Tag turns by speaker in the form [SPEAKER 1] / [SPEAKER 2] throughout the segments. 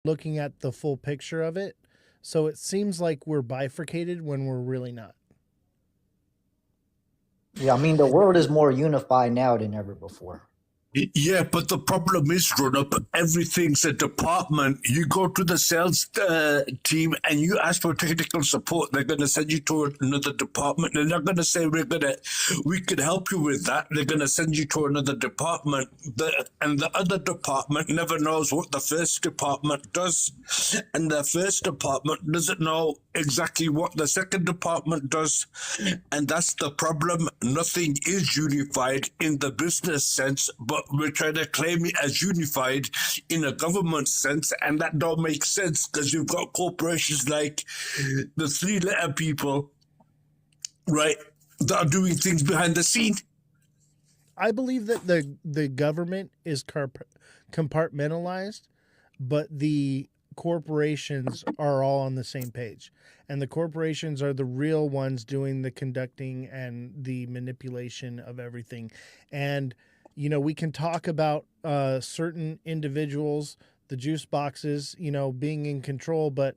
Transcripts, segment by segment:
[SPEAKER 1] looking at the full picture of it. So it seems like we're bifurcated when we're really not.
[SPEAKER 2] Yeah, I mean, the world is more unified now than ever before.
[SPEAKER 3] Yeah, but the problem is, run up, everything's a department. You go to the sales team and you ask for technical support. They're going to send you to another department. They're not going to say we could help you with that. They're going to send you to another department. And the other department never knows what the first department does. And the first department doesn't know exactly what the second department does. And that's the problem. Nothing is unified in the business sense, but we're trying to claim it as unified in a government sense, and that don't make sense because you've got corporations like the three-letter people, right, that are doing things behind the scene.
[SPEAKER 1] I believe that the government is compartmentalized, but the corporations are all on the same page. And the corporations are the real ones doing the conducting and the manipulation of everything. And we can talk about certain individuals, the juice boxes, being in control, but,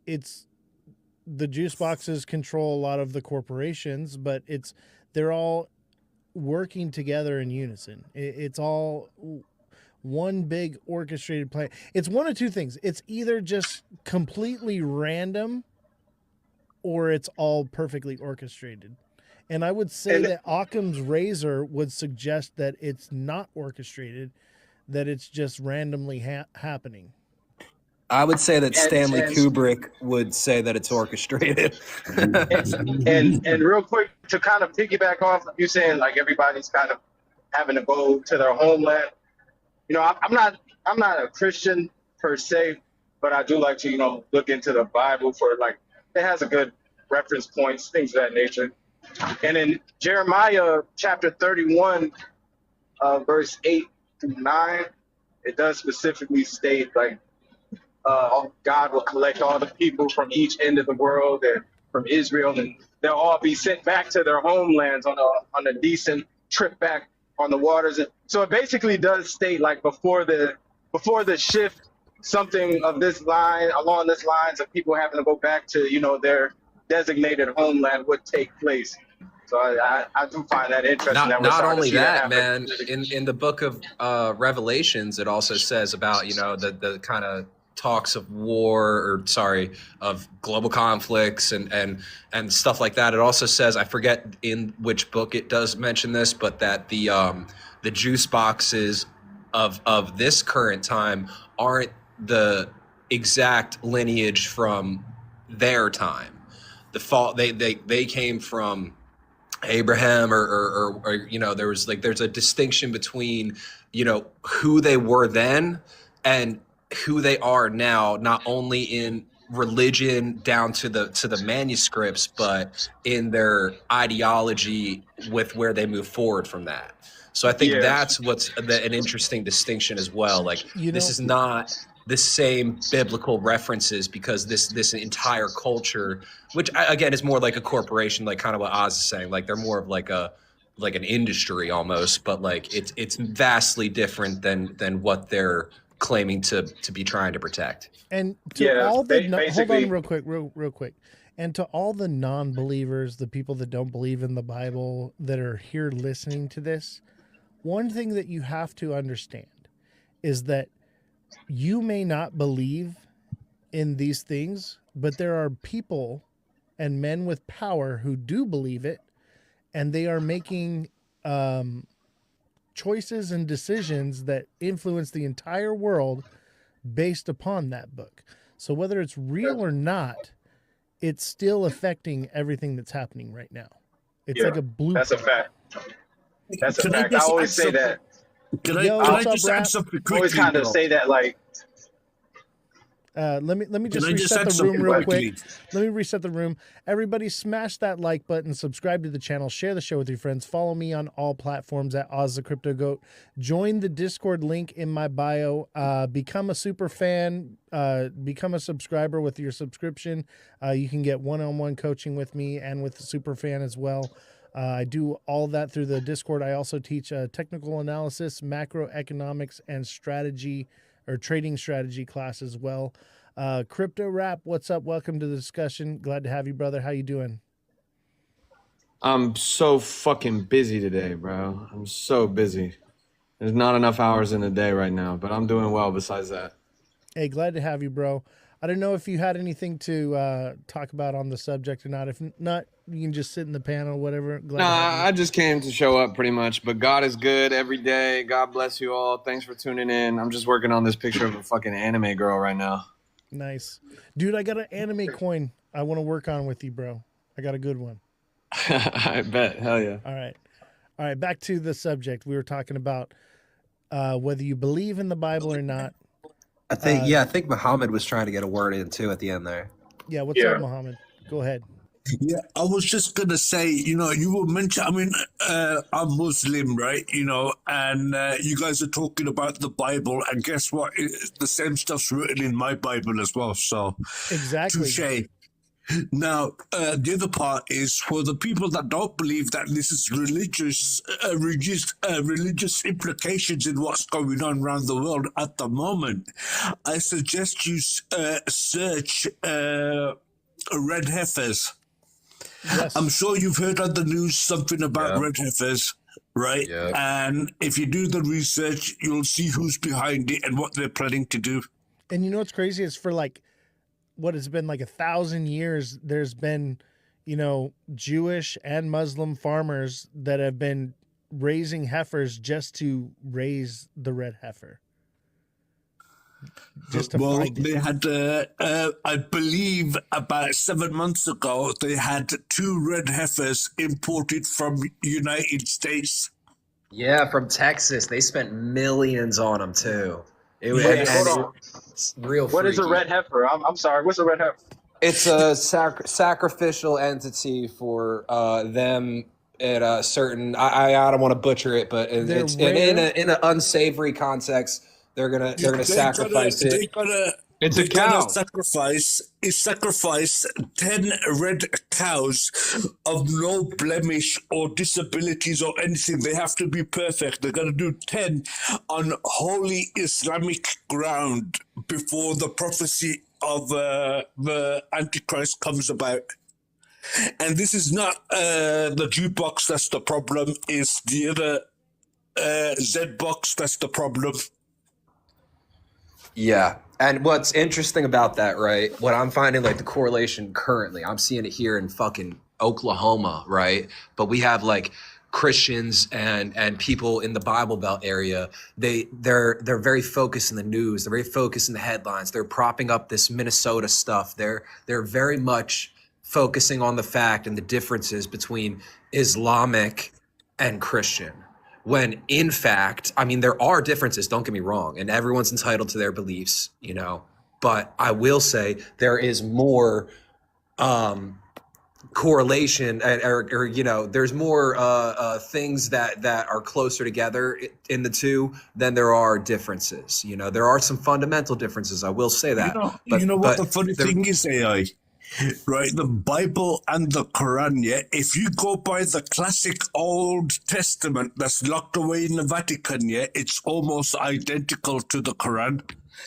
[SPEAKER 1] it's the juice boxes control a lot of the corporations, but they're all working together in unison. It's all one big orchestrated plan. It's one of two things. It's either just completely random or it's all perfectly orchestrated. And I would say that Occam's razor would suggest that it's not orchestrated, that it's just randomly happening.
[SPEAKER 4] I would say that Stanley Kubrick would say that it's orchestrated.
[SPEAKER 5] and real quick, to kind of piggyback off of you saying like everybody's kind of having to go to their homeland. I'm not a Christian per se, but I do like to look into the Bible for like it has a good reference points, things of that nature. And in Jeremiah chapter 31, verse 8 through 9, it does specifically state like God will collect all the people from each end of the world and from Israel, and they'll all be sent back to their homelands on a decent trip back on the waters. And so it basically does state like before the shift, something of this line along this lines of people having to go back to their designated homeland would take place. So I do find that interesting.
[SPEAKER 4] Not only that, man. In the book of Revelations, it also says about the kind of talks of of global conflicts and stuff like that. It also says, I forget in which book it does mention this, but that the juice boxes of this current time aren't the exact lineage from their time. They came from Abraham or there's a distinction between who they were then and who they are now, not only in religion down to the manuscripts, but in their ideology with where they move forward from that. So I think that's what's an interesting distinction as well. Like this is not the same biblical references, because this entire culture, which again is more like a corporation, like kind of what Oz is saying, like they're more of like an industry almost, but like it's vastly different than what they're claiming to be trying to protect.
[SPEAKER 1] And to all the hold on real quick. And to all the non-believers, the people that don't believe in the Bible that are here listening to this, one thing that you have to understand is that you may not believe in these things, but there are people and men with power who do believe it, and they are making choices and decisions that influence the entire world based upon that book. So whether it's real or not, it's still affecting everything that's happening right now. It's like a blueprint.
[SPEAKER 5] That's a fact. That's a fact. I always say that.
[SPEAKER 3] I
[SPEAKER 5] always kind of say that like.
[SPEAKER 1] Let me just reset the room real quick. Let me reset the room. Everybody smash that like button, subscribe to the channel, share the show with your friends, follow me on all platforms at Ozthecryptogoat. Join the Discord link in my bio. Become a super fan, become a subscriber with your subscription. You can get one-on-one coaching with me and with the super fan as well. I do all that through the Discord. I also teach technical analysis, macroeconomics, and strategy or trading strategy class as well. Crypto Rap, what's up? Welcome to the discussion. Glad to have you, brother. How you doing?
[SPEAKER 6] I'm so fucking busy today, bro. I'm so busy. There's not enough hours in a day right now, but I'm doing well besides that.
[SPEAKER 1] Hey, glad to have you, bro. I don't know if you had anything to talk about on the subject or not. If not, you can just sit in the panel, whatever. Glad to have you.
[SPEAKER 6] I just came to show up pretty much, but God is good every day. God bless you all. Thanks for tuning in. I'm just working on this picture of a fucking anime girl right now.
[SPEAKER 1] Nice. Dude, I got an anime coin I want to work on with you, bro. I got a good one.
[SPEAKER 6] I bet. Hell yeah.
[SPEAKER 1] All right. Back to the subject. We were talking about whether you believe in the Bible or not.
[SPEAKER 4] I think Muhammad was trying to get a word in too at the end there.
[SPEAKER 1] Yeah, what's up, Muhammad? Go ahead.
[SPEAKER 3] Yeah, I was just gonna say, you were mentioning. I mean, I'm Muslim, right? And you guys are talking about the Bible, and guess what? The same stuff's written in my Bible as well. So,
[SPEAKER 1] Exactly.
[SPEAKER 3] touche. Now, the other part is for the people that don't believe that this is religious implications in what's going on around the world at the moment. I suggest you search red heifers.
[SPEAKER 1] Yes.
[SPEAKER 3] I'm sure you've heard on the news something about red heifers, right?
[SPEAKER 4] Yeah.
[SPEAKER 3] And if you do the research, you'll see who's behind it and what they're planning to do.
[SPEAKER 1] And you know what's crazy is for what has been 1,000 years, there's been, Jewish and Muslim farmers that have been raising heifers just to raise the red heifer. Just to find it.
[SPEAKER 3] They had, I believe, about 7 months ago, they had 2 red heifers imported from United States.
[SPEAKER 4] Yeah, from Texas. They spent millions on them too.
[SPEAKER 5] Hold on.
[SPEAKER 4] It's real.
[SPEAKER 5] What is a red heifer? I'm sorry. What's a red heifer?
[SPEAKER 4] It's a sacrificial entity for them at a certain. I don't want to butcher it, but in an unsavory context, they're gonna sacrifice it.
[SPEAKER 6] It's a cow.
[SPEAKER 3] Sacrifice 10 red cows of no blemish or disabilities or anything. They have to be perfect. They're going to do 10 on holy Islamic ground before the prophecy of the Antichrist comes about. And this is not the jukebox that's the problem. It's the other Z box that's the problem.
[SPEAKER 4] Yeah. And what's interesting about that, right? What I'm finding the correlation currently, I'm seeing it here in fucking Oklahoma, right? But we have Christians and people in the Bible Belt area. They're very focused in the news. They're very focused in the headlines. They're propping up this Minnesota stuff. They're very much focusing on the fact and the differences between Islamic and Christian. When in fact, I mean, there are differences, don't get me wrong, and everyone's entitled to their beliefs, but I will say there is more correlation or there's more things that are closer together in the two than there are differences. There are some fundamental differences, I will say that.
[SPEAKER 3] What the funny thing is, AI? Right, the Bible and the Quran, if you go by the classic Old Testament that's locked away in the Vatican, it's almost identical to the Quran.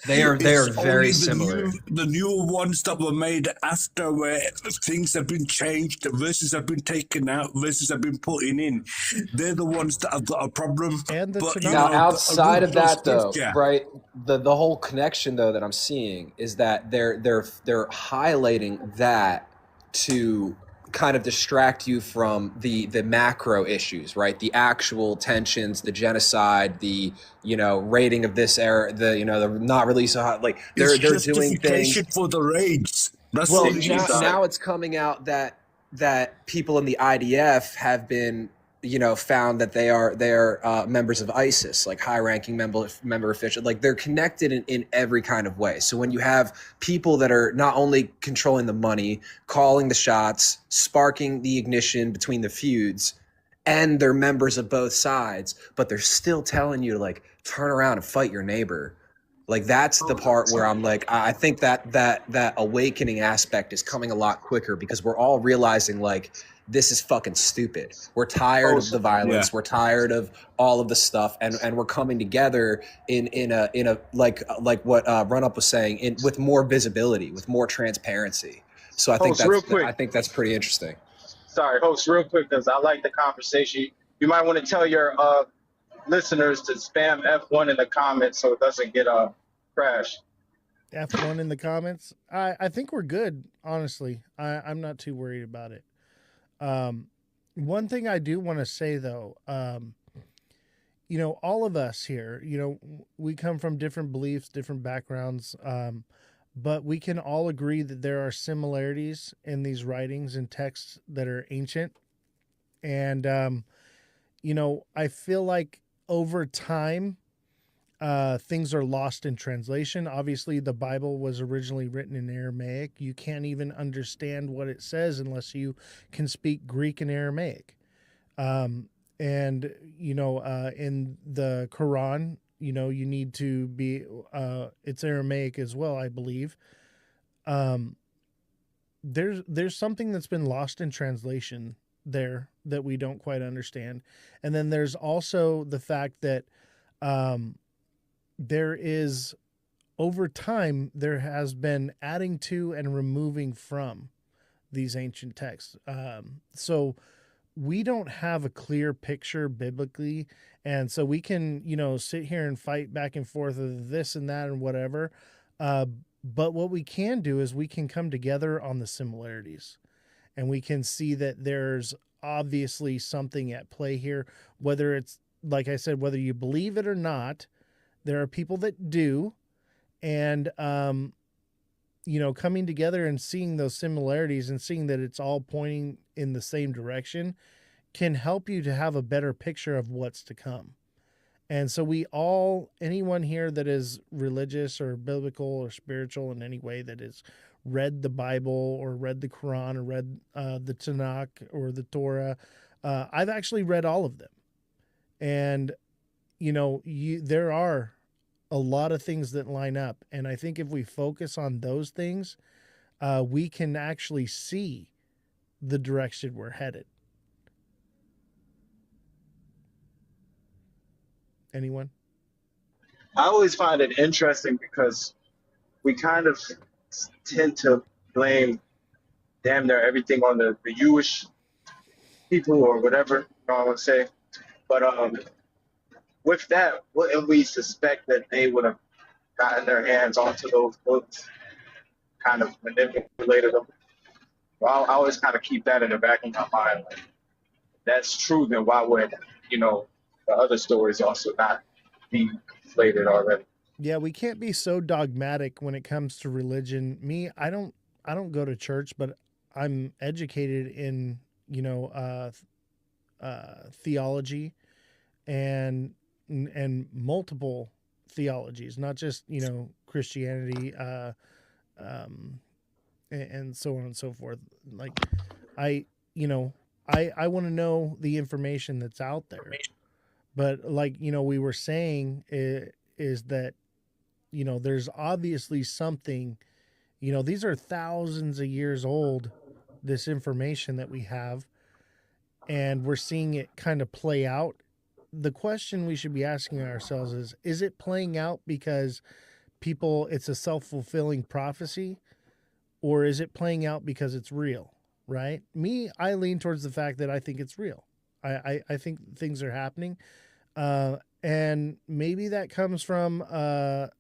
[SPEAKER 4] They are very similar.
[SPEAKER 3] The newer ones that were made after, where things have been changed, verses have been taken out, verses have been put in, they're the ones that have got a problem.
[SPEAKER 1] And
[SPEAKER 4] now, outside of that, though, right? The whole connection, though, that I'm seeing is that they're highlighting that to kind of distract you from the macro issues, right? The actual tensions, the genocide, the raiding of this era, the not really so hot. They're doing things
[SPEAKER 3] for the raids. That's
[SPEAKER 4] now it's coming out that people in the IDF have been found that they are members of ISIS, high-ranking member official. They're connected in every kind of way. So when you have people that are not only controlling the money, calling the shots, sparking the ignition between the feuds, and they're members of both sides, but they're still telling you to turn around and fight your neighbor. That's the part where I'm I think that awakening aspect is coming a lot quicker because we're all realizing this is fucking stupid. We're tired of the violence. We're tired of all of the stuff, and we're coming together in a like what Run Up was saying, with more visibility, with more transparency. So I think that's pretty interesting.
[SPEAKER 5] Sorry, host, real quick, because I like the conversation. You might want to tell your listeners to spam F1 in the comments so it doesn't get crashed.
[SPEAKER 1] F1 in the comments. I think we're good, honestly. I'm not too worried about it. One thing I do want to say, though, you know, all of us here, you know, we come from different beliefs, different backgrounds, but we can all agree that there are similarities in these writings and texts that are ancient. And, you know, I feel like over time, things are lost in translation. Obviously, the Bible was originally written in Aramaic. You can't even understand what it says unless you can speak Greek and Aramaic. And, you know, in the Quran, you know, you need to be, it's Aramaic as well, I believe. There's something that's been lost in translation there that we don't quite understand. And then there's also the fact that, there is, over time, there has been adding to and removing from these ancient texts. So we don't have a clear picture biblically. And so we can, you know, sit here and fight back and forth of this and that and whatever. But what we can do is we can come together on the similarities, and we can see that there's obviously something at play here, whether it's, like I said, whether you believe it or not. There are people that do, and, you know, coming together and seeing those similarities and seeing that it's all pointing in the same direction can help you to have a better picture of what's to come. And so anyone here that is religious or biblical or spiritual in any way, that has read the Bible or read the Quran or read the Tanakh or the Torah, I've actually read all of them. And, you know, there are a lot of things that line up. And I think if we focus on those things, we can actually see the direction we're headed. Anyone?
[SPEAKER 5] I always find it interesting because we kind of tend to blame damn near everything on the Jewish people or whatever, you know what I want to say. But with that, wouldn't we suspect that they would have gotten their hands onto those books, kind of manipulated them? Well, I always kind of keep that in the back of my mind. Like, if that's true, then why would, you know, the other stories also not be inflated already?
[SPEAKER 1] Yeah, we can't be so dogmatic when it comes to religion. I don't go to church, but I'm educated in, you know, theology and multiple theologies, not just, you know, Christianity, and so on and so forth. Like, I want to know the information that's out there. But like, you know, we were saying is that, you know, there's obviously something, you know, these are thousands of years old, this information that we have, and we're seeing it kind of play out. The question we should be asking ourselves is it playing out because it's a self-fulfilling prophecy, or is it playing out because it's real, right? I lean towards the fact that I think it's real. I think things are happening. And maybe that comes from a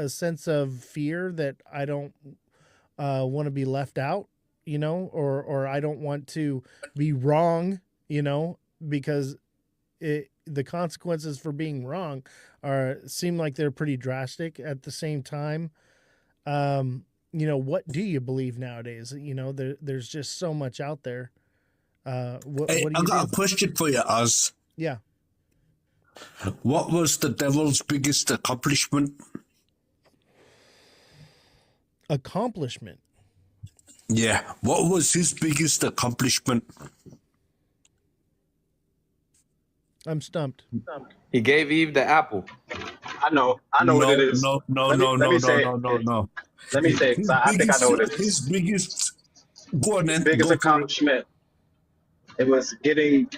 [SPEAKER 1] sense of fear that I don't want to be left out, you know, or I don't want to be wrong, you know, because the consequences for being wrong seem like they're pretty drastic. At the same time, you know, what do you believe nowadays? You know, there's just so much out there. What do you
[SPEAKER 3] I got
[SPEAKER 1] do?
[SPEAKER 3] a question for you, Oz.
[SPEAKER 1] Yeah.
[SPEAKER 3] What was the devil's biggest accomplishment?
[SPEAKER 1] Accomplishment?
[SPEAKER 3] Yeah. What was his biggest accomplishment?
[SPEAKER 1] I'm stumped.
[SPEAKER 6] He gave Eve the apple.
[SPEAKER 5] I know what it is.
[SPEAKER 3] No.
[SPEAKER 5] Let me say it, because I think I know what it is.
[SPEAKER 3] His biggest. Go on,
[SPEAKER 5] His
[SPEAKER 3] then.
[SPEAKER 5] biggest
[SPEAKER 3] Go for it.
[SPEAKER 5] accomplishment It was getting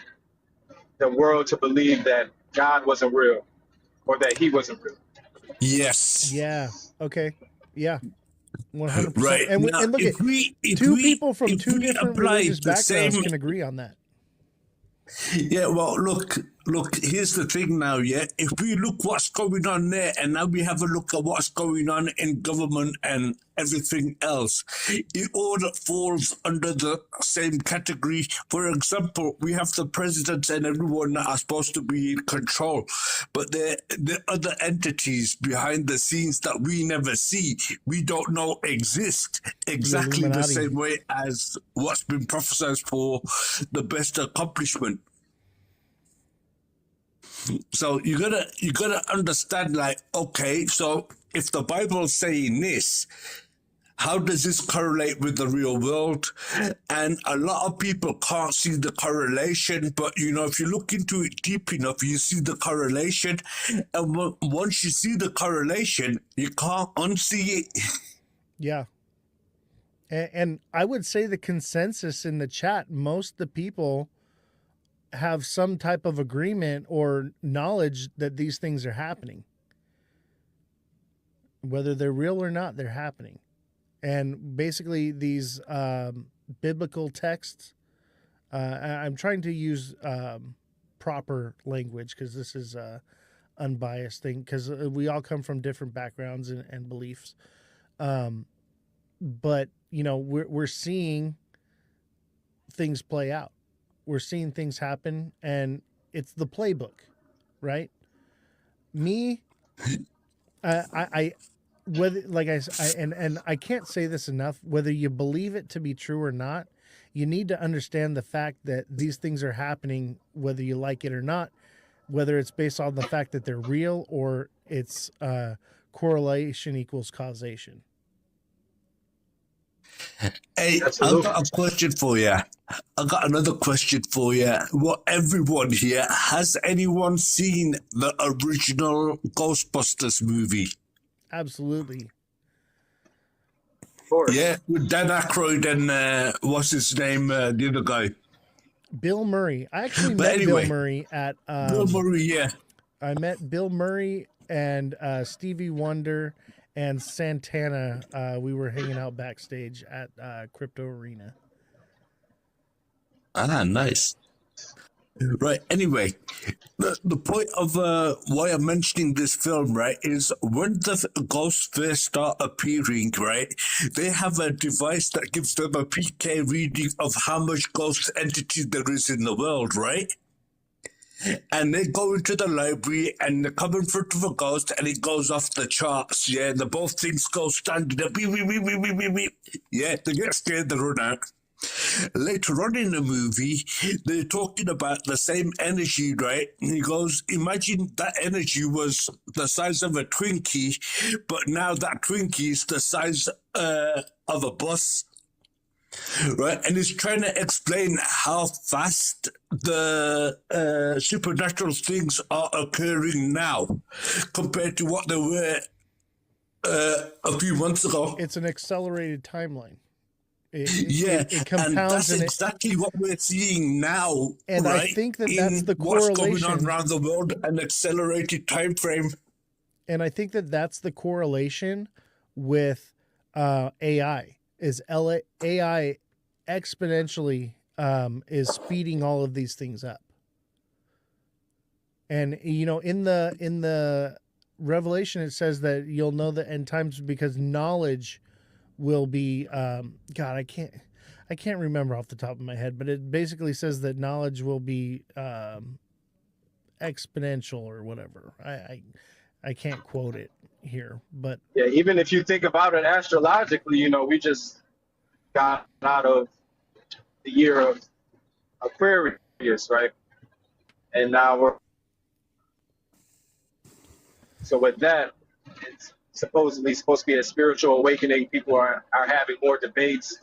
[SPEAKER 5] the world to believe that God wasn't real or that he wasn't real.
[SPEAKER 3] Yes.
[SPEAKER 1] Yeah. Okay. Yeah. 100%.
[SPEAKER 3] Right.
[SPEAKER 1] And
[SPEAKER 3] Now,
[SPEAKER 1] and look at two people from two different
[SPEAKER 3] apply
[SPEAKER 1] religious
[SPEAKER 3] the
[SPEAKER 1] backgrounds
[SPEAKER 3] same
[SPEAKER 1] can agree on that.
[SPEAKER 3] Yeah, well, look, here's the thing now, yeah? If we look what's going on there and now we have a look at what's going on in government and everything else, it all falls under the same category. For example, we have the president and everyone that are supposed to be in control, but there are other entities behind the scenes that we never see, we don't know exist, exactly the
[SPEAKER 1] Illuminati.
[SPEAKER 3] same way as what's been prophesied for the best accomplishment. So you gotta understand, like, okay, so if the Bible's saying this, how does this correlate with the real world? And a lot of people can't see the correlation, but if you look into it deep enough, you see the correlation. And once you see the correlation, you can't unsee it.
[SPEAKER 1] Yeah. And I would say the consensus in the chat, most of the people have some type of agreement or knowledge that these things are happening. Whether they're real or not, they're happening. And basically these biblical texts, I'm trying to use proper language because this is a unbiased thing, because we all come from different backgrounds and beliefs. But, we're seeing things play out. We're seeing things happen, and it's the playbook, right? Me, I whether, like and I can't say this enough, whether you believe it to be true or not, you need to understand the fact that these things are happening, whether you like it or not, whether it's based on the fact that they're real or it's correlation equals causation.
[SPEAKER 3] Hey,
[SPEAKER 5] Absolutely.
[SPEAKER 3] I've got a question for you. I got another question for you. Well, everyone here, has anyone seen the original Ghostbusters movie?
[SPEAKER 1] Absolutely.
[SPEAKER 5] Of course.
[SPEAKER 3] Yeah, with Dan Aykroyd and what's his name, the other guy?
[SPEAKER 1] Bill Murray. I actually
[SPEAKER 3] But
[SPEAKER 1] met
[SPEAKER 3] anyway,
[SPEAKER 1] Bill Murray at
[SPEAKER 3] Bill Murray, yeah.
[SPEAKER 1] I met Bill Murray and Stevie Wonder and Santana. We were hanging out backstage at Crypto Arena.
[SPEAKER 3] Ah, nice. Right, anyway, the point of why I'm mentioning this film, right, is when the ghosts first start appearing, right, they have a device that gives them a PK reading of how much ghost entity there is in the world, right? And they go into the library and they come in front of a ghost and it goes off the charts, yeah, and the both things go standing up, yeah, they get scared, they run out. Later on in the movie, they're talking about the same energy, right? And he goes, imagine that energy was the size of a Twinkie, but now that Twinkie is the size of a bus, right? And he's trying to explain how fast the supernatural things are occurring now compared to what they were a few months ago.
[SPEAKER 1] It's an accelerated timeline.
[SPEAKER 3] It
[SPEAKER 1] compounds,
[SPEAKER 3] and that's
[SPEAKER 1] and
[SPEAKER 3] exactly what we're seeing now.
[SPEAKER 1] And
[SPEAKER 3] right?
[SPEAKER 1] I think that's the
[SPEAKER 3] what's
[SPEAKER 1] correlation.
[SPEAKER 3] going on around the world, an accelerated time frame.
[SPEAKER 1] And I think that's the correlation with AI. AI exponentially is speeding all of these things up. And in the Revelation, it says that you'll know the end times because knowledge will be God, I can't remember off the top of my head, but it basically says that knowledge will be exponential or whatever. I can't quote it here, but
[SPEAKER 5] Yeah, even if you think about it astrologically, we just got out of the year of Aquarius, right? And now so with that, it's supposedly supposed to be a spiritual awakening. People are having more debates.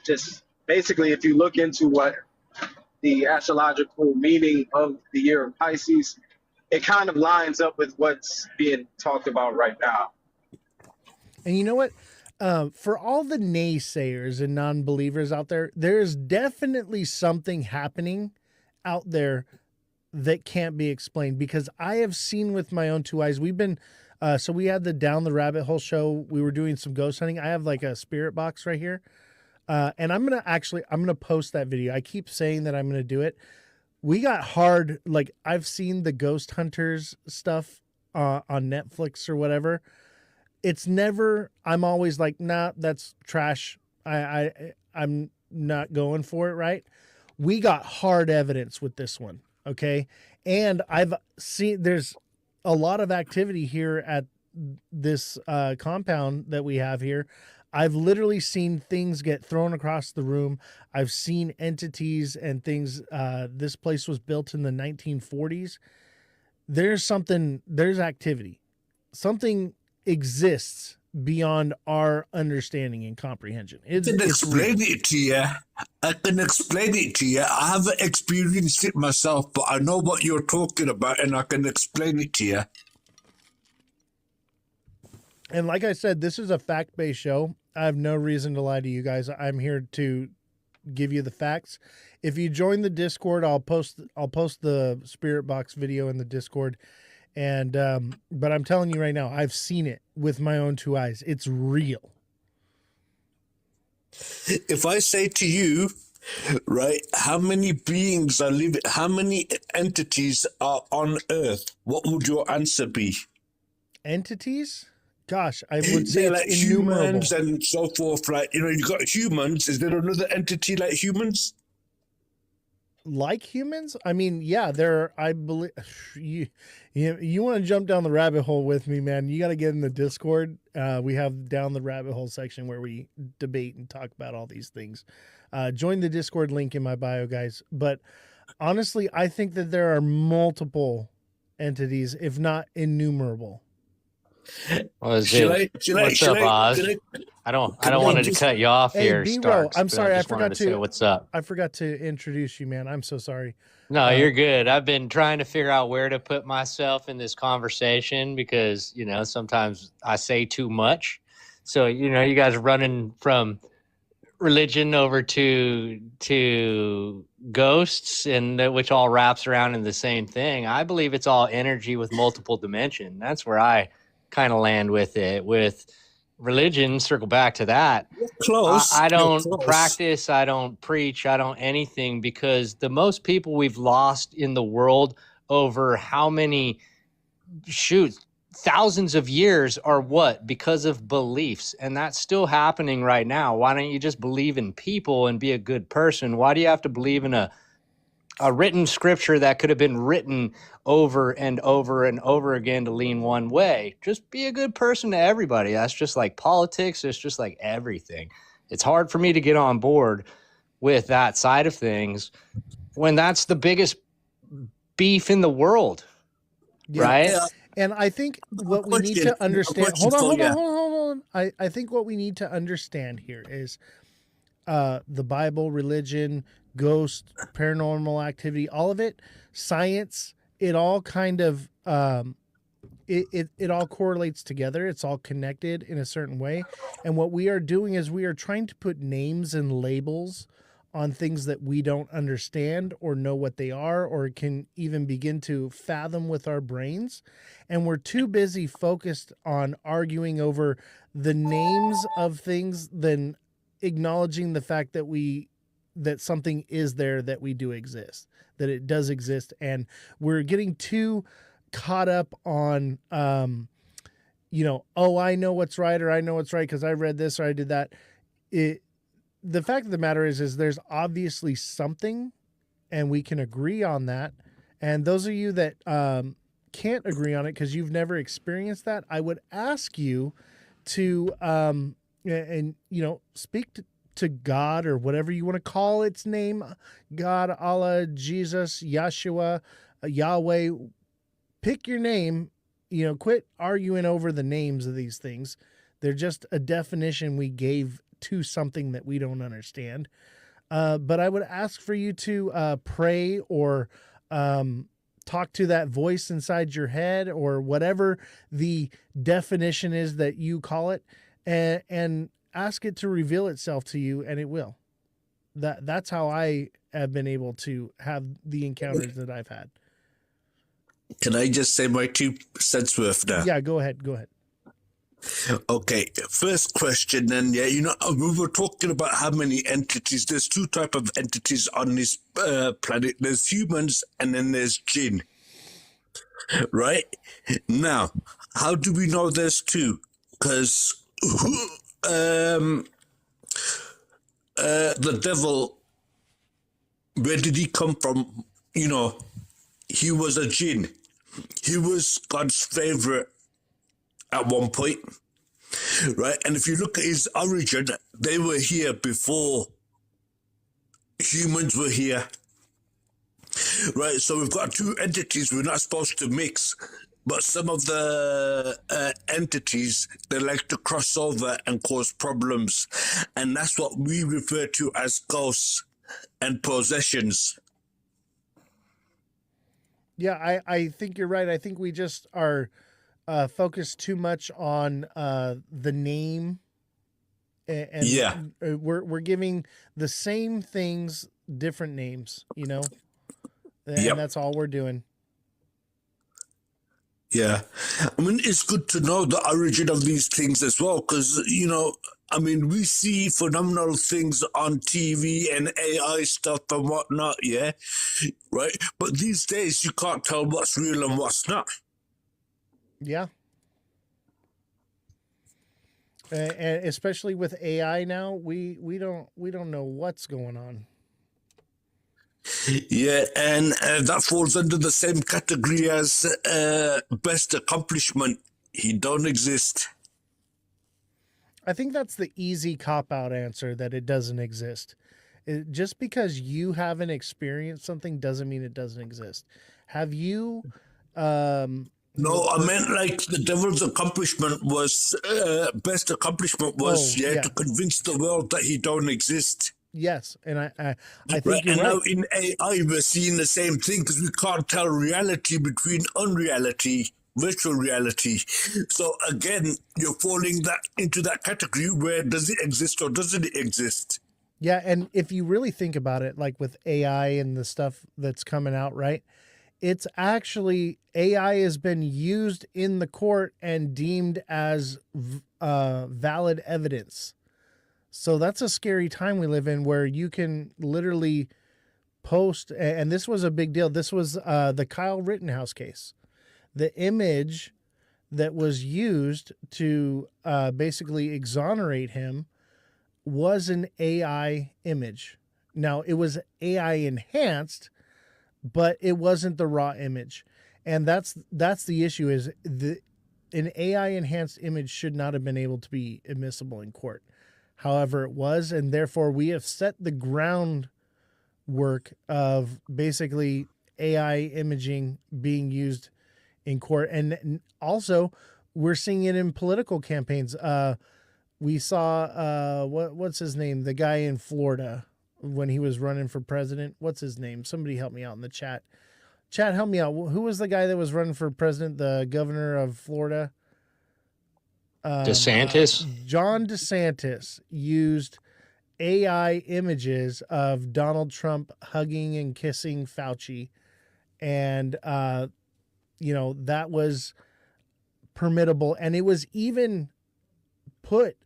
[SPEAKER 5] Just basically, if you look into what the astrological meaning of the year of Pisces, it kind of lines up with what's being talked about right now.
[SPEAKER 1] And you know what? For all the naysayers and non-believers out there, there's definitely something happening out there that can't be explained, because I have seen with my own two eyes. We've been, so we had the Down the Rabbit Hole show. We were doing some ghost hunting. I have like a spirit box right here. And I'm going to post that video. I keep saying that I'm going to do it. We got hard. Like, I've seen the Ghost Hunters stuff on Netflix or whatever. It's never, I'm always like, nah, that's trash. I'm not going for it. Right. We got hard evidence with this one. Okay. And I've seen, there's a lot of activity here at this compound that we have here. I've literally seen things get thrown across the room. I've seen entities and things. This place was built in the 1940s. There's activity. Something exists beyond our understanding and comprehension.
[SPEAKER 3] I can explain it to you. I haven't experienced it myself, but I know what you're talking about, and I can explain it to you.
[SPEAKER 1] And like I said, this is a fact-based show. I have no reason to lie to you guys. I'm here to give you the facts. If you join the Discord, I'll post the Spirit Box video in the Discord. And but I'm telling you right now, I've seen it with my own two eyes. It's real.
[SPEAKER 3] If I say to you, right, how many beings are living, how many entities are on Earth, what would your answer be?
[SPEAKER 1] Entities? Gosh, I would say
[SPEAKER 3] They're
[SPEAKER 1] it's
[SPEAKER 3] like
[SPEAKER 1] innumerable.
[SPEAKER 3] humans and so forth. Like, you know, you got humans. Is there another entity like humans?
[SPEAKER 1] Like humans? I mean, yeah, I believe you want to jump down the rabbit hole with me, man. You got to get in the Discord. We have down the rabbit hole section where we debate and talk about all these things. Join the Discord link in my bio, guys. But honestly, I think that there are multiple entities, if not innumerable.
[SPEAKER 7] What's up, Oz? I don't want to cut you off here, Starks.
[SPEAKER 1] I'm sorry, I forgot to
[SPEAKER 7] say what's up.
[SPEAKER 1] I forgot to introduce you, man. I'm so sorry.
[SPEAKER 7] No, you're good. I've been trying to figure out where to put myself in this conversation because, you know, sometimes I say too much. So, you know, you guys are running from religion over to ghosts, and which all wraps around in the same thing. I believe it's all energy with multiple dimension. That's where I kind of land with it. With religion, circle back to that.
[SPEAKER 3] Close.
[SPEAKER 7] I don't practice, I don't preach, I don't anything, because the most people we've lost in the world over how many thousands of years are what? Because of beliefs. And that's still happening right now. Why don't you just believe in people and be a good person? Why do you have to believe in a written scripture that could have been written over and over and over again to lean one way? Just be a good person to everybody. That's just like politics. It's just like everything. It's hard for me to get on board with that side of things when that's the biggest beef in the world, right?
[SPEAKER 3] Yeah.
[SPEAKER 1] And I think what we need to understand, hold on. I think what we need to understand here is the Bible, religion, ghost, paranormal activity, all of it, science, it all kind of it all correlates together. It's all connected in a certain way. And what we are doing is we are trying to put names and labels on things that we don't understand or know what they are or can even begin to fathom with our brains. And we're too busy focused on arguing over the names of things than acknowledging the fact that something is there, that we do exist, that it does exist. And we're getting too caught up on, you know, oh, I know what's right, or I know what's right because I read this or I did that. The fact of the matter is there's obviously something, and we can agree on that. And those of you that can't agree on it because you've never experienced that, I would ask you to, and you know, speak to God or whatever you want to call its name, God, Allah, Jesus, Yeshua, Yahweh. Pick your name. You know, quit arguing over the names of these things. They're just a definition we gave to something that we don't understand. But I would ask for you to pray or talk to that voice inside your head or whatever the definition is that you call it, and ask it to reveal itself to you, and it will. That's how I have been able to have the encounters that I've had.
[SPEAKER 3] Can I just say my 2 cents worth now?
[SPEAKER 1] Yeah, go ahead.
[SPEAKER 3] Okay, first question then, yeah, we were talking about how many entities. There's 2 type of entities on this planet. There's humans and then there's jinn, right? Now, how do we know there's 2? Because the devil, where did he come from? He was a jinn. He was God's favorite at one point, right? And if you look at his origin, they were here before humans were here, right? So we've got 2 entities we're not supposed to mix, but some of the entities, they like to cross over and cause problems, and that's what we refer to as ghosts and possessions.
[SPEAKER 1] Yeah, I think you're right. I think we just are focused too much on the name, and
[SPEAKER 3] Yeah.
[SPEAKER 1] we're giving the same things different names, and
[SPEAKER 3] Yep.
[SPEAKER 1] that's all we're doing.
[SPEAKER 3] Yeah. I mean, it's good to know the origin of these things as well, because, we see phenomenal things on TV and AI stuff and whatnot, yeah? Right? But these days, you can't tell what's real and what's not.
[SPEAKER 1] Yeah. And especially with AI now, we don't know what's going on.
[SPEAKER 3] Yeah, and that falls under the same category as best accomplishment. He don't exist.
[SPEAKER 1] I think that's the easy cop-out answer, that it doesn't exist. Just because you haven't experienced something doesn't mean it doesn't exist. Have you?
[SPEAKER 3] No, I meant like the devil's accomplishment was, best accomplishment was, to convince the world that he don't exist.
[SPEAKER 1] Yes, and I think
[SPEAKER 3] Right,
[SPEAKER 1] you're
[SPEAKER 3] and
[SPEAKER 1] right.
[SPEAKER 3] now in AI we're seeing the same thing, because we can't tell reality between unreality, virtual reality. So again, you're falling into that category where does it exist or doesn't it exist?
[SPEAKER 1] Yeah, and if you really think about it, like with AI and the stuff that's coming out, right? It's actually, AI has been used in the court and deemed as valid evidence. So that's a scary time we live in, where you can literally post, and this was a big deal. This was the Kyle Rittenhouse case. The image that was used to basically exonerate him was an AI image. Now, it was AI enhanced, but it wasn't the raw image. And that's the issue, is an AI enhanced image should not have been able to be admissible in court. However, it was, and therefore we have set the groundwork of basically AI imaging being used in court. And also, we're seeing it in political campaigns. We saw, what's his name? The guy in Florida when he was running for president. What's his name? Somebody help me out in the chat. Chat, help me out. Who was the guy that was running for president, the governor of Florida?
[SPEAKER 7] DeSantis?
[SPEAKER 1] John DeSantis used AI images of Donald Trump hugging and kissing Fauci. And, that was permittable. And it was even put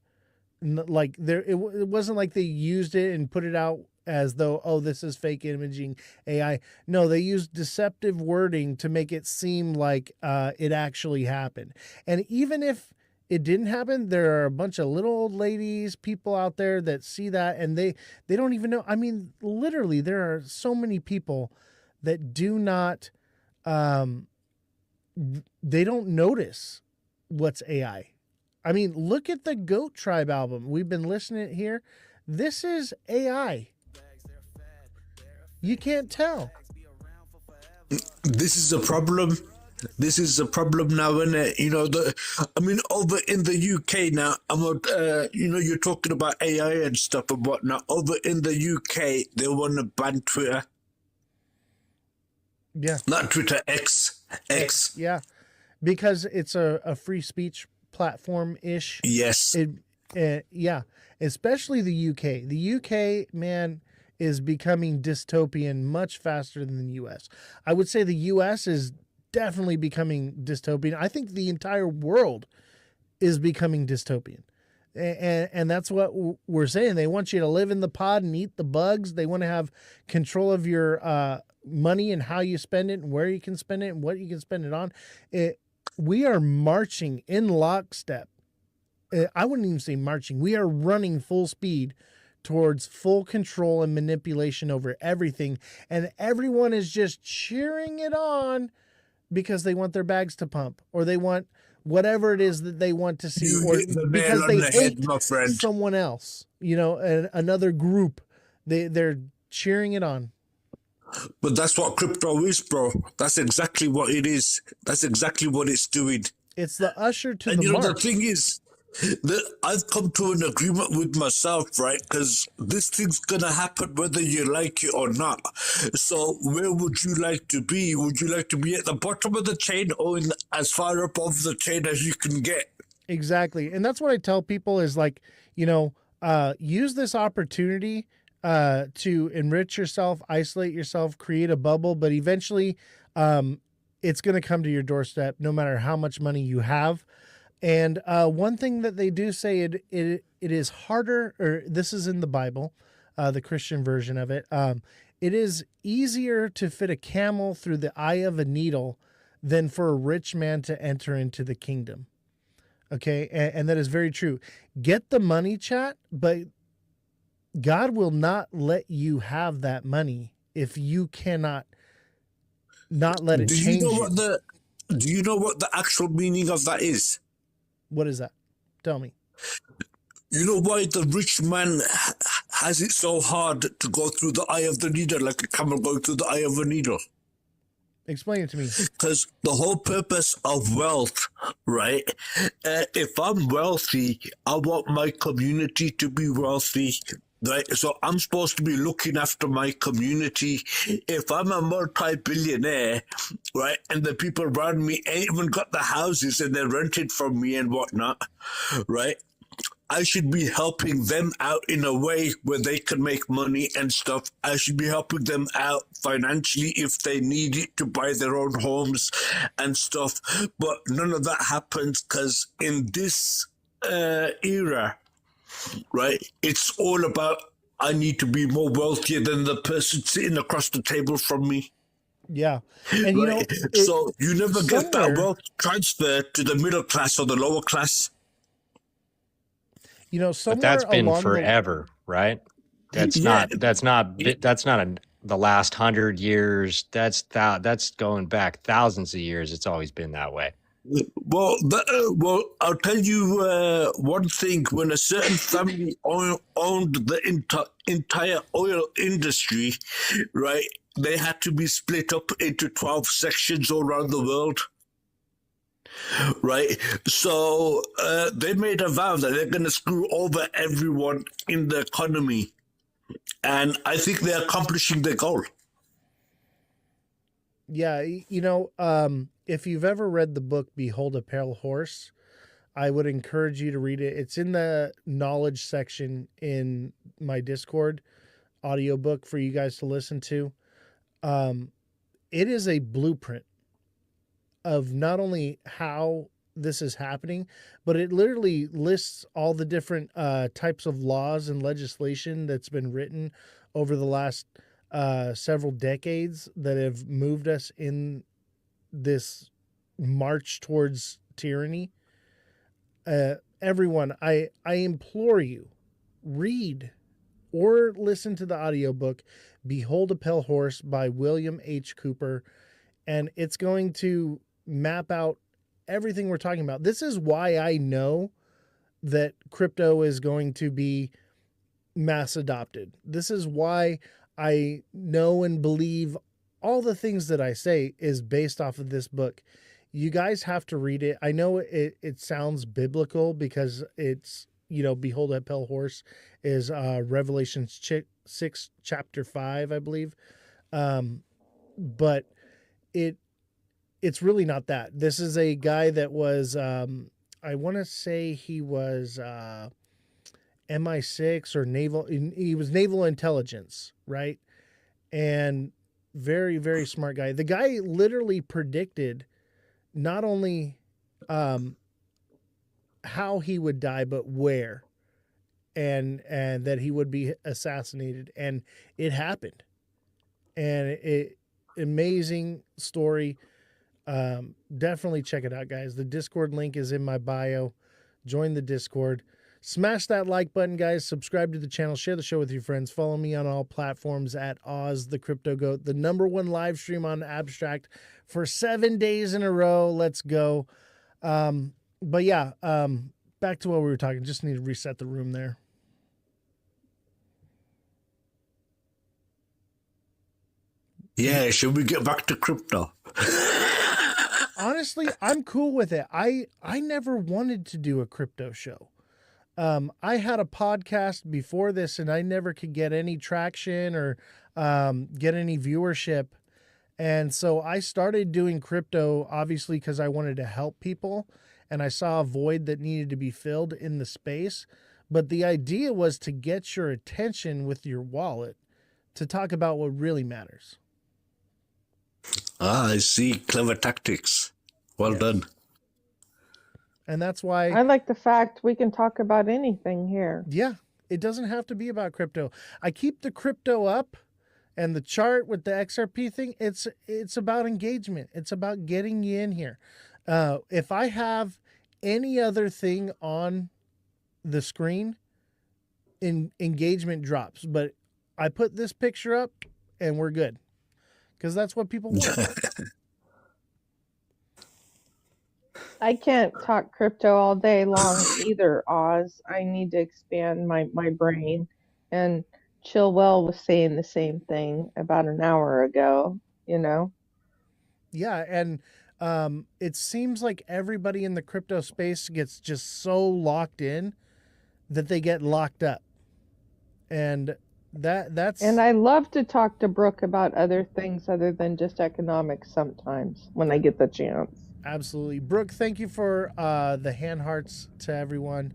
[SPEAKER 1] like there, it wasn't like they used it and put it out as though, oh, this is fake imaging AI. No, they used deceptive wording to make it seem like it actually happened. And even if it didn't happen, there are a bunch of little old ladies, people out there that see that, and they don't even know. I mean, literally, there are so many people that do not, they don't notice what's AI. I mean, look at the Goat Tribe album. We've been listening here. This is AI. You can't tell.
[SPEAKER 3] This is a problem. This is a problem now, isn't it? Over in the UK now, you're talking about AI and stuff and whatnot. Over in the UK, they want to ban Twitter.
[SPEAKER 1] Yeah.
[SPEAKER 3] Not Twitter, X.
[SPEAKER 1] Yeah. Because it's a free speech platform-ish.
[SPEAKER 3] Yes.
[SPEAKER 1] Yeah, especially the UK. The UK, man, is becoming dystopian much faster than the US. I would say the US is definitely becoming dystopian. I think the entire world is becoming dystopian. And that's what we're saying. They want you to live in the pod and eat the bugs. They want to have control of your money and how you spend it and where you can spend it and what you can spend it on. We are marching in lockstep. I wouldn't even say marching. We are running full speed towards full control and manipulation over everything. And everyone is just cheering it on because they want their bags to pump, or they want whatever it is that they want to see,
[SPEAKER 3] You
[SPEAKER 1] or
[SPEAKER 3] hit the nail
[SPEAKER 1] because
[SPEAKER 3] on
[SPEAKER 1] they
[SPEAKER 3] the head,
[SPEAKER 1] hate
[SPEAKER 3] my friend.
[SPEAKER 1] someone else, another group. They're cheering it on.
[SPEAKER 3] But that's what crypto is, bro. That's exactly what it is. That's exactly what it's doing.
[SPEAKER 1] It's the usher to
[SPEAKER 3] And
[SPEAKER 1] the
[SPEAKER 3] you know, the
[SPEAKER 1] march.
[SPEAKER 3] thing is, that I've come to an agreement with myself, right? Because this thing's going to happen whether you like it or not. So where would you like to be? Would you like to be at the bottom of the chain or as far above the chain as you can get?
[SPEAKER 1] Exactly. And that's what I tell people is like, use this opportunity to enrich yourself, isolate yourself, create a bubble, but eventually it's going to come to your doorstep no matter how much money you have. And one thing that they do say, it is harder, or this is in the Bible, the Christian version of it. It is easier to fit a camel through the eye of a needle than for a rich man to enter into the kingdom. Okay. And that is very true. Get the money, chat, but God will not let you have that money if you cannot not let it change you.
[SPEAKER 3] Do you know what the actual meaning of that is?
[SPEAKER 1] What is that? Tell me.
[SPEAKER 3] You know why the rich man has it so hard to go through the eye of the needle, like a camel going through the eye of a needle?
[SPEAKER 1] Explain it to me.
[SPEAKER 3] Because the whole purpose of wealth, right? If I'm wealthy, I want my community to be wealthy. Right, so I'm supposed to be looking after my community. If I'm a multi-billionaire, right, and the people around me ain't even got the houses and they're rented from me and whatnot, right, I should be helping them out in a way where they can make money and stuff. I should be helping them out financially if they need it to buy their own homes and stuff. But none of that happens because in this era, right, it's all about I need to be more wealthier than the person sitting across the table from me.
[SPEAKER 1] Yeah. And
[SPEAKER 3] right? So you never get that wealth transfer to the middle class or the lower class.
[SPEAKER 1] Somewhere
[SPEAKER 7] but that's been
[SPEAKER 1] along
[SPEAKER 7] forever, right? That's
[SPEAKER 3] Yeah.
[SPEAKER 7] not the last 100 years. That's going back thousands of years. It's always been that way.
[SPEAKER 3] Well, I'll tell you one thing. When a certain family owned the entire oil industry, right, they had to be split up into 12 sections all around the world. Right, so they made a vow that they're going to screw over everyone in the economy, and I think they're accomplishing their goal.
[SPEAKER 1] Yeah, if you've ever read the book Behold a Pale Horse, I would encourage you to read it. It's in the knowledge section in my Discord audiobook for you guys to listen to. It is a blueprint of not only how this is happening, but it literally lists all the different types of laws and legislation that's been written over the last several decades that have moved us in this march towards tyranny. Everyone, I implore you, read or listen to the audiobook Behold a Pale Horse by William H. Cooper, and it's going to map out everything we're talking about. This is why I know that crypto is going to be mass adopted. This is why I know and believe all the things that I say is based off of this book. You guys have to read it. I know it sounds biblical because it's, Behold that Pale Horse is Revelations 6, chapter 5, I believe. But it's really not that. This is a guy that was, I want to say he was MI6 or naval. He was naval intelligence, right? And very, very smart guy. The guy literally predicted not only how he would die, but where, and that he would be assassinated, and it happened. And it amazing story. Definitely check it out, guys. The Discord link is in my bio. Join the Discord. Smash that like button, guys. Subscribe to the channel. Share the show with your friends. Follow me on all platforms at Ozthecryptogoat, the #1 live stream on Abstract for 7 days in a row. Let's go. But yeah, back to what we were talking. Just need to reset the room there.
[SPEAKER 3] Yeah, should we get back to crypto?
[SPEAKER 1] Honestly, I'm cool with it. I never wanted to do a crypto show. I had a podcast before this, and I never could get any traction or get any viewership. And so I started doing crypto, obviously, because I wanted to help people, and I saw a void that needed to be filled in the space. But the idea was to get your attention with your wallet to talk about what really matters.
[SPEAKER 3] I see. Clever tactics. Well done.
[SPEAKER 1] And that's why
[SPEAKER 8] I like the fact we can talk about anything here.
[SPEAKER 1] yeah, it doesn't have to be about crypto. I keep the crypto up and the chart with the XRP thing. It's about engagement. It's about getting you in here. If I have any other thing on the screen, engagement drops. But I put this picture up and we're good. Because that's what people want.
[SPEAKER 8] I can't talk crypto all day long either, Oz. I need to expand my brain. And Chillwell was saying the same thing about an hour ago, you know?
[SPEAKER 1] Yeah, and it seems like everybody in the crypto space gets just so locked in that they get locked up. And that's
[SPEAKER 8] And I love to talk to Brooke about other things other than just economics sometimes when I get the chance.
[SPEAKER 1] absolutely. Brooke, thank you for the hand hearts to everyone.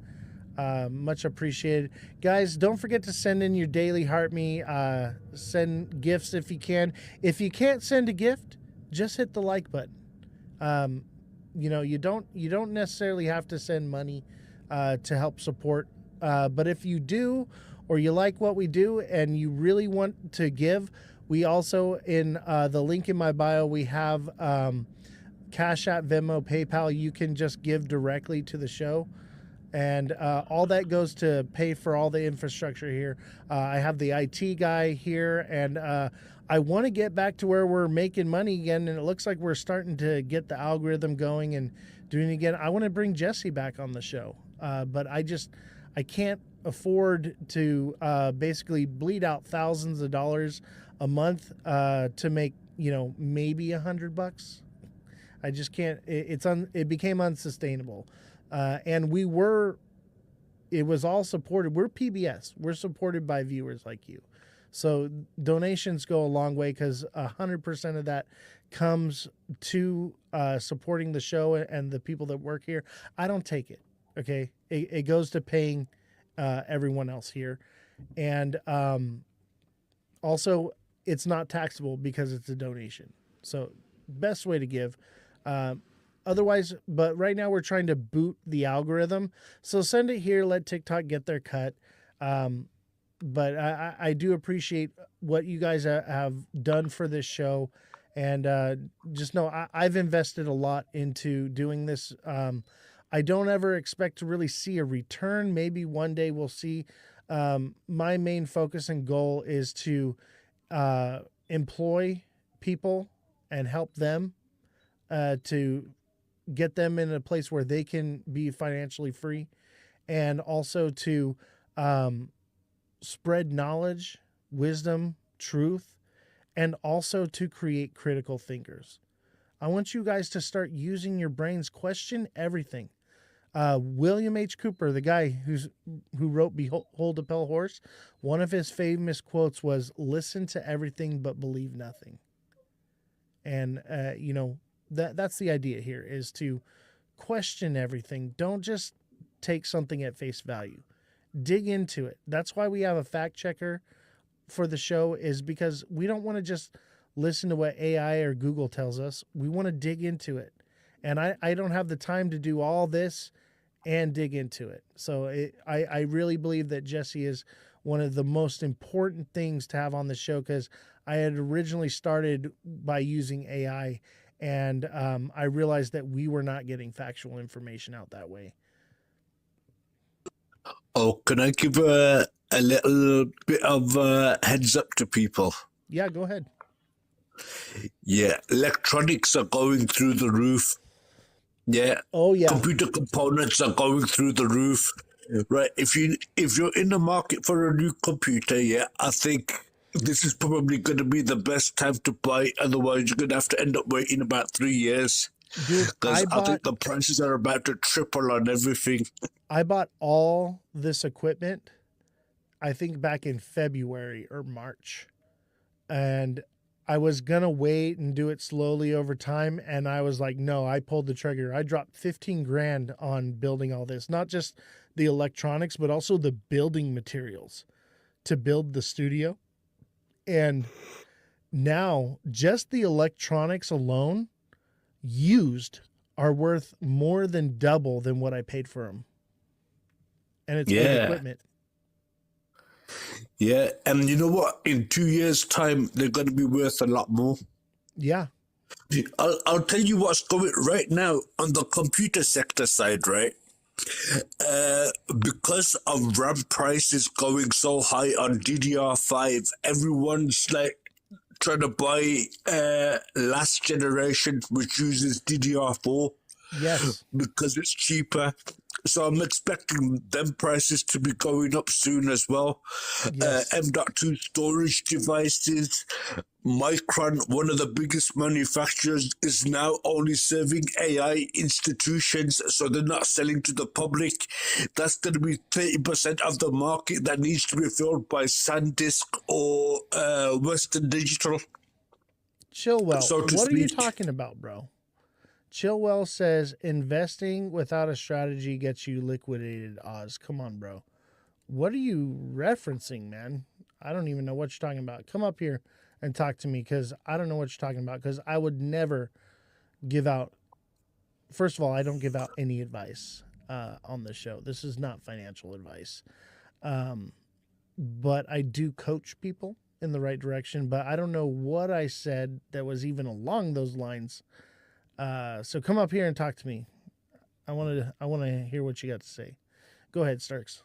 [SPEAKER 1] Much appreciated. Guys, don't forget to send in your daily heart me. Send gifts if you can. If you can't send a gift, just hit the like button. You know, you don't necessarily have to send money to help support. But if you do, or you like what we do and you really want to give, we also, in the link in my bio, we have Cash App, Venmo, PayPal. You can just give directly to the show. And all that goes to pay for all the infrastructure here. I have the IT guy here, and I want to get back to where we're making money again, and it looks like we're starting to get the algorithm going and doing it again. I want to bring Jesse back on the show, but I can't afford to basically bleed out thousands of dollars a month to make, you know, maybe $100. I just can't. It became unsustainable. And it was all supported. We're PBS. We're supported by viewers like you. So donations go a long way because 100% of that comes to supporting the show and the people that work here. I don't take it. Okay. It goes to paying everyone else here. And also, it's not taxable because it's a donation. So best way to give. Otherwise, but right now we're trying to boot the algorithm. So send it here, let TikTok get their cut. But I do appreciate what you guys have done for this show. And just know I've invested a lot into doing this. I don't ever expect to really see a return. Maybe one day we'll see. My main focus and goal is to employ people and help them to get them in a place where they can be financially free, and also to spread knowledge, wisdom, truth, and also to create critical thinkers. I want you guys to start using your brains, question everything. William H. Cooper, the guy who wrote Behold a Pale Horse, one of his famous quotes was, "Listen to everything but believe nothing." And you know, that's the idea here, is to question everything. Don't just take something at face value. dig into it. That's why we have a fact checker for the show, is because we don't want to just listen to what AI or Google tells us. We want to dig into it. And I don't have the time to do all this and dig into it. So I really believe that Jesse is one of the most important things to have on the show, because I had originally started by using AI, and I realized that we were not getting factual information out that way.
[SPEAKER 3] Oh, can I give a little bit of heads up to people?
[SPEAKER 1] Yeah, go ahead.
[SPEAKER 3] Yeah, electronics are going through the roof. Yeah.
[SPEAKER 1] Oh, yeah.
[SPEAKER 3] Computer components are going through the roof. Right. If you're in the market for a new computer, yeah, I think this is probably going to be the best time to buy. Otherwise, you're going to have to end up waiting about 3 years.
[SPEAKER 1] Dude,
[SPEAKER 3] Because I think the prices are about to triple on everything.
[SPEAKER 1] I bought all this equipment, I think back in February or March. And I was going to wait and do it slowly over time. And I was like, no, I pulled the trigger. I dropped 15 grand on building all this, not just the electronics, but also the building materials to build the studio. And now just the electronics alone used are worth more than double than what I paid for them. And it's good equipment.
[SPEAKER 3] Yeah, and you know what? In 2 years' time, they're going to be worth a lot more.
[SPEAKER 1] Yeah.
[SPEAKER 3] I'll tell you what's going right now on the computer sector side, right? Because of RAM prices going so high on DDR5, everyone's like trying to buy last generation, which uses DDR4.
[SPEAKER 1] Yes.
[SPEAKER 3] Because it's cheaper. So I'm expecting them prices to be going up soon as well.
[SPEAKER 1] Yes.
[SPEAKER 3] M.2 storage devices. Micron, one of the biggest manufacturers, is now only serving AI institutions, so they're not selling to the public. That's going to be 30% of the market that needs to be filled by SanDisk or Western Digital.
[SPEAKER 1] Chillwell,
[SPEAKER 3] so to
[SPEAKER 1] what
[SPEAKER 3] speak.
[SPEAKER 1] are you talking about, bro? Chillwell says investing without a strategy gets you liquidated, Oz. Come on, bro. What are you referencing, man? I don't even know what you're talking about. Come up here and talk to me, because I don't know what you're talking about, because I would never give out. First of all, I don't give out any advice on the show. This is not financial advice. But I do coach people in the right direction, but I don't know what I said that was even along those lines. So come up here and talk to me. I want to hear what you got to say. Go ahead, Starks.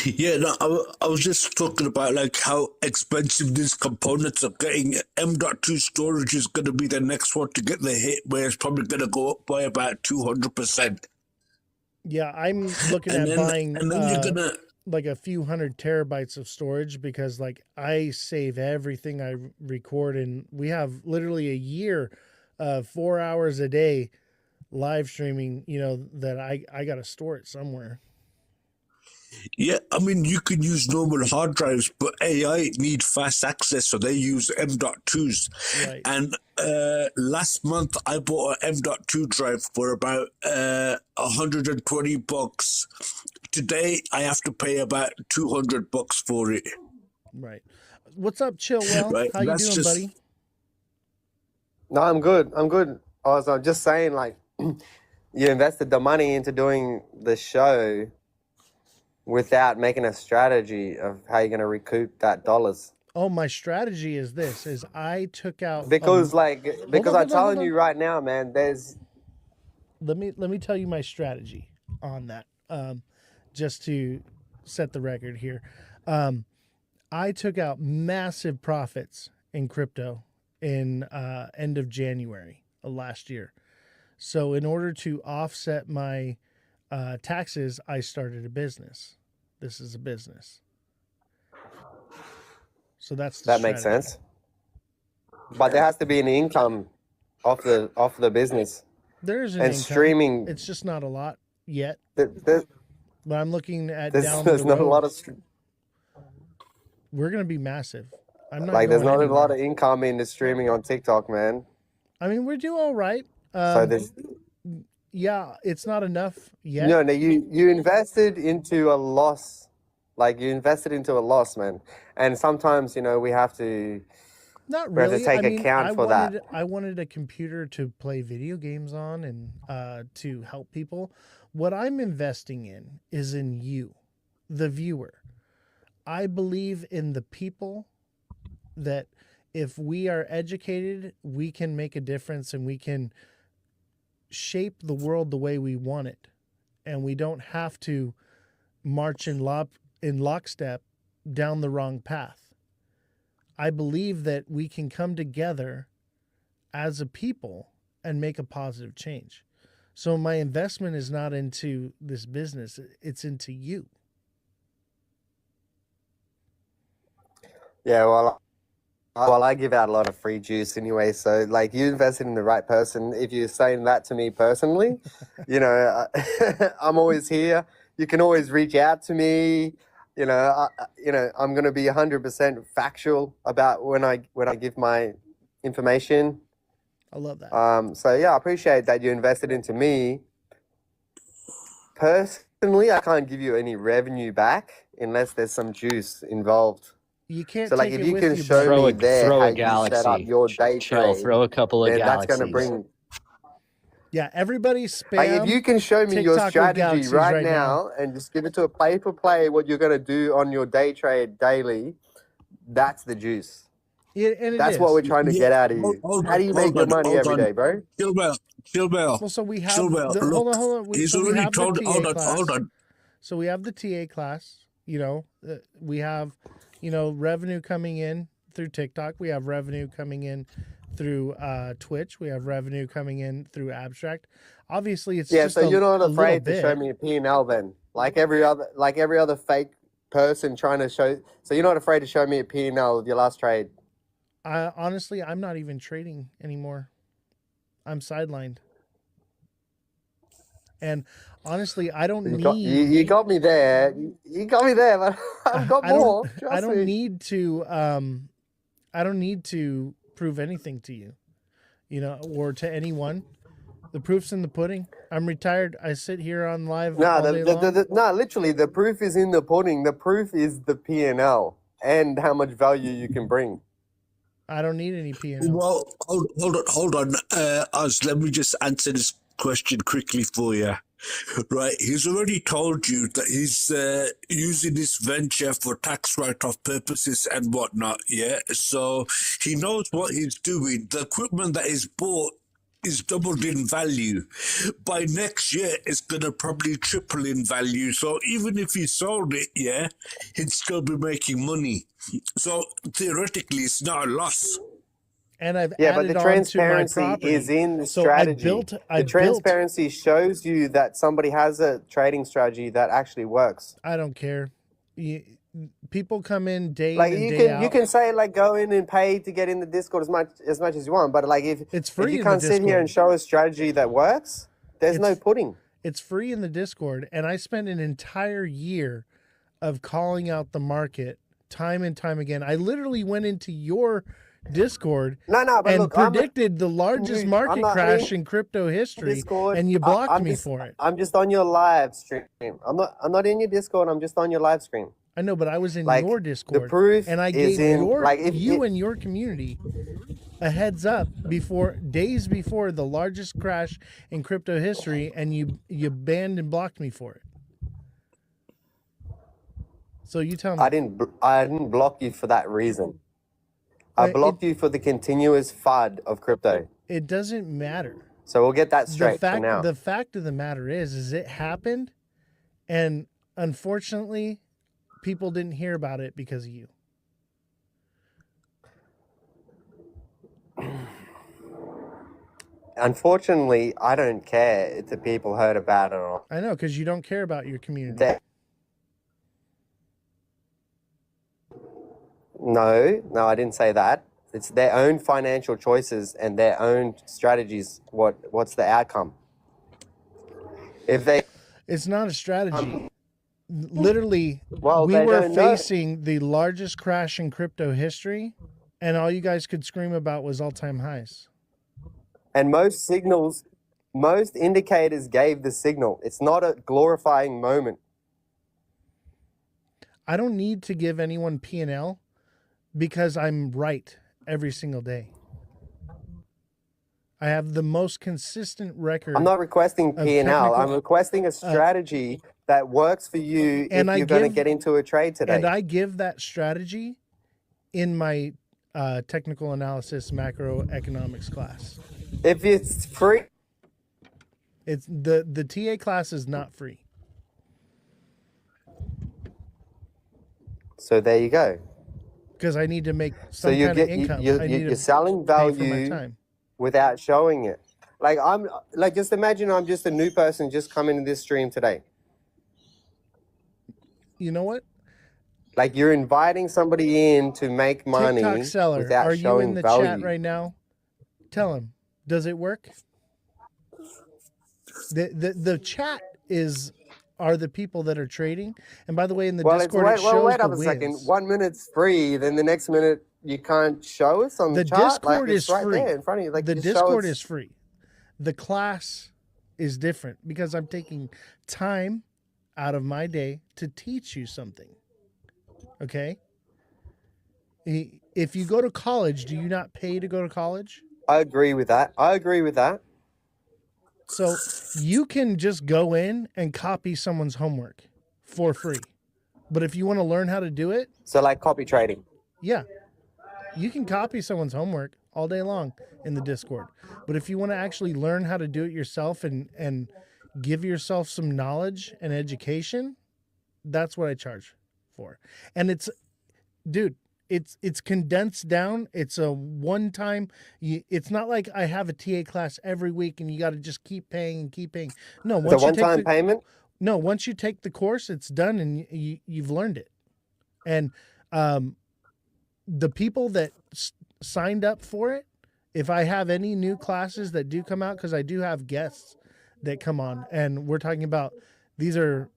[SPEAKER 3] Yeah, no, I was just talking about like how expensive these components are getting. M.2 storage is going to be the next one to get the hit, where it's probably going to go up by about 200%.
[SPEAKER 1] Yeah, I'm looking at buying you're gonna like a few hundred terabytes of storage, because like I save everything I record, and we have literally a year of 4 hours a day live streaming, that I got to store it somewhere.
[SPEAKER 3] Yeah, I mean, you can use normal hard drives, but AI need fast access, so they use M.2s.
[SPEAKER 1] Right.
[SPEAKER 3] And last month, I bought an M.2 drive for about $120. Today, I have to pay about $200 for it.
[SPEAKER 1] Right. What's up, Chillwell?
[SPEAKER 3] Right.
[SPEAKER 1] How you doing, buddy?
[SPEAKER 9] No, I'm good. I'm just saying, like, you invested the money into doing the show without making a strategy of how you're going to recoup that dollars.
[SPEAKER 1] Oh, my strategy is this: is I took out
[SPEAKER 9] because I'm telling you right now, man.
[SPEAKER 1] Let me tell you my strategy on that. Just to set the record here, I took out massive profits in crypto in end of January of last year. So in order to offset my taxes, I started a business. This is a business. So that's the
[SPEAKER 9] that makes sense. But there has to be an income off the business.
[SPEAKER 1] There is an
[SPEAKER 9] and
[SPEAKER 1] income.
[SPEAKER 9] Streaming.
[SPEAKER 1] It's just not a lot yet.
[SPEAKER 9] But
[SPEAKER 1] I'm looking at
[SPEAKER 9] there's
[SPEAKER 1] the
[SPEAKER 9] not
[SPEAKER 1] road.
[SPEAKER 9] a lot of.
[SPEAKER 1] We're gonna be massive. I'm not
[SPEAKER 9] like. There's not
[SPEAKER 1] anywhere.
[SPEAKER 9] a lot of income in the streaming on TikTok, man.
[SPEAKER 1] I mean, we do all right.
[SPEAKER 9] So there's.
[SPEAKER 1] Yeah, it's not enough yet.
[SPEAKER 9] No, you invested into a loss. Like you invested into a loss, man. And sometimes, we have to
[SPEAKER 1] Not
[SPEAKER 9] we have to
[SPEAKER 1] really. I
[SPEAKER 9] take
[SPEAKER 1] mean,
[SPEAKER 9] account for that.
[SPEAKER 1] I wanted a computer to play video games on and to help people. What I'm investing in is in you, the viewer. I believe in the people that if we are educated, we can make a difference and we can shape the world the way we want it. And we don't have to march in lockstep down the wrong path. I believe that we can come together as a people and make a positive change. So my investment is not into this business, it's into you.
[SPEAKER 9] Yeah, well, I give out a lot of free juice anyway. So, like, you invested in the right person. If you're saying that to me personally, I'm always here. You can always reach out to me. I'm gonna be 100% factual about when I give my information.
[SPEAKER 1] I love that.
[SPEAKER 9] So yeah, I appreciate that you invested into me. Personally, I can't give you any revenue back unless there's some juice involved.
[SPEAKER 1] You can't
[SPEAKER 9] So, like,
[SPEAKER 1] take
[SPEAKER 9] if
[SPEAKER 1] it
[SPEAKER 9] you
[SPEAKER 1] with
[SPEAKER 9] can
[SPEAKER 1] you,
[SPEAKER 9] show
[SPEAKER 1] bro.
[SPEAKER 9] me there
[SPEAKER 7] Throw
[SPEAKER 9] how
[SPEAKER 7] a
[SPEAKER 9] you set up
[SPEAKER 7] galaxy.
[SPEAKER 9] your day
[SPEAKER 7] Chill.
[SPEAKER 9] trade,
[SPEAKER 7] Throw a couple of
[SPEAKER 9] then that's
[SPEAKER 7] galaxies.
[SPEAKER 9] gonna bring.
[SPEAKER 1] Yeah, everybody
[SPEAKER 9] Like, if
[SPEAKER 1] spam
[SPEAKER 9] you can show me your
[SPEAKER 1] TikTok with
[SPEAKER 9] strategy
[SPEAKER 1] galaxies
[SPEAKER 9] right now and just give it to a play for play what you're gonna do on your day trade daily, that's the juice.
[SPEAKER 1] And it
[SPEAKER 9] That's
[SPEAKER 1] is.
[SPEAKER 9] what we're trying to
[SPEAKER 3] Yeah,
[SPEAKER 9] get out of
[SPEAKER 3] hold,
[SPEAKER 9] you.
[SPEAKER 3] hold
[SPEAKER 9] How
[SPEAKER 3] on,
[SPEAKER 9] do you make
[SPEAKER 3] hold
[SPEAKER 9] your
[SPEAKER 3] on,
[SPEAKER 9] money
[SPEAKER 3] hold
[SPEAKER 9] every
[SPEAKER 3] on.
[SPEAKER 9] day, bro?
[SPEAKER 3] Chill, Bell.
[SPEAKER 1] Well, so we have
[SPEAKER 3] Chill, Bell.
[SPEAKER 1] hold
[SPEAKER 3] Look,
[SPEAKER 1] on.
[SPEAKER 3] he's
[SPEAKER 1] So we
[SPEAKER 3] already
[SPEAKER 1] have the
[SPEAKER 3] told.
[SPEAKER 1] TA
[SPEAKER 3] Hold on,
[SPEAKER 1] class.
[SPEAKER 3] hold on.
[SPEAKER 1] So we have the TA class. We have, revenue coming in through TikTok. We have revenue coming in through Twitch. We have revenue coming in through Abstract. Obviously, it's
[SPEAKER 9] Yeah,
[SPEAKER 1] just
[SPEAKER 9] so you're not
[SPEAKER 1] a little
[SPEAKER 9] afraid to show
[SPEAKER 1] bit.
[SPEAKER 9] me a P&L then, like every other fake person trying to show. So you're not afraid to show me a P&L of your last trade.
[SPEAKER 1] Honestly, I'm not even trading anymore. I'm sidelined. And honestly, I don't need.
[SPEAKER 9] You got me there. You got me there, but I've got more.
[SPEAKER 1] I
[SPEAKER 9] Trust
[SPEAKER 1] don't
[SPEAKER 9] me.
[SPEAKER 1] need to. I don't need to prove anything to you, or to anyone. The proof's in the pudding. I'm retired. I sit here on live all day long.
[SPEAKER 9] No, literally, the proof is in the pudding. The proof is the P&L and how much value you can bring.
[SPEAKER 1] I don't need any P&L.
[SPEAKER 3] Well, hold on. Oz, let me just answer this question quickly for you. Right, he's already told you that he's using this venture for tax write-off purposes and whatnot, yeah? So he knows what he's doing. The equipment that he's bought is doubled in value. By next year, it's going to probably triple in value. So even if he sold it, yeah, he'd still be making money. So theoretically, it's not a loss.
[SPEAKER 1] And I've
[SPEAKER 9] but
[SPEAKER 1] added
[SPEAKER 9] the
[SPEAKER 1] on to my
[SPEAKER 9] transparency
[SPEAKER 1] property.
[SPEAKER 9] is in the
[SPEAKER 1] So
[SPEAKER 9] strategy.
[SPEAKER 1] I
[SPEAKER 9] The transparency shows you that somebody has a trading strategy that actually works.
[SPEAKER 1] I don't care. People come in day
[SPEAKER 9] Like
[SPEAKER 1] in and
[SPEAKER 9] you
[SPEAKER 1] day
[SPEAKER 9] can
[SPEAKER 1] out.
[SPEAKER 9] you can say like go in and pay to get in the Discord as much as you want, but like if
[SPEAKER 1] It's free
[SPEAKER 9] you
[SPEAKER 1] in
[SPEAKER 9] can't
[SPEAKER 1] the
[SPEAKER 9] sit here and
[SPEAKER 1] Discord.
[SPEAKER 9] show a strategy that works, there's no pudding.
[SPEAKER 1] It's free in the Discord, and I spent an entire year of calling out the market time and time again. I literally went into your Discord
[SPEAKER 9] but
[SPEAKER 1] and
[SPEAKER 9] look,
[SPEAKER 1] predicted the largest market crash in crypto history,
[SPEAKER 9] Discord,
[SPEAKER 1] and you blocked me for it.
[SPEAKER 9] I'm just on your live stream. I'm not in your Discord. I'm just on your live stream.
[SPEAKER 1] I know, but I was in
[SPEAKER 9] Like,
[SPEAKER 1] your Discord.
[SPEAKER 9] the proof
[SPEAKER 1] and I
[SPEAKER 9] is
[SPEAKER 1] gave
[SPEAKER 9] in
[SPEAKER 1] your
[SPEAKER 9] like
[SPEAKER 1] you and your community a heads up days before the largest crash in crypto history, and you banned and blocked me for it. So you tell me.
[SPEAKER 9] I didn't block you for that reason. I blocked you for the continuous FUD of crypto.
[SPEAKER 1] It doesn't matter.
[SPEAKER 9] So we'll get that straight for now.
[SPEAKER 1] The fact of the matter is it happened, and unfortunately, people didn't hear about it because of you.
[SPEAKER 9] Unfortunately, I don't care if the people heard about it or not.
[SPEAKER 1] I know, because you don't care about your community.
[SPEAKER 9] No, I didn't say that. It's their own financial choices and their own strategies. What's the outcome?
[SPEAKER 1] It's not a strategy. Literally, we
[SPEAKER 9] they
[SPEAKER 1] were
[SPEAKER 9] don't know.
[SPEAKER 1] facing the largest crash in crypto history, and all you guys could scream about was all-time highs.
[SPEAKER 9] And most signals Most indicators gave the signal. It's not a glorifying moment.
[SPEAKER 1] I don't need to give anyone P&L because I'm right every single day. I have the most consistent record.
[SPEAKER 9] I'm not requesting
[SPEAKER 1] of
[SPEAKER 9] P&L.
[SPEAKER 1] technical-
[SPEAKER 9] I'm requesting a strategy that works for you if
[SPEAKER 1] and I
[SPEAKER 9] you're going to
[SPEAKER 1] give-
[SPEAKER 9] get into a trade today.
[SPEAKER 1] And I give that strategy in my technical analysis macroeconomics class.
[SPEAKER 9] If it's free,
[SPEAKER 1] It's the TA class is not free.
[SPEAKER 9] so there you go.
[SPEAKER 1] Because I need to make
[SPEAKER 9] So
[SPEAKER 1] some
[SPEAKER 9] you
[SPEAKER 1] kind of
[SPEAKER 9] get
[SPEAKER 1] income. I
[SPEAKER 9] you're
[SPEAKER 1] need to
[SPEAKER 9] selling
[SPEAKER 1] pay for my
[SPEAKER 9] value
[SPEAKER 1] time.
[SPEAKER 9] without showing it. Like I'm like just imagine I'm just a new person just coming to this stream today.
[SPEAKER 1] You know what?
[SPEAKER 9] Like you're inviting somebody in to make money
[SPEAKER 1] TikTok seller,
[SPEAKER 9] without
[SPEAKER 1] are you
[SPEAKER 9] showing
[SPEAKER 1] in the
[SPEAKER 9] value.
[SPEAKER 1] chat right now? Tell him. Does it work? The chat are the people that are trading. And by the way, in the Discord, it shows
[SPEAKER 9] wait
[SPEAKER 1] the
[SPEAKER 9] up a second.
[SPEAKER 1] wins.
[SPEAKER 9] 1 minute's free, then the next minute you can't show us on the
[SPEAKER 1] The
[SPEAKER 9] chart.
[SPEAKER 1] Discord
[SPEAKER 9] like, it's
[SPEAKER 1] is
[SPEAKER 9] right
[SPEAKER 1] free.
[SPEAKER 9] there in front of you. Like
[SPEAKER 1] The
[SPEAKER 9] just show
[SPEAKER 1] Discord
[SPEAKER 9] us-
[SPEAKER 1] is free. The class is different because I'm taking time out of my day to teach you something. Okay? If you go to college, do you not pay to go to college?
[SPEAKER 9] I agree with that.
[SPEAKER 1] So you can just go in and copy someone's homework for free. But if you want to learn how to do it,
[SPEAKER 9] So like copy trading.
[SPEAKER 1] yeah, you can copy someone's homework all day long in the Discord. But if you want to actually learn how to do it yourself and give yourself some knowledge and education, that's what I charge for. And it's condensed down. It's a one-time. It's not like I have a TA class every week and you got to just keep paying and keep paying. No,
[SPEAKER 9] It's a one-time payment.
[SPEAKER 1] No, once you take the course, it's done and you've learned it. And the people that signed up for it, if I have any new classes that do come out, because I do have guests that come on, and we're talking about these are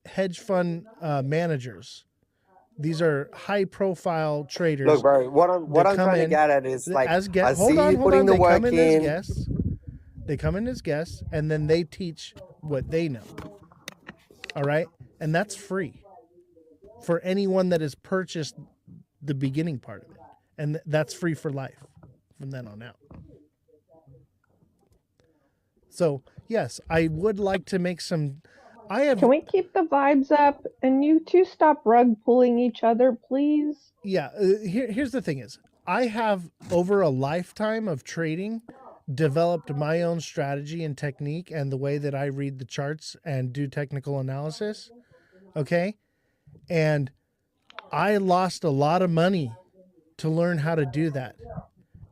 [SPEAKER 1] hedge fund managers. These are high-profile traders.
[SPEAKER 9] Look, bro, what I'm trying to get at is like
[SPEAKER 1] as guests.
[SPEAKER 9] I see you putting the
[SPEAKER 1] They
[SPEAKER 9] work
[SPEAKER 1] come in as
[SPEAKER 9] in.
[SPEAKER 1] guests. They come in as guests, and then they teach what they know. All right, and that's free for anyone that has purchased the beginning part of it, and that's free for life from then on out. So yes, I would like to make some.
[SPEAKER 8] Can we keep the vibes up and you two stop rug pulling each other, please?
[SPEAKER 1] Yeah, here's the thing is, I have over a lifetime of trading developed my own strategy and technique and the way that I read the charts and do technical analysis. Okay? And I lost a lot of money to learn how to do that.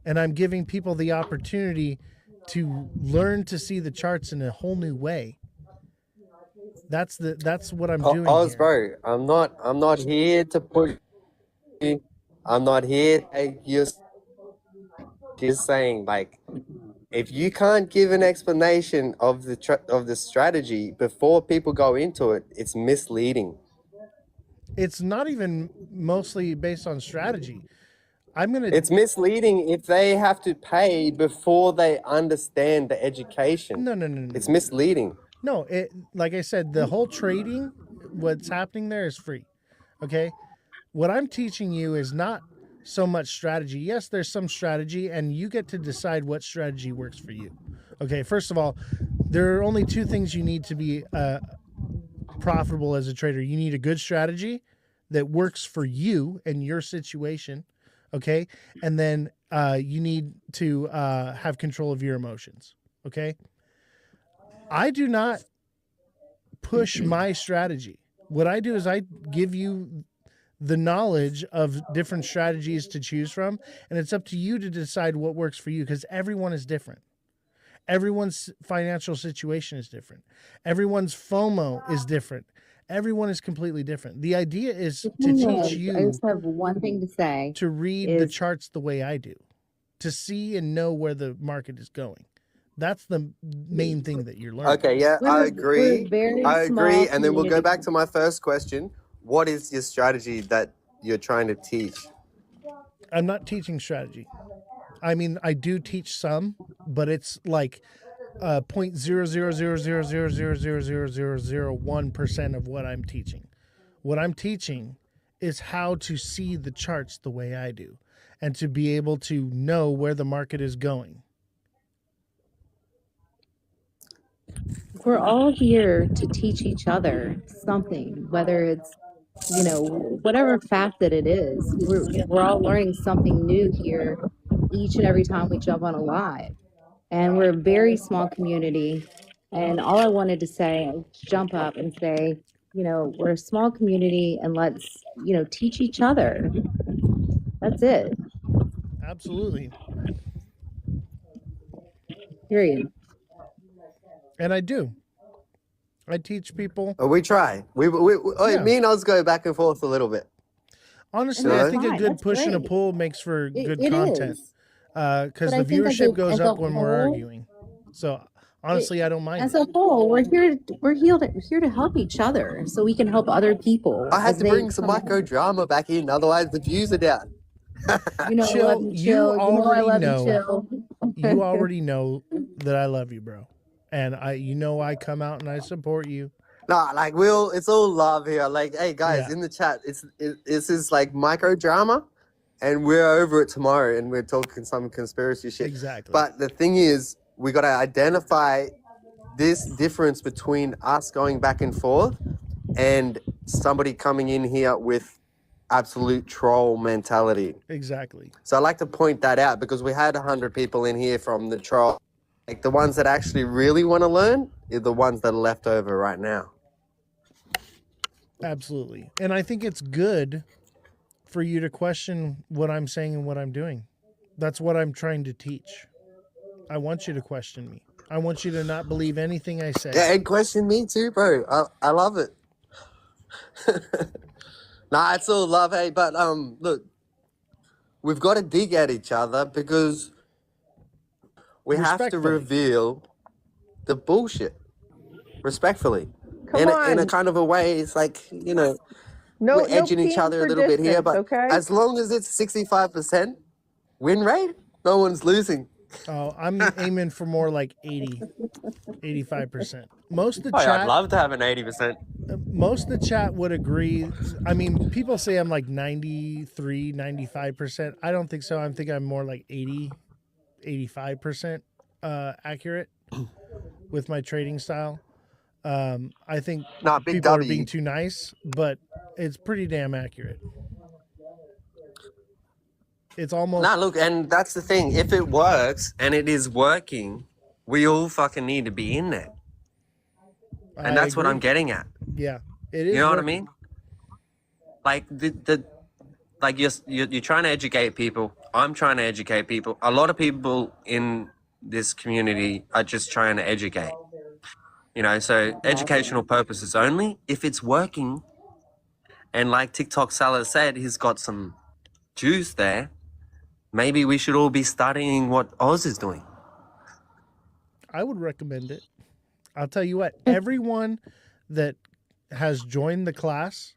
[SPEAKER 1] And I'm giving people the opportunity to learn to see the charts in a whole new way. That's what I'm doing
[SPEAKER 9] Oz,
[SPEAKER 1] here.
[SPEAKER 9] bro, I'm not here to put you. I'm not here to take you. Just saying, like, if you can't give an explanation of the strategy before people go into it, it's misleading.
[SPEAKER 1] It's not even mostly based on strategy.
[SPEAKER 9] It's misleading if they have to pay before they understand the education.
[SPEAKER 1] No.
[SPEAKER 9] It's misleading.
[SPEAKER 1] No, like I said, the whole trading, what's happening there is free. Okay? What I'm teaching you is not so much strategy. Yes, there's some strategy, and you get to decide what strategy works for you. Okay, first of all, there are only two things you need to be profitable as a trader. You need a good strategy that works for you and your situation. Okay, and then you need to have control of your emotions. Okay, I do not push my strategy. What I do is I give you the knowledge of different strategies to choose from, and it's up to you to decide what works for you, because everyone is different. Everyone's financial situation is different. Everyone's FOMO is different. Everyone is completely different. The idea is to teach you.
[SPEAKER 10] I just have one thing to say.
[SPEAKER 1] To read the charts the way I do, to see and know where the market is going. That's the main thing that you're learning.
[SPEAKER 9] Okay, yeah, I agree. I agree. And then we'll go
[SPEAKER 10] community.
[SPEAKER 9] back to my first question. What is your strategy that you're trying to teach?
[SPEAKER 1] I'm not teaching strategy. I mean, I do teach some, but it's like .00000000001% of what I'm teaching. What I'm teaching is how to see the charts the way I do, and to be able to know where the market is going.
[SPEAKER 10] We're all here to teach each other something, whether it's, you know, whatever fact that it is. We're all learning something new here each and every time we jump on a live. And we're a very small community. And all I wanted to say is jump up and say, you know, we're a small community and let's, you know, teach each other. That's it.
[SPEAKER 1] Absolutely.
[SPEAKER 10] Period.
[SPEAKER 1] And I do. I teach people.
[SPEAKER 9] We try.
[SPEAKER 1] Yeah.
[SPEAKER 9] Me and Oz go back and forth a little bit.
[SPEAKER 1] Honestly,
[SPEAKER 10] And
[SPEAKER 1] I
[SPEAKER 10] that's
[SPEAKER 1] think a
[SPEAKER 10] fine.
[SPEAKER 1] good
[SPEAKER 10] That's
[SPEAKER 1] push and a
[SPEAKER 10] great.
[SPEAKER 1] pull makes for good
[SPEAKER 10] It
[SPEAKER 1] content.
[SPEAKER 10] is.
[SPEAKER 1] Because
[SPEAKER 10] But
[SPEAKER 1] the
[SPEAKER 10] I think
[SPEAKER 1] viewership
[SPEAKER 10] as
[SPEAKER 1] goes
[SPEAKER 10] a
[SPEAKER 1] up when we're
[SPEAKER 10] whole,
[SPEAKER 1] arguing. So honestly, I don't mind.
[SPEAKER 10] as a whole, we're here to help each other so we can help other people.
[SPEAKER 9] I had
[SPEAKER 10] as
[SPEAKER 9] to
[SPEAKER 10] they
[SPEAKER 9] bring some
[SPEAKER 10] come-
[SPEAKER 9] micro drama back in, otherwise the views are down.
[SPEAKER 10] You know, I
[SPEAKER 1] Chill,
[SPEAKER 10] love you,
[SPEAKER 1] you
[SPEAKER 10] Chill. You know, I
[SPEAKER 1] already
[SPEAKER 10] love
[SPEAKER 1] know.
[SPEAKER 10] you, Chill.
[SPEAKER 1] You already know that I love you, bro. And I come out and I support you.
[SPEAKER 9] Nah, like it's all love here. Like, hey guys,
[SPEAKER 1] Yeah.
[SPEAKER 9] in the chat, this is like micro drama, and we're over it tomorrow, and we're talking some conspiracy shit.
[SPEAKER 1] Exactly.
[SPEAKER 9] But the thing is, we got to identify this difference between us going back and forth and somebody coming in here with absolute troll mentality.
[SPEAKER 1] Exactly.
[SPEAKER 9] So I like to point that out because we had 100 people in here from the troll. Like the ones that actually really want to learn are the ones that are left over right now.
[SPEAKER 1] Absolutely. And I think it's good for you to question what I'm saying and what I'm doing. That's what I'm trying to teach. I want you to question me. I want you to not believe anything I say.
[SPEAKER 9] Yeah, and question me too, bro. I love it. Nah, it's all love, hey. But look, we've got to dig at each other because we have to
[SPEAKER 1] Respectfully.
[SPEAKER 9] reveal the bullshit respectfully.
[SPEAKER 8] Come
[SPEAKER 9] In
[SPEAKER 8] on.
[SPEAKER 9] a kind of a way, it's like, you know,
[SPEAKER 8] No,
[SPEAKER 9] we're edging each
[SPEAKER 8] peeing
[SPEAKER 9] other a
[SPEAKER 8] for
[SPEAKER 9] little bit here,
[SPEAKER 8] distance,
[SPEAKER 9] but
[SPEAKER 8] okay?
[SPEAKER 9] as long as it's 65% win rate, no one's losing.
[SPEAKER 1] Oh, I'm aiming for more like 80, 85%. Most of the
[SPEAKER 9] Oh, yeah,
[SPEAKER 1] chat,
[SPEAKER 9] I'd love to have an 80%.
[SPEAKER 1] most of the chat would agree. I mean, people say I'm like 93, 95%. I don't think so. I think I'm more like 80, 85% accurate with my trading style. I think
[SPEAKER 9] Nah, big
[SPEAKER 1] people are
[SPEAKER 9] W.
[SPEAKER 1] being too nice, but it's pretty damn accurate. It's almost
[SPEAKER 9] Nah, look, and that's the thing. If it works and it is working, we all fucking need to be in there. And that's what I'm
[SPEAKER 1] agree.
[SPEAKER 9] getting at.
[SPEAKER 1] Yeah, it is.
[SPEAKER 9] You know what I
[SPEAKER 1] working.
[SPEAKER 9] mean? Like like you're trying to educate people. I'm trying to educate people. A lot of people in this community are just trying to educate. You know, so educational purposes only. If it's working, and like TikTok Salah said, he's got some juice there. Maybe we should all be studying what Oz is doing.
[SPEAKER 1] I would recommend it. I'll tell you what, everyone that has joined the class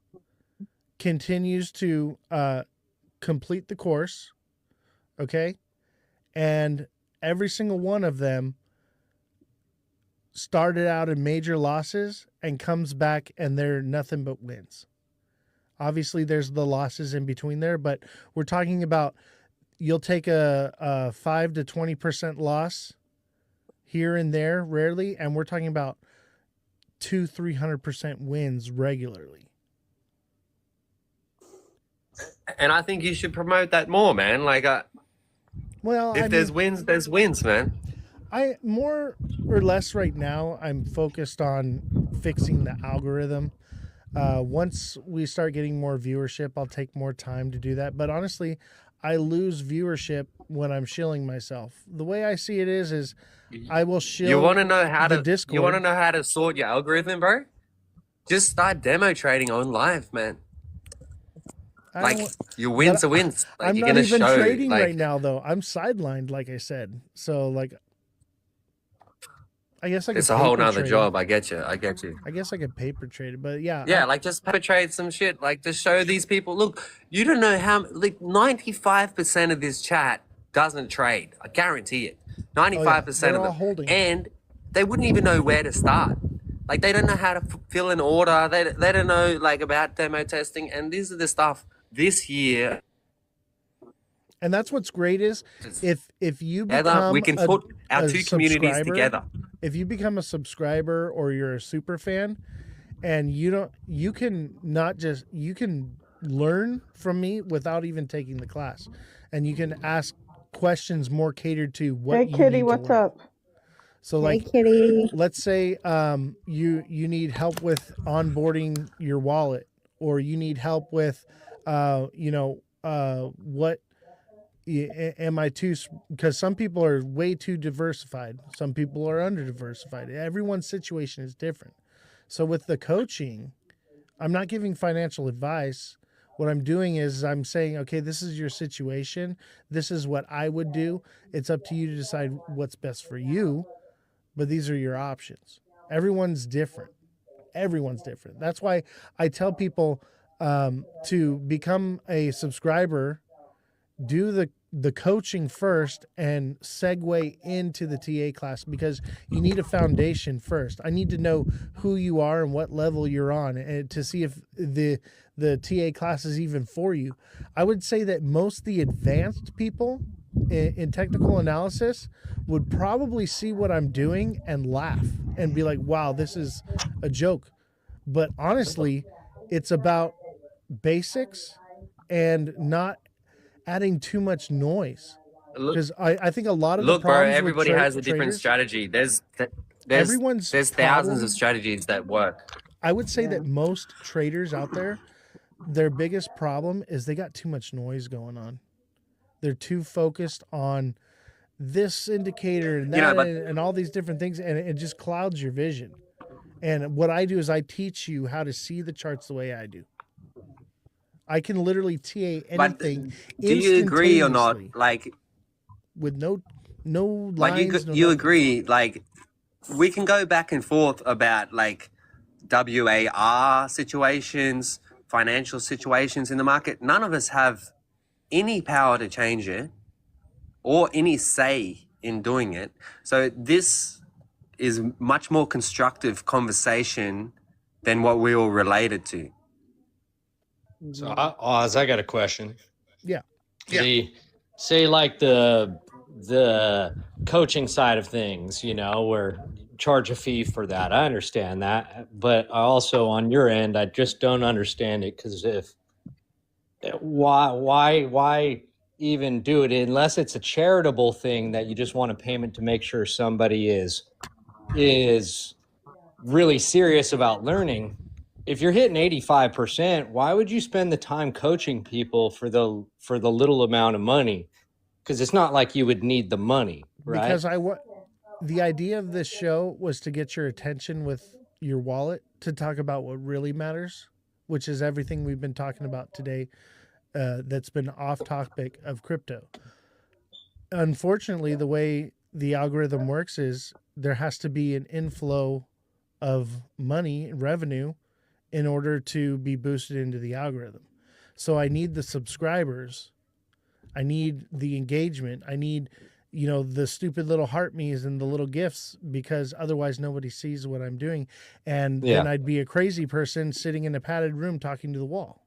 [SPEAKER 1] continues to complete the course, okay? And every single one of them started out in major losses and comes back and they're nothing but wins. Obviously, there's the losses in between there, but we're talking about you'll take a 5 to 20% loss here and there, rarely, and we're talking about 200-300% wins regularly.
[SPEAKER 9] And I think you should promote that more, man. Like,
[SPEAKER 1] Well,
[SPEAKER 9] if there's wins, there's wins, man.
[SPEAKER 1] I more or less right now, I'm focused on fixing the algorithm. Once we start getting more viewership, I'll take more time to do that. But honestly, I lose viewership when I'm shilling myself. The way I see it is I will shill.
[SPEAKER 9] You want to know how
[SPEAKER 1] the
[SPEAKER 9] to
[SPEAKER 1] Discord.
[SPEAKER 9] You want to know how to sort your algorithm, bro? Just start demo trading on live, man. Like your wins are wins. Like,
[SPEAKER 1] I'm
[SPEAKER 9] you're
[SPEAKER 1] not
[SPEAKER 9] gonna
[SPEAKER 1] even
[SPEAKER 9] show,
[SPEAKER 1] trading
[SPEAKER 9] like,
[SPEAKER 1] right now, though. I'm sidelined, like I said. So, like, I guess I could.
[SPEAKER 9] It's a whole
[SPEAKER 1] paper
[SPEAKER 9] nother
[SPEAKER 1] trade.
[SPEAKER 9] job. I get you. I get you.
[SPEAKER 1] I guess I could paper trade it, but yeah.
[SPEAKER 9] Yeah, like just paper trade some shit. Like just show these people. Look, you don't know how. Like 95% of this chat doesn't trade. I guarantee it. 95%
[SPEAKER 1] They're
[SPEAKER 9] of
[SPEAKER 1] all
[SPEAKER 9] them.
[SPEAKER 1] holding.
[SPEAKER 9] And they wouldn't even know where to start. Like they don't know how to fill an order. They don't know like about demo testing. And these are the stuff this year.
[SPEAKER 1] And that's what's great is if you become
[SPEAKER 9] we can put our
[SPEAKER 1] a
[SPEAKER 9] two communities
[SPEAKER 1] subscriber,
[SPEAKER 9] together.
[SPEAKER 1] If you become a subscriber or you're a super fan, and you can learn from me without even taking the class, and you can ask questions more catered to what.
[SPEAKER 8] Hey,
[SPEAKER 1] you
[SPEAKER 8] Kitty,
[SPEAKER 1] need
[SPEAKER 8] what's
[SPEAKER 1] to learn.
[SPEAKER 8] up?
[SPEAKER 1] So
[SPEAKER 10] Hey,
[SPEAKER 1] like,
[SPEAKER 10] Kitty.
[SPEAKER 1] let's say you need help with onboarding your wallet, or you need help with what am I too, because some people are way too diversified, some people are under diversified, everyone's situation is different. So with the coaching, I'm not giving financial advice. What I'm doing is I'm saying, okay, this is your situation, this is what I would do, it's up to you to decide what's best for you, but these are your options. Everyone's different. That's why I tell people to become a subscriber, do the coaching first, and segue into the TA class, because you need a foundation first. I need to know who you are and what level you're on, and to see if the TA class is even for you. I would say that most of the advanced people in technical analysis would probably see what I'm doing and laugh and be like, wow, this is a joke. But honestly, it's about basics and not adding too much noise. Because I think a lot of the
[SPEAKER 9] Look, bro,
[SPEAKER 1] problems
[SPEAKER 9] everybody
[SPEAKER 1] with
[SPEAKER 9] has a different
[SPEAKER 1] traders,
[SPEAKER 9] strategy. There's
[SPEAKER 1] everyone's
[SPEAKER 9] thousands
[SPEAKER 1] problem-
[SPEAKER 9] of strategies that work.
[SPEAKER 1] I would say that most traders out there, their biggest problem is they got too much noise going on. They're too focused on this indicator and that, and all these different things, and it just clouds your vision. And what I do is I teach you how to see the charts the way I do. I can literally TA anything.
[SPEAKER 9] Do you agree or not? Like,
[SPEAKER 1] with no lines.
[SPEAKER 9] Like you agree? Like, we can go back and forth about like WAR situations, financial situations in the market. None of us have any power to change it or any say in doing it. So this is much more constructive conversation than what we all related to.
[SPEAKER 7] So, Oz, I got a question.
[SPEAKER 1] Yeah.
[SPEAKER 7] Say like the coaching side of things, where you charge a fee for that. I understand that, but also on your end, I just don't understand it, because why even do it unless it's a charitable thing that you just want a payment to make sure somebody is really serious about learning. If you're hitting 85%, why would you spend the time coaching people for the little amount of money? Because it's not like you would need the money, right?
[SPEAKER 1] Because the idea of this show was to get your attention with your wallet, to talk about what really matters, which is everything we've been talking about today, that's been off topic of crypto. Unfortunately, the way the algorithm works is there has to be an inflow of money, revenue, in order to be boosted into the algorithm. So I need the subscribers. I need the engagement. I need, the stupid little heart me's and the little gifts, because otherwise nobody sees what I'm doing. And then I'd be a crazy person sitting in a padded room talking to the wall.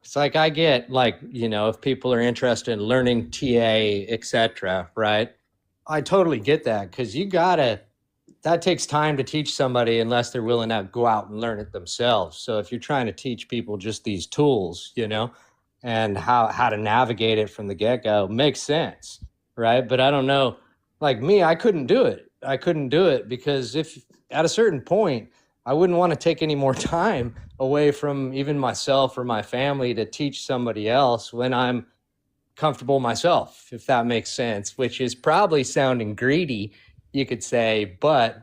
[SPEAKER 7] It's like, I get if people are interested in learning TA, etc., right? I totally get that, because that takes time to teach somebody unless they're willing to go out and learn it themselves. So if you're trying to teach people just these tools, and how to navigate it from the get-go, makes sense, right? But I don't know, like me, I couldn't do it because if at a certain point, I wouldn't want to take any more time away from even myself or my family to teach somebody else when I'm comfortable myself, if that makes sense, which is probably sounding greedy, you could say, but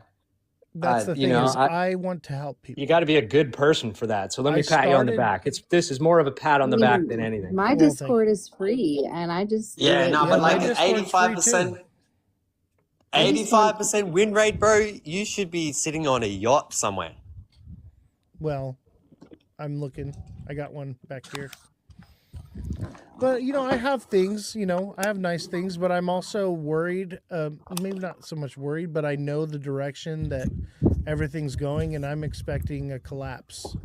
[SPEAKER 1] that's the thing, I want to help people.
[SPEAKER 7] You got to be a good person for that. So let me pat you on the back. This is more of a pat on the back than anything.
[SPEAKER 10] My Discord is free, and I just
[SPEAKER 9] but like 85%, 85% win rate, bro. You should be sitting on a yacht somewhere.
[SPEAKER 1] Well, I'm looking. I got one back here. But I have things. I have nice things, but I'm also worried. Maybe not so much worried, but I know the direction that everything's going, and I'm expecting a collapse.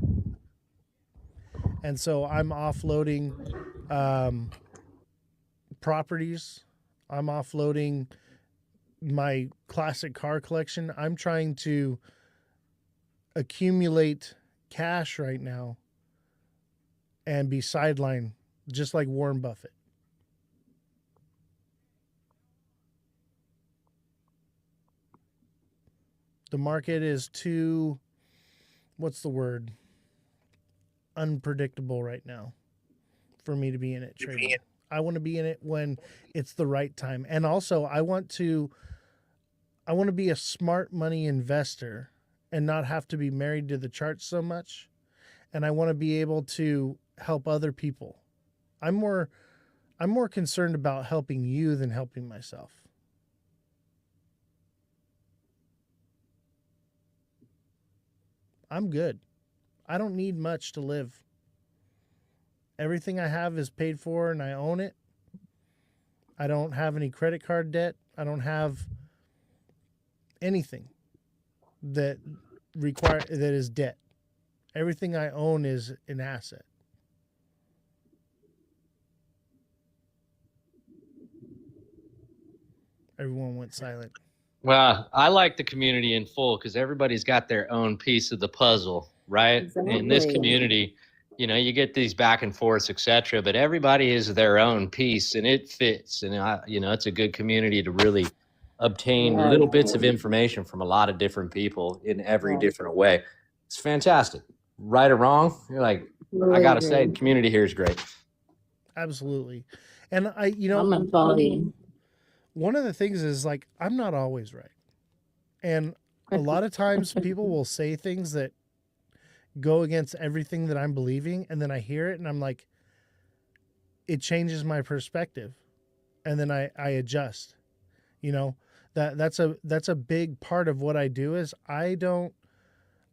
[SPEAKER 1] And so I'm offloading properties. I'm offloading my classic car collection. I'm trying to accumulate cash right now and be sidelined, just like Warren Buffett. The market is too, what's the word? Unpredictable right now for me to be in it trading. I want to be in it when it's the right time. And also I want to be a smart money investor and not have to be married to the charts so much. And I want to be able to help other people. I'm more concerned about helping you than helping myself. I'm good. I don't need much to live. Everything I have is paid for and I own it. I don't have any credit card debt. I don't have anything that is debt. Everything I own is an asset. Everyone went silent.
[SPEAKER 7] Well, I like the community in full because everybody's got their own piece of the puzzle, right?
[SPEAKER 10] Exactly.
[SPEAKER 7] In this community, you get these back and forths, etc. But everybody is their own piece, and it fits. And it's a good community to really obtain little bits of information from a lot of different people in every different way. It's fantastic. Right or wrong, you're like, I gotta say, the community here is great.
[SPEAKER 1] Absolutely. And
[SPEAKER 10] I'm gonna follow you.
[SPEAKER 1] One of the things is like, I'm not always right. And a lot of times people will say things that go against everything that I'm believing. And then I hear it and I'm like, it changes my perspective. And then I adjust, that's a big part of what I do is I'm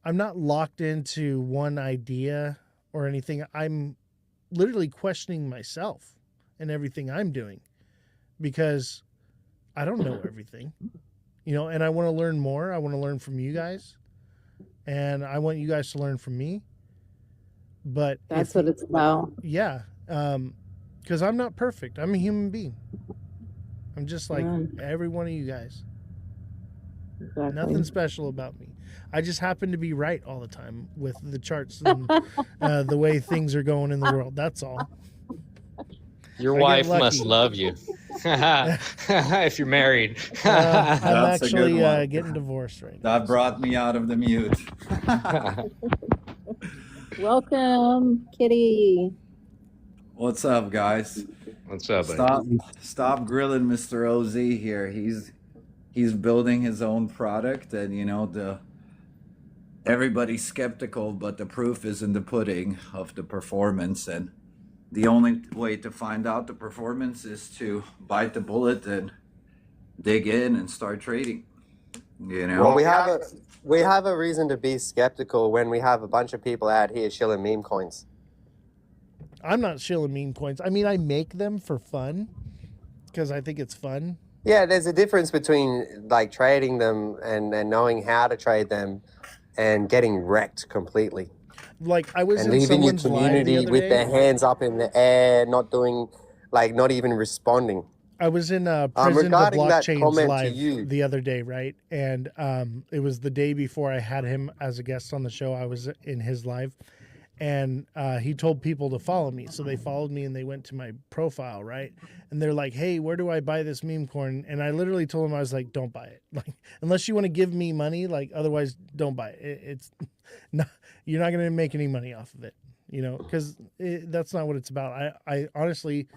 [SPEAKER 1] not locked into one idea or anything. I'm literally questioning myself and everything I'm doing because I don't know everything, and I want to learn more. I want to learn from you guys and I want you guys to learn from me. But
[SPEAKER 10] that's what it's about.
[SPEAKER 1] Yeah. Because I'm not perfect. I'm a human being. I'm just like every one of you guys. Exactly. Nothing special about me. I just happen to be right all the time with the charts and the way things are going in the world. That's all.
[SPEAKER 7] Your wife must love you. If you're married.
[SPEAKER 1] I'm actually getting divorced right now.
[SPEAKER 11] That brought me out of the mute.
[SPEAKER 10] Welcome, Kitty.
[SPEAKER 11] What's up, guys?
[SPEAKER 7] What's up, buddy?
[SPEAKER 11] Stop grilling Mr. OZ here. He's building his own product, and everybody's skeptical, but the proof is in the pudding of the performance. And the only way to find out the performance is to bite the bullet and dig in and start trading.
[SPEAKER 9] Well, we have a reason to be skeptical when we have a bunch of people out here shilling meme coins.
[SPEAKER 1] I'm not shilling meme coins. I mean, I make them for fun because I think it's fun.
[SPEAKER 9] Yeah, there's a difference between like trading them and knowing how to trade them and getting wrecked completely.
[SPEAKER 1] Like I was
[SPEAKER 9] and
[SPEAKER 1] in
[SPEAKER 9] leaving your
[SPEAKER 1] someone's live the
[SPEAKER 9] community
[SPEAKER 1] other
[SPEAKER 9] with
[SPEAKER 1] day.
[SPEAKER 9] their hands up in the air, not even responding.
[SPEAKER 1] I was in President of
[SPEAKER 9] regarding that
[SPEAKER 1] Blockchain's
[SPEAKER 9] comment to
[SPEAKER 1] live
[SPEAKER 9] you.
[SPEAKER 1] the other day, right? And it was the day before I had him as a guest on the show. I was in his live, and he told people to follow me. So they followed me and they went to my profile, right? And they're like, "Hey, where do I buy this meme coin?" And I literally told him, I was like, "Don't buy it. Like, unless you want to give me money, like, otherwise, don't buy it. It's not, you're not going to make any money off of it, because that's not what it's about. I honestly,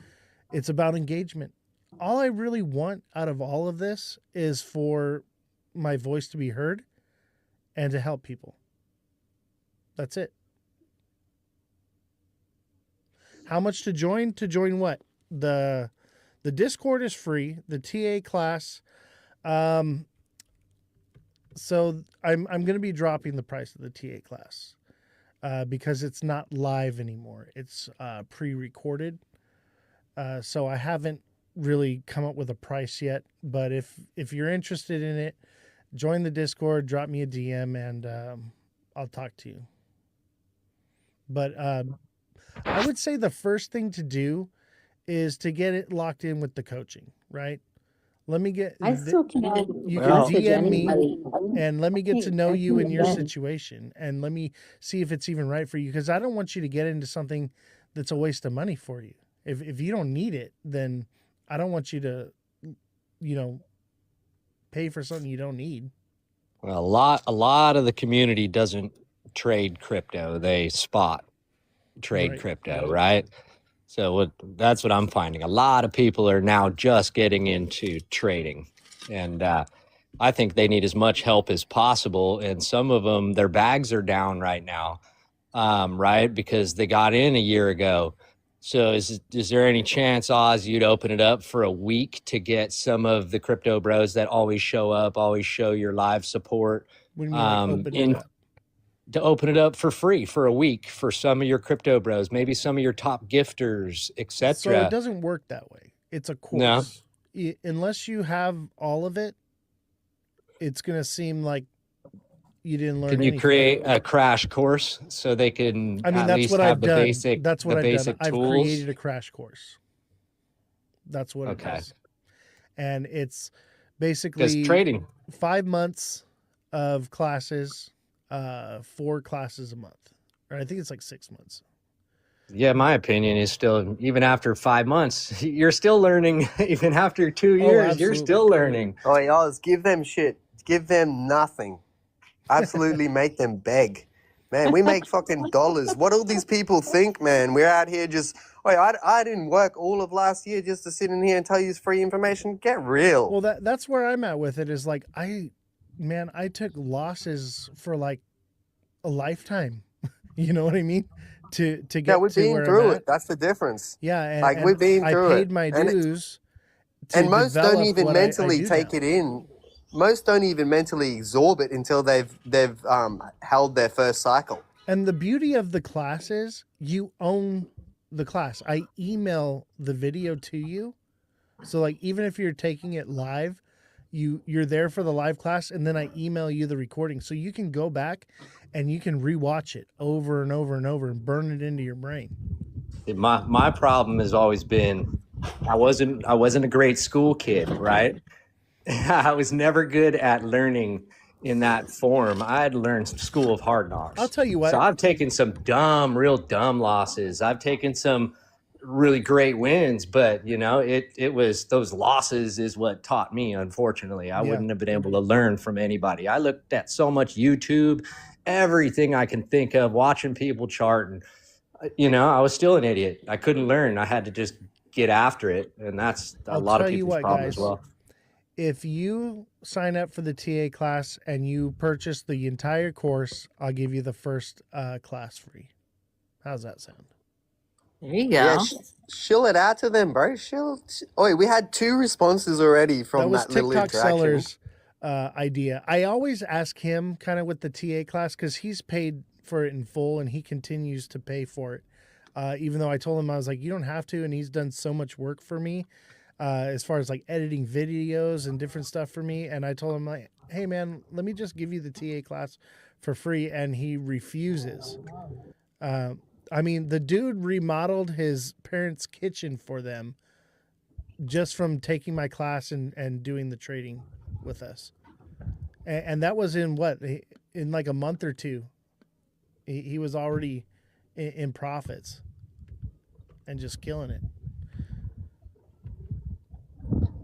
[SPEAKER 1] it's about engagement. All I really want out of all of this is for my voice to be heard and to help people. That's it. How much to join? To join what? The Discord is free. The TA class. So I'm going to be dropping the price of the TA class because it's not live anymore. It's pre-recorded. So I haven't really come up with a price yet. But if you're interested in it, join the Discord, drop me a DM, and I'll talk to you. But I would say the first thing to do is to get it locked in with the coaching, right? Let me get.
[SPEAKER 10] I still can't
[SPEAKER 1] You can
[SPEAKER 10] message
[SPEAKER 1] DM me
[SPEAKER 10] anybody.
[SPEAKER 1] and let me get to know
[SPEAKER 10] I
[SPEAKER 1] you and
[SPEAKER 10] can't
[SPEAKER 1] your
[SPEAKER 10] get-
[SPEAKER 1] situation, and let me see if it's even right for you. Because I don't want you to get into something that's a waste of money for you. If you don't need it, then I don't want you to, pay for something you don't need.
[SPEAKER 7] Well, a lot of the community doesn't trade crypto; they spot trade
[SPEAKER 1] Right.
[SPEAKER 7] crypto, right? So that's what I'm finding. A lot of people are now just getting into trading, and I think they need as much help as possible. And some of them, their bags are down right now, right? Because they got in a year ago. So is there any chance, Oz, you'd open it up for a week to get some of the crypto bros that always show up, always show your live support,
[SPEAKER 1] What do you mean, like, open it up?
[SPEAKER 7] to open it up for free for a week for some of your crypto bros, maybe some of your top gifters,
[SPEAKER 1] So
[SPEAKER 7] etc.
[SPEAKER 1] it doesn't work that way. It's a
[SPEAKER 7] No.
[SPEAKER 1] course. Unless you have all of it, it's going to seem like you didn't learn
[SPEAKER 7] Can you
[SPEAKER 1] anything.
[SPEAKER 7] create a crash course so they can
[SPEAKER 1] I mean,
[SPEAKER 7] at
[SPEAKER 1] that's
[SPEAKER 7] least
[SPEAKER 1] what
[SPEAKER 7] have
[SPEAKER 1] I've
[SPEAKER 7] the
[SPEAKER 1] done.
[SPEAKER 7] basic
[SPEAKER 1] That's what
[SPEAKER 7] the
[SPEAKER 1] I've
[SPEAKER 7] basic
[SPEAKER 1] done. I've
[SPEAKER 7] tools?
[SPEAKER 1] created a crash course. That's what
[SPEAKER 7] Okay.
[SPEAKER 1] it is. And it's
[SPEAKER 7] Because
[SPEAKER 1] basically
[SPEAKER 7] trading,
[SPEAKER 1] 5 months of classes, 4 classes a month. Or I think it's like 6 months.
[SPEAKER 7] yeah, my opinion is still, even after 5 months, you're still learning. Even after 2 years, you're
[SPEAKER 1] absolutely.
[SPEAKER 7] still learning.
[SPEAKER 9] Oh, Oz, give them shit. Give them nothing. Absolutely make them beg. Man, we make fucking dollars. What all these people think, man? We're out here just, I didn't work all of last year just to sit in here and tell you it's free information. Get real.
[SPEAKER 1] Well, that's where I'm at with it is like, I took losses for like a lifetime. You know what I mean? To get
[SPEAKER 9] Yeah, we've
[SPEAKER 1] to
[SPEAKER 9] been
[SPEAKER 1] where
[SPEAKER 9] through
[SPEAKER 1] I'm at.
[SPEAKER 9] it. That's the difference.
[SPEAKER 1] Yeah, and,
[SPEAKER 9] Like, we've been
[SPEAKER 1] I
[SPEAKER 9] through
[SPEAKER 1] paid
[SPEAKER 9] it.
[SPEAKER 1] my
[SPEAKER 9] And
[SPEAKER 1] dues to
[SPEAKER 9] And most don't
[SPEAKER 1] develop
[SPEAKER 9] even
[SPEAKER 1] what I
[SPEAKER 9] mentally
[SPEAKER 1] do
[SPEAKER 9] take
[SPEAKER 1] now.
[SPEAKER 9] it in. Most don't even mentally absorb it until they've held their first cycle.
[SPEAKER 1] And the beauty of the class is you own the class. I email the video to you. So like even if you're taking it live, you're there for the live class and then I email you the recording. So you can go back and you can rewatch it over and over and over and burn it into your brain.
[SPEAKER 7] My problem has always been I wasn't a great school kid, right? I was never good at learning in that form. I had learned School of Hard Knocks.
[SPEAKER 1] I'll tell you what.
[SPEAKER 7] So I've taken some real dumb losses. I've taken some really great wins, but it was those losses is what taught me. Unfortunately, I wouldn't have been able to learn from anybody. I looked at so much YouTube, everything I can think of, watching people chart, and I was still an idiot. I couldn't learn. I had to just get after it, and that's a lot of people's problem as well.
[SPEAKER 1] If you sign up for the TA class and you purchase the entire course, I'll give you the first class free. How's that sound?
[SPEAKER 10] There you go.
[SPEAKER 9] Yeah, shill it out to them, bro. We had 2 responses already from that little
[SPEAKER 1] TikTok
[SPEAKER 9] interaction.
[SPEAKER 1] seller's idea. I always ask him kind of with the TA class because he's paid for it in full and he continues to pay for it. Even though I told him, I was like, you don't have to. And he's done so much work for me as far as like editing videos and different stuff for me. And I told him like, hey man, let me just give you the TA class for free. And he refuses. I mean, the dude remodeled his parents' kitchen for them just from taking my class and doing the trading with us. And that was in like a month or 2. He was already in profits and just killing it.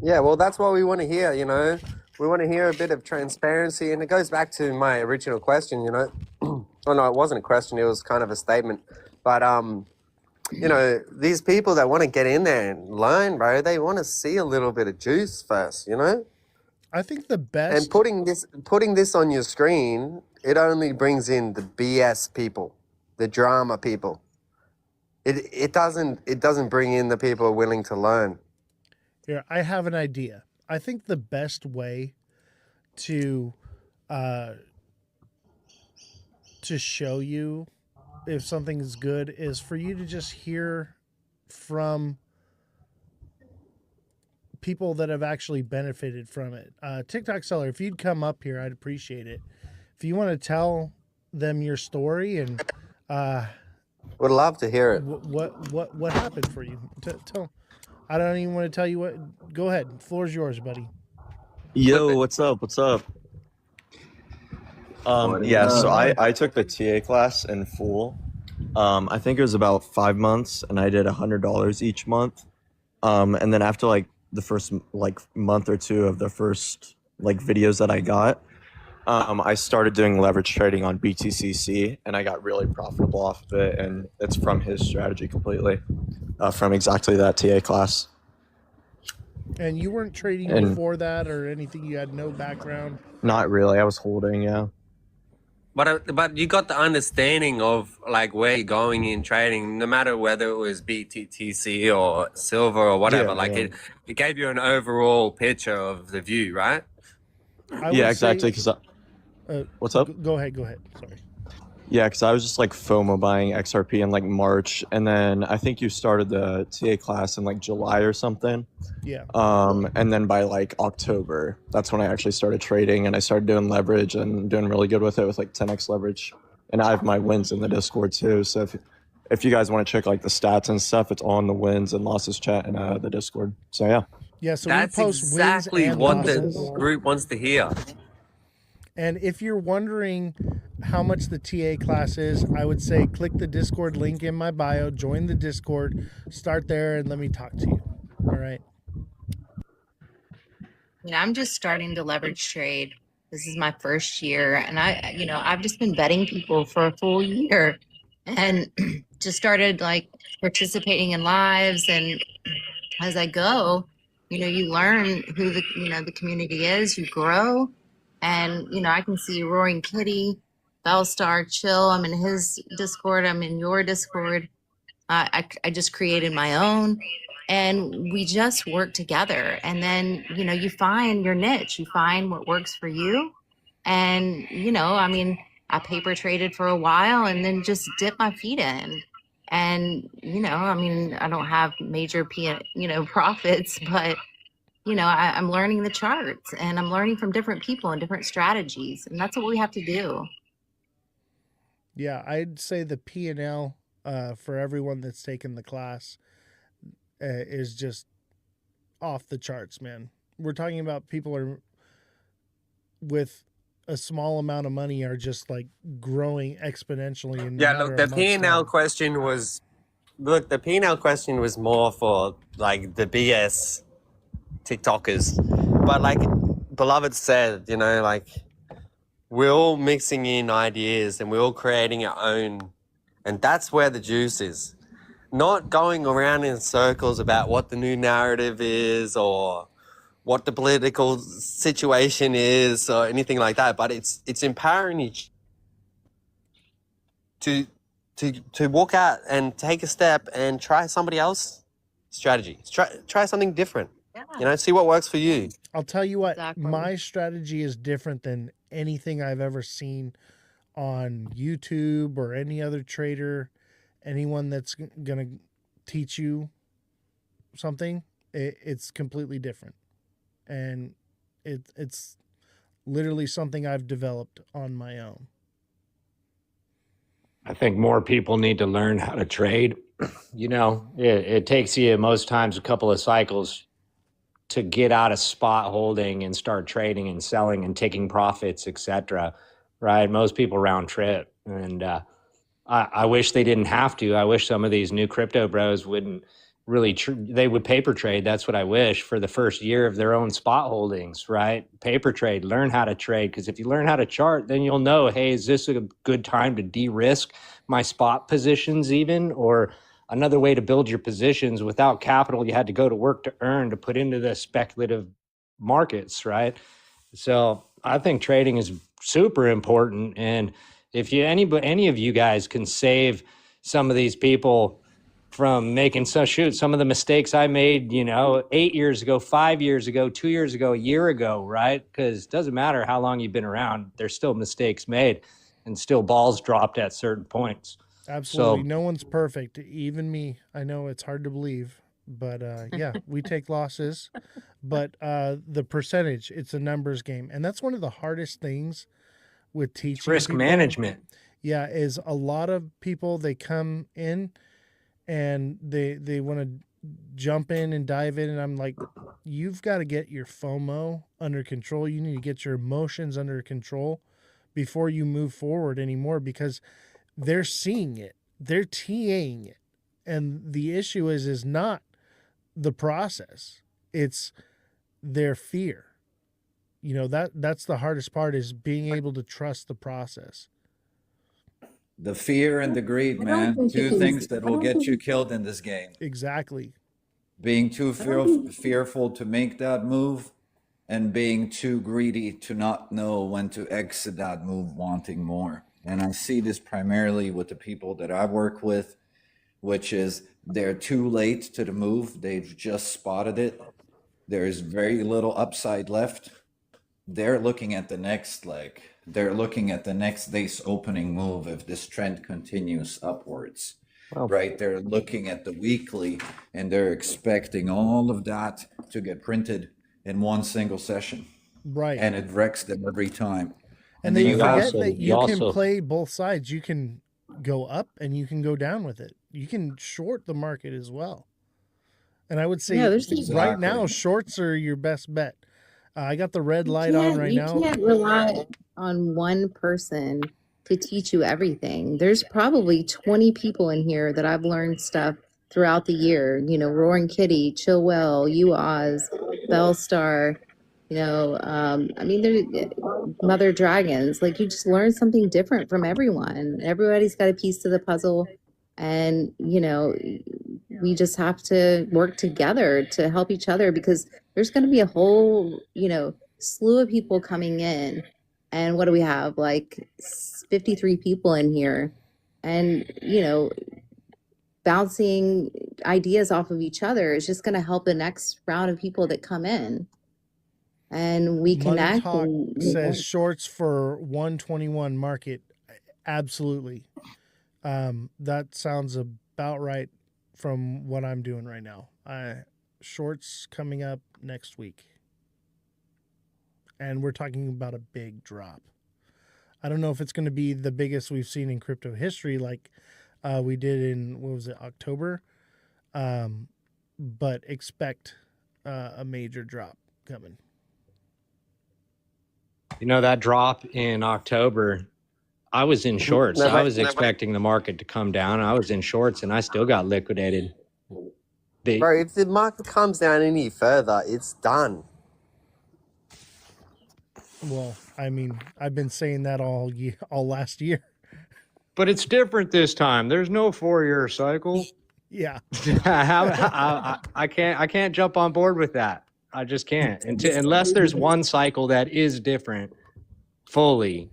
[SPEAKER 9] Yeah, well, that's what we want to hear, We want to hear a bit of transparency. And it goes back to my original question, Oh, no, it wasn't a question. It was kind of a statement. But, these people that want to get in there and learn, bro, they want to see a little bit of juice first,
[SPEAKER 1] I think the best...
[SPEAKER 9] And putting this on your screen, it only brings in the BS people, the drama people. It doesn't bring in the people willing to learn.
[SPEAKER 1] Here, I have an idea. I think the best way to show you if something is good is for you to just hear from people that have actually benefited from it. TikTok seller, if you'd come up here, I'd appreciate it. If you want to tell them your story and
[SPEAKER 9] Would love to hear it.
[SPEAKER 1] what happened for you, tell. I don't even want to tell you what. Go ahead, the floor's yours, buddy.
[SPEAKER 12] Yo, what's up? What's up? Yeah, so I took the TA class in full. I think it was about 5 months, and I did $100 each month. And then after like the first like month or two of the first like videos that I got, I started doing leverage trading on BTCC, and I got really profitable off of it. And it's from his strategy completely, from exactly that TA class.
[SPEAKER 1] And you weren't trading before that or anything? You had no background?
[SPEAKER 12] Not really. I was holding, yeah.
[SPEAKER 13] But you got the understanding of like where you're going in trading, no matter whether it was BTTC or silver or whatever. It gave you an overall picture of the view, right?
[SPEAKER 12] Yeah, exactly. What's up?
[SPEAKER 1] Go ahead. Sorry.
[SPEAKER 12] Yeah, because I was just like FOMO buying XRP in like March, and then I think you started the TA class in like July or something.
[SPEAKER 1] Yeah.
[SPEAKER 12] And then by like October, that's when I actually started trading, and I started doing leverage and doing really good with it with like 10x leverage. And I have my wins in the Discord too. So if you guys want to check like the stats and stuff, it's on the wins and losses chat in the Discord. So yeah.
[SPEAKER 1] Yeah. So
[SPEAKER 13] that's
[SPEAKER 1] we post
[SPEAKER 13] exactly
[SPEAKER 1] wins and
[SPEAKER 13] what
[SPEAKER 1] losses.
[SPEAKER 13] the group wants to hear.
[SPEAKER 1] And if you're wondering how much the TA class is, I would say click the Discord link in my bio, join the Discord, start there, and let me talk to you. All right.
[SPEAKER 10] I'm just starting to leverage trade. This is my first year, and I've just been betting people for a full year, and just started like participating in lives. And as I go, you learn who the community is. You grow. And, I can see Roaring Kitty, Bellstar, Chill. I'm in his Discord. I'm in your Discord. I just created my own. And we just work together. And then, you find your niche. You find what works for you. And, I paper traded for a while and then just dipped my feet in. And, I don't have major, profits, but I'm learning the charts and I'm learning from different people and different strategies. And that's what we have to do.
[SPEAKER 1] Yeah, I'd say the P&L for everyone that's taken the class is just off the charts, man. We're talking about people are with a small amount of money are just like growing exponentially.
[SPEAKER 13] Look, the P&L question was more for like the BS TikTokers, but like Beloved said, we're all mixing in ideas and we're all creating our own, and that's where the juice is. Not going around in circles about what the new narrative is or what the political situation is or anything like that, but it's empowering each to walk out and take a step and try somebody else's strategy. Try something different. Yeah. See what works for you.
[SPEAKER 1] I'll tell you what, my strategy is different than anything I've ever seen on YouTube or any other trader, anyone that's going to teach you something. It's completely different. And it's literally something I've developed on my own.
[SPEAKER 7] I think more people need to learn how to trade. It takes you most times a couple of cycles to get out of spot holding and start trading and selling and taking profits, etc. Right? Most people round trip, and I wish they didn't have to. I wish some of these new crypto bros wouldn't really. They would paper trade. That's what I wish for the first year of their own spot holdings. Right? Paper trade. Learn how to trade, because if you learn how to chart, then you'll know. Hey, is this a good time to de-risk my spot positions, even or another way to build your positions without capital you had to go to work to earn to put into the speculative markets, right? So I think trading is super important. And if any of you guys can save some of these people from making some of the mistakes I made, 8 years ago, 5 years ago, 2 years ago, a year ago, right? Because it doesn't matter how long you've been around, there's still mistakes made and still balls dropped at certain points.
[SPEAKER 1] Absolutely. No one's perfect. Even me. I know it's hard to believe, But yeah, we take losses. But the percentage, it's a numbers game. And that's one of the hardest things with
[SPEAKER 7] It's
[SPEAKER 1] teaching
[SPEAKER 7] risk
[SPEAKER 1] people.
[SPEAKER 7] management.
[SPEAKER 1] Yeah, is a lot of people, they come in and they want to jump in and dive in, and I'm like, you've got to get your FOMO under control. You need to get your emotions under control before you move forward anymore, because they're seeing it, they're TAing it, and the issue is not the process, it's their fear. You know, that's the hardest part, is being able to trust the process.
[SPEAKER 11] The fear and the greed,
[SPEAKER 10] I don't
[SPEAKER 11] man.
[SPEAKER 10] think you
[SPEAKER 11] Two
[SPEAKER 10] can.
[SPEAKER 11] things that
[SPEAKER 10] I
[SPEAKER 11] will
[SPEAKER 10] don't
[SPEAKER 11] get you
[SPEAKER 10] think.
[SPEAKER 11] killed in this game.
[SPEAKER 1] Exactly.
[SPEAKER 11] Being too
[SPEAKER 10] I don't think.
[SPEAKER 11] fearful to make that move, and being too greedy to not know when to exit that move, wanting more. And I see this primarily with the people that I work with, which is they're too late to the move. They've just spotted it. There's very little upside left. They're looking at the next leg. They're looking at the next day's opening move if this trend continues upwards.
[SPEAKER 13] Well,
[SPEAKER 11] Right? They're looking at the weekly and they're expecting all of that to get printed in one single session.
[SPEAKER 1] Right.
[SPEAKER 11] And it wrecks them every time.
[SPEAKER 1] And
[SPEAKER 11] then
[SPEAKER 1] they
[SPEAKER 11] you
[SPEAKER 1] forget
[SPEAKER 11] have
[SPEAKER 1] that you can play both sides. You can go up and you can go down with it. You can short the market as well. And I would say
[SPEAKER 10] Yeah, there's
[SPEAKER 1] right now, shorts are your best bet. I got the red light on right now.
[SPEAKER 10] You can't rely on one person to teach you everything. There's probably 20 people in here that I've learned stuff throughout the year. You know, Roaring Kitty, Chill Well, You Oz, Bellstar. You know, I mean, there, Mother Dragons. Like, you just learn something different from everyone. Everybody's got a piece to the puzzle, and you know, we just have to work together to help each other, because there's going to be a whole, you know, slew of people coming in. And what do we have? Like 53 people in here. And, you know, bouncing ideas off of each other is just going to help the next round of people that come in. And we
[SPEAKER 1] Money
[SPEAKER 10] connect.
[SPEAKER 1] Talk
[SPEAKER 10] And,
[SPEAKER 1] says shorts for 121 market. Absolutely. That sounds about right from what I'm doing right now. Shorts coming up next week. And we're talking about a big drop. I don't know if it's going to be the biggest we've seen in crypto history, like we did in, what was it, October? But expect a major drop coming.
[SPEAKER 7] You know, that drop in October, I was in shorts. I was expecting the market to come down. I was in shorts and I still got liquidated.
[SPEAKER 9] Bro, if the market comes down any further, it's done.
[SPEAKER 1] Well, I mean, I've been saying that all last year.
[SPEAKER 7] But it's different this time. There's no 4-year cycle.
[SPEAKER 1] Yeah.
[SPEAKER 7] I can't jump on board with that. I just can't. Unless there's one cycle that is different fully,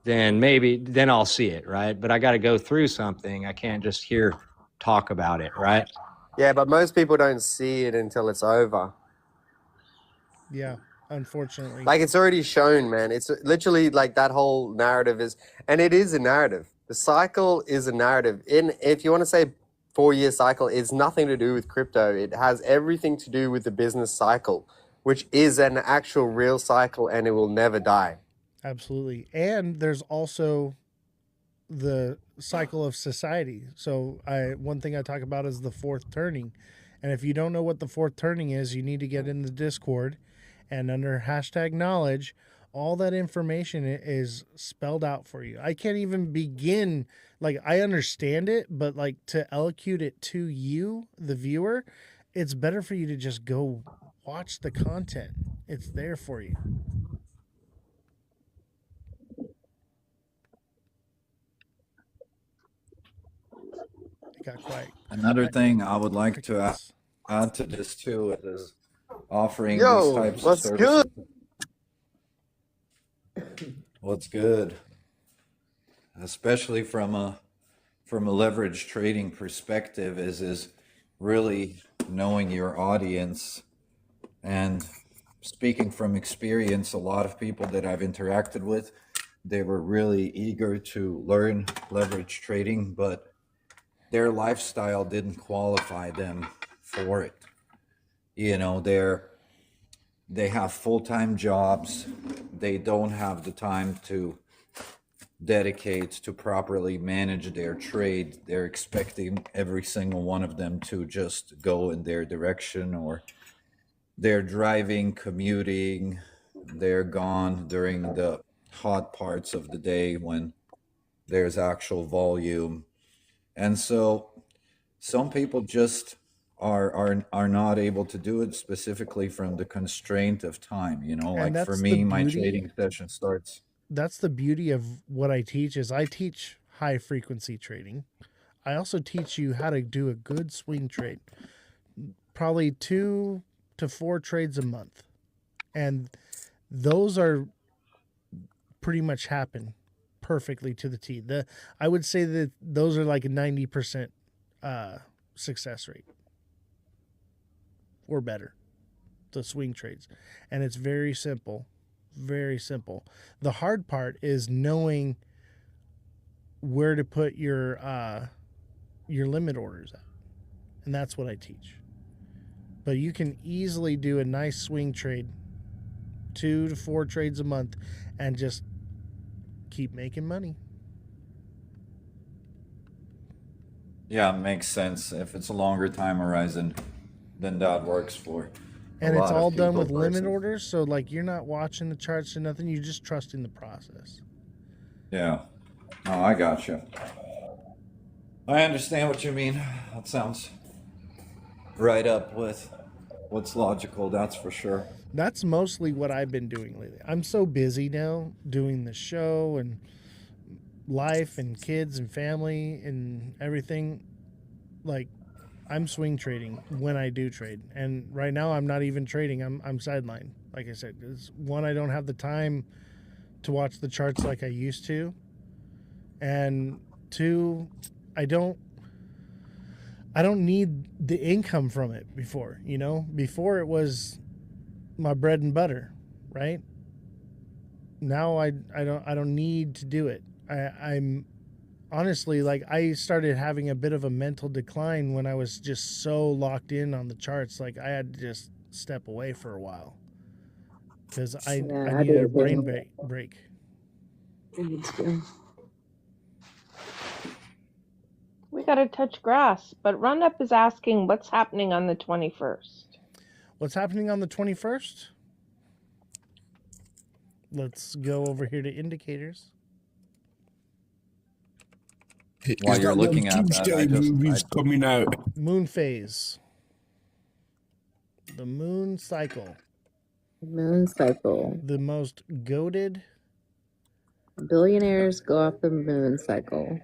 [SPEAKER 7] then I'll see it, right? But I got to go through something. I can't just hear talk about it, right?
[SPEAKER 9] Yeah, but most people don't see it until it's over.
[SPEAKER 1] Yeah, unfortunately.
[SPEAKER 9] Like, it's already shown, man. It's literally like that whole narrative is, and it is a narrative. The cycle is a narrative. If you want to say 4-year cycle, it's nothing to do with crypto. It has everything to do with the business cycle, which is an actual real cycle, and it will never die.
[SPEAKER 1] Absolutely. And there's also the cycle of society. So one thing I talk about is the fourth turning. And if you don't know what the fourth turning is, you need to get in the Discord, and under #knowledge, all that information is spelled out for you. I can't even begin, like, I understand it, but like to elocute it to you, the viewer, it's better for you to just go watch the content. It's there for you. It got quiet.
[SPEAKER 11] Another thing I would like to add to this too is offering these types of services. What's good? Especially from a leverage trading perspective is really knowing your audience. And speaking from experience, a lot of people that I've interacted with, they were really eager to learn leverage trading, but their lifestyle didn't qualify them for it. You know, they have full-time jobs. They don't have the time to dedicate to properly manage their trade. They're expecting every single one of them to just go in their direction, or they're driving, commuting, they're gone during the hot parts of the day when there's actual volume. And so some people just are not able to do it, specifically from the constraint of time. You know,
[SPEAKER 1] And
[SPEAKER 11] like for
[SPEAKER 1] that's the
[SPEAKER 11] me, my
[SPEAKER 1] beauty.
[SPEAKER 11] trading session starts.
[SPEAKER 1] That's the beauty of what I teach is I teach high frequency trading. I also teach you how to do a good swing trade. Probably 2 to 4 trades a month. And those are pretty much happen perfectly to the T. I would say that those are like a 90% success rate or better, the swing trades. And it's very simple, very simple. The hard part is knowing where to put your limit orders at. And that's what I teach. But you can easily do a nice swing trade, 2 to 4 trades a month, and just keep making money.
[SPEAKER 11] Yeah, makes sense. If it's a longer time horizon, then that works for.
[SPEAKER 1] And it's all done with limit orders, so like you're not watching the charts or nothing. You're just trusting the process.
[SPEAKER 11] Yeah. Oh, I gotcha. I understand what you mean. That sounds right up with what's logical, that's for sure.
[SPEAKER 1] That's mostly what I've been doing lately. I'm so busy now doing the show and life and kids and family and everything. Like, I'm swing trading when I do trade. And right now I'm not even trading. I'm sidelined. Like I said, it's one, I don't have the time to watch the charts like I used to. And 2, I don't need the income from it before, you know? Before it was my bread and butter, right? Now I don't need to do it. I'm honestly, like, I started having a bit of a mental decline when I was just so locked in on the charts. Like, I had to just step away for a while because I needed a brain break.
[SPEAKER 8] We got to touch grass, but Roundup is asking what's happening on the 21st.
[SPEAKER 1] What's happening on the 21st? Let's go over here to indicators.
[SPEAKER 11] While you're looking at that,
[SPEAKER 3] movies coming out.
[SPEAKER 1] Moon phase. The moon cycle.
[SPEAKER 10] Moon cycle.
[SPEAKER 1] The most goated.
[SPEAKER 10] Billionaires go off the moon cycle.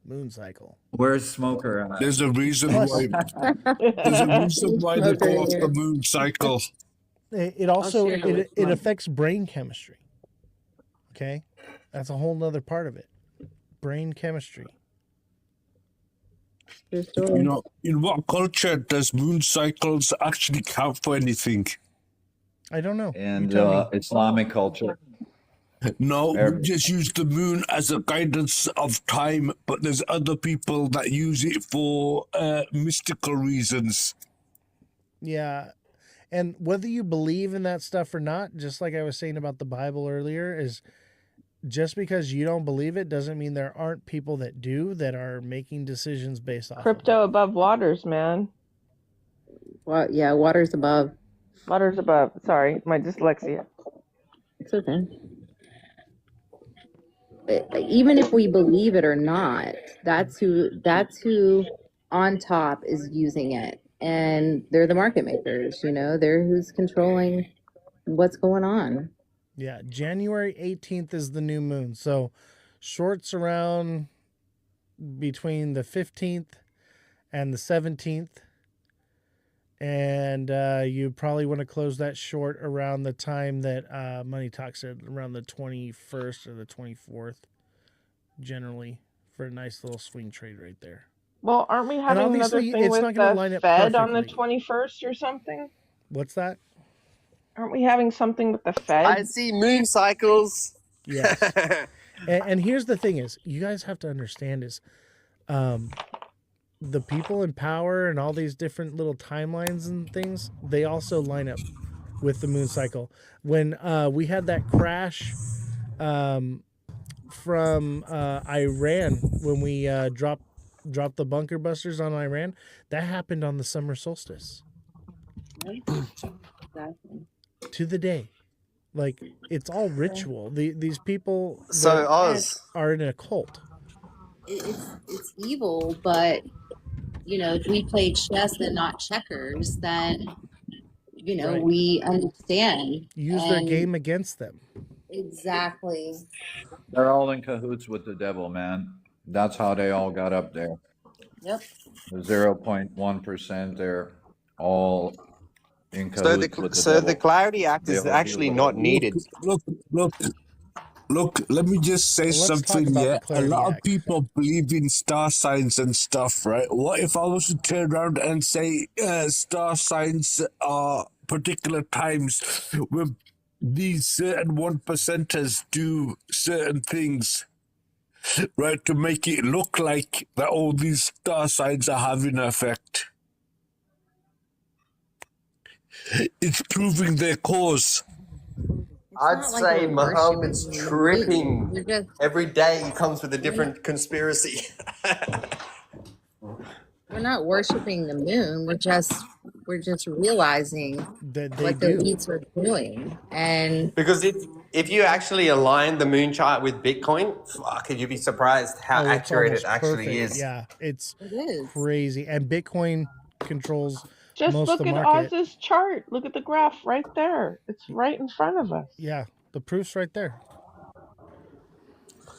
[SPEAKER 1] Moon cycle.
[SPEAKER 11] Where's Smoker at?
[SPEAKER 3] There's a reason why. There's a reason why they go off the moon cycle.
[SPEAKER 1] It also it affects brain chemistry. Okay, that's a whole nother part of it. Brain chemistry.
[SPEAKER 3] You know, in what culture does moon cycles actually count for anything?
[SPEAKER 1] I don't know.
[SPEAKER 11] And Islamic culture.
[SPEAKER 3] No, we just use the moon as a guidance of time, but there's other people that use it for mystical reasons.
[SPEAKER 1] Yeah. And whether you believe in that stuff or not, just like I was saying about the Bible earlier, is just because you don't believe it doesn't mean there aren't people that do, that are making decisions based off
[SPEAKER 8] Crypto above waters, man.
[SPEAKER 10] Well, yeah, water's above.
[SPEAKER 8] Water's above. Sorry, my dyslexia.
[SPEAKER 10] It's okay. Even if we believe it or not, that's who on top is using it. And they're the market makers, you know, they're who's controlling what's going on.
[SPEAKER 1] Yeah, January 18th is the new moon. So shorts around between the 15th and the 17th. And you probably want to close that short around the time that Money Talk said, around the 21st or the 24th, generally, for a nice little swing trade right there.
[SPEAKER 8] Well, aren't we having another thing with the Fed on the 21st or something?
[SPEAKER 1] What's that?
[SPEAKER 8] Aren't we having something with the Fed?
[SPEAKER 13] I see moon cycles.
[SPEAKER 1] Yes. and here's the thing is, you guys have to understand is, the people in power and all these different little timelines and things, they also line up with the moon cycle. When we had that crash from Iran, when we dropped the bunker busters on Iran, that happened on the summer solstice.
[SPEAKER 10] Right? Exactly.
[SPEAKER 1] To the day. Like, it's all ritual. These people
[SPEAKER 13] So
[SPEAKER 1] that
[SPEAKER 13] Oz,
[SPEAKER 1] are in a cult.
[SPEAKER 10] It's evil, but you know, if we play chess and not checkers, then you know
[SPEAKER 1] Right.
[SPEAKER 10] we understand.
[SPEAKER 1] Use their game against them.
[SPEAKER 10] Exactly.
[SPEAKER 11] They're all in cahoots with the devil, man. That's how they all got up there.
[SPEAKER 10] Yep.
[SPEAKER 11] 0.1%, they're all in
[SPEAKER 13] so
[SPEAKER 11] cahoots with the
[SPEAKER 13] so
[SPEAKER 11] devil.
[SPEAKER 13] the Clarity Act is
[SPEAKER 11] Dejo
[SPEAKER 13] actually
[SPEAKER 11] Hugo.
[SPEAKER 13] not needed.
[SPEAKER 3] Look, let me just say
[SPEAKER 1] Well, let's talk
[SPEAKER 3] something,
[SPEAKER 1] about
[SPEAKER 3] yeah?
[SPEAKER 1] the
[SPEAKER 3] A
[SPEAKER 1] Clarity
[SPEAKER 3] lot of
[SPEAKER 1] Act.
[SPEAKER 3] people believe in star signs and stuff, right? What if I was to turn around and say star signs are particular times when these certain 1%ers do certain things, right, to make it look like that all these star signs are having an effect? It's proving their cause.
[SPEAKER 13] I'd say Muhammad's tripping. Every day he comes with a different conspiracy.
[SPEAKER 10] We're not worshiping the moon. We're just realizing
[SPEAKER 1] that they
[SPEAKER 10] what the elites are doing. And
[SPEAKER 13] because if you actually align the moon chart with Bitcoin, fuck, you'd be surprised how
[SPEAKER 1] it's
[SPEAKER 13] accurate it
[SPEAKER 1] almost
[SPEAKER 13] actually
[SPEAKER 1] perfect.
[SPEAKER 13] is.
[SPEAKER 1] Yeah, it's
[SPEAKER 10] it is
[SPEAKER 1] crazy. And Bitcoin controls
[SPEAKER 8] Just
[SPEAKER 1] most
[SPEAKER 8] look
[SPEAKER 1] of the
[SPEAKER 8] at
[SPEAKER 1] market.
[SPEAKER 8] Oz's chart. Look at the graph right there. It's right in front of us.
[SPEAKER 1] Yeah, the proof's right there.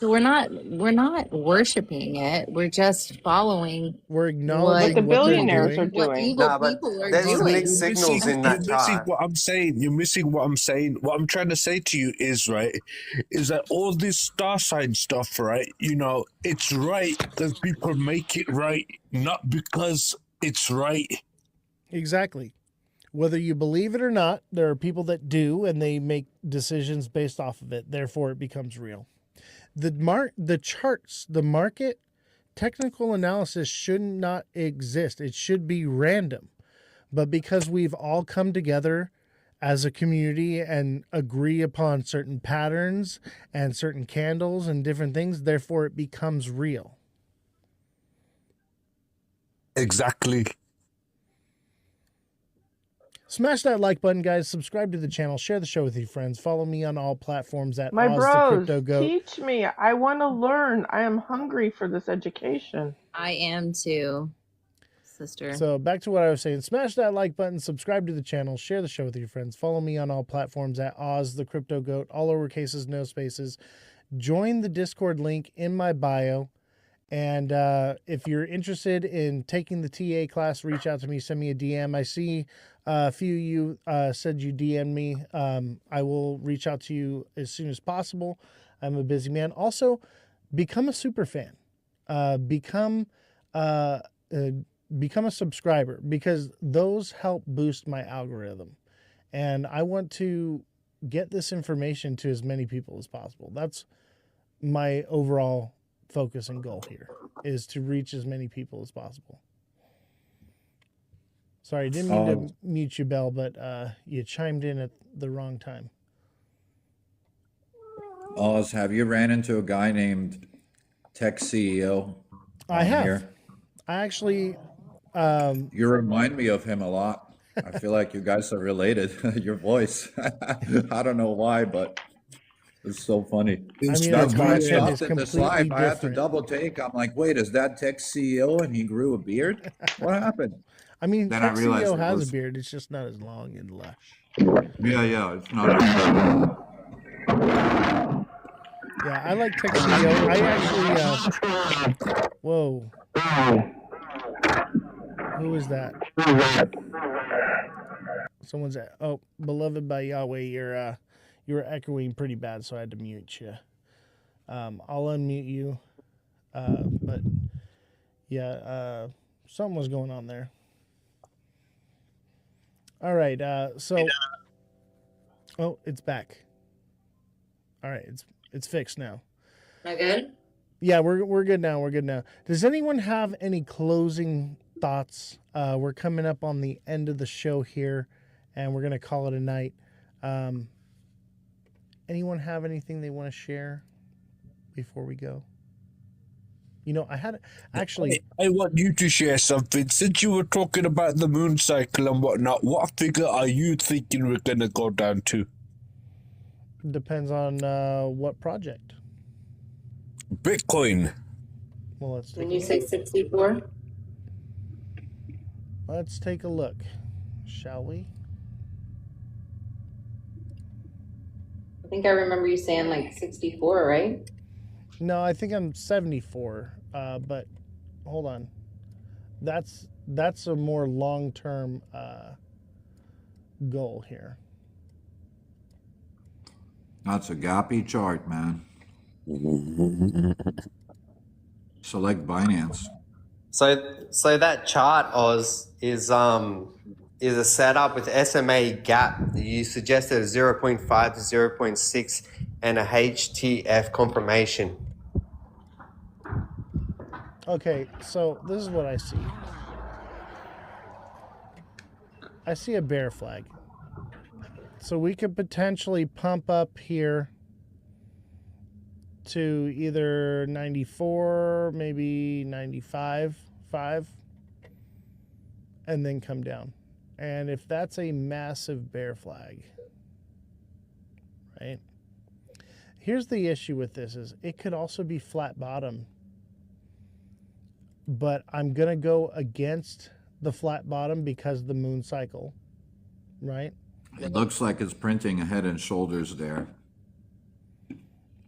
[SPEAKER 10] so we're not worshiping it. We're just following.
[SPEAKER 1] We're acknowledging
[SPEAKER 8] What the
[SPEAKER 1] what they're
[SPEAKER 8] billionaires are
[SPEAKER 1] doing.
[SPEAKER 10] What
[SPEAKER 8] doing.
[SPEAKER 10] evil
[SPEAKER 13] Nah, but
[SPEAKER 10] people are
[SPEAKER 13] there's some
[SPEAKER 10] doing.
[SPEAKER 13] mixed signals in that
[SPEAKER 3] You're missing
[SPEAKER 13] chart.
[SPEAKER 3] what I'm saying. You're missing what I'm saying. What I'm trying to say to you is, right, is that all this star sign stuff, right, you know, it's right because people make it right, not because it's right.
[SPEAKER 1] Exactly. Whether you believe it or not, there are people that do, and they make decisions based off of it. Therefore, it becomes real. The charts, the market, technical analysis should not exist. It should be random. But because we've all come together as a community and agree upon certain patterns and certain candles and different things, therefore it becomes real.
[SPEAKER 3] Exactly.
[SPEAKER 1] Smash that like button, guys. Subscribe to the channel. Share the show with your friends. Follow me on all platforms at
[SPEAKER 8] My bros,
[SPEAKER 1] Ozthecryptogoat.
[SPEAKER 8] teach me. I want to learn. I am hungry for this education.
[SPEAKER 10] I am too, sister.
[SPEAKER 1] So back to what I was saying. Smash that like button. Subscribe to the channel. Share the show with your friends. Follow me on all platforms at Ozthecryptogoat. All lowercases, no spaces. Join the Discord link in my bio. And if you're interested in taking the TA class, reach out to me. Send me a DM. I see a few of you said you DM me. I will reach out to you as soon as possible. I'm a busy man. Also, become a super fan. Become a subscriber, because those help boost my algorithm. And I want to get this information to as many people as possible. That's my overall focus and goal here, is to reach as many people as possible. Sorry, I didn't mean to mute you, Bell, but you chimed in at the wrong time.
[SPEAKER 11] Oz, have you ran into a guy named Tech CEO?
[SPEAKER 1] I have.
[SPEAKER 11] Here?
[SPEAKER 1] I actually...
[SPEAKER 11] you remind me of him a lot. I feel like you guys are related. Your voice. I don't know why, but it's so funny.
[SPEAKER 1] I mean,
[SPEAKER 11] that's why I
[SPEAKER 1] content is
[SPEAKER 11] stopped at this
[SPEAKER 1] completely
[SPEAKER 11] live. I had to
[SPEAKER 1] different.
[SPEAKER 11] double take. I'm like, wait, is that Tech CEO and he grew a beard? What happened?
[SPEAKER 1] I mean,
[SPEAKER 11] Then
[SPEAKER 1] Tech
[SPEAKER 11] I realized
[SPEAKER 1] CEO
[SPEAKER 11] it
[SPEAKER 1] has
[SPEAKER 11] was-
[SPEAKER 1] a beard. It's just not as long and lush.
[SPEAKER 11] Yeah, it's not.
[SPEAKER 1] Yeah, I like Tech CEO. I actually... whoa. Who is that? Someone's at... Oh, beloved by Yahweh, you were echoing pretty bad, so I had to mute you. I'll unmute you. But yeah, something was going on there. All right, so... Oh, it's back. All right, it's fixed now.
[SPEAKER 10] Am I good?
[SPEAKER 1] Yeah, we're good now. We're good now. Does anyone have any closing thoughts? We're coming up on the end of the show here, and we're gonna call it a night. Anyone have anything they want to share before we go? You know, I had actually.
[SPEAKER 3] I want you to share something. Since you were talking about the moon cycle and whatnot, what figure are you thinking we're gonna go down to?
[SPEAKER 1] Depends on what project.
[SPEAKER 3] Bitcoin.
[SPEAKER 1] Well, let's take
[SPEAKER 10] When
[SPEAKER 1] a
[SPEAKER 10] you
[SPEAKER 1] look.
[SPEAKER 10] say 64,
[SPEAKER 1] Let's take a look, shall we?
[SPEAKER 10] I think I remember you saying like 64, right?
[SPEAKER 1] No, I think I'm 74. But hold on. That's a more long-term goal here.
[SPEAKER 11] That's a gappy chart, man. Select Binance.
[SPEAKER 13] So that chart, Oz, is a setup with SMA gap. You suggested a 0.5 to 0.6 and a HTF confirmation.
[SPEAKER 1] Okay, so this is what I see. I see a bear flag. So we could potentially pump up here to either 94, maybe 95, 5, and then come down. And if that's a massive bear flag, right? Here's the issue with this is it could also be flat bottom. But I'm going to go against the flat bottom because of the moon cycle, right?
[SPEAKER 11] It looks like it's printing a head and shoulders there.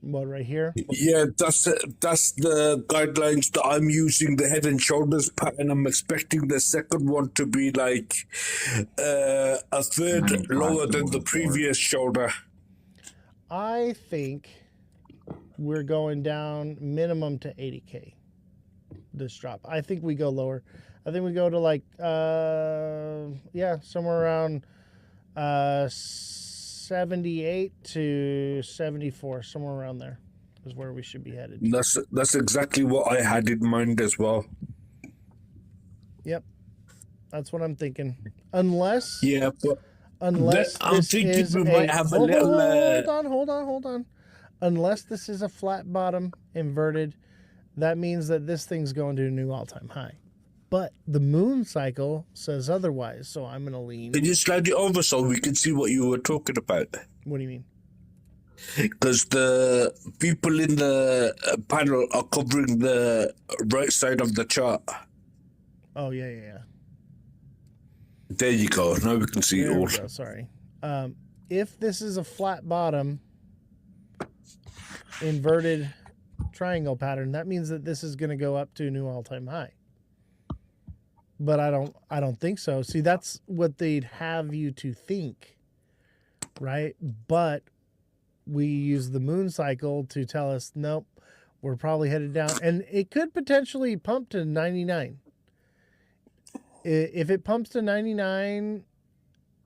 [SPEAKER 1] What, right here?
[SPEAKER 3] Yeah, that's the guidelines that I'm using, the head and shoulders pattern. I'm expecting the second one to be like a third
[SPEAKER 11] 95
[SPEAKER 3] lower
[SPEAKER 11] to
[SPEAKER 3] than the
[SPEAKER 11] 104.
[SPEAKER 3] previous shoulder.
[SPEAKER 1] I think we're going down minimum to 80K. This drop. I think we go lower. I think we go to like, somewhere around 78 to 74, somewhere around there is where we should be headed.
[SPEAKER 3] That's exactly what I had in mind as well.
[SPEAKER 1] Yep, that's what I'm thinking. Unless
[SPEAKER 3] I'm
[SPEAKER 1] this
[SPEAKER 3] thinking
[SPEAKER 1] is
[SPEAKER 3] we might have a
[SPEAKER 1] hold
[SPEAKER 3] little.
[SPEAKER 1] on. Unless this is a flat bottom inverted, that means that this thing's going to a new all-time high. But the moon cycle says otherwise, so I'm going to lean.
[SPEAKER 3] Can you slide it over so we can see what you were talking about?
[SPEAKER 1] What do you mean?
[SPEAKER 3] Because the people in the panel are covering the right side of the chart.
[SPEAKER 1] Oh, yeah.
[SPEAKER 3] There you go. Now we can see it
[SPEAKER 1] There
[SPEAKER 3] all.
[SPEAKER 1] we go, sorry. If this is a flat bottom, inverted triangle pattern, that means that this is going to go up to a new all-time high. But I don't think so. See, that's what they'd have you to think, right? But we use the moon cycle to tell us, nope, we're probably headed down. And it could potentially pump to 99. If it pumps to 99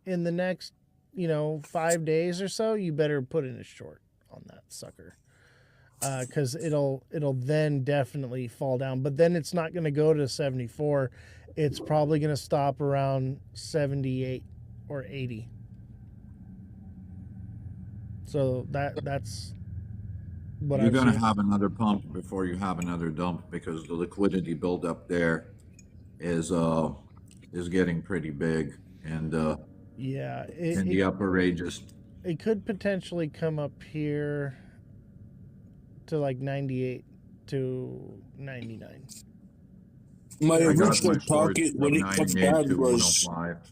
[SPEAKER 1] in the next, 5 days or so, you better put in a short on that sucker. Because it'll then definitely fall down. But then it's not going to go to 74. It's probably going to stop around 78 or 80. So that's what
[SPEAKER 11] You're
[SPEAKER 1] I've
[SPEAKER 11] going to
[SPEAKER 1] seen.
[SPEAKER 11] have another pump before you have another dump because the liquidity buildup there is getting pretty big and in the upper ranges.
[SPEAKER 1] It could potentially come up here to like 98 to 99.
[SPEAKER 3] My
[SPEAKER 11] I got
[SPEAKER 3] original
[SPEAKER 11] my shorts
[SPEAKER 3] target
[SPEAKER 11] from
[SPEAKER 3] when it comes
[SPEAKER 11] 98
[SPEAKER 3] down
[SPEAKER 11] to
[SPEAKER 3] was
[SPEAKER 11] 105.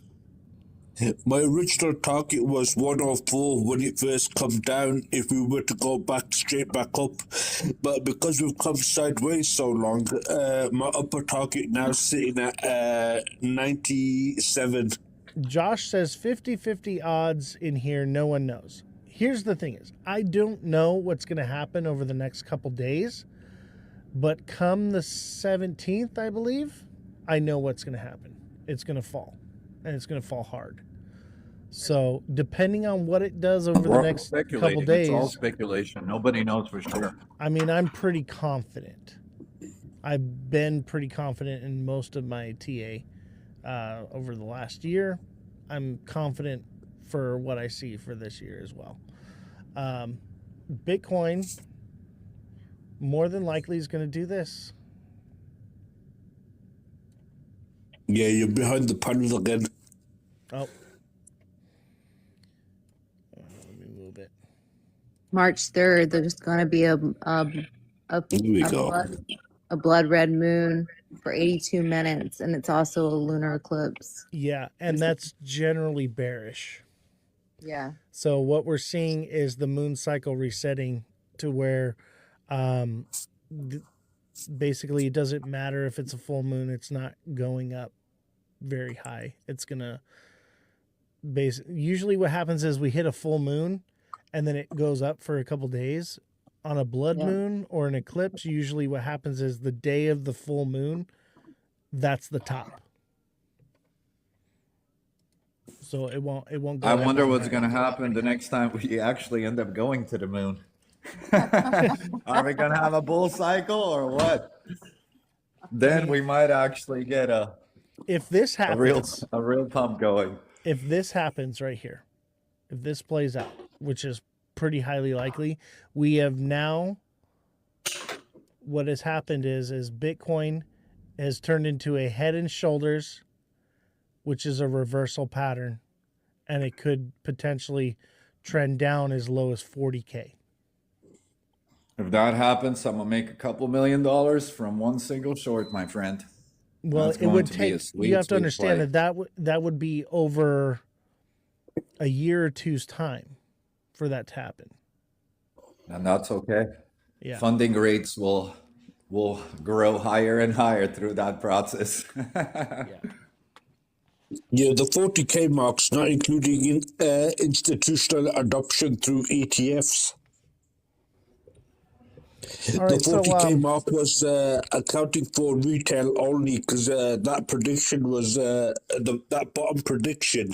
[SPEAKER 3] my original target was 104 when it first come down. If we were to go back straight back up, but because we've come sideways so long, my upper target now sitting at 97.
[SPEAKER 1] Josh says 50-50 odds in here. No one knows. Here's the thing is, I don't know what's going to happen over the next couple days, but come the 17th, I believe, I know what's going to happen. It's going to fall, and it's going to fall hard. So depending on what it does over the next couple
[SPEAKER 11] It's all
[SPEAKER 1] days,
[SPEAKER 11] speculation. Nobody knows for sure.
[SPEAKER 1] I mean, I'm pretty confident. I've been pretty confident in most of my TA over the last year. I'm confident for what I see for this year as well. Bitcoin more than likely is going to do this.
[SPEAKER 3] Yeah, you're behind the panel again.
[SPEAKER 1] Oh. Let me move it.
[SPEAKER 10] March 3rd, there's going to be a blood red moon for 82 minutes, and it's also a lunar eclipse.
[SPEAKER 1] Yeah, and that's generally bearish.
[SPEAKER 10] Yeah.
[SPEAKER 1] So what we're seeing is the moon cycle resetting to where basically it doesn't matter if it's a full moon, it's not going up very high. It's going to usually what happens is we hit a full moon and then it goes up for a couple days. On a blood moon or an eclipse, usually what happens is the day of the full moon, that's the top. So it won't go.
[SPEAKER 11] I wonder what's going to happen the next time we actually end up going to the moon. Are we going to have a bull cycle or what? Then we might actually get
[SPEAKER 1] if this happens,
[SPEAKER 11] a real pump going.
[SPEAKER 1] If this happens right here, if this plays out, which is pretty highly likely, we have now, what has happened is Bitcoin has turned into a head and shoulders, which is a reversal pattern, and it could potentially trend down as low as 40K.
[SPEAKER 11] If that happens, I'm gonna make a couple $1 million from one single short, my friend.
[SPEAKER 1] Well, it would take. You have to understand that would be over a year or two's time for that to happen.
[SPEAKER 11] And that's okay.
[SPEAKER 1] Yeah.
[SPEAKER 11] Funding rates will grow higher and higher through that process.
[SPEAKER 3] Yeah, the 40K mark's not including institutional adoption through ETFs.
[SPEAKER 1] All right,
[SPEAKER 3] the 40K mark was accounting for retail only because that prediction was that bottom prediction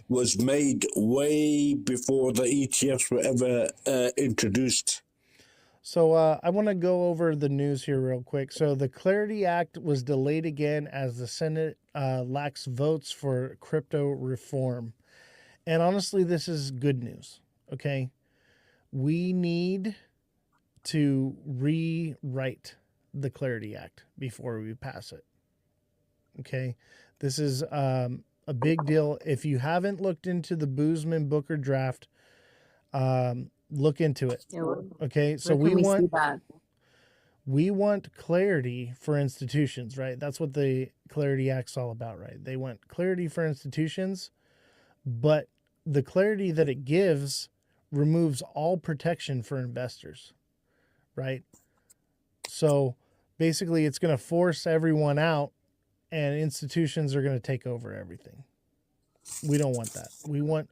[SPEAKER 3] was made way before the ETFs were ever introduced.
[SPEAKER 1] So I want to go over the news here real quick. So the Clarity Act was delayed again as the Senate lacks votes for crypto reform. And honestly, this is good news, okay? We need to rewrite the Clarity Act before we pass it, okay? This is a big deal. If you haven't looked into the Boozman-Booker draft, look into it. Okay, so we want clarity for institutions, right? That's what the Clarity Act's all about, right? They want clarity for institutions, but the clarity that it gives removes all protection for investors, right? So basically it's going to force everyone out and institutions are going to take over everything. We don't want that. We want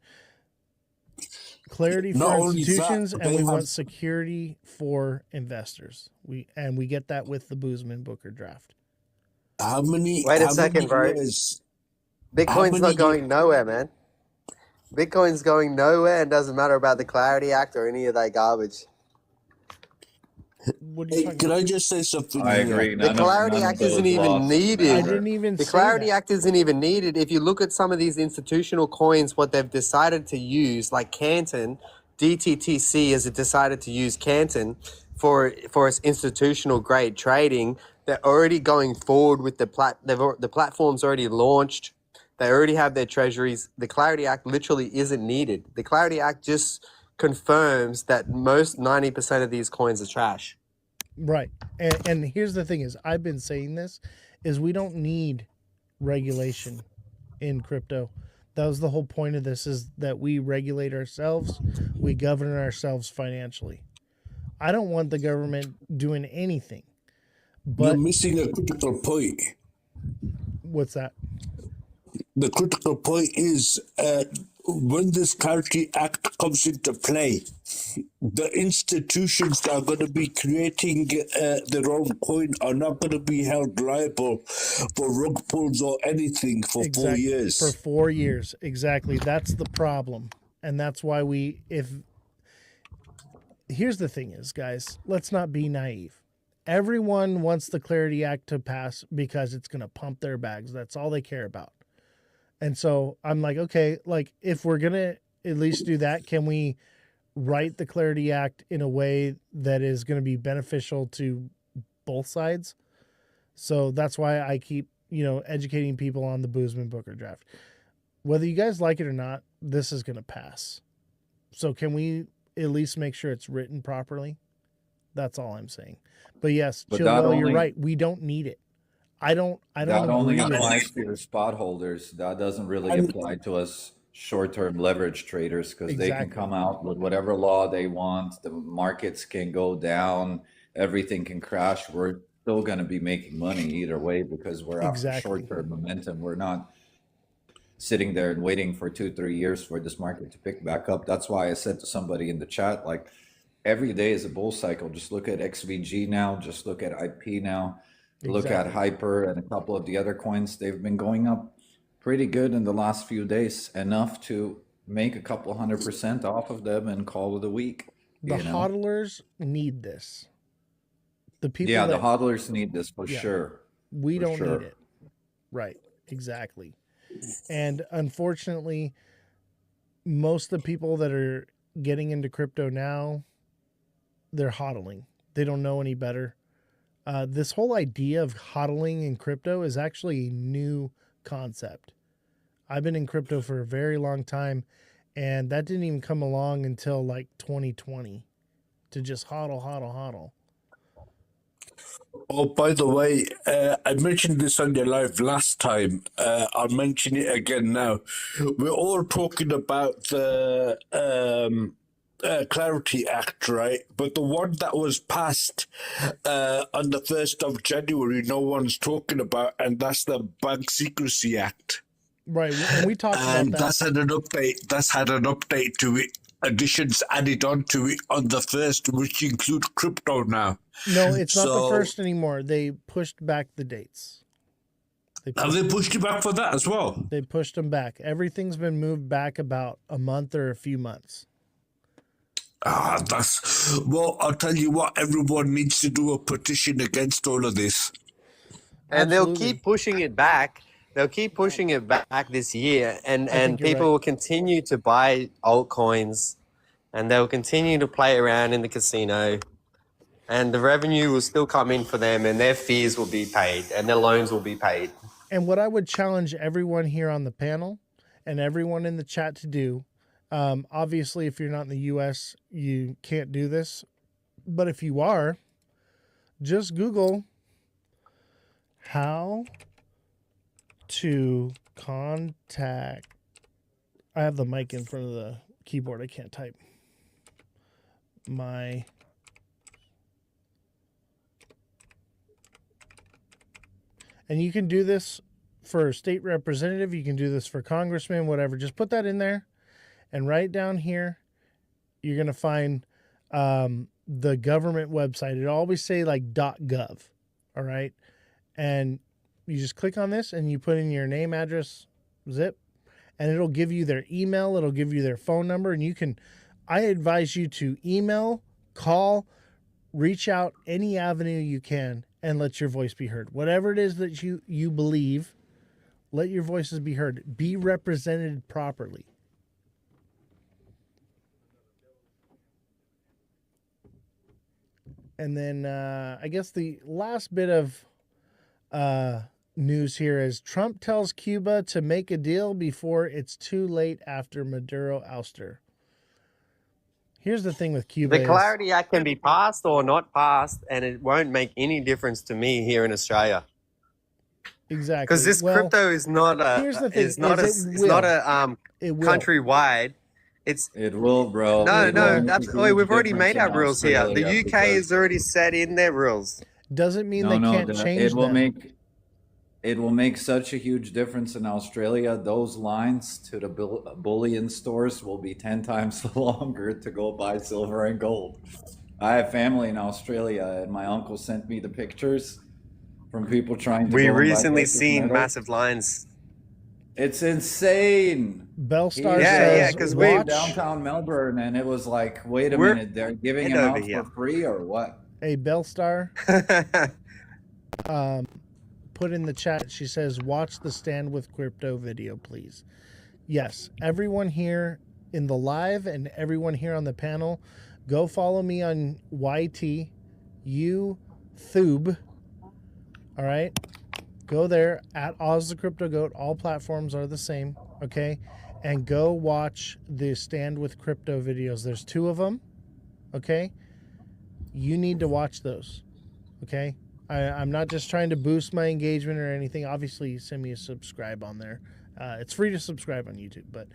[SPEAKER 1] clarity for institutions, and we want security for investors. We get that with the Boozman-Booker draft.
[SPEAKER 9] Wait a second, bro. Bitcoin's not going nowhere, man. Bitcoin's going nowhere, and doesn't matter about the Clarity Act or any of that garbage.
[SPEAKER 3] Can I just say something?
[SPEAKER 11] I agree.
[SPEAKER 9] The Clarity Act isn't even needed.
[SPEAKER 1] I didn't even
[SPEAKER 9] The
[SPEAKER 1] say
[SPEAKER 9] Clarity
[SPEAKER 1] that.
[SPEAKER 9] Act isn't even needed. If you look at some of these institutional coins, what they've decided to use, like Canton, DTTC has decided to use Canton for its institutional grade trading. They're already going forward with the platform's already launched. They already have their treasuries. The Clarity Act literally isn't needed. The Clarity Act just confirms that most 90% of these coins are trash.
[SPEAKER 1] Right. And here's the thing is, I've been saying this, is we don't need regulation in crypto. That was the whole point of this, is that we regulate ourselves, we govern ourselves financially. I don't want the government doing anything. But
[SPEAKER 3] you're missing a critical point.
[SPEAKER 1] What's that?
[SPEAKER 3] The critical point is when this Clarity Act comes into play, the institutions that are going to be creating their own coin are not going to be held liable for rug pulls or anything for 4 years.
[SPEAKER 1] For 4 years, exactly. That's the problem, and that's why here's the thing is, guys, let's not be naive. Everyone wants the Clarity Act to pass because it's going to pump their bags. That's all they care about. And so I'm like, okay, like if we're going to at least do that, can we write the Clarity Act in a way that is going to be beneficial to both sides? So that's why I keep, educating people on the Boozman Booker draft. Whether you guys like it or not, this is going to pass. So can we at least make sure it's written properly? That's all I'm saying. But yes, Chillwell, you're right. We don't need it. I don't
[SPEAKER 11] That only applies to your spot holders. That doesn't really apply to us short-term leverage traders because they can come out with whatever law they want. The markets can go down. Everything can crash. We're still going to be making money either way because we're after short-term momentum. We're not sitting there and waiting for 2-3 years for this market to pick back up. That's why I said to somebody in the chat, like, every day is a bull cycle. Just look at XVG now. Just look at IP now. Look at Hyper and a couple of the other coins. They've been going up pretty good in the last few days, enough to make a couple 100% off of them and call it a week.
[SPEAKER 1] The hodlers need this. The people,
[SPEAKER 11] the hodlers need this for sure.
[SPEAKER 1] We don't need it. Right, exactly. And unfortunately, most of the people that are getting into crypto now, they're hodling. They don't know any better. This whole idea of hodling in crypto is actually a new concept. I've been in crypto for a very long time, and that didn't even come along until like 2020 to just hodl.
[SPEAKER 3] Oh, by the way, I mentioned this on your live last time. I'll mention it again now. We're all talking about the Clarity Act, right? But the one that was passed on the 1st of January, no one's talking about, and that's the Bank Secrecy Act.
[SPEAKER 1] Right, and we talked about that.
[SPEAKER 3] And that's had an update. That's had an update to it. Additions added on to it on the 1st, which include crypto now.
[SPEAKER 1] No, it's not the 1st anymore. They pushed back the dates.
[SPEAKER 3] Have they pushed it back for that as well?
[SPEAKER 1] They pushed them back. Everything's been moved back about a month or a few months.
[SPEAKER 3] Well, I'll tell you what, everyone needs to do a petition against all of this.
[SPEAKER 13] And they'll keep pushing it back. They'll keep pushing it back this year, and people will continue to buy altcoins, and they'll continue to play around in the casino, and the revenue will still come in for them, and their fees will be paid, and their loans will be paid.
[SPEAKER 1] And what I would challenge everyone here on the panel and everyone in the chat to do, obviously, if you're not in the U.S., you can't do this, but if you are, just Google how to contact. I have the mic in front of the keyboard. I can't type. And you can do this for state representative. You can do this for congressman, whatever. Just put that in there. And right down here, you're going to find the government website. It'll always say like .gov. All right. And you just click on this and you put in your name, address, zip, and it'll give you their email. It'll give you their phone number. And I advise you to email, call, reach out any avenue you can and let your voice be heard. Whatever it is that you believe, let your voices be heard. Be represented properly. And then I guess the last bit of news here is Trump tells Cuba to make a deal before it's too late after Maduro ouster. Here's the thing with Cuba.
[SPEAKER 13] The Clarity Act can be passed or not passed, and it won't make any difference to me here in Australia.
[SPEAKER 1] Exactly.
[SPEAKER 13] Because this crypto is not a countrywide.
[SPEAKER 11] It will, bro.
[SPEAKER 13] No, absolutely. We've already made our rules here. The UK has already set in their rules.
[SPEAKER 1] Doesn't mean they can't change them.
[SPEAKER 11] it will make such a huge difference in Australia. Those lines to the bullion stores will be 10 times longer to go buy silver and gold. I have family in Australia, and my uncle sent me the pictures from people trying to
[SPEAKER 13] We
[SPEAKER 11] go and buy
[SPEAKER 13] recently
[SPEAKER 11] precious
[SPEAKER 13] seen
[SPEAKER 11] metals.
[SPEAKER 13] massive lines.
[SPEAKER 11] It's insane.
[SPEAKER 1] Bellstar
[SPEAKER 11] He's
[SPEAKER 1] says,
[SPEAKER 13] because
[SPEAKER 11] in
[SPEAKER 13] we
[SPEAKER 11] downtown Melbourne, and it was like, wait a
[SPEAKER 13] we're
[SPEAKER 11] minute, they're giving
[SPEAKER 13] head
[SPEAKER 11] him
[SPEAKER 13] over
[SPEAKER 11] out
[SPEAKER 13] here.
[SPEAKER 11] for free or what?
[SPEAKER 1] hey, Bellstar, put in the chat, she says, watch the Stand with Crypto video, please. Yes, everyone here in the live and everyone here on the panel, go follow me on YT, YouTube. All right, go there at Ozthecryptogoat. All platforms are the same, okay? And go watch the Stand with Crypto videos. There's 2 of them, okay? You need to watch those, okay? I'm not just trying to boost my engagement or anything. Obviously, send me a subscribe on there. It's free to subscribe on YouTube, but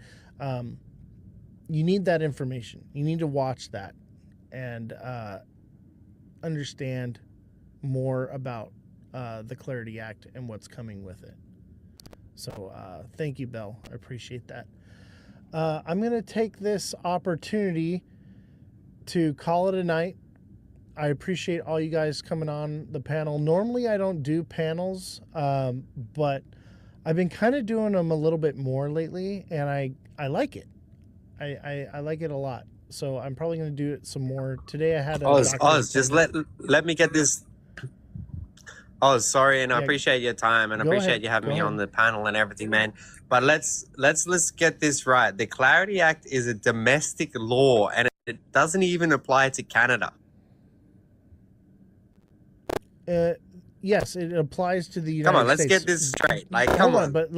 [SPEAKER 1] you need that information. You need to watch that and understand more about the Clarity Act and what's coming with it. So thank you, Belle. I appreciate that. I'm going to take this opportunity to call it a night. I appreciate all you guys coming on the panel. Normally I don't do panels, but I've been kind of doing them a little bit more lately, and I like it. I like it a lot. So I'm probably going to do it some more. Today I had a
[SPEAKER 13] Oz, just let me get this. Oh, sorry, and I
[SPEAKER 1] Yeah.
[SPEAKER 13] appreciate your time, and I
[SPEAKER 1] Go
[SPEAKER 13] appreciate
[SPEAKER 1] ahead.
[SPEAKER 13] you having
[SPEAKER 1] Go
[SPEAKER 13] me
[SPEAKER 1] ahead.
[SPEAKER 13] on the panel and everything, man. But let's get this right. The Clarity Act is a domestic law, and it doesn't even apply to Canada.
[SPEAKER 1] Yes, it applies to the United
[SPEAKER 13] Come on, let's
[SPEAKER 1] States.
[SPEAKER 13] get this straight. Like,
[SPEAKER 1] Hold
[SPEAKER 13] come
[SPEAKER 1] on,
[SPEAKER 13] on.
[SPEAKER 1] but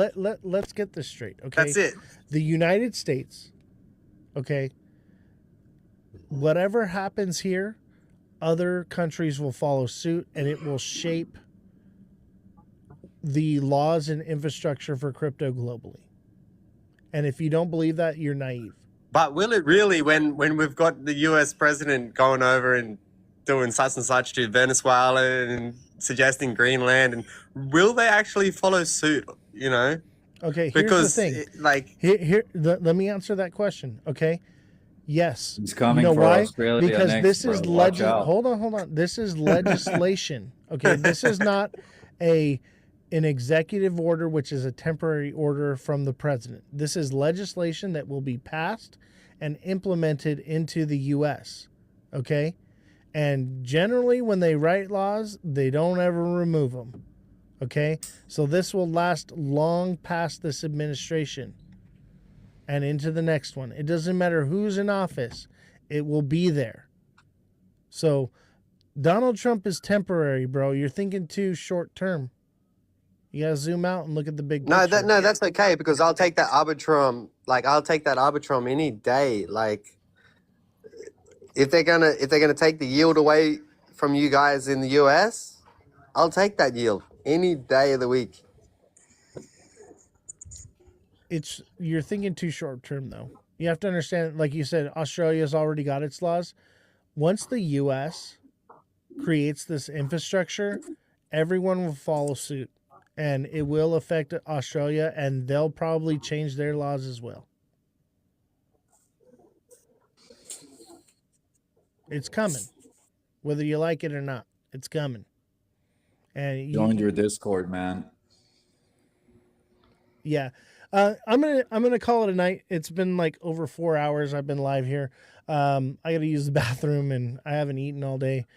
[SPEAKER 1] let's get this straight, okay?
[SPEAKER 13] That's it.
[SPEAKER 1] The United States, okay, whatever happens here, other countries will follow suit, and it will shape the laws and infrastructure for crypto globally. And if you don't believe that, you're naive.
[SPEAKER 13] But will it really, when we've got the US president going over and doing such and such to Venezuela and suggesting Greenland, and will they actually follow suit, you know?
[SPEAKER 1] Okay, here's
[SPEAKER 13] Because,
[SPEAKER 1] the thing. Let me answer that question, okay? Yes.
[SPEAKER 11] He's coming
[SPEAKER 1] you know
[SPEAKER 11] for
[SPEAKER 1] why?
[SPEAKER 11] Australia
[SPEAKER 1] Because
[SPEAKER 11] next,
[SPEAKER 1] this is
[SPEAKER 11] bro. Watch out.
[SPEAKER 1] Hold on. This is legislation. Okay, this is not an executive order, which is a temporary order from the president. This is legislation that will be passed and implemented into the U.S. Okay, and generally, when they write laws, they don't ever remove them. Okay, so this will last long past this administration and into the next one. It doesn't matter who's in office, it will be there. So Donald Trump is temporary, bro. You're thinking too short term. You gotta zoom out and look at the big picture.
[SPEAKER 13] That's okay, because I'll take that Arbitrum. Like, I'll take that Arbitrum any day. Like, if they're gonna take the yield away from you guys in the US, I'll take that yield any day of the week.
[SPEAKER 1] You're thinking too short term though. You have to understand, like you said, Australia's already got its laws. Once the US creates this infrastructure, everyone will follow suit. And it will affect Australia, and they'll probably change their laws as well. It's coming. Whether you like it or not, it's coming. And
[SPEAKER 11] Join your Discord, man.
[SPEAKER 1] Yeah. I'm gonna call it a night. It's been like over 4 hours I've been live here. I gotta use the bathroom, and I haven't eaten all day.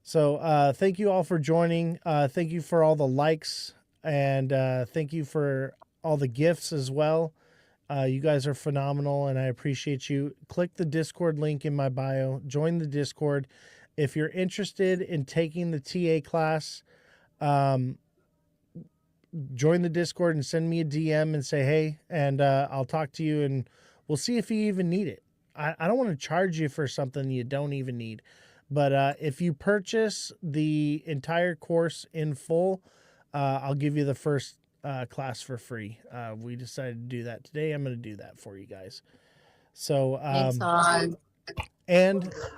[SPEAKER 1] So thank you all for joining. Thank you for all the likes. And thank you for all the gifts as well. You guys are phenomenal, and I appreciate you. Click the Discord link in my bio. Join the Discord. If you're interested in taking the TA class, join the Discord and send me a DM and say, hey, and I'll talk to you, and we'll see if you even need it. I don't want to charge you for something you don't even need. But if you purchase the entire course in full, I'll give you the first class for free. We decided to do that today. I'm going to do that for you guys. So, and
[SPEAKER 13] all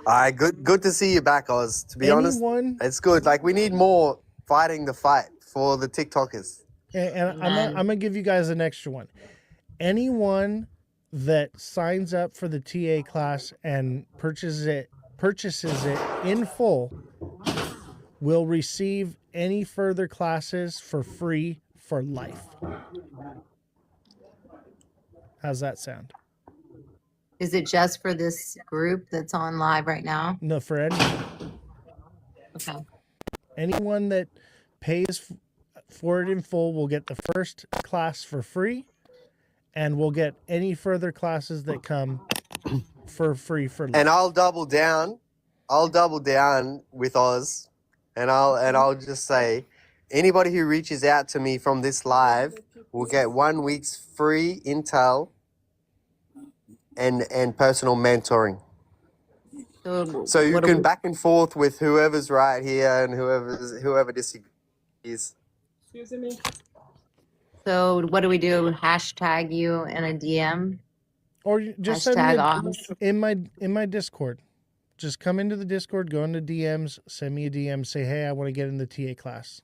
[SPEAKER 13] right, good to see you back, Oz. To be honest, it's good. Like, we need more fighting the fight for the TikTokers.
[SPEAKER 1] And I'm gonna give you guys an extra one. Anyone that signs up for the TA class and purchases it in full will receive any further classes for free for life. How's that sound?
[SPEAKER 10] Is it just for this group that's on live right now?
[SPEAKER 1] No, for
[SPEAKER 10] Okay.
[SPEAKER 1] anyone that pays for it in full will get the first class for free, and will get any further classes that come for free for life.
[SPEAKER 9] And I'll double down. I'll double down with Oz, and I'll just say, anybody who reaches out to me from this live will get 1 week's free intel and personal mentoring. So you can back and forth with whoever's right here and whoever disagrees.
[SPEAKER 10] So what do we do? Hashtag you in a DM?
[SPEAKER 1] Or just send
[SPEAKER 10] Hashtag
[SPEAKER 1] me
[SPEAKER 10] Oz?
[SPEAKER 1] in my Discord. Just come into the Discord, go into DMs, send me a DM, say, hey, I want to get in the TA class.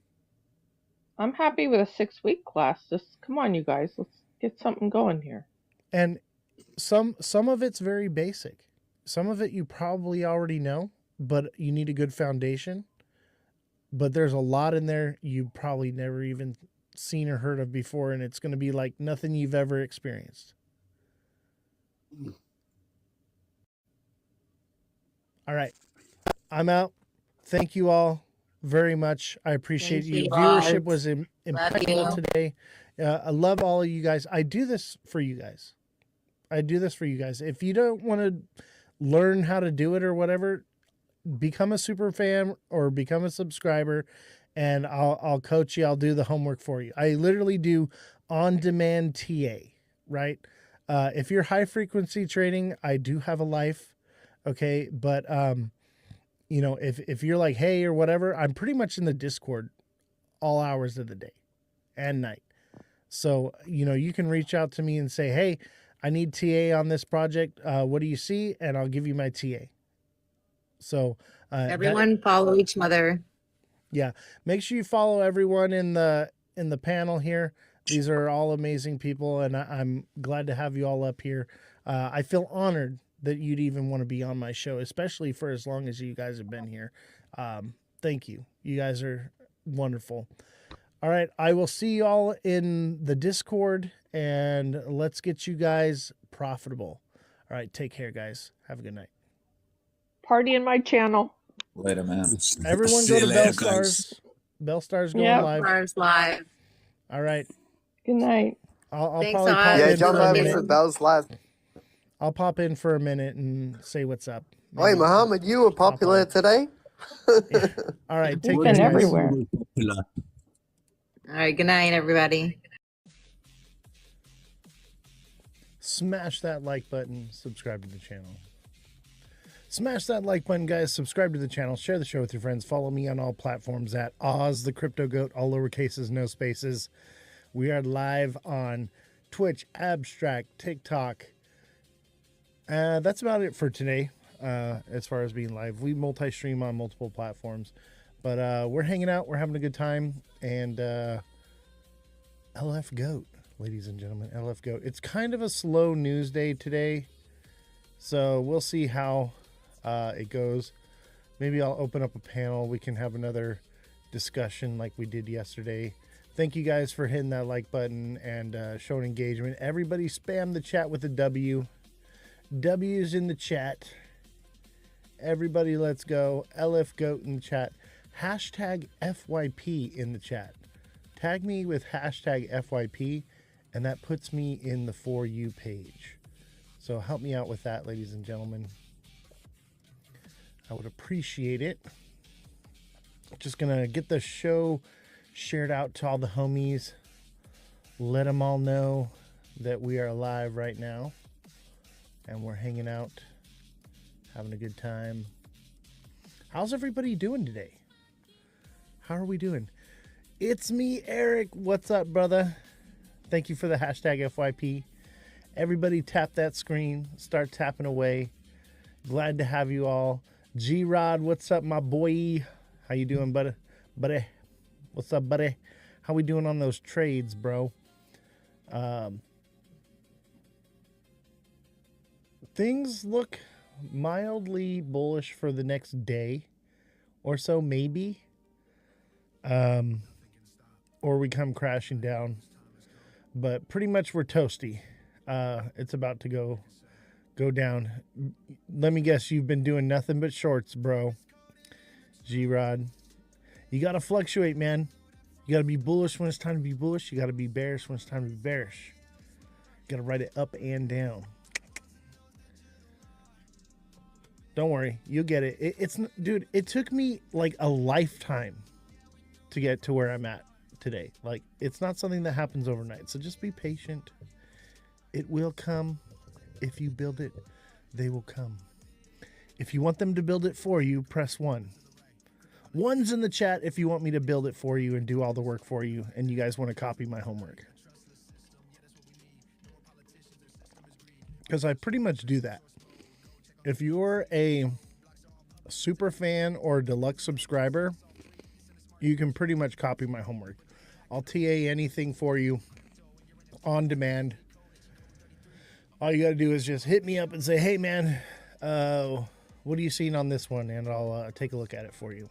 [SPEAKER 8] I'm happy with a 6-week class. Just come on, you guys. Let's get something going here.
[SPEAKER 1] And some of it's very basic. Some of it you probably already know, but you need a good foundation. But there's a lot in there you probably never even seen or heard of before, and it's going to be like nothing you've ever experienced. All right. I'm out. Thank you all very much. I appreciate
[SPEAKER 10] Thank
[SPEAKER 1] you.
[SPEAKER 10] you,
[SPEAKER 1] Viewership
[SPEAKER 10] Oz.
[SPEAKER 1] was impeccable
[SPEAKER 10] you.
[SPEAKER 1] today. I love all of you guys. I do this for you guys. If you don't want to learn how to do it or whatever, become a super fan or become a subscriber, and I'll coach you. I'll do the homework for you. I literally do on-demand TA, right? If you're high frequency trading, I do have a life. Okay. But, you know, if you're like, hey, or whatever, I'm pretty much in the Discord all hours of the day and night. So, you know, you can reach out to me and say, hey, I need TA on this project. What do you see? And I'll give you my TA. So,
[SPEAKER 10] Everyone follow each other.
[SPEAKER 1] yeah, make sure you follow everyone in the panel here. These are all amazing people, and I'm glad to have you all up here. I feel honored that you'd even want to be on my show, especially for as long as you guys have been here. Thank you. You guys are wonderful. All right, I will see you all in the Discord, and let's get you guys profitable. All right, take care, guys. Have a good night.
[SPEAKER 8] Party in my channel.
[SPEAKER 11] Later, man.
[SPEAKER 1] Everyone
[SPEAKER 3] See
[SPEAKER 1] go
[SPEAKER 3] you
[SPEAKER 1] to
[SPEAKER 3] later,
[SPEAKER 1] Bell Stars. Bell Stars going
[SPEAKER 8] Yep.
[SPEAKER 1] live.
[SPEAKER 10] Stars live.
[SPEAKER 1] All right.
[SPEAKER 8] Good night.
[SPEAKER 1] I'll
[SPEAKER 10] Thanks,
[SPEAKER 1] probably
[SPEAKER 10] Oz.
[SPEAKER 1] pop
[SPEAKER 9] Yeah,
[SPEAKER 1] in
[SPEAKER 9] jump
[SPEAKER 1] for a
[SPEAKER 9] over
[SPEAKER 1] minute.
[SPEAKER 9] for Bell's live.
[SPEAKER 1] I'll pop in for a minute and say what's up.
[SPEAKER 9] Wait, Muhammad, you were popular today.
[SPEAKER 1] All right, take
[SPEAKER 8] We've
[SPEAKER 1] care,
[SPEAKER 8] been
[SPEAKER 1] guys.
[SPEAKER 8] everywhere.
[SPEAKER 10] All right. Good night, everybody.
[SPEAKER 1] Smash that like button, subscribe to the channel. Smash that like button, guys. Subscribe to the channel. Share the show with your friends. Follow me on all platforms at Ozthecryptogoat, all lowercases, no spaces. We are live on Twitch, Abstract, TikTok. That's about it for today. As far as being live, we multi-stream on multiple platforms, but we're hanging out. We're having a good time, and LF Goat, ladies and gentlemen, LF Goat. It's kind of a slow news day today, so we'll see how it goes. Maybe I'll open up a panel. We can have another discussion like we did yesterday. Thank you guys for hitting that like button and showing engagement. Everybody spam the chat with a W. W's in the chat. Everybody, let's go. LF Goat in the chat. Hashtag FYP in the chat. Tag me with hashtag FYP, and that puts me in the For You page. So help me out with that, ladies and gentlemen. I would appreciate it. Just gonna get the show shared out to all the homies. Let them all know that we are live right now. And we're hanging out, having a good time. How's everybody doing today? How are we doing? It's me, Eric. What's up, brother? Thank you for the hashtag FYP. Everybody tap that screen. Start tapping away. Glad to have you all. G-Rod, what's up, my boy? How you doing, buddy? What's up, buddy? How we doing on those trades, bro? Things look mildly bullish for the next day or so, maybe. Or we come crashing down. But pretty much we're toasty. It's about to go down. Let me guess, you've been doing nothing but shorts, bro. G-Rod. You got to fluctuate, man. You got to be bullish when it's time to be bullish. You got to be bearish when it's time to be bearish. You got to write it up and down. Don't worry. You'll get it. It's dude, it took me like a lifetime to get to where I'm at today. Like, it's not something that happens overnight. So just be patient. It will come. If you build it, they will come. If you want them to build it for you, press 1. 1's in the chat if you want me to build it for you and do all the work for you and you guys want to copy my homework. Because I pretty much do that. If you're a super fan or deluxe subscriber, you can pretty much copy my homework. I'll TA anything for you on demand. All you got to do is just hit me up and say, hey, man, what are you seeing on this one? And I'll take a look at it for you.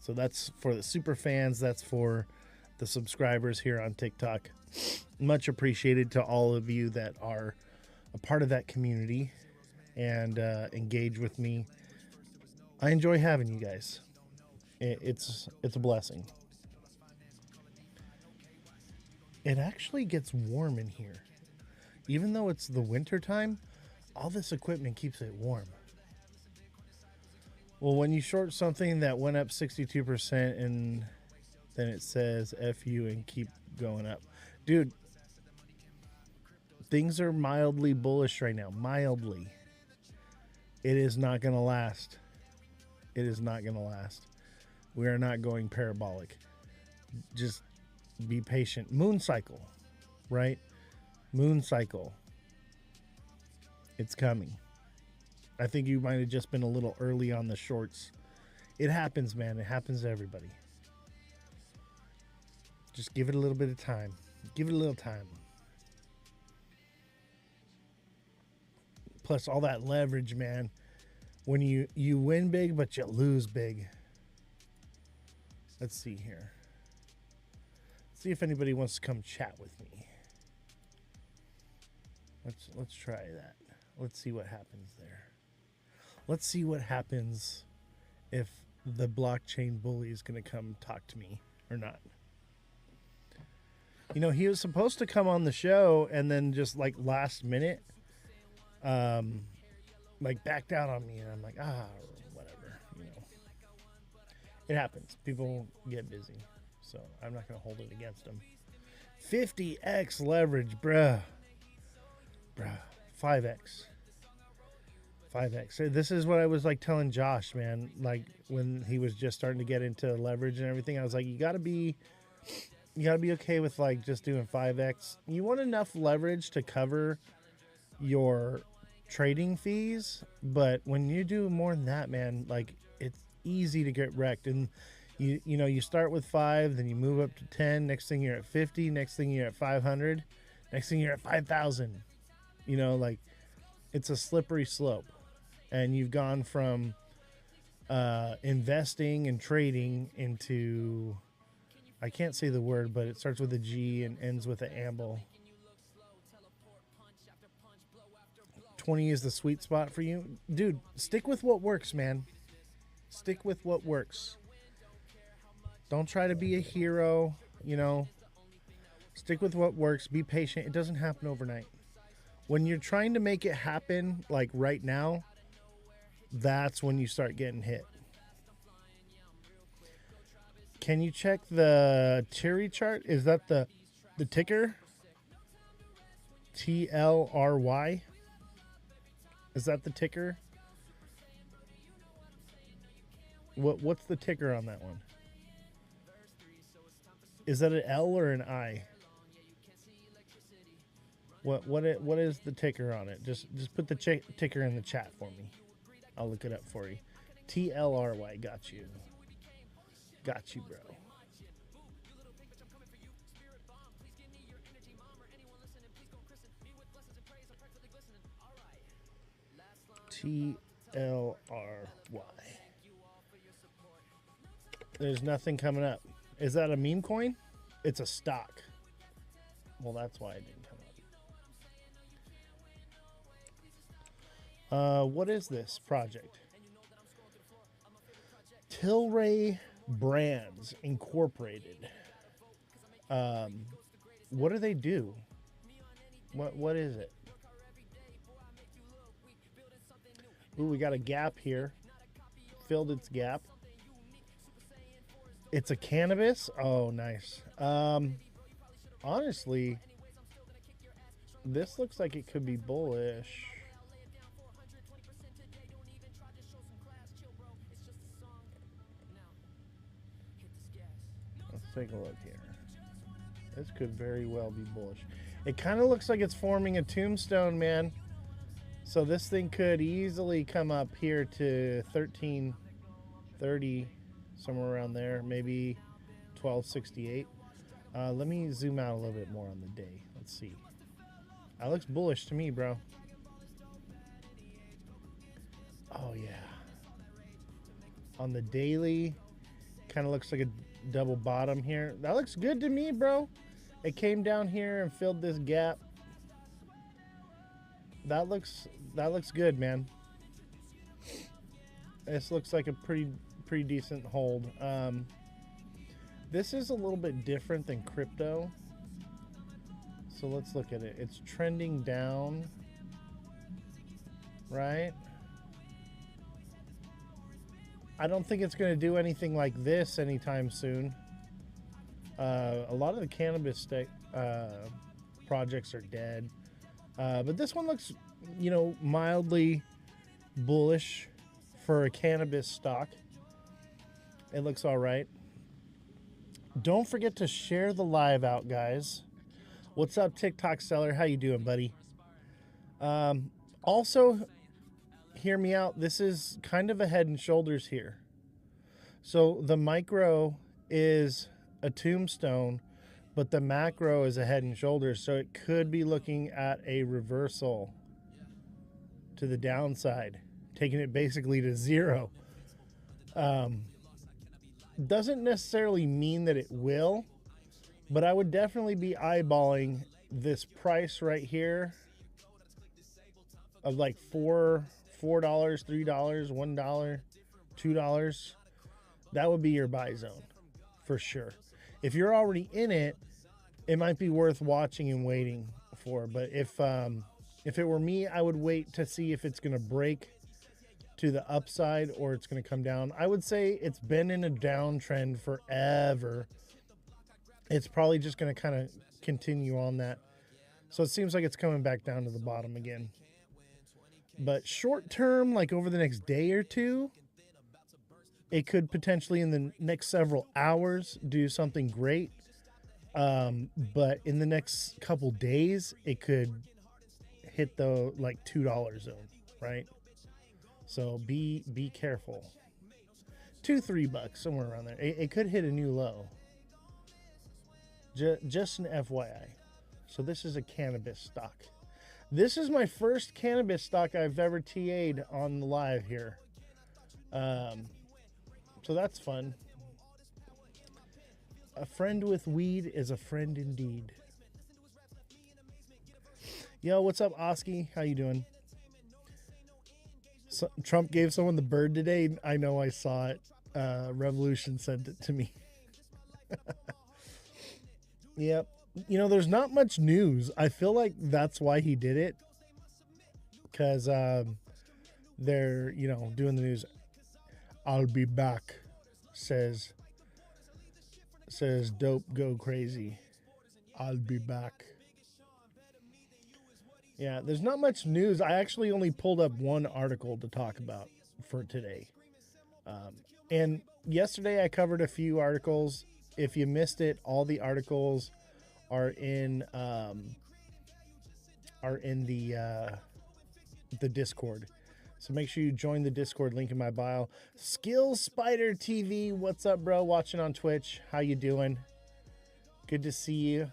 [SPEAKER 1] So that's for the super fans. That's for the subscribers here on TikTok. Much appreciated to all of you that are a part of that community and engage with me. I enjoy having you guys. It's a blessing. It actually gets warm in here. Even though it's the winter time, all this equipment keeps it warm. Well, when you short something that went up 62% and then it says F you and keep going up. Dude, things are mildly bullish right now. Mildly. It is not going to last. It is not going to last. We are not going parabolic. Just be patient. Moon cycle, right? Moon cycle. It's coming. I think you might have just been a little early on the shorts. It happens, man. It happens to everybody. Just give it a little bit of time. Give it a little time. Plus all that leverage, man. When you win big, but you lose big. Let's see here. See if anybody wants to come chat with me. Let's try that. Let's see what happens there. Let's see what happens if the blockchain bully is going to come talk to me or not. You know, he was supposed to come on the show and then just like last minute, like backed out on me. And I'm like, whatever, you know. It happens. People get busy. So I'm not going to hold it against them. 50x leverage, bruh. 5x. 5x. This is what I was like telling Josh, man. Like when he was just starting to get into leverage and everything, I was like, you gotta be okay with like just doing 5x. You want enough leverage to cover your trading fees, but when you do more than that, man, like it's easy to get wrecked. And you know, you start with 5, then you move up to 10. Next thing you're at 50. Next thing you're at 500. Next thing you're at 5,000. You know, like it's a slippery slope. And you've gone from investing and trading into, I can't say the word, but it starts with a G and ends with an amble. 20 is the sweet spot for you. Dude, stick with what works, man. Stick with what works. Don't try to be a hero, you know. Stick with what works. Be patient. It doesn't happen overnight. When you're trying to make it happen, like right now, that's when you start getting hit. Can you check the Cherry chart? Is that the ticker? TLRY? Is that the ticker? What's the ticker on that one? Is that an L or an I? What is the ticker on it? Just put the ticker in the chat for me. I'll look it up for you. TLRY. Got you. Got you, bro. TLRY. There's nothing coming up. Is that a meme coin? It's a stock. Well, that's why it didn't come up. What is this project? Tilray Brands Incorporated. What do they do? What is it? Ooh, we got a gap here. Filled its gap. It's a cannabis. Oh, nice. Honestly, this looks like it could be bullish. Let's take a look here. This could very well be bullish. It kind of looks like it's forming a tombstone, man. So this thing could easily come up here to 1330, somewhere around there, maybe 1268. Let me zoom out a little bit more on the day. Let's see. That looks bullish to me, bro. Oh, yeah. On the daily, kind of looks like a double bottom here. That looks good to me, bro. It came down here and filled this gap. That looks good, man. This looks like a pretty decent hold. This is a little bit different than crypto. So let's look at it. It's trending down, right? I don't think it's going to do anything like this anytime soon. A lot of the cannabis projects are dead. But this one looks, mildly bullish for a cannabis stock. It looks all right. Don't forget to share the live out, guys. What's up, TikTok seller? How you doing, buddy? Also, hear me out. This is kind of a head and shoulders here. So the micro is a tombstone, but the macro is a head and shoulders. So it could be looking at a reversal to the downside, taking it basically to zero. Doesn't necessarily mean that it will, but I would definitely be eyeballing this price right here of like $4, $3, $1, $2. That would be your buy zone for sure. If you're already in it, it might be worth watching and waiting for. But if it were me, I would wait to see if it's going to break to the upside or it's going to come down. I would say it's been in a downtrend forever. It's probably just going to kind of continue on that. So it seems like it's coming back down to the bottom again. But short term, like over the next day or two, it could potentially in the next several hours do something great. But in the next couple days, it could hit the like $2 zone, right? So be careful. $2-3 somewhere around there. It could hit a new low. Just an FYI. So this is a cannabis stock. This is my first cannabis stock I've ever TA'd on the live here. So that's fun. A friend with weed is a friend indeed. Yo, what's up, Oski? How you doing? So, Trump gave someone the bird today. I know, I saw it. Revolution sent it to me. Yep. There's not much news. I feel like that's why he did it. Because they're, doing the news. I'll be back, says dope go crazy. I'll be back. Yeah, there's not much news. I actually only pulled up one article to talk about for today. And yesterday I covered a few articles. If you missed it, all the articles are in the Discord. So make sure you join the Discord, link in my bio. Skill Spider TV, what's up, bro? Watching on Twitch. How you doing? Good to see you.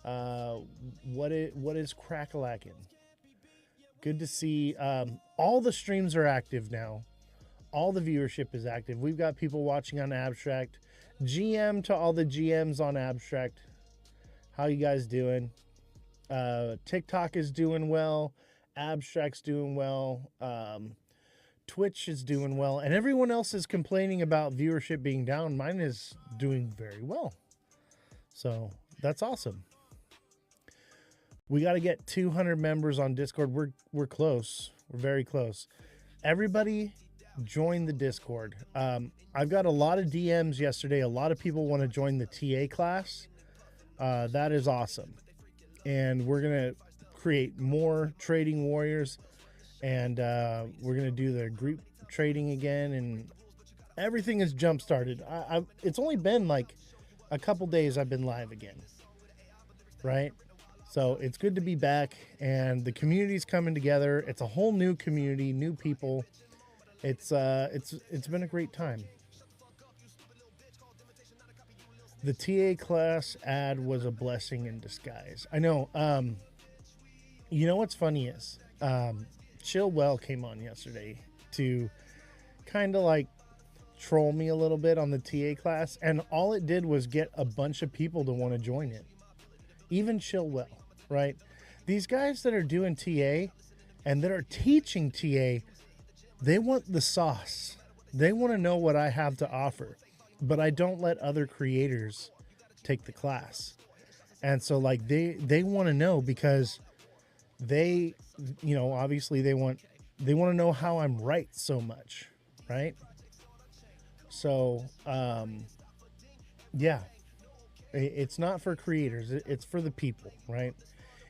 [SPEAKER 1] What is crack-a-lackin'? Good to see. All the streams are active now. All the viewership is active. We've got people watching on Abstract. GM to all the GMs on Abstract. How you guys doing? TikTok is doing well. Abstract's doing well. Twitch is doing well. And everyone else is complaining about viewership being down. Mine is doing very well. So that's awesome. We got to get 200 members on Discord. We're close. We're very close. Everybody join the Discord. I've got a lot of DMs yesterday. A lot of people want to join the TA class. That is awesome. And we're going to create more trading warriors. And we're going to do the group trading again. And everything is jump started. It's only been like a couple days I've been live again. Right? So it's good to be back, and the community's coming together. It's a whole new community, new people. It's been a great time. The TA class ad was a blessing in disguise. I know. You know what's funny is Chill Well came on yesterday to kind of like troll me a little bit on the TA class, and all it did was get a bunch of people to want to join it. Even Chill Well, right? These guys that are doing TA and that are teaching TA, they want the sauce. They want to know what I have to offer, but I don't let other creators take the class. And so like they want to know because they, you know, obviously they want to know how I'm right so much, right? So, yeah. It's not for creators. It's for the people, right?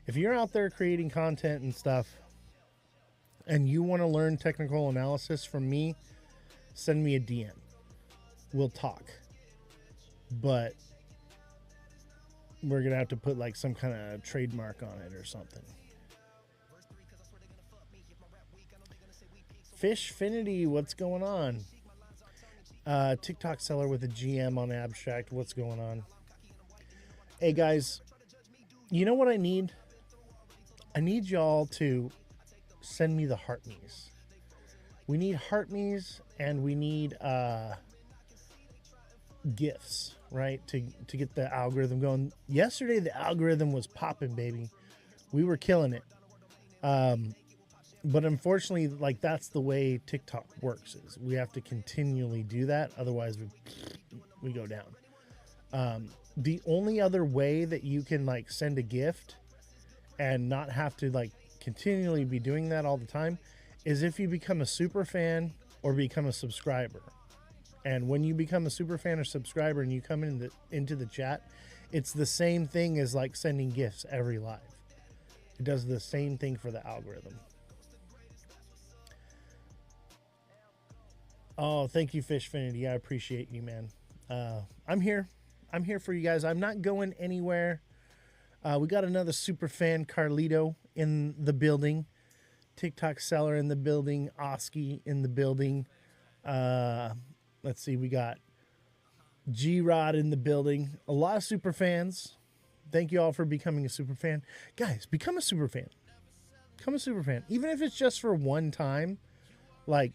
[SPEAKER 1] If you're out there creating content and stuff and you want to learn technical analysis from me, send me a DM. We'll talk. But we're going to have to put like some kind of trademark on it or something. Fishfinity, what's going on? TikTok seller with a GM on Abstract, what's going on? Hey guys, you know what I need? I need y'all to send me the heart me's. We need heart me's and we need gifts, right? To get the algorithm going. Yesterday the algorithm was popping, baby. We were killing it. But unfortunately, like that's the way TikTok works is we have to continually do that. Otherwise we go down. The only other way that you can like send a gift and not have to like continually be doing that all the time is if you become a super fan or become a subscriber. And when you become a super fan or subscriber and you come into the chat, it's the same thing as like sending gifts every live. It does the same thing for the algorithm. Oh, thank you, Fishfinity. I appreciate you, man. I'm here. I'm here for you guys. I'm not going anywhere. We got another super fan, Carlito, in the building. TikTok seller in the building. Oski in the building. Let's see. We got G-Rod in the building. A lot of super fans. Thank you all for becoming a super fan. Guys, become a super fan. Become a super fan. Even if it's just for one time, like,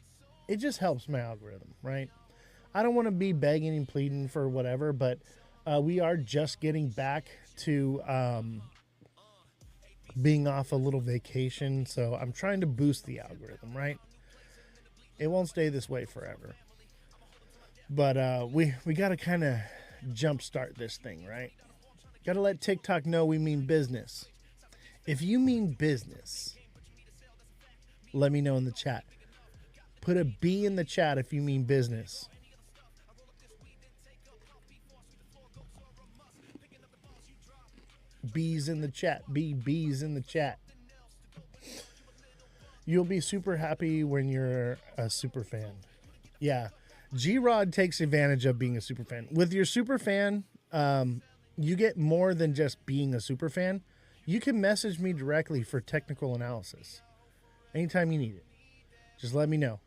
[SPEAKER 1] it just helps my algorithm, right? I don't want to be begging and pleading for whatever, but we are just getting back to being off a little vacation. So I'm trying to boost the algorithm, right? It won't stay this way forever. But we got to kind of jumpstart this thing, right? Got to let TikTok know we mean business. If you mean business, let me know in the chat. Put a B in the chat if you mean business. B's in the chat. B's in the chat. You'll be super happy when you're a super fan. Yeah. G-Rod takes advantage of being a super fan. With your super fan, you get more than just being a super fan. You can message me directly for technical analysis. Anytime you need it. Just let me know.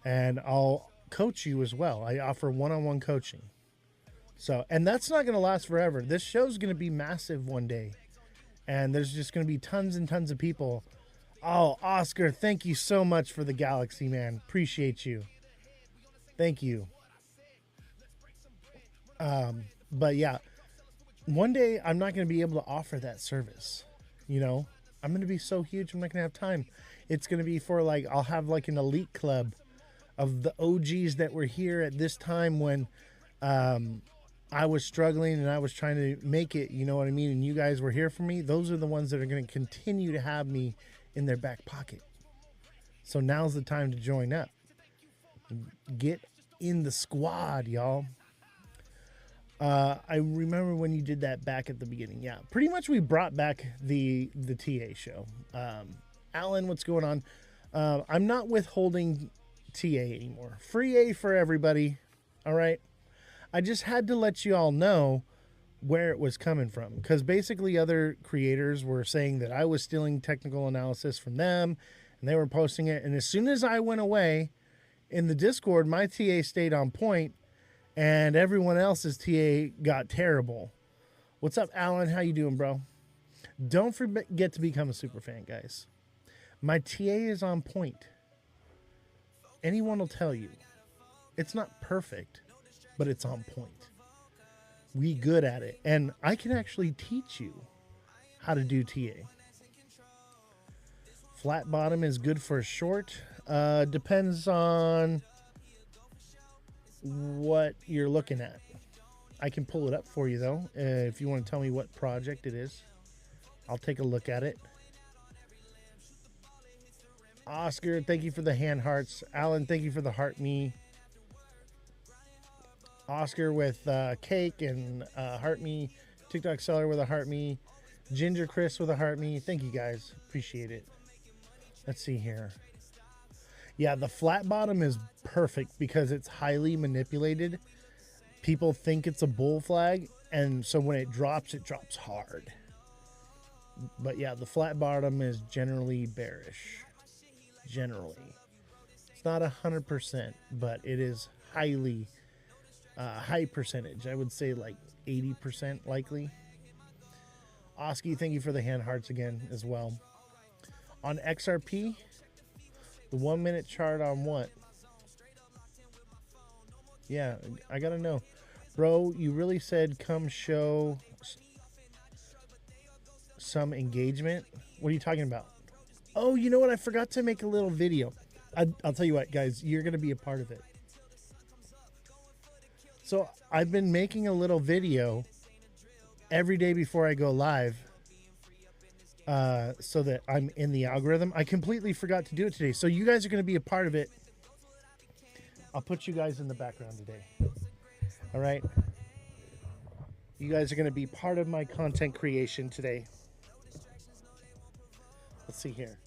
[SPEAKER 1] And I'll coach you as well. I offer one-on-one coaching. So, and that's not going to last forever. This show's going to be massive one day. And there's just going to be tons and tons of people Oh, Oscar, thank you so much for the galaxy, man. Appreciate you. Thank you. But yeah, one day I'm not going to be able to offer that service. You know, I'm going to be so huge, I'm not going to have time. It's going to be for like, I'll have like an elite club of the OGs that were here at this time when I was struggling and I was trying to make it, you know what I mean? And you guys were here for me. Those are the ones that are going to continue to have me in their back pocket. So now's the time to join up. Get in the squad, y'all. I remember when you did that back at the beginning. Yeah, pretty much we brought back the TA show. Alan, what's going on? I'm not withholding TA anymore. Free A for everybody. All right. I just had to let you all know where it was coming from, because basically other creators were saying that I was stealing technical analysis from them and they were posting it. And as soon as I went away in the Discord, my TA stayed on point and everyone else's TA got terrible. What's up, Alan? How you doing, bro? Don't forget to become a super fan, guys. My TA is on point. Anyone will tell you. It's not perfect, but it's on point. We good at it. And I can actually teach you how to do TA. Flat bottom is good for a short. Depends on what you're looking at. I can pull it up for you, though. If you want to tell me what project it is, I'll take a look at it. Oscar, thank you for the hand hearts. Alan, thank you for the heart me. Oscar with cake and heart me. TikTok seller with a heart me. Ginger Chris with a heart me. Thank you guys. Appreciate it. Let's see here. Yeah, the flat bottom is perfect because it's highly manipulated. People think it's a bull flag, and so when it drops hard. But yeah, the flat bottom is generally bearish. Generally. It's not 100%, but it is highly high percentage. I would say like 80% likely. Oski, thank you for the hand hearts again as well. On XRP, the 1 minute chart on what? Yeah, I gotta know. Bro, you really said come show some engagement? What are you talking about? Oh, you know what? I forgot to make a little video. I'll tell you what, guys, you're gonna be a part of it. So I've been making a little video every day before I go live so that I'm in the algorithm. I completely forgot to do it today. So you guys are going to be a part of it. I'll put you guys in the background today. All right. You guys are going to be part of my content creation today. Let's see here.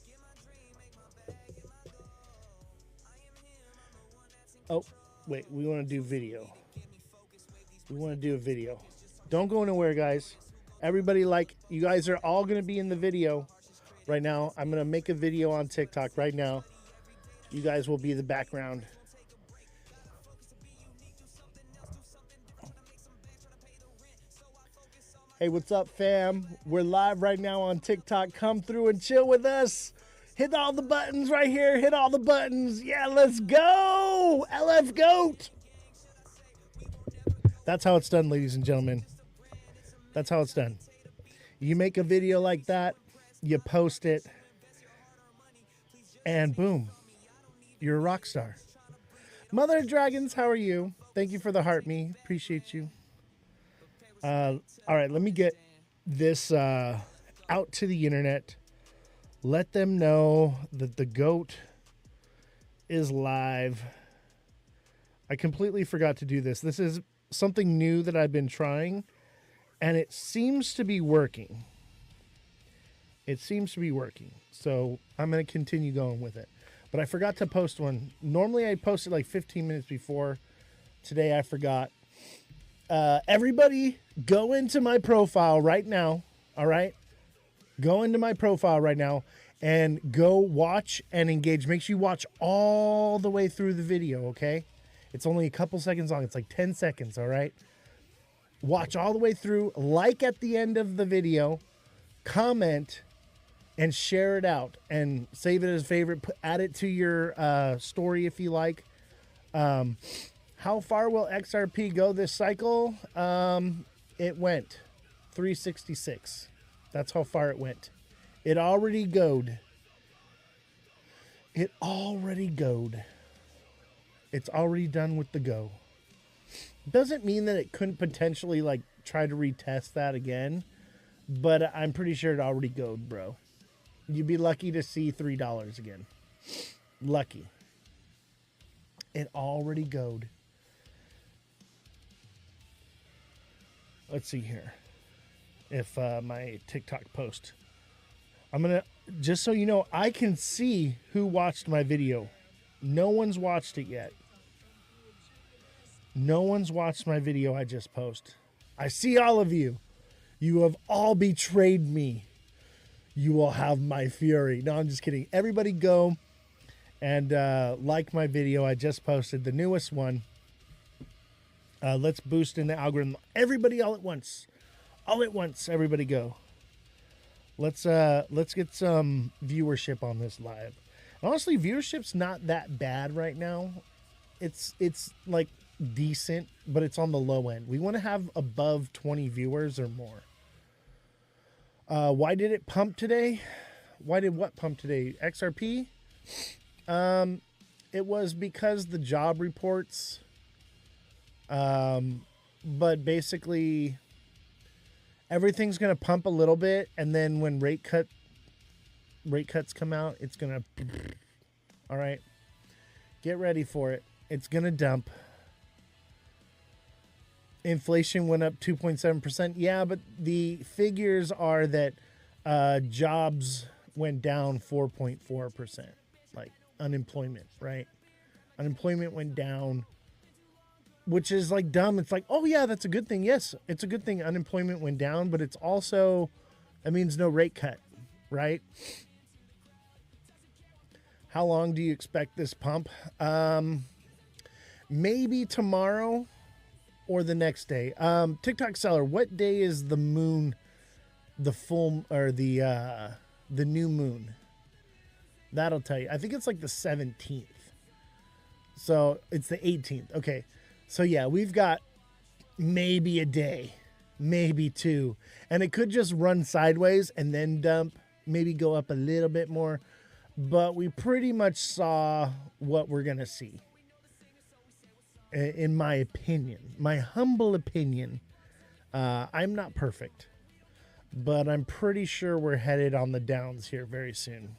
[SPEAKER 1] Oh, wait. We want to do video. We want to do a video. Don't go anywhere, guys. Everybody, like, you guys are all going to be in the video right now. I'm going to make a video on TikTok right now. You guys will be the background. Hey, what's up, fam? We're live right now on TikTok. Come through and chill with us. Hit all the buttons right here. Hit all the buttons. Yeah, let's go. LF Goat. That's how it's done, ladies and gentlemen. That's how it's done. You make a video like that, you post it, and boom, you're a rock star. Mother of Dragons, how are you? Thank you for the heart me. Appreciate you. All right, let me get this out to the internet. Let them know that the GOAT is live. I completely forgot to do this. This is something new that I've been trying, and it seems to be working. It seems to be working. So I'm going to continue going with it. But I forgot to post one. Normally I post it like 15 minutes before. Today I forgot. Everybody go into my profile right now. All right? Go into my profile right now and go watch and engage. Make sure you watch all the way through the video, okay? It's only a couple seconds long. It's like 10 seconds, all right? Watch all the way through. Like at the end of the video. Comment and share it out and save it as a favorite. Add it to your story if you like. How far will XRP go this cycle? It went 366. That's how far it went. It already goed. It already goed. It's already done with the go. Doesn't mean that it couldn't potentially like try to retest that again, but I'm pretty sure it already goed, bro. You'd be lucky to see $3 again. Lucky. It already goed. Let's see here. If my TikTok post. I'm going to, just so you know, I can see who watched my video. No one's watched it yet. No one's watched my video I just posted. I see all of you. You have all betrayed me. You will have my fury. No, I'm just kidding. Everybody go and like my video I just posted, the newest one. Let's boost in the algorithm. Everybody all at once. All at once, everybody go. Let's get some viewership on this live. Honestly, viewership's not that bad right now. It's like decent, but it's on the low end. We want to have above 20 viewers or more. Why did it pump today? Why did what pump today? XRP? It was because the job reports. But basically everything's going to pump a little bit, and then when rate cuts come out, it's going to, all right, get ready for it. It's going to dump. Inflation went up 2.7%. Yeah, but the figures are that jobs went down 4.4%. Like unemployment, right? Unemployment went down, which is like dumb. It's like, oh yeah, that's a good thing. Yes, it's a good thing unemployment went down, but it's also, that means no rate cut, right? How long do you expect this pump? Maybe tomorrow or the next day. TikTok seller, what day is the moon, the full, or the new moon? That'll tell you. I think it's like the 17th. So it's the 18th. Okay. So yeah, we've got maybe a day, maybe two, and it could just run sideways and then dump, maybe go up a little bit more, but we pretty much saw what we're going to see. In my opinion, my humble opinion, I'm not perfect, but I'm pretty sure we're headed on the downs here very soon.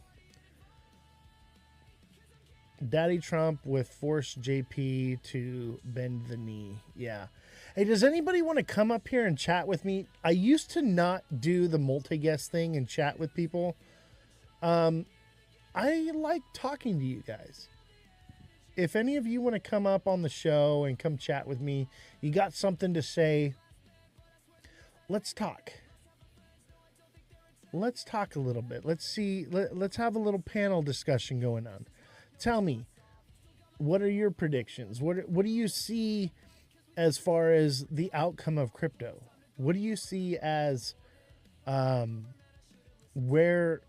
[SPEAKER 1] Daddy Trump with forced JP to bend the knee. Yeah. Hey, does anybody want to come up here and chat with me? I used to not do the multi-guest thing and chat with people. I like talking to you guys. If any of you want to come up on the show and come chat with me, you got something to say, let's talk. Let's talk a little bit. Let's see. Let's have a little panel discussion going on. Tell me, what are your predictions? What do you see as far as the outcome of crypto? What do you see as where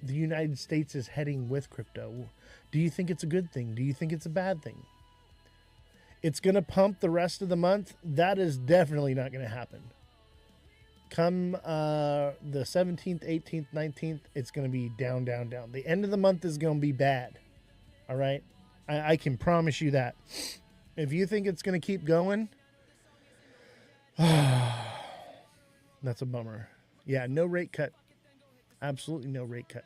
[SPEAKER 1] the United States is heading with crypto? Do you think it's a good thing? Do you think it's a bad thing? It's going to pump the rest of the month? That is definitely not going to happen. Come the 17th, 18th, 19th, it's going to be down, down, down. The end of the month is going to be bad. All right? I can promise you that. If you think it's going to keep going, that's a bummer. Yeah, no rate cut. Absolutely no rate cut.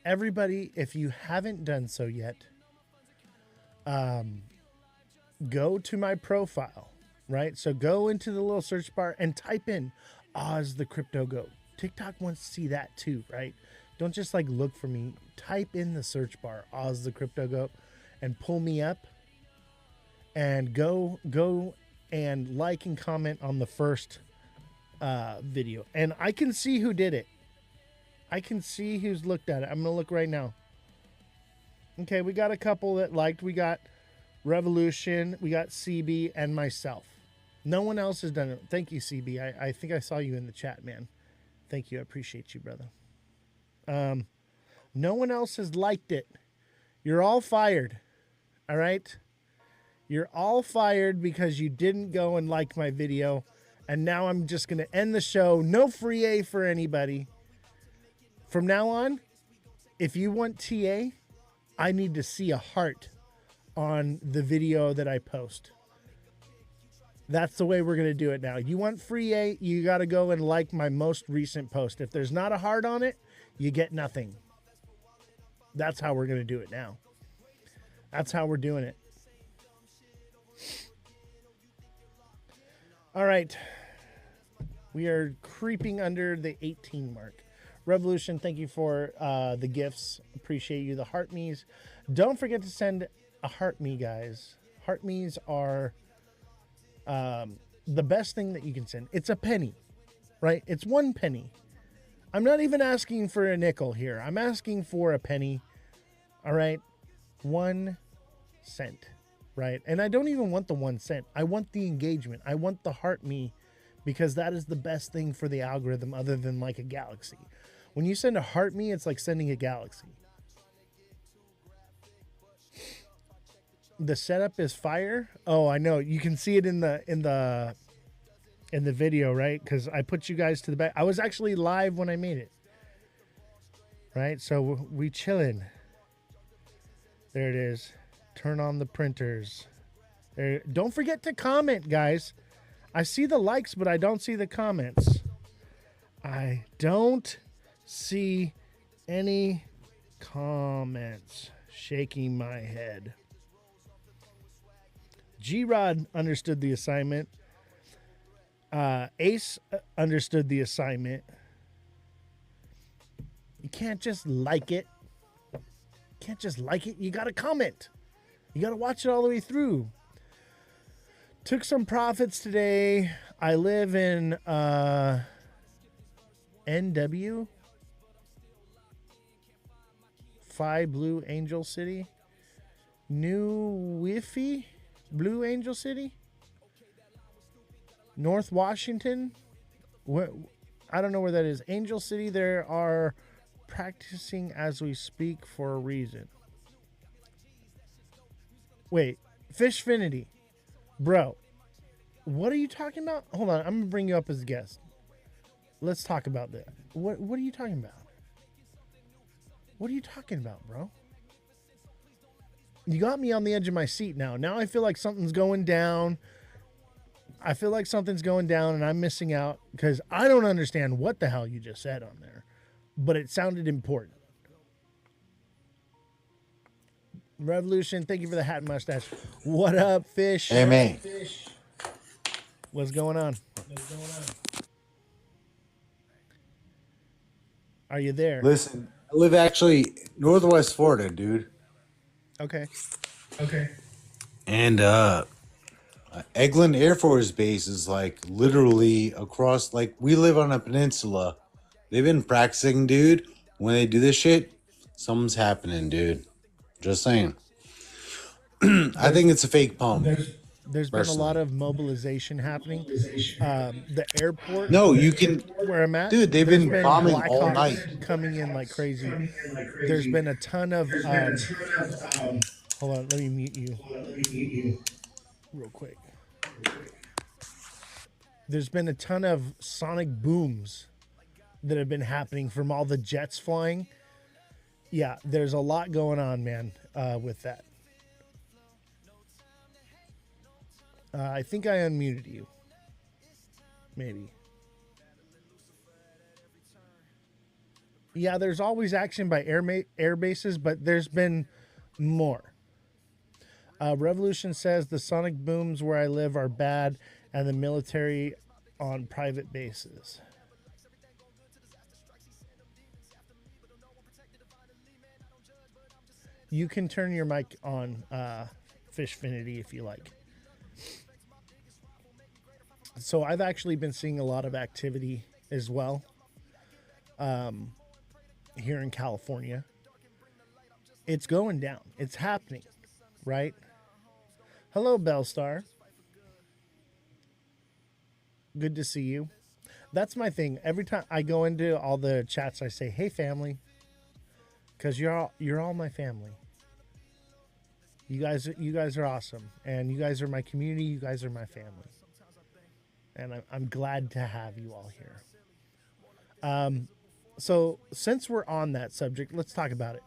[SPEAKER 1] Everybody, if you haven't done so yet, go to my profile, right? So go into the little search bar and type in Ozthecryptogoat. TikTok wants to see that too, right? Don't just like look for me. Type in the search bar Ozthecryptogoat and pull me up, and go and like and comment on the first video. And I can see who did it. I can see who's looked at it. I'm going to look right now. Okay, we got a couple that liked. We got Revolution, we got CB, and myself. No one else has done it. Thank you, CB. I think I saw you in the chat, man. Thank you. I appreciate you, brother. No one else has liked it. You're all fired. All right? You're all fired because you didn't go and like my video. And now I'm just going to end the show. No free A for anybody. From now on, if you want TA, I need to see a heart on the video that I post. That's the way we're going to do it now. You want free A, you got to go and like my most recent post. If there's not a heart on it, you get nothing. That's how we're going to do it now. That's how we're doing it. All right. We are creeping under the 18 mark. Revolution, thank you for the gifts. Appreciate you. The heart me's. Don't forget to send a heart me, guys. Heart me's are the best thing that you can send. It's a penny, right? It's 1 penny. I'm not even asking for a nickel here. I'm asking for a penny. All right. 1 cent, right? And I don't even want the 1 cent. I want the engagement. I want the heart me, because that is the best thing for the algorithm other than like a galaxy. When you send a heart me, it's like sending a galaxy. The setup is fire. Oh, I know. You can see it in the video, right? Because I put you guys to the back. I was actually live when I made it. Right? So we chilling. There it is. Turn on the printers. There. Don't forget to comment, guys. I see the likes, but I don't see the comments. I don't see any comments. Shaking my head. G-Rod understood the assignment. Ace understood the assignment. You can't just like it. You can't just like it. You got to comment. You got to watch it all the way through. Took some profits today. I live in NW. Phi Blue Angel City. New Wifi. Blue Angel City. North Washington. I don't know where that is. Angel City. There are practicing as we speak for a reason. Wait. Fishfinity. Bro. What are you talking about? Hold on. I'm going to bring you up as a guest. Let's talk about that. What are you talking about? What are you talking about, bro? You got me on the edge of my seat now. Now I feel like something's going down. I feel like something's going down and I'm missing out because I don't understand what the hell you just said on there. But it sounded important. Revolution, thank you for the hat and mustache. What up, Fish?
[SPEAKER 14] Hey, man.
[SPEAKER 1] What's going on? Are you there?
[SPEAKER 14] Listen, I live actually northwest Florida, dude.
[SPEAKER 1] Okay.
[SPEAKER 14] And Eglin Air Force Base is like literally across, like we live on a peninsula. They've been practicing, dude. When they do this shit, something's happening, dude. Just saying. I think it's a fake pump.
[SPEAKER 1] There's been a lot of mobilization happening. The airport.
[SPEAKER 14] No, you can.
[SPEAKER 1] Where I'm at,
[SPEAKER 14] Dude, they've been bombing
[SPEAKER 1] Black
[SPEAKER 14] all
[SPEAKER 1] Hawks
[SPEAKER 14] night.
[SPEAKER 1] coming in like crazy. There's been a ton of. Hold on, let me mute you real quick. There's been a ton of sonic booms that have been happening from all the jets flying. Yeah, there's a lot going on, man, with that. I think I unmuted you. Maybe. Yeah, there's always action by air bases, but there's been more. Revolution says the sonic booms where I live are bad and the military on private bases. You can turn your mic on, Fishfinity, if you like. So I've actually been seeing a lot of activity as well here in California. It's going down. It's happening, right? Hello, Bellstar. Good to see you. That's my thing. Every time I go into all the chats, I say, "Hey, family," because you're all my family. You guys are awesome, and you guys are my community. You guys are my family, and I'm glad to have you all here. So since we're on that subject, let's talk about it.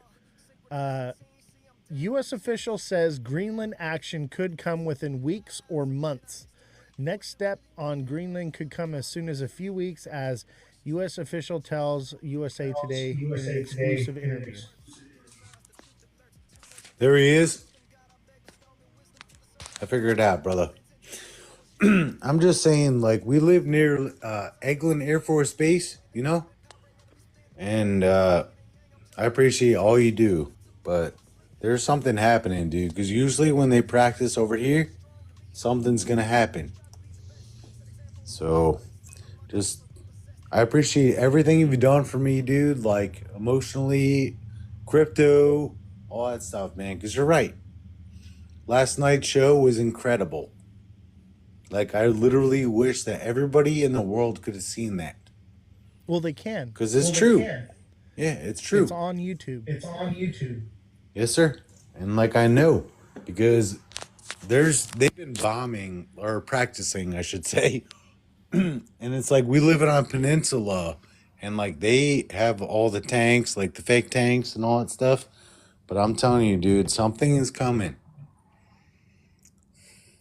[SPEAKER 1] U.S. official says Greenland action could come within weeks or months. Next step on Greenland could come as soon as a few weeks, as U.S. official tells USA Today in an exclusive interview.
[SPEAKER 14] There he is. I figured it out, brother. I'm just saying, like, we live near Eglin Air Force Base, you know? And I appreciate all you do, but there's something happening, dude. Because usually when they practice over here, something's going to happen. So just, I appreciate everything you've done for me, dude. Like, emotionally, crypto, all that stuff, man. Because you're right. Last night's show was incredible. Like, I literally wish that everybody in the world could have seen that.
[SPEAKER 1] Well, they can.
[SPEAKER 14] Because it's true. Yeah, it's true.
[SPEAKER 1] It's on YouTube.
[SPEAKER 14] Yes, sir. And like I know, because they've been bombing or practicing, I should say. And it's like we live on a peninsula and like they have all the tanks, like the fake tanks and all that stuff. But I'm telling you, dude, something is coming.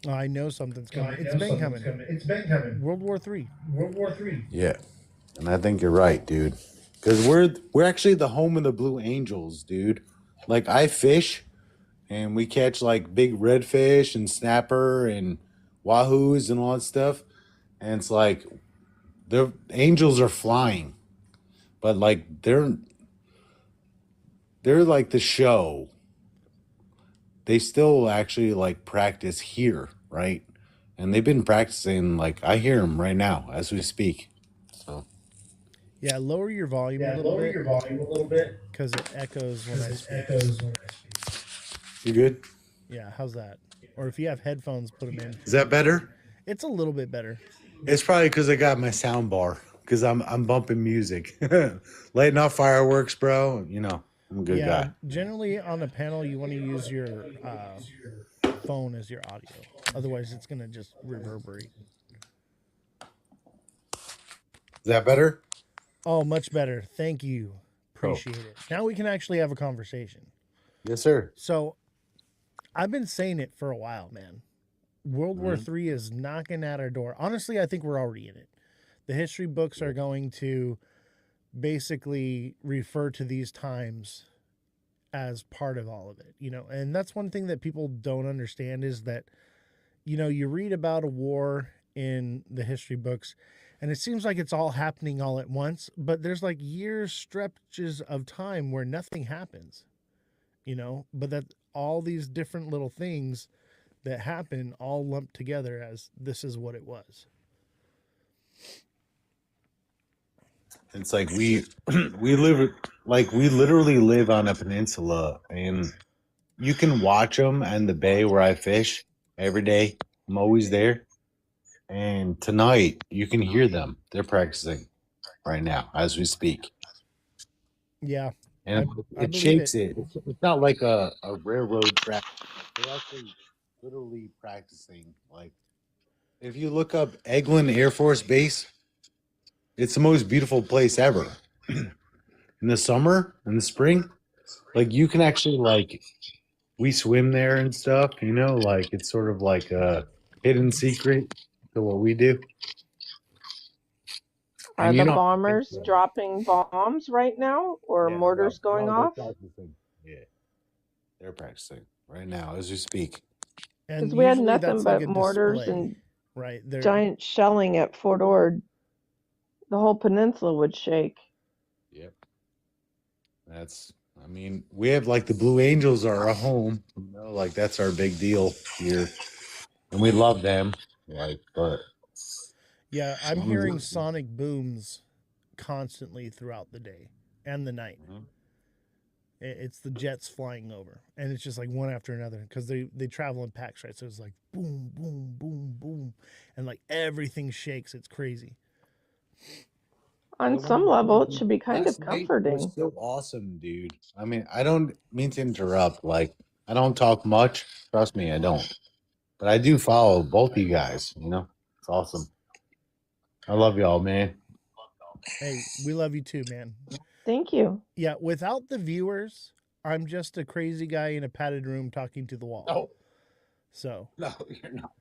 [SPEAKER 1] I know something's coming. It's been coming. World War III.
[SPEAKER 14] Yeah. And I think you're right, dude. Because we're actually the home of the Blue Angels, dude. Like I fish and we catch like big redfish and snapper and wahoos and all that stuff. And it's like the angels are flying, but like they're like the show. They still actually like practice here, right? And they've been practicing. Like I hear them right now as we speak. So
[SPEAKER 1] Yeah, lower your volume a little bit because it echoes when I speak.
[SPEAKER 14] You good?
[SPEAKER 1] Yeah, how's that? Or if you have headphones, put them in.
[SPEAKER 14] Is that better?
[SPEAKER 1] It's a little bit better.
[SPEAKER 14] It's probably because I got my sound bar because I'm bumping music, lighting off fireworks, bro. You know I'm a good guy.
[SPEAKER 1] Generally on a panel, you want to use your phone as your audio. Otherwise, it's gonna just reverberate.
[SPEAKER 14] Is that better?
[SPEAKER 1] Oh, much better. Thank you. Appreciate it. Now we can actually have a conversation.
[SPEAKER 14] Yes, sir.
[SPEAKER 1] So, I've been saying it for a while, man. World War III is knocking at our door. Honestly, I think we're already in it. The history books are going to basically refer to these times as part of all of it, you know. And that's one thing that people don't understand is that, you know, you read about a war in the history books and it seems like it's all happening all at once, but there's like years, stretches of time where nothing happens, you know, but that all these different little things that happen all lumped together as this is what it was.
[SPEAKER 14] It's like we live like we literally live on a peninsula, and you can watch them and the bay where I fish every day. I'm always there, and tonight you can hear them. They're practicing right now as we speak.
[SPEAKER 1] Yeah,
[SPEAKER 14] And
[SPEAKER 1] I
[SPEAKER 14] it
[SPEAKER 1] believe
[SPEAKER 14] shakes
[SPEAKER 1] it.
[SPEAKER 14] it. It's not like a railroad track. They're actually literally practicing. Like if you look up Eglin Air Force Base, it's the most beautiful place ever. In the summer, in the spring, like you can actually like we swim there and stuff, you know, like it's sort of like a hidden secret to what we do.
[SPEAKER 8] Are
[SPEAKER 14] And you
[SPEAKER 8] the
[SPEAKER 14] know,
[SPEAKER 8] bombers dropping bombs right now or
[SPEAKER 14] yeah,
[SPEAKER 8] mortars going
[SPEAKER 14] they're
[SPEAKER 8] off?
[SPEAKER 14] practicing. Yeah, they're practicing right now as we speak.
[SPEAKER 1] And
[SPEAKER 8] Because we had
[SPEAKER 1] usually
[SPEAKER 8] nothing
[SPEAKER 1] that's like
[SPEAKER 8] but
[SPEAKER 1] a
[SPEAKER 8] mortars
[SPEAKER 1] display,
[SPEAKER 8] and
[SPEAKER 1] right? They're,
[SPEAKER 8] giant shelling at Fort Ord. The whole peninsula would shake.
[SPEAKER 14] Yep. I mean, we have like the Blue Angels are our home, you know, like that's our big deal here. And we love them. Like, but
[SPEAKER 1] yeah, I'm hearing sonic booms constantly throughout the day and the night. It's the jets flying over, and it's just like one after another because they travel in packs, right? So it's like boom, boom, boom, boom, and like everything shakes. It's crazy.
[SPEAKER 8] On
[SPEAKER 14] But
[SPEAKER 8] some level, it should be kind
[SPEAKER 14] last
[SPEAKER 8] of
[SPEAKER 14] night was
[SPEAKER 8] comforting.
[SPEAKER 14] so awesome, dude. I mean, I don't mean to interrupt. Like, I don't talk much. Trust me, I don't. But I do follow both of you guys. You know, it's awesome. I love y'all, man.
[SPEAKER 1] Hey, we love you too, man.
[SPEAKER 8] Thank you.
[SPEAKER 1] Yeah, without the viewers, I'm just a crazy guy in a padded room talking to the wall.
[SPEAKER 14] No,
[SPEAKER 1] So
[SPEAKER 14] no, you're not.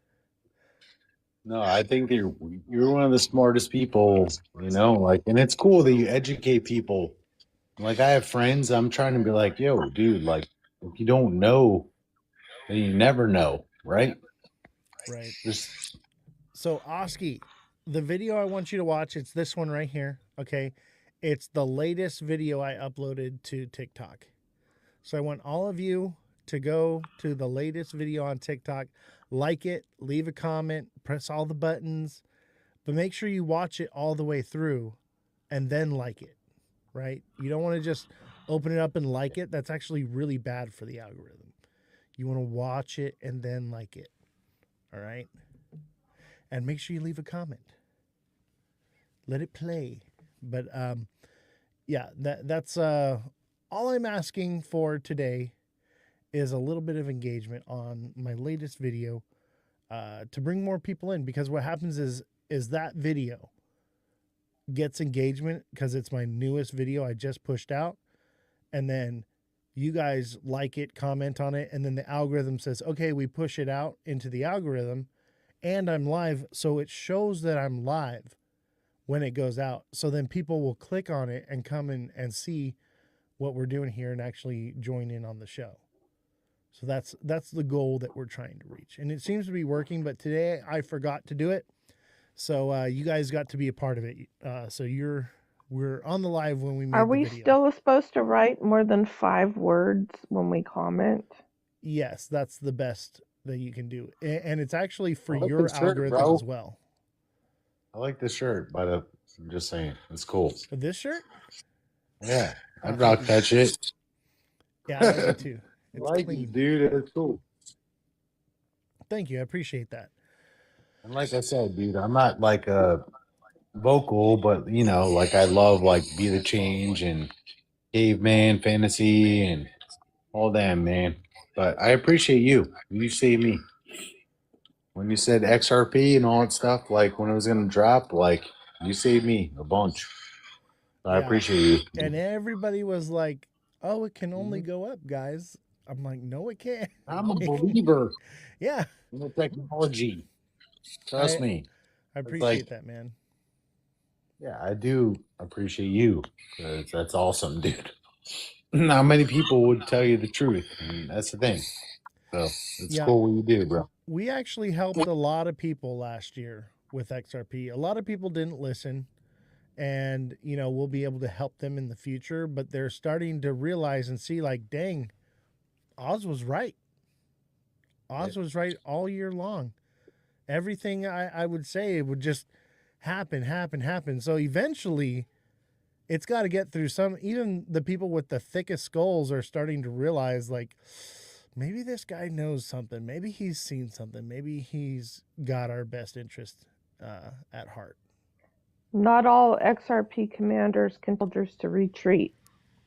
[SPEAKER 14] No, I think you're one of the smartest people. You know, like, and it's cool that you educate people. Like, I have friends. I'm trying to be like, yo, dude. Like, if you don't know, then you never know, right?
[SPEAKER 1] right.
[SPEAKER 14] Just
[SPEAKER 1] So Oski, the video I want you to watch, it's this one right here. Okay. It's the latest video I uploaded to TikTok. So I want all of you to go to the latest video on TikTok, like it, leave a comment, press all the buttons, but make sure you watch it all the way through and then like it, right? You don't want to just open it up and like it. That's actually really bad for the algorithm. You want to watch it and then like it. All right? And make sure you leave a comment. Let it play. But yeah, that's all I'm asking for today is a little bit of engagement on my latest video to bring more people in, because what happens is that video gets engagement because it's my newest video I just pushed out, and then you guys like it, comment on it, and then the algorithm says, okay, we push it out into the algorithm and I'm live, so it shows that I'm live when it goes out. So then people will click on it and come in and see what we're doing here and actually join in on the show. So that's the goal that we're trying to reach. And it seems to be working, but today I forgot to do it. So you guys got to be a part of it. So we're on the live when we made
[SPEAKER 8] Are
[SPEAKER 1] the
[SPEAKER 8] we
[SPEAKER 1] video.
[SPEAKER 8] still supposed to write more than 5 words when we comment?
[SPEAKER 1] Yes, that's the best that you can do. And it's actually for
[SPEAKER 14] I like
[SPEAKER 1] your
[SPEAKER 14] this shirt,
[SPEAKER 1] algorithm
[SPEAKER 14] bro.
[SPEAKER 1] as well.
[SPEAKER 14] I like this shirt, but I'm just saying, it's cool.
[SPEAKER 1] This shirt?
[SPEAKER 14] Yeah,
[SPEAKER 1] Oh,
[SPEAKER 14] I'd
[SPEAKER 1] thank
[SPEAKER 14] rock
[SPEAKER 1] you.
[SPEAKER 14] that shit.
[SPEAKER 1] Yeah, I like it too.
[SPEAKER 14] I
[SPEAKER 1] It's
[SPEAKER 14] like
[SPEAKER 1] clean.
[SPEAKER 14] it, dude. It's cool.
[SPEAKER 1] Thank you. I appreciate that.
[SPEAKER 14] And like I said, dude, I'm not like a vocal, but you know, like I love like Be the Change and Caveman Fantasy and all that, man. But I appreciate you. You saved me. When you said XRP and all that stuff, like when it was gonna drop, like you saved me a bunch. I
[SPEAKER 1] Yeah.
[SPEAKER 14] appreciate you.
[SPEAKER 1] And everybody was like, oh, it can only
[SPEAKER 14] Mm-hmm.
[SPEAKER 1] go up, guys. I'm like, no, it can't.
[SPEAKER 14] I'm a believer
[SPEAKER 1] Yeah.
[SPEAKER 14] in the technology. Trust me.
[SPEAKER 1] I
[SPEAKER 14] It's
[SPEAKER 1] appreciate
[SPEAKER 14] like,
[SPEAKER 1] that, man.
[SPEAKER 14] yeah, I do appreciate you. 'Cause that's awesome, dude. Not many people would tell you the truth, and that's the thing. So it's
[SPEAKER 1] Yeah.
[SPEAKER 14] cool what you do, bro.
[SPEAKER 1] We actually helped a lot of people last year with XRP. A lot of people didn't listen, and we'll be able to help them in the future, but they're starting to realize and see, like, dang, Oz was right. Oz was right all year long. Everything I would say would just happen. So eventually it's got to get through some. Even the people with the thickest skulls are starting to realize, like, maybe this guy knows something. Maybe he's seen something. Maybe he's got our best interest at heart.
[SPEAKER 8] Not all XRP commanders can tell soldiers to retreat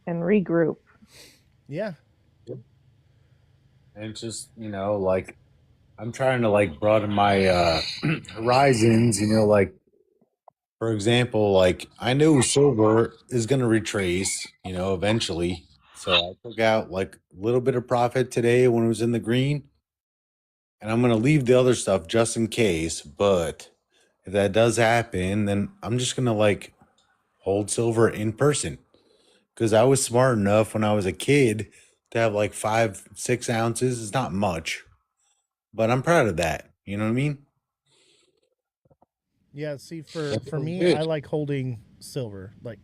[SPEAKER 8] and regroup.
[SPEAKER 1] Yeah.
[SPEAKER 14] And it's just, like I'm trying to like broaden my horizons, like for example, like I know silver is gonna retrace, eventually. So I took out like a little bit of profit today when it was in the green, and I'm gonna leave the other stuff just in case. But if that does happen, then I'm just gonna like hold silver in person because I was smart enough when I was a kid to have like 5, 6 ounces. It's not much, but I'm proud of that. You know what I mean?
[SPEAKER 1] Yeah. See,
[SPEAKER 14] That
[SPEAKER 1] for
[SPEAKER 14] feels
[SPEAKER 1] me, I
[SPEAKER 14] good.
[SPEAKER 1] like holding silver, like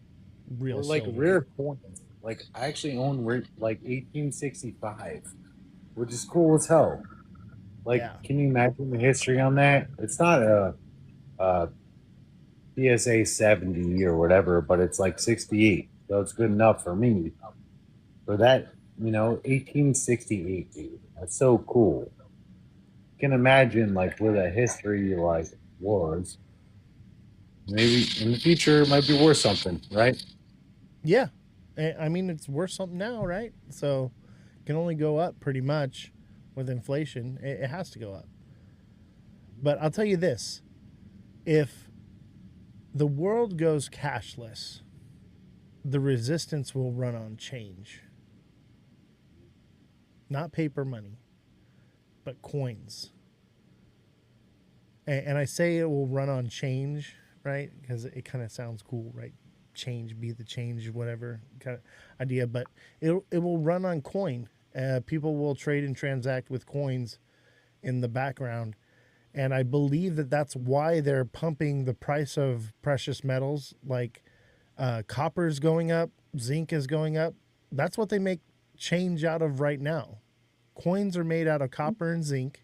[SPEAKER 1] real
[SPEAKER 14] Or like
[SPEAKER 1] silver.
[SPEAKER 14] rare coins. Like I actually own like 1865, which is cool as hell. Like,
[SPEAKER 1] Yeah.
[SPEAKER 14] can you imagine the history on that? It's not a PSA 70 or whatever, but it's like 68. So it's good enough for me. For that, 1868, dude. That's so cool. You can imagine like where that history like was. Maybe in the future it might be worth something, right?
[SPEAKER 1] Yeah. I mean, it's worth something now, right? So it can only go up pretty much with inflation. It has to go up. But I'll tell you this, if the world goes cashless, the resistance will run on change. Not paper money, but coins. And I say it will run on change, right? Because it kind of sounds cool, right? Change, be the change, whatever kind of idea. But it will run on coin. People will trade and transact with coins in the background. And I believe that that's why they're pumping the price of precious metals, like copper is going up, zinc is going up. That's what they make change out of right now. Coins are made out of copper and zinc.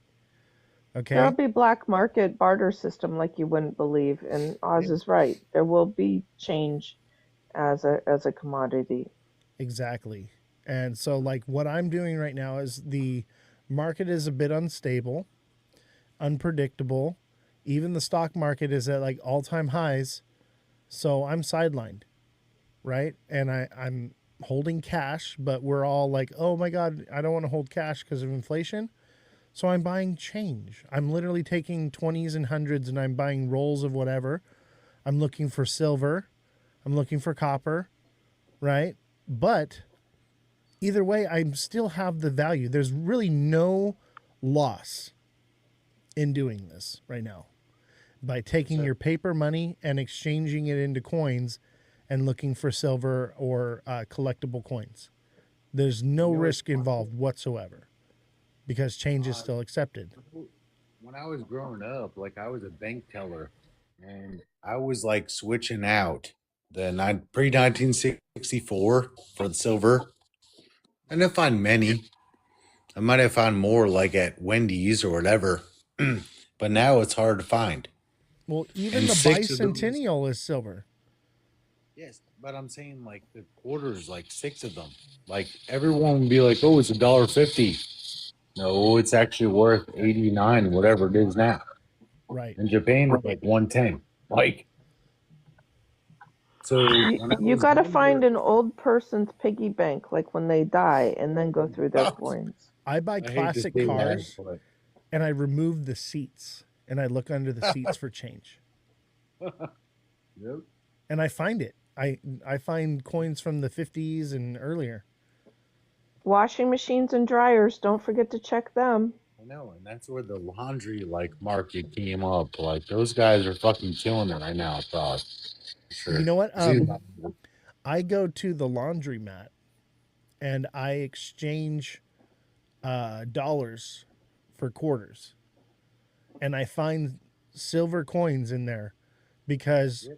[SPEAKER 8] There'll
[SPEAKER 1] Okay.
[SPEAKER 8] be black market barter system like you wouldn't believe, and Oz is right. There will be change as a commodity.
[SPEAKER 1] Exactly. And so, like, what I'm doing right now is the market is a bit unstable, unpredictable. Even the stock market is at like all time highs. So I'm sidelined, right? And I'm holding cash, but we're all like, oh my God, I don't want to hold cash because of inflation. So I'm buying change. I'm literally taking 20s and hundreds and I'm buying rolls of whatever. I'm looking for silver. I'm looking for copper, right? But either way, I still have the value. There's really no loss in doing this right now by taking your paper money and exchanging it into coins and looking for silver or collectible coins. There's no risk involved whatsoever because change is still accepted.
[SPEAKER 14] When I was growing up, like I was a bank teller, and I was like switching out the pre 1964 for the silver. I didn't find many. I might have found more like at Wendy's or whatever, but now it's hard to find.
[SPEAKER 1] Well, even
[SPEAKER 14] And
[SPEAKER 1] the
[SPEAKER 14] six of those,
[SPEAKER 1] bicentennial is silver.
[SPEAKER 14] yes, but I'm saying like the quarters, like six of them. Like everyone would be like, "Oh, it's $1.50." No, it's actually worth 89, whatever it is now.
[SPEAKER 1] Right.
[SPEAKER 14] In Japan, it's like 110. Like, so when I
[SPEAKER 8] You
[SPEAKER 14] was
[SPEAKER 8] got to
[SPEAKER 14] younger,
[SPEAKER 8] find an old person's piggy bank, like when they die, and then go through their coins.
[SPEAKER 1] I buy
[SPEAKER 14] I hate to
[SPEAKER 1] classic
[SPEAKER 14] say that,
[SPEAKER 1] cars
[SPEAKER 14] but
[SPEAKER 1] and I remove the seats and I look under the seats for change.
[SPEAKER 14] yep.
[SPEAKER 1] And I find it. I find coins from the 50s and earlier.
[SPEAKER 8] Washing machines and dryers, don't forget to check them.
[SPEAKER 14] I know, and that's where the laundry like market came up. Like those guys are fucking killing it right now. I thought, sure.
[SPEAKER 1] You know what?
[SPEAKER 14] See,
[SPEAKER 1] I go to the laundromat and I exchange dollars for quarters, and I find silver coins in there because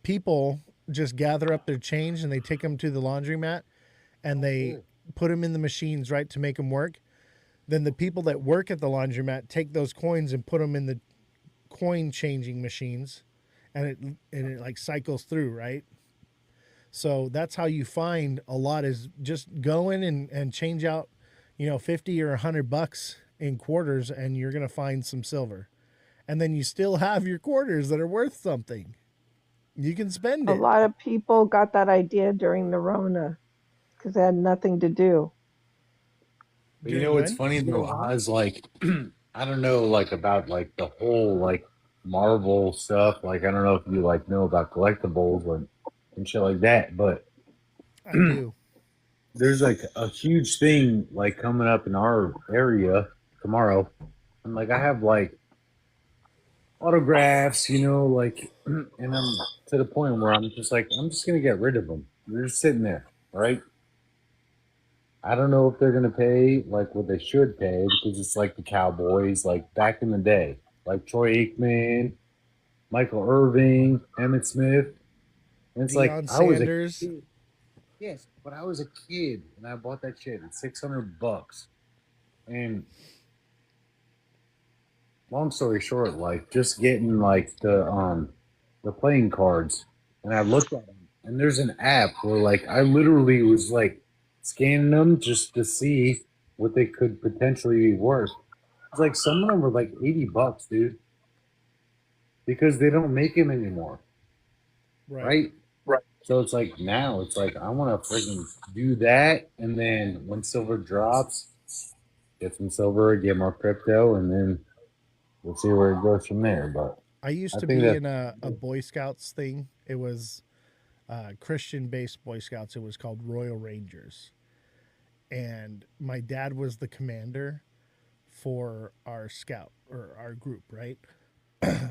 [SPEAKER 1] people just gather up their change and they take them to the laundromat and they put them in the machines, right, to make them work. Then the people that work at the laundromat take those coins and put them in the coin changing machines, and it like cycles through, right? So that's how you find a lot is just go in and change out, 50 or $100 in quarters, and you're gonna find some silver. And then you still have your quarters that are worth something. You can spend
[SPEAKER 8] A
[SPEAKER 1] it.
[SPEAKER 8] lot of people got that idea during the Rona because they had nothing to do.
[SPEAKER 14] but you know what's funny though? I was like, I don't know, like about like the whole like Marvel stuff. Like I don't know if you like know about collectibles and shit like that, but
[SPEAKER 1] I do.
[SPEAKER 14] there's like a huge thing like coming up in our area tomorrow, and like I have like autographs, like, and I'm to the point where I'm just like, I'm just gonna get rid of them. They're just sitting there, right? I don't know if they're gonna pay like what they should pay because it's like the Cowboys, like back in the day, like Troy Aikman, Michael Irving, Emmett Smith, and it's like
[SPEAKER 1] Deion
[SPEAKER 14] I was a
[SPEAKER 1] Sanders.
[SPEAKER 14] kid. Yes, but I was a kid and I bought that shit at $600, and long story short, like just getting like the playing cards, and I looked at them, and there's an app where like I literally was like scanning them just to see what they could potentially be worth. It's like some of them were like $80, dude. because they don't make them anymore,
[SPEAKER 1] Right.
[SPEAKER 14] right? So it's like now it's like I want to freaking do that, and then when silver drops, get some silver, get more crypto, and then we'll see where it goes from there. But
[SPEAKER 1] I used
[SPEAKER 14] I
[SPEAKER 1] to
[SPEAKER 14] think
[SPEAKER 1] be
[SPEAKER 14] that
[SPEAKER 1] in a Boy Scouts thing. It was Christian based Boy Scouts. It was called Royal Rangers. And my dad was the commander for our scout or our group, right?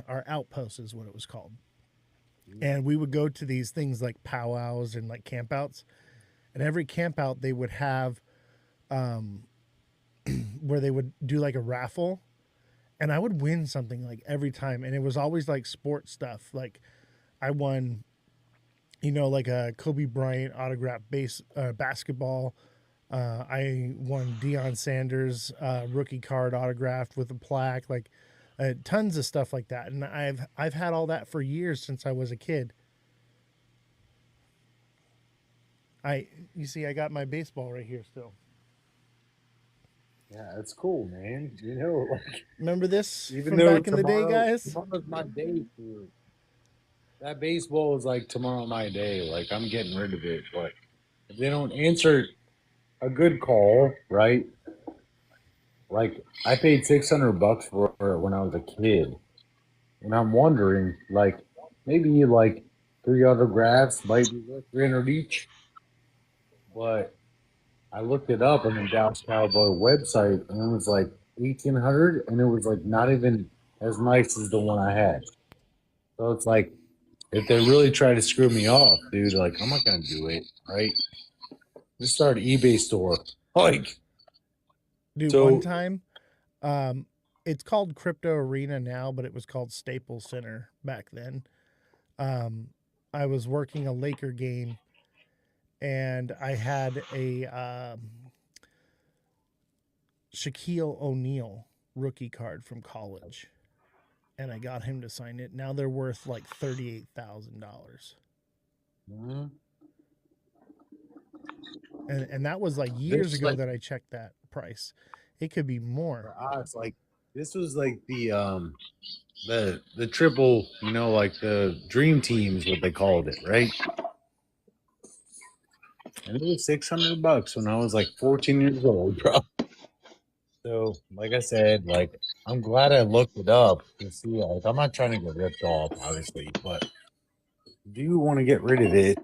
[SPEAKER 1] Our outpost is what it was called. And we would go to these things like powwows and like campouts. And every campout they would have where they would do like a raffle, and I would win something like every time, and it was always like sports stuff. Like I won, like a Kobe Bryant autograph basketball. I won Deion Sanders rookie card autographed with a plaque, like tons of stuff like that. And I've had all that for years since I was a kid. You see, I got my baseball right here still.
[SPEAKER 14] yeah, it's cool, man. Like
[SPEAKER 1] Remember this
[SPEAKER 14] even
[SPEAKER 1] from
[SPEAKER 14] though
[SPEAKER 1] back in the day, guys?
[SPEAKER 14] tomorrow's my day, dude. That baseball is like tomorrow my day. Like I'm getting rid of it, but if they don't answer a good call, right? Like I paid $600 for it when I was a kid, and I'm wondering, like, maybe like 3 autographs might be worth 300 each. But I looked it up on the Dallas Cowboy website, and it was like 1,800, and it was like not even as nice as the one I had. So it's like, if they really try to screw me off, dude, like I'm not gonna do it, right? Just start an eBay store, like.
[SPEAKER 1] Dude,
[SPEAKER 14] So
[SPEAKER 1] one time, it's called Crypto Arena now, but it was called Staples Center back then. I was working a Laker game, and I had a Shaquille O'Neal rookie card from college, and I got him to sign it. Now they're worth like $38,000.
[SPEAKER 14] mhm.
[SPEAKER 1] And that was like years
[SPEAKER 14] This
[SPEAKER 1] ago
[SPEAKER 14] like
[SPEAKER 1] that I checked that price. It could be more.
[SPEAKER 14] for us, like this was like the triple, like the dream team is what they called it, right? And it was $600 when I was like 14 years old, bro. So, like I said, like I'm glad I looked it up to see. Like, I'm not trying to get ripped off, obviously, but do you want to get rid of it?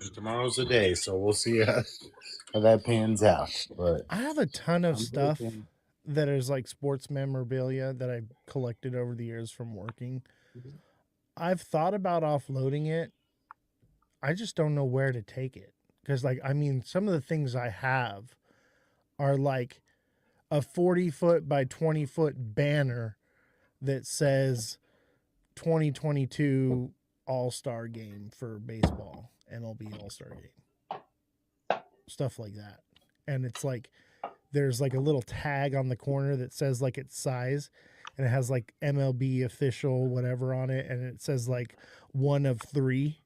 [SPEAKER 14] And tomorrow's the day, so we'll see how that pans out. But
[SPEAKER 1] I have a ton of
[SPEAKER 14] I'm
[SPEAKER 1] stuff
[SPEAKER 14] hoping.
[SPEAKER 1] that is like sports memorabilia that I've collected over the years from working. I've thought about offloading it. I just don't know where to take it. Because, like, I mean, some of the things I have are like a 40-foot by 20-foot banner that says 2022 All-Star Game for baseball, MLB All-Star Game. Stuff like that. And it's like, there's like a little tag on the corner that says like its size, and it has like MLB official whatever on it, and it says like 1 of 3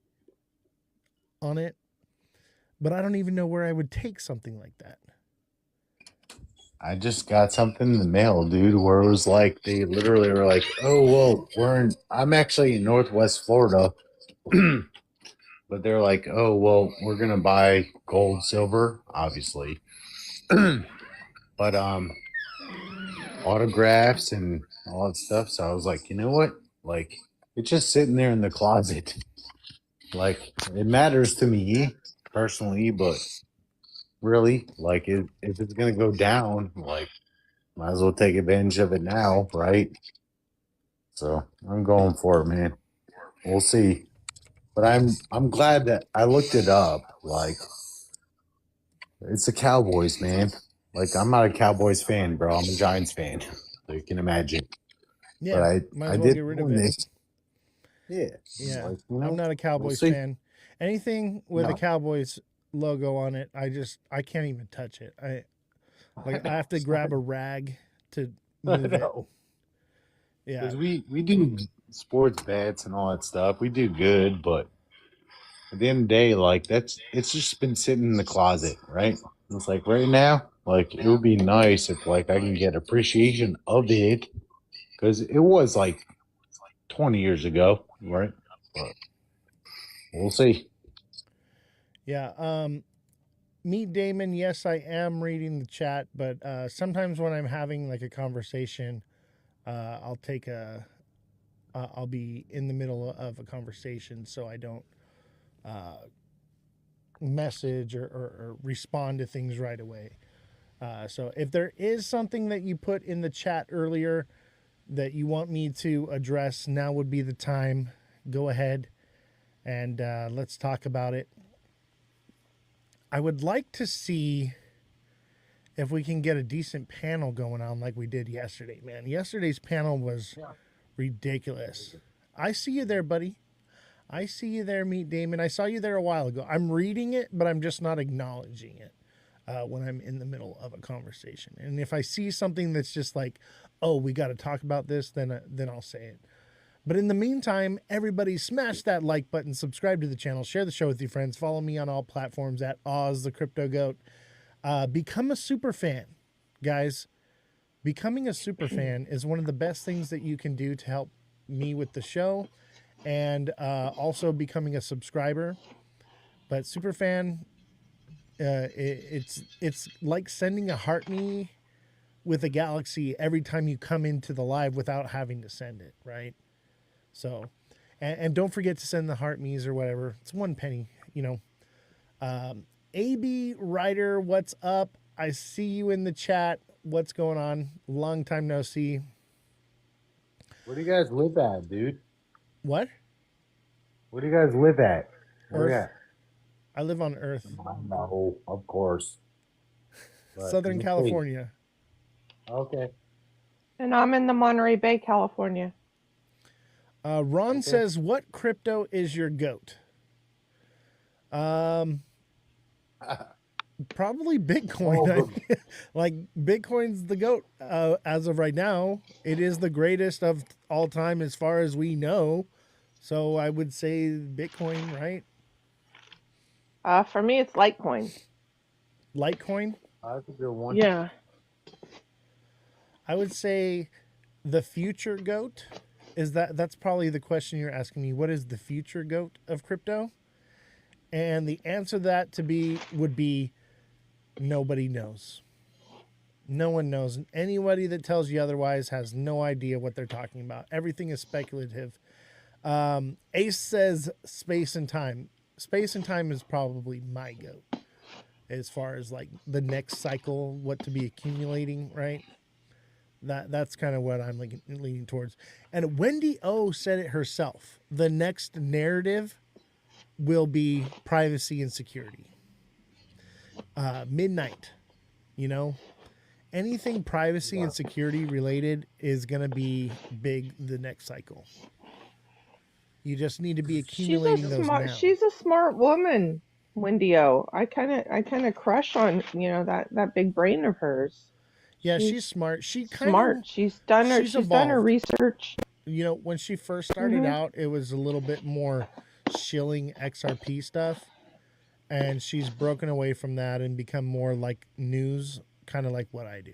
[SPEAKER 1] on it. But I don't even know where I would take something like that.
[SPEAKER 14] I just got something in the mail, dude, where it was like they literally were like, "Oh well, I'm actually in Northwest Florida," but they're like, "Oh well, we're gonna buy gold, silver, obviously, but autographs and all that stuff." So I was like, you know what? Like, it's just sitting there in the closet. Like, it matters to me personally, but really, like, if it's gonna go down, like, might as well take advantage of it now, right? So I'm going for it, man. We'll see. But I'm glad that I looked it up. Like, it's the Cowboys, man. Like, I'm not a Cowboys fan, bro. I'm a Giants fan. So you can imagine.
[SPEAKER 1] Yeah,
[SPEAKER 14] But
[SPEAKER 1] might
[SPEAKER 14] I
[SPEAKER 1] as well
[SPEAKER 14] did
[SPEAKER 1] get rid of
[SPEAKER 14] own
[SPEAKER 1] it.
[SPEAKER 14] this. Yeah.
[SPEAKER 1] Yeah,
[SPEAKER 14] Like,
[SPEAKER 1] I'm not a
[SPEAKER 14] we'll
[SPEAKER 1] Cowboys
[SPEAKER 14] see.
[SPEAKER 1] fan. Anything with a
[SPEAKER 14] No.
[SPEAKER 1] Cowboys logo on it, I can't even touch it. I have to grab a rag to
[SPEAKER 14] I
[SPEAKER 1] move it.
[SPEAKER 14] know.
[SPEAKER 1] Yeah,
[SPEAKER 14] Because we do sports bets and all that stuff. We do good, but at the end of the day, like it's just been sitting in the closet, right? It's like right now, like it would be nice if like I can get appreciation of it because it was like 20 years ago, right? But we'll see.
[SPEAKER 1] Yeah. Meet Damon. Yes, I am reading the chat, but sometimes when I'm having like a conversation, I'll take a. I'll be in the middle of a conversation, so I don't message or respond to things right away. So if there is something that you put in the chat earlier that you want me to address, now would be the time. Go ahead and let's talk about it. I would like to see if we can get a decent panel going on like we did yesterday, man. Yesterday's panel was ridiculous. I see you there, buddy. I see you there, Meet Damon. I saw you there a while ago. I'm reading it, but I'm just not acknowledging it when I'm in the middle of a conversation. And if I see something that's just like, oh, we got to talk about this, then I'll say it. But in the meantime, everybody smash that like button, subscribe to the channel, share the show with your friends, follow me on all platforms at Ozthecryptogoat. Become a super fan, guys. Becoming a super fan is one of the best things that you can do to help me with the show, and also becoming a subscriber. But super fan, it's like sending a heart me with a galaxy every time you come into the live without having to send it, right? So, and don't forget to send the heart me's or whatever. It's 1 penny, you know. AB Ryder, what's up? I see you in the chat. What's going on? Long time no see.
[SPEAKER 14] Where do you guys live at, dude?
[SPEAKER 1] What?
[SPEAKER 14] Where do you guys live at? Where you
[SPEAKER 1] Earth.
[SPEAKER 14] at?
[SPEAKER 1] I live on Earth.
[SPEAKER 14] No, of course. But
[SPEAKER 1] Southern California.
[SPEAKER 14] Okay.
[SPEAKER 8] And I'm in the Monterey Bay, California.
[SPEAKER 1] Ron says, what crypto is your goat? Probably Bitcoin. Like, Bitcoin's the goat as of right now. It is the greatest of all time as far as we know. So I would say Bitcoin, right?
[SPEAKER 8] For me, it's Litecoin.
[SPEAKER 1] Litecoin?
[SPEAKER 14] That's a good one.
[SPEAKER 8] Yeah.
[SPEAKER 1] I would say the future goat. That's probably the question you're asking me. What is the future goat of crypto? And the answer to that would be nobody knows. No one knows. And anybody that tells you otherwise has no idea what they're talking about. Everything is speculative. Ace says space and time. Space and time is probably my goat as far as like the next cycle, what to be accumulating, right? That's kind of what I'm leaning towards. And Wendy O said it herself. The next narrative will be privacy and security. Midnight, you know, anything privacy and security related is going to be big the next cycle. You just need to be accumulating those now.
[SPEAKER 8] She's a smart woman, Wendy O. I kind of crush on, you know, that big brain of hers.
[SPEAKER 1] Yeah, she's smart. She's
[SPEAKER 8] done her research.
[SPEAKER 1] You know, when she first started out, it was a little bit more shilling XRP stuff, and she's broken away from that and become more like news, kind of like what I do.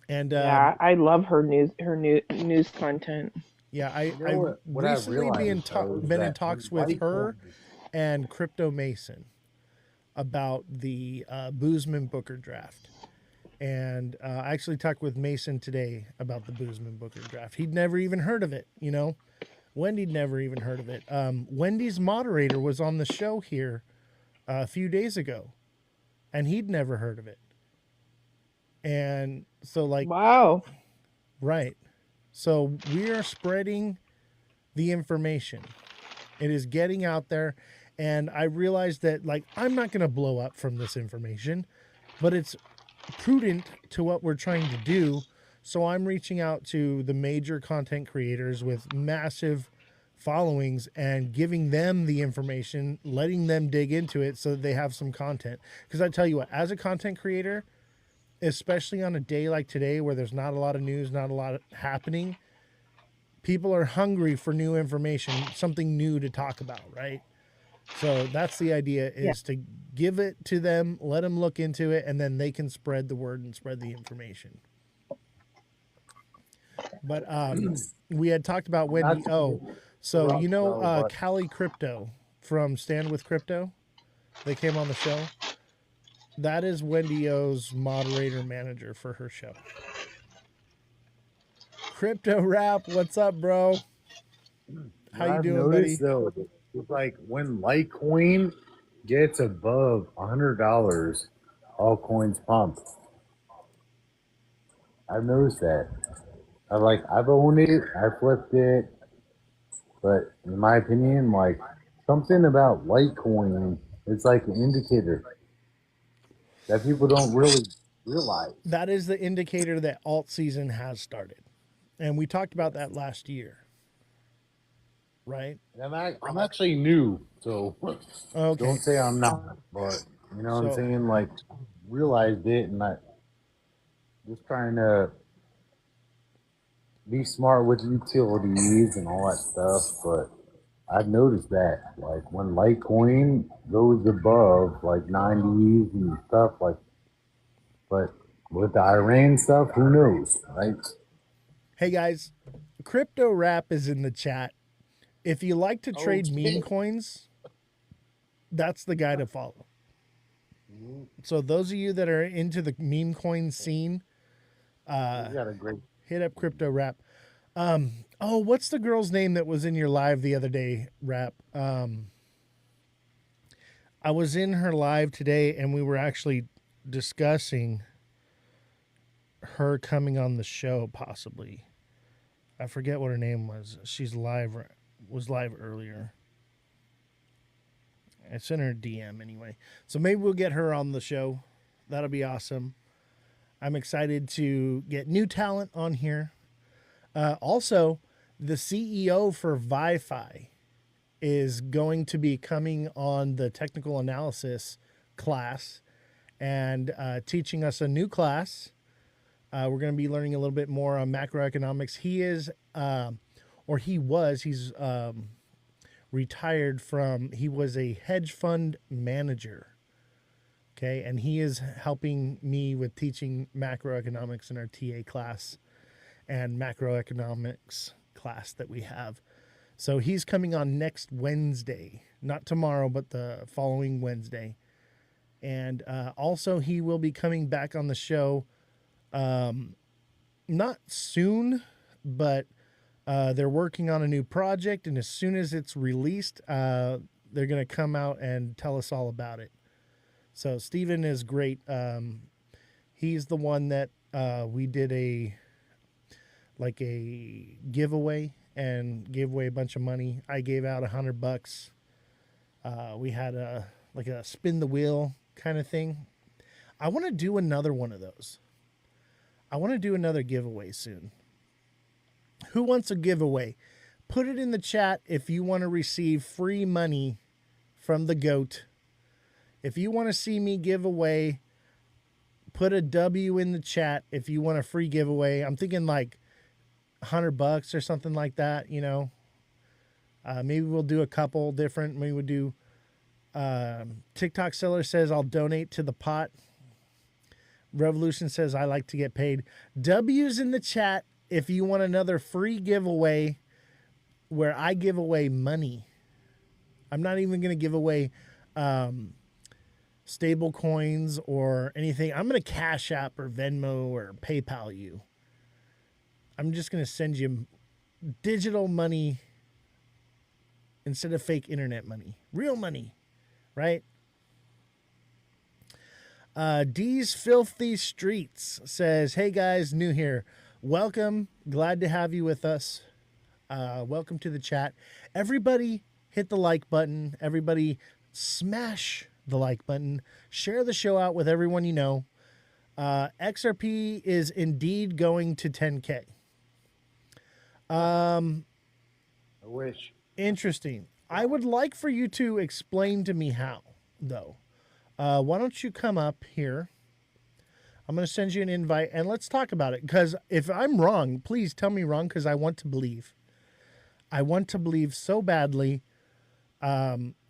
[SPEAKER 1] And
[SPEAKER 8] yeah, I love her news content.
[SPEAKER 1] Yeah, I recently been in talks with her and Crypto Mason about the Boozman Booker draft. And I actually talked with Mason today about the Boozman Booker draft. He'd never even heard of it, you know. Wendy'd never even heard of it. Wendy's moderator was on the show here a few days ago, and he'd never heard of it. And so, like,
[SPEAKER 8] wow,
[SPEAKER 1] right. So we are spreading the information. It is getting out there. And I realized that, like, I'm not going to blow up from this information, but it's prudent to what we're trying to do. So I'm reaching out to the major content creators with massive followings and giving them the information, letting them dig into it so that they have some content. Because I tell you what, as a content creator, especially on a day like today where there's not a lot of news, not a lot happening, people are hungry for new information, something new to talk about, right? So that's the idea, is to give it to them, let them look into it, and then they can spread the word and spread the information. But we had talked about
[SPEAKER 14] Not
[SPEAKER 1] Wendy. Oh,
[SPEAKER 14] to
[SPEAKER 1] so you
[SPEAKER 14] interrupt,
[SPEAKER 1] know
[SPEAKER 14] bro, but
[SPEAKER 1] Callie Crypto from Stand with Crypto? They came on the show. That is Wendy O's moderator manager for her show. Crypto Rap, what's up, bro? How
[SPEAKER 14] what
[SPEAKER 1] you
[SPEAKER 14] I've
[SPEAKER 1] doing,
[SPEAKER 14] noticed
[SPEAKER 1] buddy?
[SPEAKER 14] though is like when Litecoin gets above $100, all coins pump. I've noticed that. I've owned it, I flipped it, but in my opinion, like something about Litecoin, it's like an indicator that people don't really realize.
[SPEAKER 1] That is the indicator that alt season has started. And we talked about that last year, right?
[SPEAKER 14] And I'm actually new, so
[SPEAKER 1] Okay.
[SPEAKER 14] don't say I'm not. But you know what I'm
[SPEAKER 1] So
[SPEAKER 14] saying? Like, realized it, and I just trying to be smart with utilities and all that stuff. But I've noticed that, like, when Litecoin goes above like 90s and stuff, like, but with the Iran stuff, who knows, right?
[SPEAKER 1] hey guys, Crypto Rap is in the chat. If you like to trade meme coins, that's the guy to follow. So those of you that are into the meme coin scene,
[SPEAKER 14] He's got a great.
[SPEAKER 1] hit up Crypto Rap. Oh, what's the girl's name that was in your live the other day, Rap? I was in her live today and we were actually discussing her coming on the show possibly. I forget what her name was. She's was live earlier. I sent her a DM anyway. So maybe we'll get her on the show. That'll be awesome. I'm excited to get new talent on here. Also, the CEO for Wi-Fi is going to be coming on the technical analysis class and teaching us a new class. We're going to be learning a little bit more on macroeconomics. He's retired from, he was a hedge fund manager. Okay. And he is helping me with teaching macroeconomics in our TA class and macroeconomics class that we have. So he's coming on next Wednesday, not tomorrow, but the following Wednesday. And also he will be coming back on the show, not soon, but they're working on a new project, and as soon as it's released, they're going to come out and tell us all about it. So Steven is great. He's the one that we did a giveaway and gave away a bunch of money. I gave out $100. We had a spin the wheel kind of thing. I want to do another one of those. I want to do another giveaway soon. Who wants a giveaway? Put it in the chat if you want to receive free money from the GOAT. If you want to see me give away, put a W in the chat if you want a free giveaway. I'm thinking like $100 or something like that, you know. Maybe we'll do a couple different. Maybe we'll do TikTok seller says I'll donate to the pot. Revolution says I like to get paid. W's in the chat if you want another free giveaway where I give away money. I'm not even going to give away stable coins or anything. I'm going to Cash App or Venmo or PayPal you. I'm just going to send you digital money instead of fake internet money. Real money, right? D's Filthy Streets says, hey guys, new here. Welcome. Glad to have you with us. Welcome to the chat. Everybody hit the like button. Everybody smash the like button. Share the show out with everyone you know. XRP is indeed going to 10K.
[SPEAKER 14] I wish.
[SPEAKER 1] Interesting. I would like for you to explain to me how, though. Why don't you come up here? I'm going to send you an invite and let's talk about it. Because if I'm wrong, please tell me wrong because I want to believe. I want to believe so badly.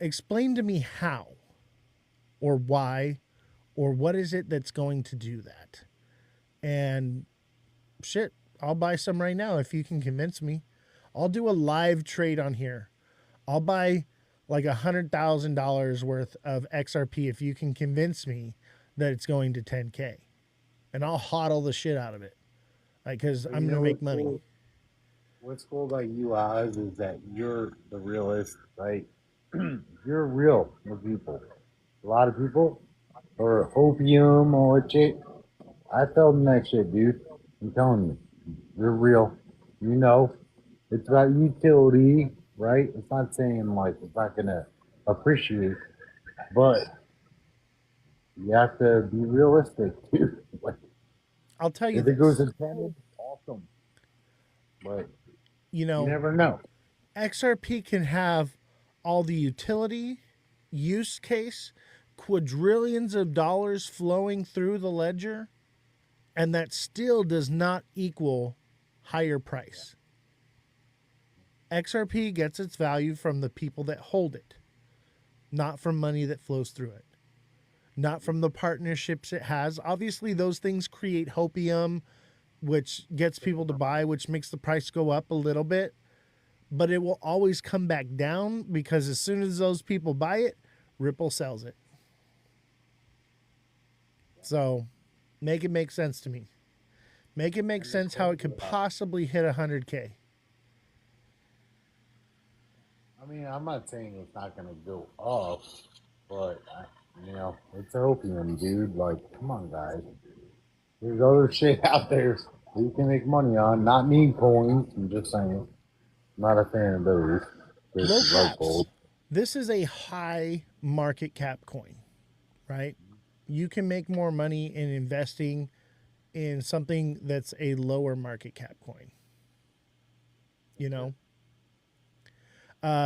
[SPEAKER 1] Explain to me how or why or what is it that's going to do that. And shit, I'll buy some right now if you can convince me. I'll do a live trade on here. I'll buy like $100,000 worth of XRP if you can convince me that it's going to 10K, and I'll hodl the shit out of it, like, because I'm gonna make money.
[SPEAKER 14] Cool? What's cool about you, Oz, is that you're the realist, right? You're real with people. A lot of people are opium or shit. I felt in that shit, dude. I'm telling you, you're real. You know, it's about utility, right? It's not saying like it's not gonna appreciate, but you have to be realistic, dude. Like,
[SPEAKER 1] I'll tell you
[SPEAKER 14] if it goes
[SPEAKER 1] this,
[SPEAKER 14] to 10, awesome. But
[SPEAKER 1] you
[SPEAKER 14] you
[SPEAKER 1] know,
[SPEAKER 14] never know.
[SPEAKER 1] XRP can have all the utility, use case, quadrillions of dollars flowing through the ledger, and that still does not equal higher price. XRP gets its value from the people that hold it, not from money that flows through it, not from the partnerships it has. Obviously, those things create hopium, which gets people to buy, which makes the price go up a little bit, but it will always come back down because as soon as those people buy it, Ripple sells it. So make it make sense to me. Make it make sense how it could possibly hit 100K.
[SPEAKER 14] I mean, I'm not saying it's not gonna go up, but it's opium, dude. Like, come on, guys. There's other shit out there you can make money on. Not meme coins. I'm just saying. I'm not a fan of those.
[SPEAKER 1] Low
[SPEAKER 14] Just like
[SPEAKER 1] caps.
[SPEAKER 14] gold.
[SPEAKER 1] This is a high market cap coin, right? You can make more money in investing in something that's a lower market cap coin. You know?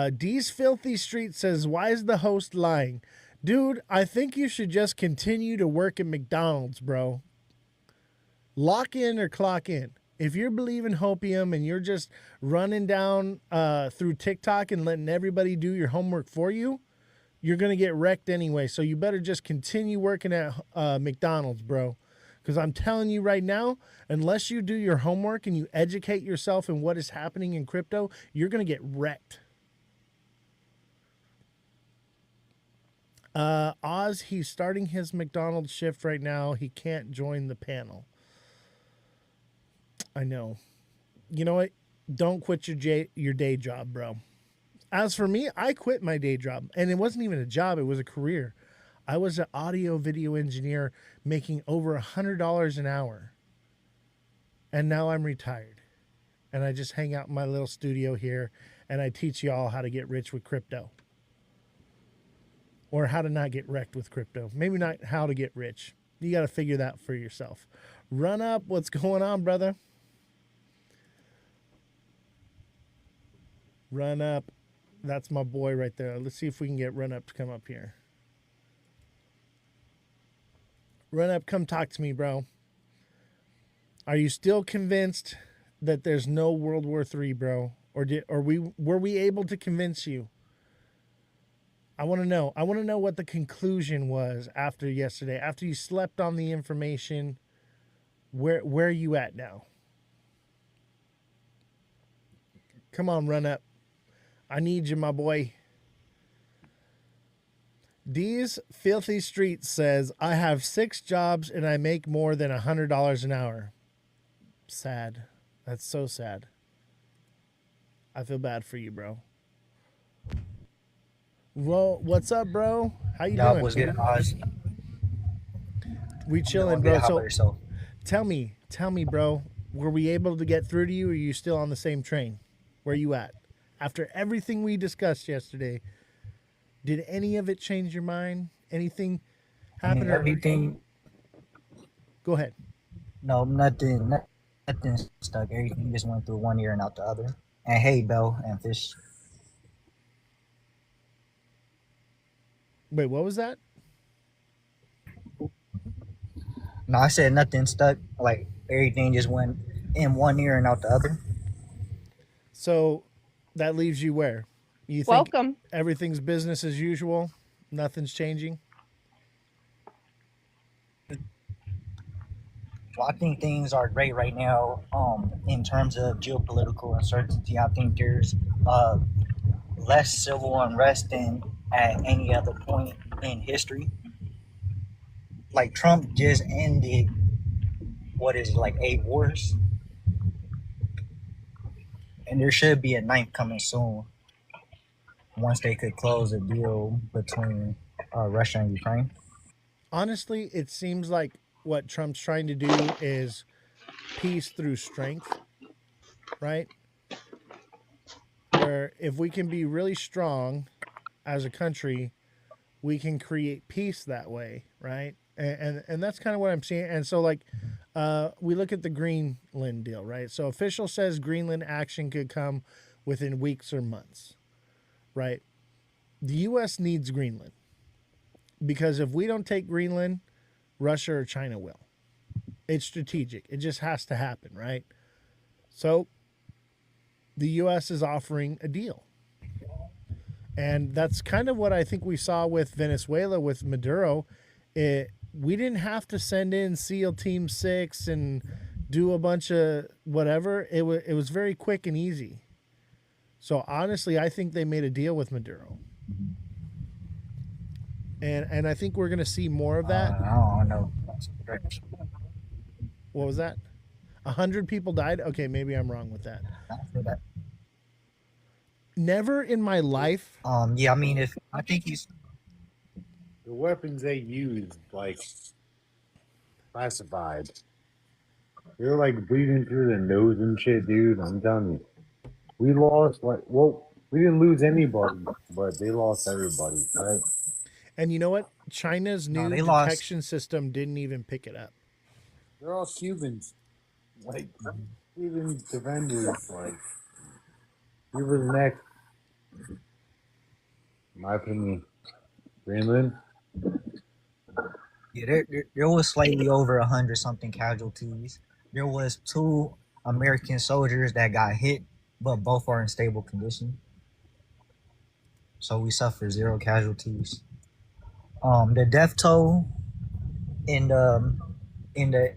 [SPEAKER 1] D's Filthy Street says, why is the host lying? Dude, I think you should just continue to work at McDonald's, bro. Lock in or clock in. If you're believing hopium and you're just running down through TikTok and letting everybody do your homework for you, you're going to get wrecked anyway. So you better just continue working at McDonald's, bro. Because I'm telling you right now, unless you do your homework and you educate yourself in what is happening in crypto, you're going to get wrecked. Oz, he's starting his McDonald's shift right now. He can't join the panel. I know. You know what? Don't quit your day job, bro. As for me, I quit my day job, and it wasn't even a job. It was a career. I was an audio video engineer making over $100 an hour. And now I'm retired. And I just hang out in my little studio here, and I teach y'all how to get rich with crypto. Or how to not get wrecked with crypto. Maybe not how to get rich. You got to figure that for yourself. Run Up, what's going on, brother? Run Up. That's my boy right there. Let's see if we can get Run Up to come up here. Run Up, come talk to me, bro. Are you still convinced that there's no World War III, bro? Or were we able to convince you? I want to know. I want to know what the conclusion was after yesterday. After you slept on the information, where are you at now? Come on, Run Up. I need you, my boy. D's Filthy Street says, I have 6 jobs and I make more than $100 an hour. Sad. That's so sad. I feel bad for you, bro. Well, what's up, bro? How you doing?
[SPEAKER 15] What's good, Oz?
[SPEAKER 1] We chilling,
[SPEAKER 15] Doing
[SPEAKER 1] bro.
[SPEAKER 15] good. How
[SPEAKER 1] So
[SPEAKER 15] about yourself?
[SPEAKER 1] tell me, bro, were we able to get through to you, or are you still on the same train? Where you at? After everything we discussed yesterday, did any of it change your mind? Anything happen?
[SPEAKER 15] Everything.
[SPEAKER 1] Go ahead.
[SPEAKER 15] No, nothing stuck. Everything just went through one ear and out the other. And hey, Bell and Fish.
[SPEAKER 1] Wait, what was that?
[SPEAKER 15] No, I said nothing stuck. Like everything just went in one ear and out the other.
[SPEAKER 1] So that leaves you where? You think everything's business as usual? Nothing's changing?
[SPEAKER 15] Well, I think things are great right now. In terms of geopolitical uncertainty, I think there's less civil unrest than at any other point in history. Like Trump just ended what is it, like 8 wars, and there should be a ninth coming soon. Once they could close a deal between Russia and Ukraine.
[SPEAKER 1] Honestly, it seems like what Trump's trying to do is peace through strength, right? Where if we can be really strong as a country, we can create peace that way, right? And that's kind of what I'm seeing. And so like we look at the Greenland deal, right? So official says Greenland action could come within weeks or months, right? The US needs Greenland because if we don't take Greenland, Russia or China will. It's strategic. It just has to happen, right? So the US is offering a deal. And that's kind of what I think we saw with Venezuela with Maduro. We didn't have to send in SEAL Team 6 and do a bunch of whatever. It was very quick and easy. So honestly, I think they made a deal with Maduro. And I think we're going to see more of that.
[SPEAKER 15] I don't know.
[SPEAKER 1] What was that? 100 people died? Okay, maybe I'm wrong with that. Never in my life.
[SPEAKER 15] Yeah, I mean, if I think he's
[SPEAKER 14] The weapons they used, like, classified. They're like bleeding through the nose and shit, dude. I'm telling you. We lost, like, well, we didn't lose anybody, but they lost everybody, right?
[SPEAKER 1] And you know what? China's new
[SPEAKER 15] they lost.
[SPEAKER 1] detection system didn't even pick it up.
[SPEAKER 14] They're all Cubans. Like, Cuban defenders, like, Cuba's next. In my opinion. Greenland?
[SPEAKER 15] Yeah, there was slightly over 100-something casualties. There was 2 American soldiers that got hit, but both are in stable condition. So we suffered 0 casualties. The death toll in the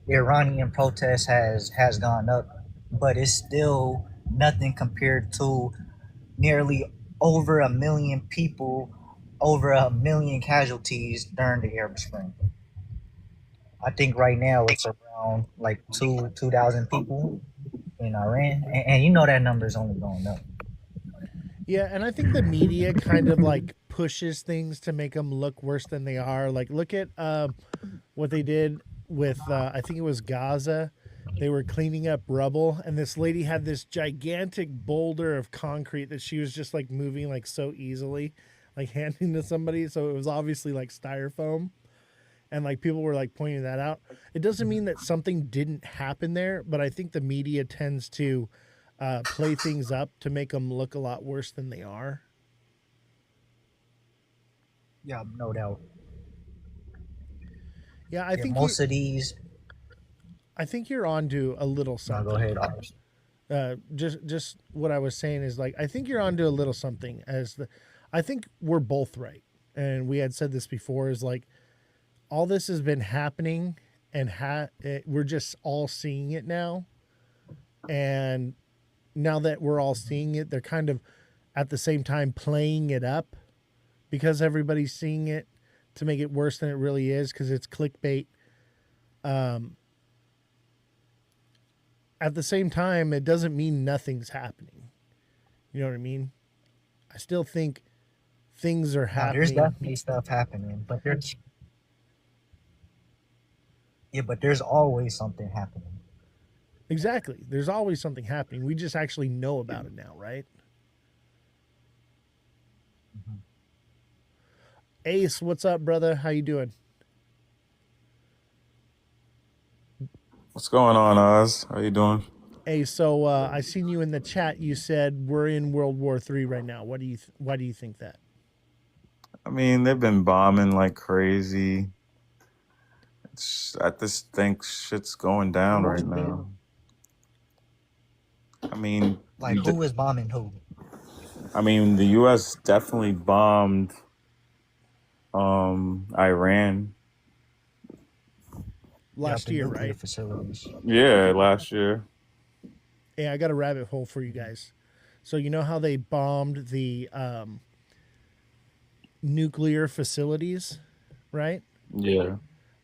[SPEAKER 15] Iranian protest has gone up, but it's still nothing compared to nearly over 1 million people, over 1 million casualties during the Arab Spring. I think right now it's around like 2,000 people in Iran, and you know that number is only going up.
[SPEAKER 1] Yeah, and I think the media kind of like pushes things to make them look worse than they are. Like, look at what they did with, I think it was Gaza. They were cleaning up rubble, and this lady had this gigantic boulder of concrete that she was just like moving like so easily, like handing to somebody. So it was obviously like styrofoam. And like people were like pointing that out. It doesn't mean that something didn't happen there, but I think the media tends to play things up to make them look a lot worse than they are.
[SPEAKER 15] Yeah, no doubt.
[SPEAKER 1] Yeah, I think
[SPEAKER 15] most of these.
[SPEAKER 1] I think you're onto a little something.
[SPEAKER 15] No, go ahead.
[SPEAKER 1] Just what I was saying is like I think you're onto a little something. I think we're both right, and we had said this before. Is like all this has been happening, and we're just all seeing it now, and now that we're all seeing it, they're kind of at the same time playing it up because everybody's seeing it to make it worse than it really is because it's clickbait. At the same time, it doesn't mean nothing's happening. You know what I mean? I still think things are happening.
[SPEAKER 15] There's definitely stuff happening, but there's always something happening.
[SPEAKER 1] Exactly. There's always something happening. We just actually know about it now, right? Mm-hmm. Ace, what's up, brother? How you doing?
[SPEAKER 16] What's going on, Oz? How you doing?
[SPEAKER 1] Hey, so I seen you in the chat. You said we're in World War III right now. Why do you think that?
[SPEAKER 16] I mean, they've been bombing like crazy. I just think shit's going down right now. I mean,
[SPEAKER 15] like who is bombing who?
[SPEAKER 16] I mean, the U.S. definitely bombed Iran.
[SPEAKER 1] last
[SPEAKER 15] the
[SPEAKER 1] year,
[SPEAKER 15] nuclear
[SPEAKER 1] right?
[SPEAKER 15] facilities.
[SPEAKER 16] Yeah, last year.
[SPEAKER 1] Yeah, I got a rabbit hole for you guys. So you know how they bombed the nuclear facilities, right?
[SPEAKER 16] Yeah.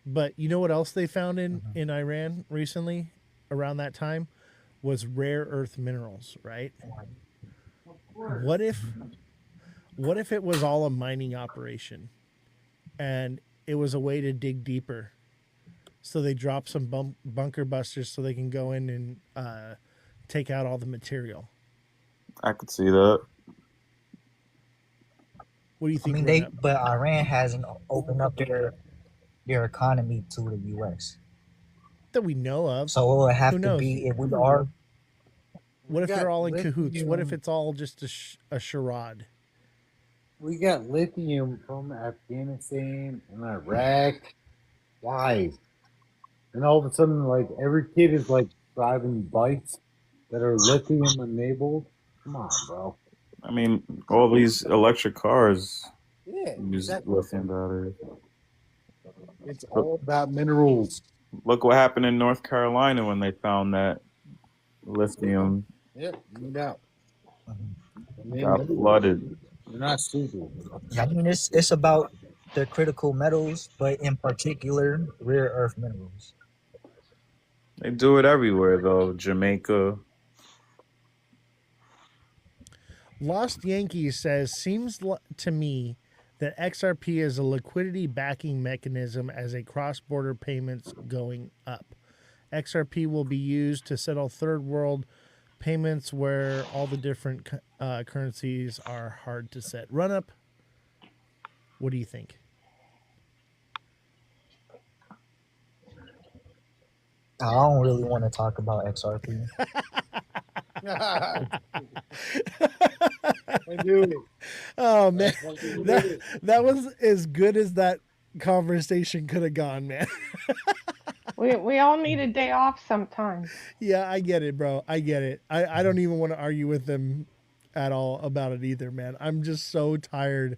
[SPEAKER 1] But you know what else they found in Iran recently around that time was rare earth minerals, right? What if it was all a mining operation and it was a way to dig deeper? So they drop some bunker busters so they can go in and take out all the material.
[SPEAKER 16] I could see that.
[SPEAKER 1] What do you
[SPEAKER 15] I
[SPEAKER 1] think,
[SPEAKER 15] mean,
[SPEAKER 1] Run
[SPEAKER 15] but Iran hasn't opened up their economy to the U.S.
[SPEAKER 1] that we know of?
[SPEAKER 15] So it would
[SPEAKER 1] Who
[SPEAKER 15] have to
[SPEAKER 1] knows?
[SPEAKER 15] be if we are.
[SPEAKER 1] What if they're
[SPEAKER 14] got
[SPEAKER 1] all in cahoots? What if
[SPEAKER 14] lithium.
[SPEAKER 1] it's all just a charade?
[SPEAKER 14] We got lithium from Afghanistan and Iraq. Why? And all of a sudden, like every kid is like driving bikes that are lithium enabled. Come on, bro.
[SPEAKER 16] I mean, all these electric cars
[SPEAKER 14] Yeah,
[SPEAKER 16] use
[SPEAKER 14] exactly.
[SPEAKER 16] lithium batteries.
[SPEAKER 14] It's all about minerals.
[SPEAKER 16] Look what happened in North Carolina when they found that lithium
[SPEAKER 14] Yep, no doubt.
[SPEAKER 16] got flooded.
[SPEAKER 14] You're not stupid.
[SPEAKER 15] Yeah, I mean, it's about the critical metals, but in particular, rare earth minerals.
[SPEAKER 16] They do it everywhere, though. Jamaica.
[SPEAKER 1] Lost Yankees says, seems to me that XRP is a liquidity backing mechanism as a cross-border payments going up. XRP will be used to settle third world payments where all the different currencies are hard to set. Run up. What do you think?
[SPEAKER 15] I don't really want to talk about XRP.
[SPEAKER 14] I knew it.
[SPEAKER 1] Oh man, that was as good as that conversation could have gone, man.
[SPEAKER 8] We all need a day off sometimes.
[SPEAKER 1] Yeah, I get it, bro. I get it. I don't even want to argue with them at all about it either, man. I'm just so tired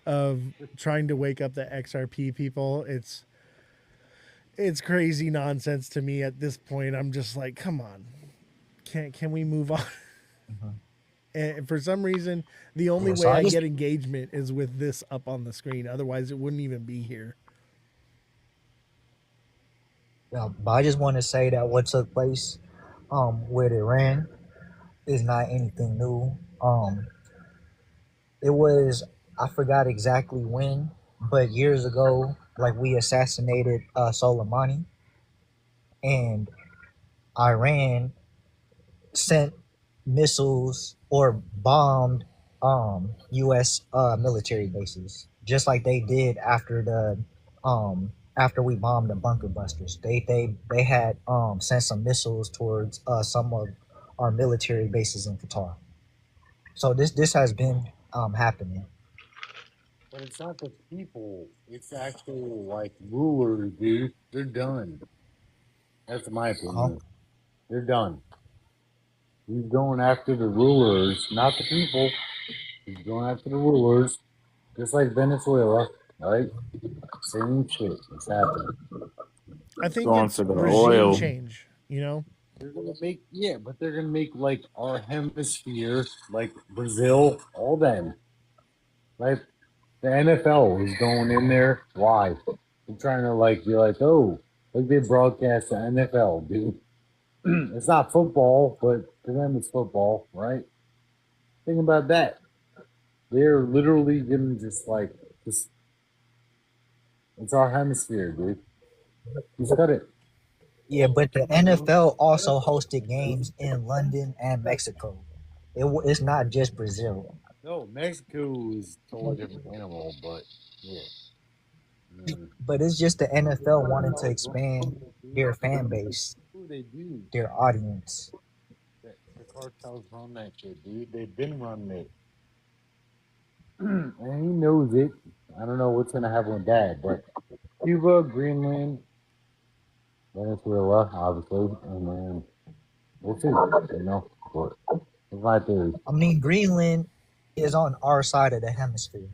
[SPEAKER 1] of trying to wake up the XRP people. It's crazy nonsense to me at this point. I'm just like, come on. Can we move on? And for some reason, the only way I get engagement is with this up on the screen. Otherwise, it wouldn't even be here.
[SPEAKER 15] Yeah, but I just want to say that what took place with Iran is not anything new. It was, I forgot exactly when, but years ago, like we assassinated Soleimani, and Iran sent missiles or bombed U.S. Military bases, just like they did after we bombed the bunker busters. They had sent some missiles towards some of our military bases in Qatar. So this has been happening.
[SPEAKER 14] But it's not the people. It's actual like rulers, dude. They're done. That's my opinion. They're done. He's going after the rulers, not the people. He's going after the rulers, just like Venezuela, right? Same shit. It's happening.
[SPEAKER 1] I think
[SPEAKER 16] Going
[SPEAKER 1] it's
[SPEAKER 16] for the
[SPEAKER 1] regime
[SPEAKER 16] oil.
[SPEAKER 1] change, you know?
[SPEAKER 14] They're gonna make but they're gonna make like our hemisphere, like Brazil, all them. Like the NFL is going in there. Why? They're trying to like be like, oh, like they broadcast the NFL, dude. It's not football, but to them it's football, right? Think about that. They're literally gonna just like just. It's our hemisphere, dude. Just cut it.
[SPEAKER 15] Yeah, but the NFL also hosted games in London and Mexico. It's not just Brazil.
[SPEAKER 14] No, Mexico is a totally different animal, but yeah.
[SPEAKER 15] But it's just the NFL wanting to expand their fan base,
[SPEAKER 14] They do.
[SPEAKER 15] their audience.
[SPEAKER 14] The cartels run that shit, dude. They've been running it. And he knows it. I don't know what's gonna happen with that, but Cuba, Greenland, Venezuela, obviously, and then we'll see. You know, but it's my theory.
[SPEAKER 15] I mean, Greenland is on our side of the hemisphere.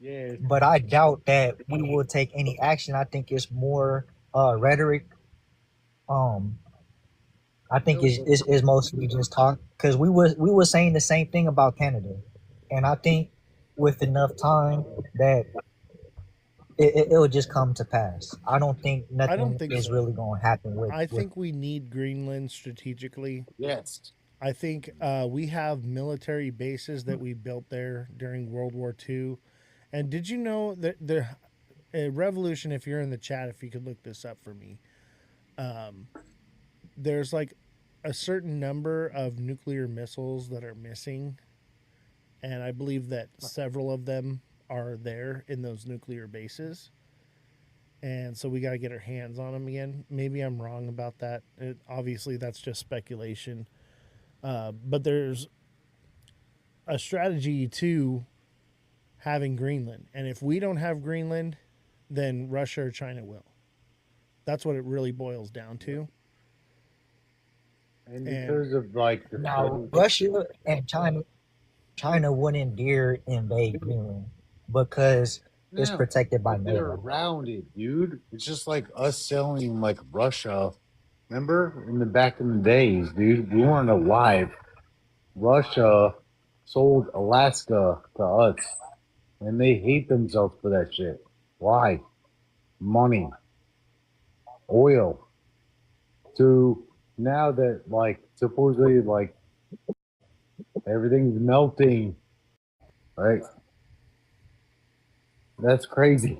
[SPEAKER 14] Yeah.
[SPEAKER 15] But I doubt that we will take any action. I think it's more rhetoric. Um, I think is mostly just talk because we were saying the same thing about Canada, and I think with enough time that it will just come to pass. I don't think
[SPEAKER 1] I don't
[SPEAKER 15] nothing
[SPEAKER 1] think
[SPEAKER 15] is
[SPEAKER 1] so.
[SPEAKER 15] really going to happen
[SPEAKER 1] I
[SPEAKER 15] with.
[SPEAKER 1] think we need Greenland strategically.
[SPEAKER 14] Yes.
[SPEAKER 1] I think we have military bases that we built there during World War II. And did you know that the Revolution, if you're in the chat, if you could look this up for me, there's like a certain number of nuclear missiles that are missing. And I believe that several of them are there in those nuclear bases. And so we got to get our hands on them again. Maybe I'm wrong about that. Obviously, that's just speculation. But there's a strategy to having Greenland. And if we don't have Greenland, then Russia or China will. That's what it really boils down to.
[SPEAKER 14] And because of like the
[SPEAKER 15] Now Russia and China wouldn't dare invade Greenland because it's
[SPEAKER 14] No,
[SPEAKER 15] protected by
[SPEAKER 14] but they're
[SPEAKER 15] NATO.
[SPEAKER 14] around it, dude. It's just like us selling like Russia. Remember in the back in the days, dude, we weren't alive. Russia sold Alaska to us, and they hate themselves for that shit. Why? Money, oil. So now that like supposedly like everything's melting, right? That's crazy.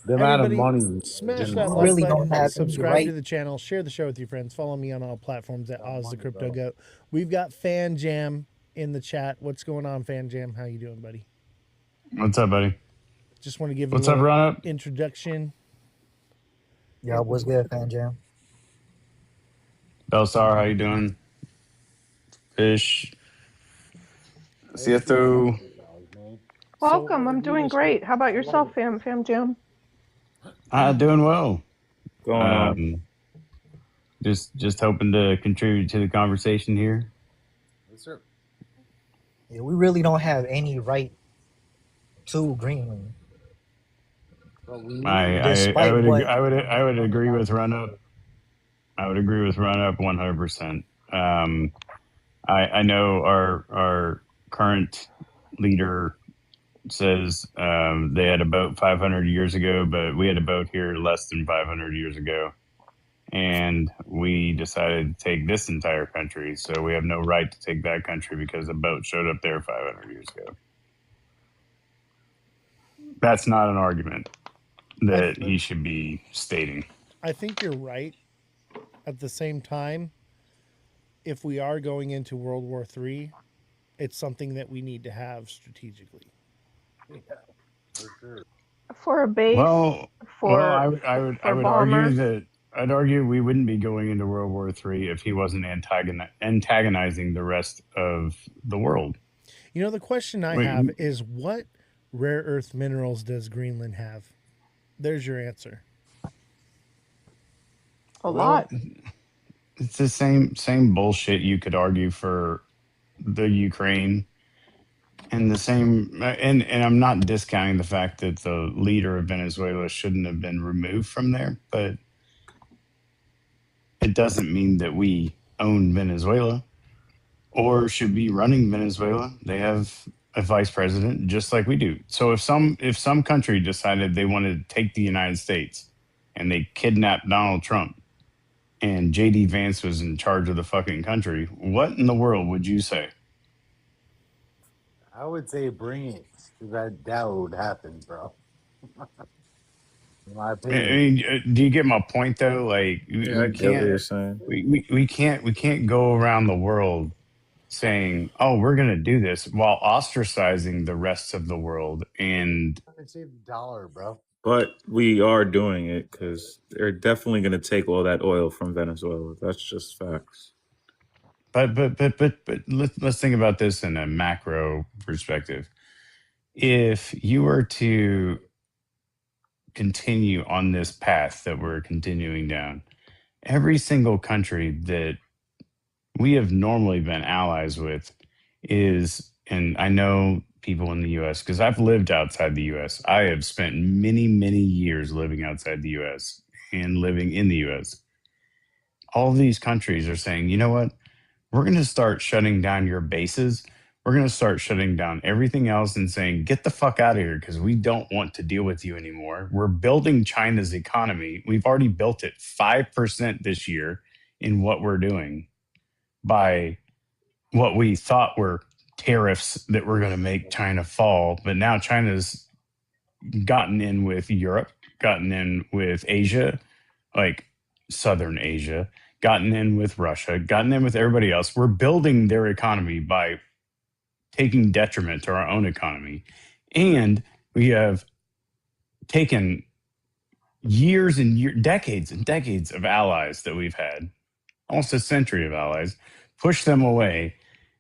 [SPEAKER 14] The amount of
[SPEAKER 1] Everybody,
[SPEAKER 14] money.
[SPEAKER 1] smash
[SPEAKER 14] in,
[SPEAKER 1] that
[SPEAKER 14] like,
[SPEAKER 1] like
[SPEAKER 15] really don't
[SPEAKER 1] button,
[SPEAKER 15] have any
[SPEAKER 1] subscribe
[SPEAKER 15] right.
[SPEAKER 1] to the channel, share the show with your friends, follow me on all platforms at Ozthecryptogoat. We've got Fan Jam in the chat. What's going on, Fan Jam? How you doing, buddy?
[SPEAKER 17] What's up, buddy?
[SPEAKER 1] Just want to give you
[SPEAKER 17] What's
[SPEAKER 1] a
[SPEAKER 17] up,
[SPEAKER 1] little
[SPEAKER 17] Run Up?
[SPEAKER 1] introduction.
[SPEAKER 15] Yeah, what's good, Fan Jam?
[SPEAKER 17] Belsar, how you doing? Fish. See you through.
[SPEAKER 8] Welcome. I'm doing great. How about yourself, Fam Jam?
[SPEAKER 17] Doing well.
[SPEAKER 16] Going on.
[SPEAKER 17] Just hoping to contribute to the conversation here.
[SPEAKER 14] Yes, sir.
[SPEAKER 15] Yeah, we really don't have any right to Greenland.
[SPEAKER 17] I would agree with Run Up. I would agree with Run Up 100%. I know our current leader says they had a boat 500 years ago, but we had a boat here less than 500 years ago. And we decided to take this entire country. So we have no right to take that country because a boat showed up there 500 years ago. That's not an argument that he should be stating.
[SPEAKER 1] I think you're right. At the same time, if we are going into World War III, it's something that we need to have strategically.
[SPEAKER 8] For a base,
[SPEAKER 17] I would argue
[SPEAKER 8] bombers.
[SPEAKER 17] that I'd argue we wouldn't be going into World War III if he wasn't antagonizing the rest of the world.
[SPEAKER 1] You know, the question I have is what rare earth minerals does Greenland have? There's your answer.
[SPEAKER 8] A lot.
[SPEAKER 17] It's the same bullshit you could argue for the Ukraine. And the same, and I'm not discounting the fact that the leader of Venezuela shouldn't have been removed from there, but it doesn't mean that we own Venezuela or should be running Venezuela. They have a vice president just like we do. So if some country decided they wanted to take the United States and they kidnapped Donald Trump and JD Vance was in charge of the fucking country, what in the world would you say?
[SPEAKER 14] I would say bring it. That would happen, bro. In my
[SPEAKER 17] I
[SPEAKER 14] opinion.
[SPEAKER 17] mean, do you get my point though? Like,
[SPEAKER 16] Yeah, I
[SPEAKER 17] we
[SPEAKER 16] get what you're
[SPEAKER 17] can't,
[SPEAKER 16] saying.
[SPEAKER 17] we can't go around the world saying, "Oh, we're going to do this," while ostracizing the rest of the world. And
[SPEAKER 14] Save the dollar, bro.
[SPEAKER 16] But we are doing it because they're definitely going to take all that oil from Venezuela. That's just facts.
[SPEAKER 17] but let's think about this in a macro perspective. If you were to continue on this path that we're continuing down, every single country that we have normally been allies with is, and I know people in the US, because I've lived outside the US. I have spent many, many years living outside the US and living in the US. All of these countries are saying, you know what? We're going to start shutting down your bases. We're going to start shutting down everything else and saying, get the fuck out of here because we don't want to deal with you anymore. We're building China's economy. We've already built it 5% this year in what we're doing by what we thought were tariffs that were going to make China fall. But now China's gotten in with Europe, gotten in with Asia, like Southern Asia, gotten in with Russia, gotten in with everybody else. We're building their economy by taking detriment to our own economy. And we have taken years and decades and decades of allies that we've had, almost a century of allies, push them away.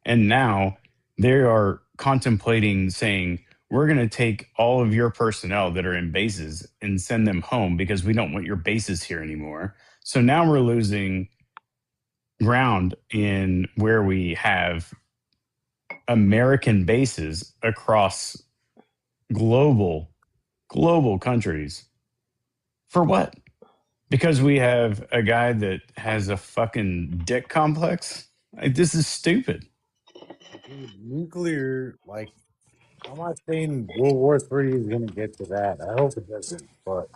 [SPEAKER 17] And now they are contemplating saying, we're going to take all of your personnel that are in bases and send them home because we don't want your bases here anymore. So now we're losing ground in where we have American bases across global countries. For what? Because we have a guy that has a fucking dick complex? Like, this is stupid.
[SPEAKER 14] Dude, nuclear, like, I'm not saying World War III is gonna get to that. I hope it doesn't, but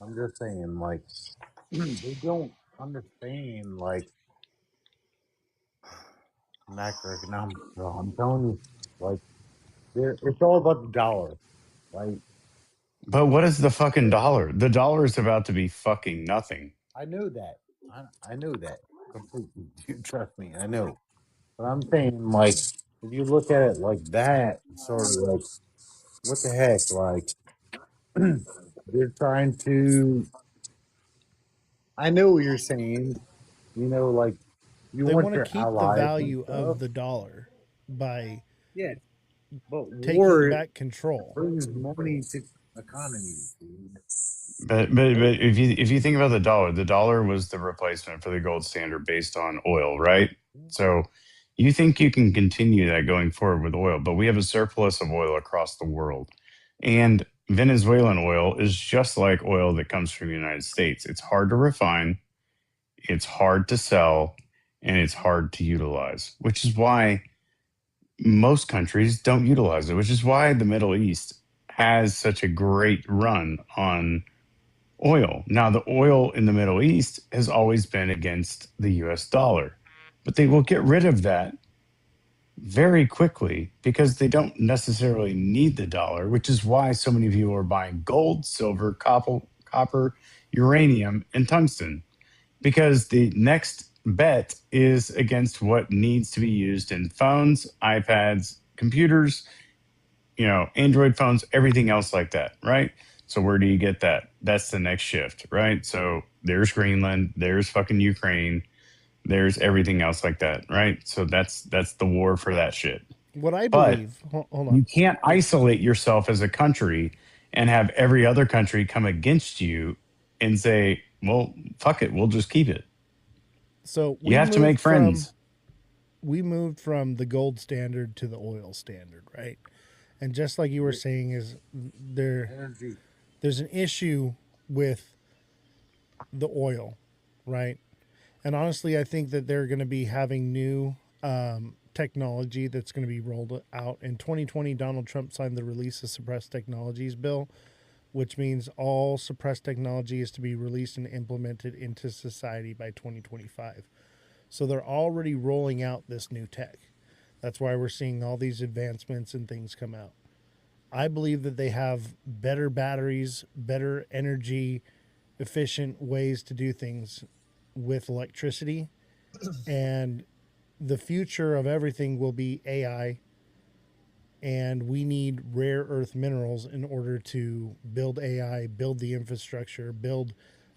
[SPEAKER 14] I'm just saying, like, they don't understand, like, macroeconomics. Bro. I'm telling you, like, it's all about the dollar. Like,
[SPEAKER 17] But what is the fucking dollar? The dollar is about to be fucking nothing.
[SPEAKER 14] I know that. I know that completely. Dude, trust me, I know. But I'm saying, like, if you look at it like that, it's sort of like, what the heck? Like, they're trying to. I know what you're saying. You know, like, you
[SPEAKER 1] They
[SPEAKER 14] want
[SPEAKER 1] want to
[SPEAKER 14] your
[SPEAKER 1] keep the
[SPEAKER 14] allies and
[SPEAKER 1] value
[SPEAKER 14] stuff.
[SPEAKER 1] of the dollar by
[SPEAKER 14] Yeah, but
[SPEAKER 1] taking
[SPEAKER 14] war
[SPEAKER 1] back control.
[SPEAKER 14] brings money to economies, dude.
[SPEAKER 17] But if you think about the dollar was the replacement for the gold standard based on oil, right? So you think you can continue that going forward with oil, but we have a surplus of oil across the world. And Venezuelan oil is just like oil that comes from the United States. It's hard to refine, it's hard to sell, and it's hard to utilize, which is why most countries don't utilize it, which is why the Middle East has such a great run on oil. Now, the oil in the Middle East has always been against the US dollar, but they will get rid of that very quickly because they don't necessarily need the dollar, which is why so many people are buying gold, silver, copper, uranium, and tungsten, because the next bet is against what needs to be used in phones, iPads, computers, Android phones, everything else like that, right? So where do you get that? That's the next shift, right? So there's Greenland, there's fucking Ukraine, there's everything else like that, right? So that's the war for that shit.
[SPEAKER 1] What I
[SPEAKER 17] But
[SPEAKER 1] believe, hold on.
[SPEAKER 17] you can't isolate yourself as a country and have every other country come against you and say, "Well, fuck it, we'll just keep it."
[SPEAKER 1] So
[SPEAKER 17] You have to make friends.
[SPEAKER 1] We moved from the gold standard to the oil standard, right? And just like you were saying, is there's an issue with the oil, right? And honestly, I think that they're going to be having new technology that's going to be rolled out. In 2020, Donald Trump signed the Release of Suppressed Technologies bill, which means all suppressed technology is to be released and implemented into society by 2025. So they're already rolling out this new tech. That's why we're seeing all these advancements and things come out. I believe that they have better batteries, better energy efficient ways to do things with electricity. And the future of everything will be AI. And we need rare earth minerals in order to build AI, build the infrastructure, build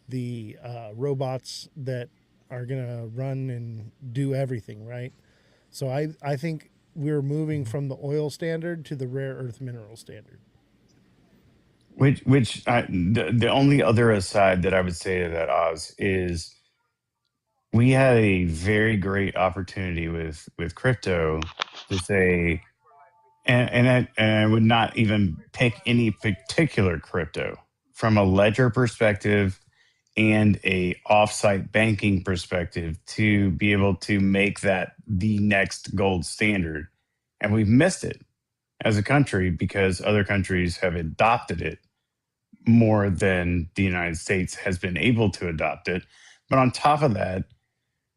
[SPEAKER 1] the robots that are going to run and do everything, right? So I think we're moving from the oil standard to the rare earth mineral standard.
[SPEAKER 17] The only other aside that I would say to that, Oz, is we had a very great opportunity with crypto to say, and I would not even pick any particular crypto from a ledger perspective and a offsite banking perspective to be able to make that the next gold standard. And we've missed it as a country because other countries have adopted it more than the United States has been able to adopt it. But on top of that,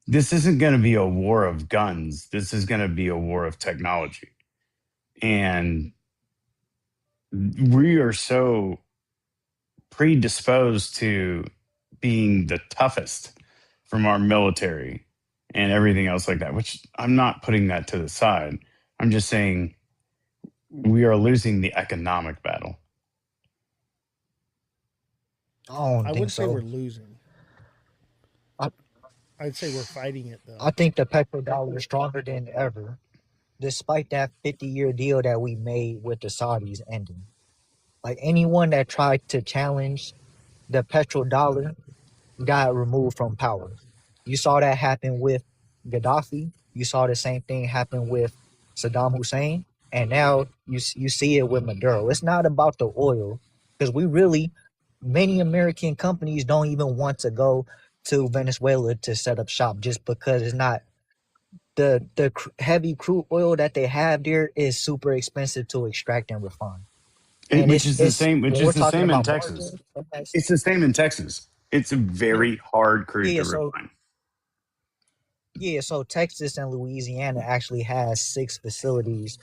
[SPEAKER 17] this isn't going to be a war of guns. This is going to be a war of technology. And we are so predisposed to being the toughest from our military and everything else like that, which I'm not putting that to the side. I'm just saying we are losing the economic battle.
[SPEAKER 15] I don't
[SPEAKER 1] I
[SPEAKER 15] think
[SPEAKER 1] wouldn't say we're
[SPEAKER 15] so.
[SPEAKER 1] losing.
[SPEAKER 15] I,
[SPEAKER 1] I'd say we're fighting it though.
[SPEAKER 15] I think the petrodollar is stronger than ever, despite that 50-year deal that we made with the Saudis ending. Like anyone that tried to challenge the petrodollar got removed from power. You saw that happen with Gaddafi. You saw the same thing happen with Saddam Hussein, and now you see it with Maduro. It's not about the oil, because many American companies don't even want to go to Venezuela to set up shop just because it's not the heavy crude oil that they have there is super expensive to extract and refine. And
[SPEAKER 17] Which is the same. Which
[SPEAKER 15] when
[SPEAKER 17] is
[SPEAKER 15] we're
[SPEAKER 17] the
[SPEAKER 15] talking
[SPEAKER 17] same in
[SPEAKER 15] about
[SPEAKER 17] Texas.
[SPEAKER 15] margins, that's,
[SPEAKER 17] It's the same in Texas. It's a
[SPEAKER 15] yeah,
[SPEAKER 17] very hard crude
[SPEAKER 15] yeah.
[SPEAKER 17] to
[SPEAKER 15] So
[SPEAKER 17] refine.
[SPEAKER 15] yeah, so Texas and Louisiana actually has 6 facilities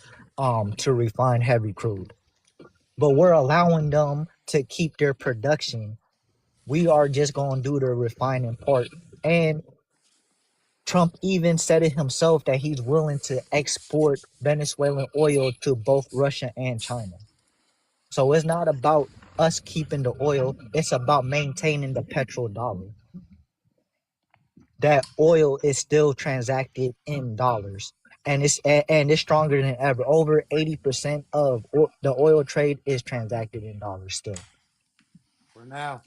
[SPEAKER 15] to refine heavy crude. But we're allowing them to keep their production. We are just going to do the refining part. And Trump even said it himself that he's willing to export Venezuelan oil to both Russia and China. So it's not about us keeping the oil, it's about maintaining the petrodollar. That oil is still transacted in dollars, and it's stronger than ever. Over 80% of the oil trade is transacted in dollars still.
[SPEAKER 14] For now.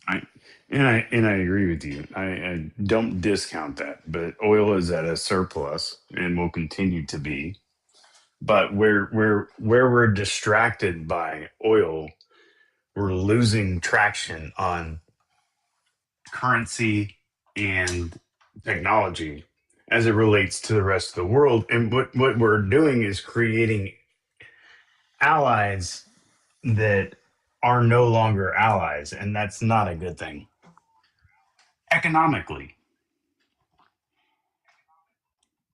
[SPEAKER 17] I agree with you. I don't discount that, but oil is at a surplus and will continue to be. But where we're distracted by oil, we're losing traction on currency and technology as it relates to the rest of the world. And what we're doing is creating allies that are no longer allies, and that's not a good thing economically.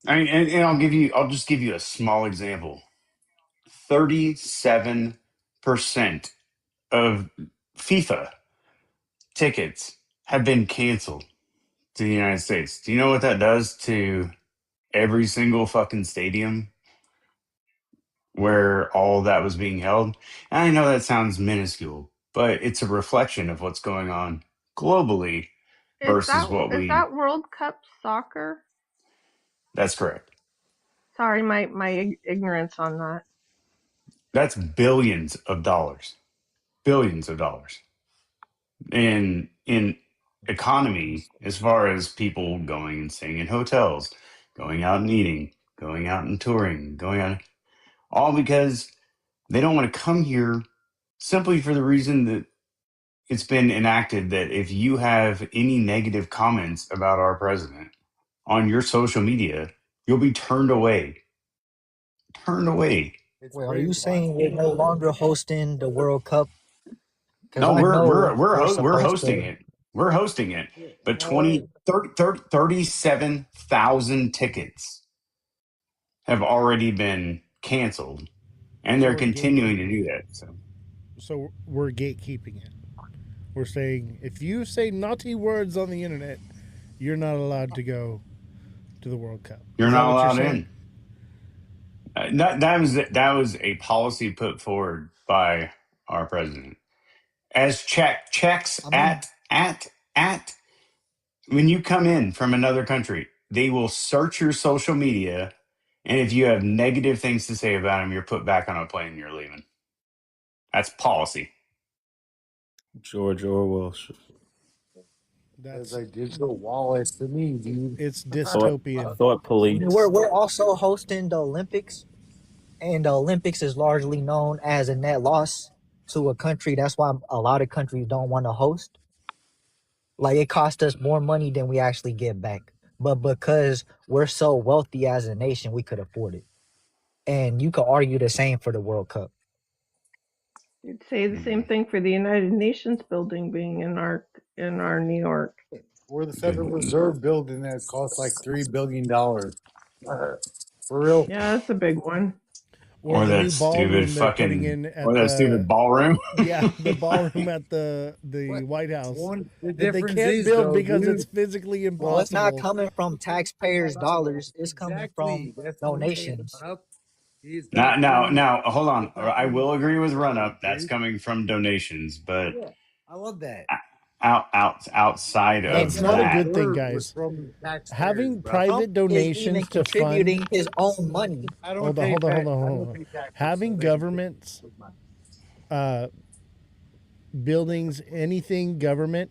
[SPEAKER 17] I mean, and I'll just give you a small example. 37% of FIFA tickets have been canceled to the United States. Do you know what that does to every single fucking stadium where all that was being held? And I know that sounds minuscule, but it's a reflection of what's going on globally versus what
[SPEAKER 8] Is
[SPEAKER 17] we.
[SPEAKER 8] that World Cup soccer?
[SPEAKER 17] That's correct.
[SPEAKER 8] Sorry, my ignorance on that.
[SPEAKER 17] That's billions of dollars. Billions of dollars. In economy, as far as people going and staying in hotels, going out and eating, going out and touring, going out, all because they don't want to come here simply for the reason that it's been enacted that if you have any negative comments about our president on your social media, you'll be turned away. Turned away.
[SPEAKER 15] Wait, are you saying we're no longer hosting the World Cup? Because
[SPEAKER 17] No,
[SPEAKER 15] I know we're
[SPEAKER 17] we're
[SPEAKER 15] supposed
[SPEAKER 17] hosting
[SPEAKER 15] to.
[SPEAKER 17] it. We're hosting it. But
[SPEAKER 15] What?
[SPEAKER 17] 37,000 tickets have already been canceled, and
[SPEAKER 1] So
[SPEAKER 17] they're
[SPEAKER 1] we're
[SPEAKER 17] continuing to
[SPEAKER 1] gatekeeping
[SPEAKER 17] do
[SPEAKER 1] it.
[SPEAKER 17] that. So
[SPEAKER 1] So we're gatekeeping it. We're saying if you say naughty words on the internet, you're not allowed to go to the World Cup.
[SPEAKER 17] you're
[SPEAKER 1] Is that
[SPEAKER 17] not
[SPEAKER 1] what you're
[SPEAKER 17] allowed
[SPEAKER 1] saying?
[SPEAKER 17] in. That was a policy put forward by our president as checks
[SPEAKER 15] I mean,
[SPEAKER 17] at when you come in from another country, they will search your social media, and if you have negative things to say about them, you're put back on a plane and you're leaving. That's policy.
[SPEAKER 16] George Orwell.
[SPEAKER 14] That's
[SPEAKER 1] That's
[SPEAKER 14] like digital wallets to me, dude.
[SPEAKER 1] it's
[SPEAKER 16] Thought
[SPEAKER 1] dystopian.
[SPEAKER 16] thought
[SPEAKER 15] I mean,
[SPEAKER 16] police.
[SPEAKER 15] we're also hosting the Olympics. And the Olympics is largely known as a net loss to a country. That's why a lot of countries don't want to host. Like, it costs us more money than we actually get back. But because we're so wealthy as a nation, we could afford it. And you could argue the same for the World Cup.
[SPEAKER 8] You'd say the same thing for the United Nations building being in our New York.
[SPEAKER 14] Or the Federal Reserve building that costs like $3 billion. For real.
[SPEAKER 8] Yeah, that's a big one.
[SPEAKER 1] Or the new ballroom they're putting in at
[SPEAKER 17] that stupid ballroom.
[SPEAKER 1] Yeah, the ballroom at the White House
[SPEAKER 14] The
[SPEAKER 1] that they
[SPEAKER 14] difference
[SPEAKER 1] can't
[SPEAKER 14] is,
[SPEAKER 1] build
[SPEAKER 14] though,
[SPEAKER 1] because
[SPEAKER 14] dude,
[SPEAKER 1] it's physically impossible.
[SPEAKER 15] Well, it's not coming from taxpayers' dollars. It's coming from
[SPEAKER 14] That's
[SPEAKER 15] donations.
[SPEAKER 17] Now, hold on. I will agree with Run Up. That's coming from donations, but
[SPEAKER 14] Yeah, I love that.
[SPEAKER 17] outside
[SPEAKER 15] And
[SPEAKER 17] of
[SPEAKER 1] It's not a
[SPEAKER 17] that,
[SPEAKER 1] good thing, guys. Having private
[SPEAKER 15] Trump is even
[SPEAKER 1] donations to
[SPEAKER 15] contributing
[SPEAKER 1] fund.
[SPEAKER 15] his own money.
[SPEAKER 14] I don't
[SPEAKER 1] Hold on,
[SPEAKER 14] pay
[SPEAKER 1] hold on, hold
[SPEAKER 14] tax-
[SPEAKER 1] on,
[SPEAKER 14] I
[SPEAKER 1] hold
[SPEAKER 14] don't
[SPEAKER 1] on.
[SPEAKER 14] pay taxes,
[SPEAKER 1] Having
[SPEAKER 14] so they can
[SPEAKER 1] governments, buildings, anything government,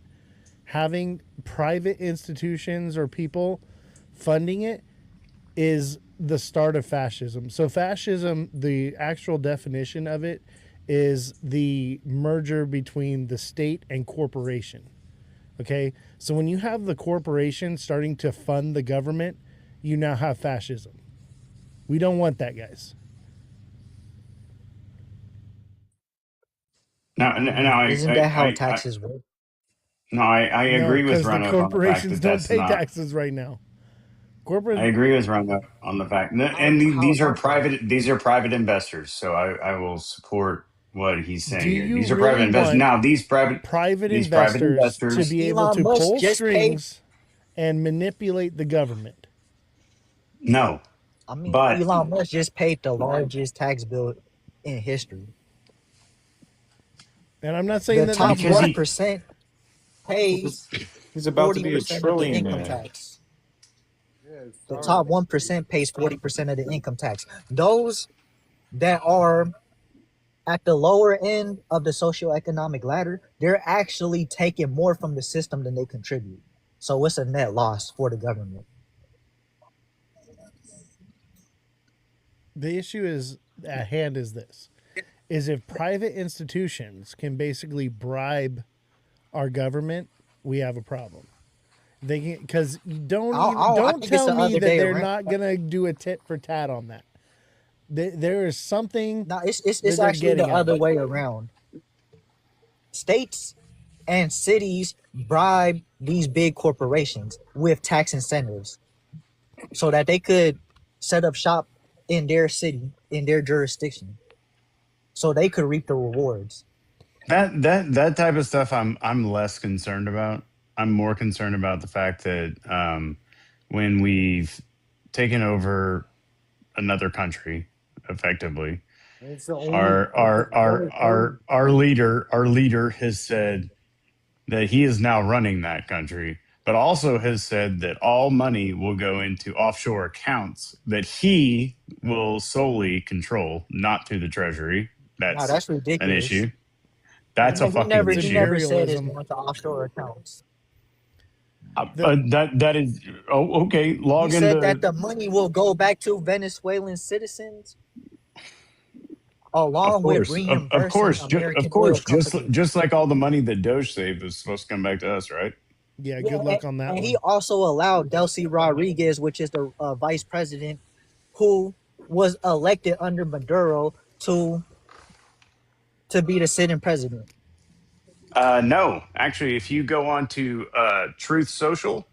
[SPEAKER 1] having private institutions or people funding it is the start of fascism. So fascism, the actual definition of it is the merger between the state and corporation. Okay? So when you have the corporation starting to fund the government, you now have fascism. We don't want that, guys.
[SPEAKER 15] Isn't that how taxes work?
[SPEAKER 17] I agree with
[SPEAKER 1] because the
[SPEAKER 17] Run Up on the fact
[SPEAKER 1] corporations
[SPEAKER 17] that
[SPEAKER 1] don't
[SPEAKER 17] that's
[SPEAKER 1] pay
[SPEAKER 17] not.
[SPEAKER 1] taxes right now.
[SPEAKER 17] I agree with Run Up on the fact, and these are
[SPEAKER 15] aren't they?
[SPEAKER 17] private. These are private investors, so I will support what he's saying
[SPEAKER 1] Do
[SPEAKER 17] here.
[SPEAKER 1] you
[SPEAKER 17] These are private
[SPEAKER 1] really
[SPEAKER 17] investors.
[SPEAKER 1] want
[SPEAKER 17] Now, these private
[SPEAKER 1] investors to
[SPEAKER 17] investors.
[SPEAKER 1] be able
[SPEAKER 15] Elon
[SPEAKER 1] to
[SPEAKER 15] Musk
[SPEAKER 1] pull
[SPEAKER 15] just paid.
[SPEAKER 1] strings and manipulate the government?
[SPEAKER 17] No,
[SPEAKER 15] I mean,
[SPEAKER 17] but
[SPEAKER 15] Elon Musk just paid the largest tax bill in history.
[SPEAKER 1] And I'm not saying
[SPEAKER 15] The
[SPEAKER 1] that
[SPEAKER 15] top
[SPEAKER 17] because
[SPEAKER 15] 1% pays
[SPEAKER 16] He's about to be a
[SPEAKER 15] 40% of the income
[SPEAKER 16] trillionaire.
[SPEAKER 15] tax. The top 1% pays 40% of the income tax. Those that are at the lower end of the socioeconomic ladder, they're actually taking more from the system than they contribute. So it's a net loss for the government.
[SPEAKER 1] the issue is at hand is this: is if private institutions can basically bribe our government, we have a problem. They can, because
[SPEAKER 15] I
[SPEAKER 1] don't
[SPEAKER 15] think it's
[SPEAKER 1] tell
[SPEAKER 15] the
[SPEAKER 1] me
[SPEAKER 15] other
[SPEAKER 1] that
[SPEAKER 15] day
[SPEAKER 1] they're
[SPEAKER 15] around.
[SPEAKER 1] not gonna do a tit for tat on that. There is something.
[SPEAKER 15] No, it's
[SPEAKER 1] that they're
[SPEAKER 15] actually the
[SPEAKER 1] getting at.
[SPEAKER 15] other way around. States and cities bribe these big corporations with tax incentives so that they could set up shop in their city, in their jurisdiction, so they could reap the rewards.
[SPEAKER 17] That type of stuff I'm less concerned about. I'm more concerned about the fact that when we've taken over another country effectively,
[SPEAKER 14] It's the only
[SPEAKER 17] our leader has said that he is now running that country, but also has said that all money will go into offshore accounts that he will solely control, not through the treasury.
[SPEAKER 15] Now
[SPEAKER 17] That's
[SPEAKER 15] that's
[SPEAKER 17] an
[SPEAKER 15] ridiculous.
[SPEAKER 17] issue. That's a fucking
[SPEAKER 15] He never
[SPEAKER 17] issue.
[SPEAKER 15] said it's going to offshore accounts.
[SPEAKER 17] That is okay.
[SPEAKER 15] He
[SPEAKER 17] Log
[SPEAKER 15] said that
[SPEAKER 17] into
[SPEAKER 15] the money will go back to Venezuelan citizens,
[SPEAKER 17] of
[SPEAKER 15] along with
[SPEAKER 17] course,
[SPEAKER 15] reimbursing American
[SPEAKER 17] of
[SPEAKER 15] oil
[SPEAKER 17] course.
[SPEAKER 15] companies.
[SPEAKER 17] Just like all the money that Doge saved was supposed to come back to us, right?
[SPEAKER 1] Yeah,
[SPEAKER 15] Yeah,
[SPEAKER 1] good luck on that
[SPEAKER 15] and
[SPEAKER 1] one.
[SPEAKER 15] he also allowed Delcy Rodriguez, which is the vice president, who was elected under Maduro, to be the sitting president.
[SPEAKER 17] No, actually, if you go on to Truth Social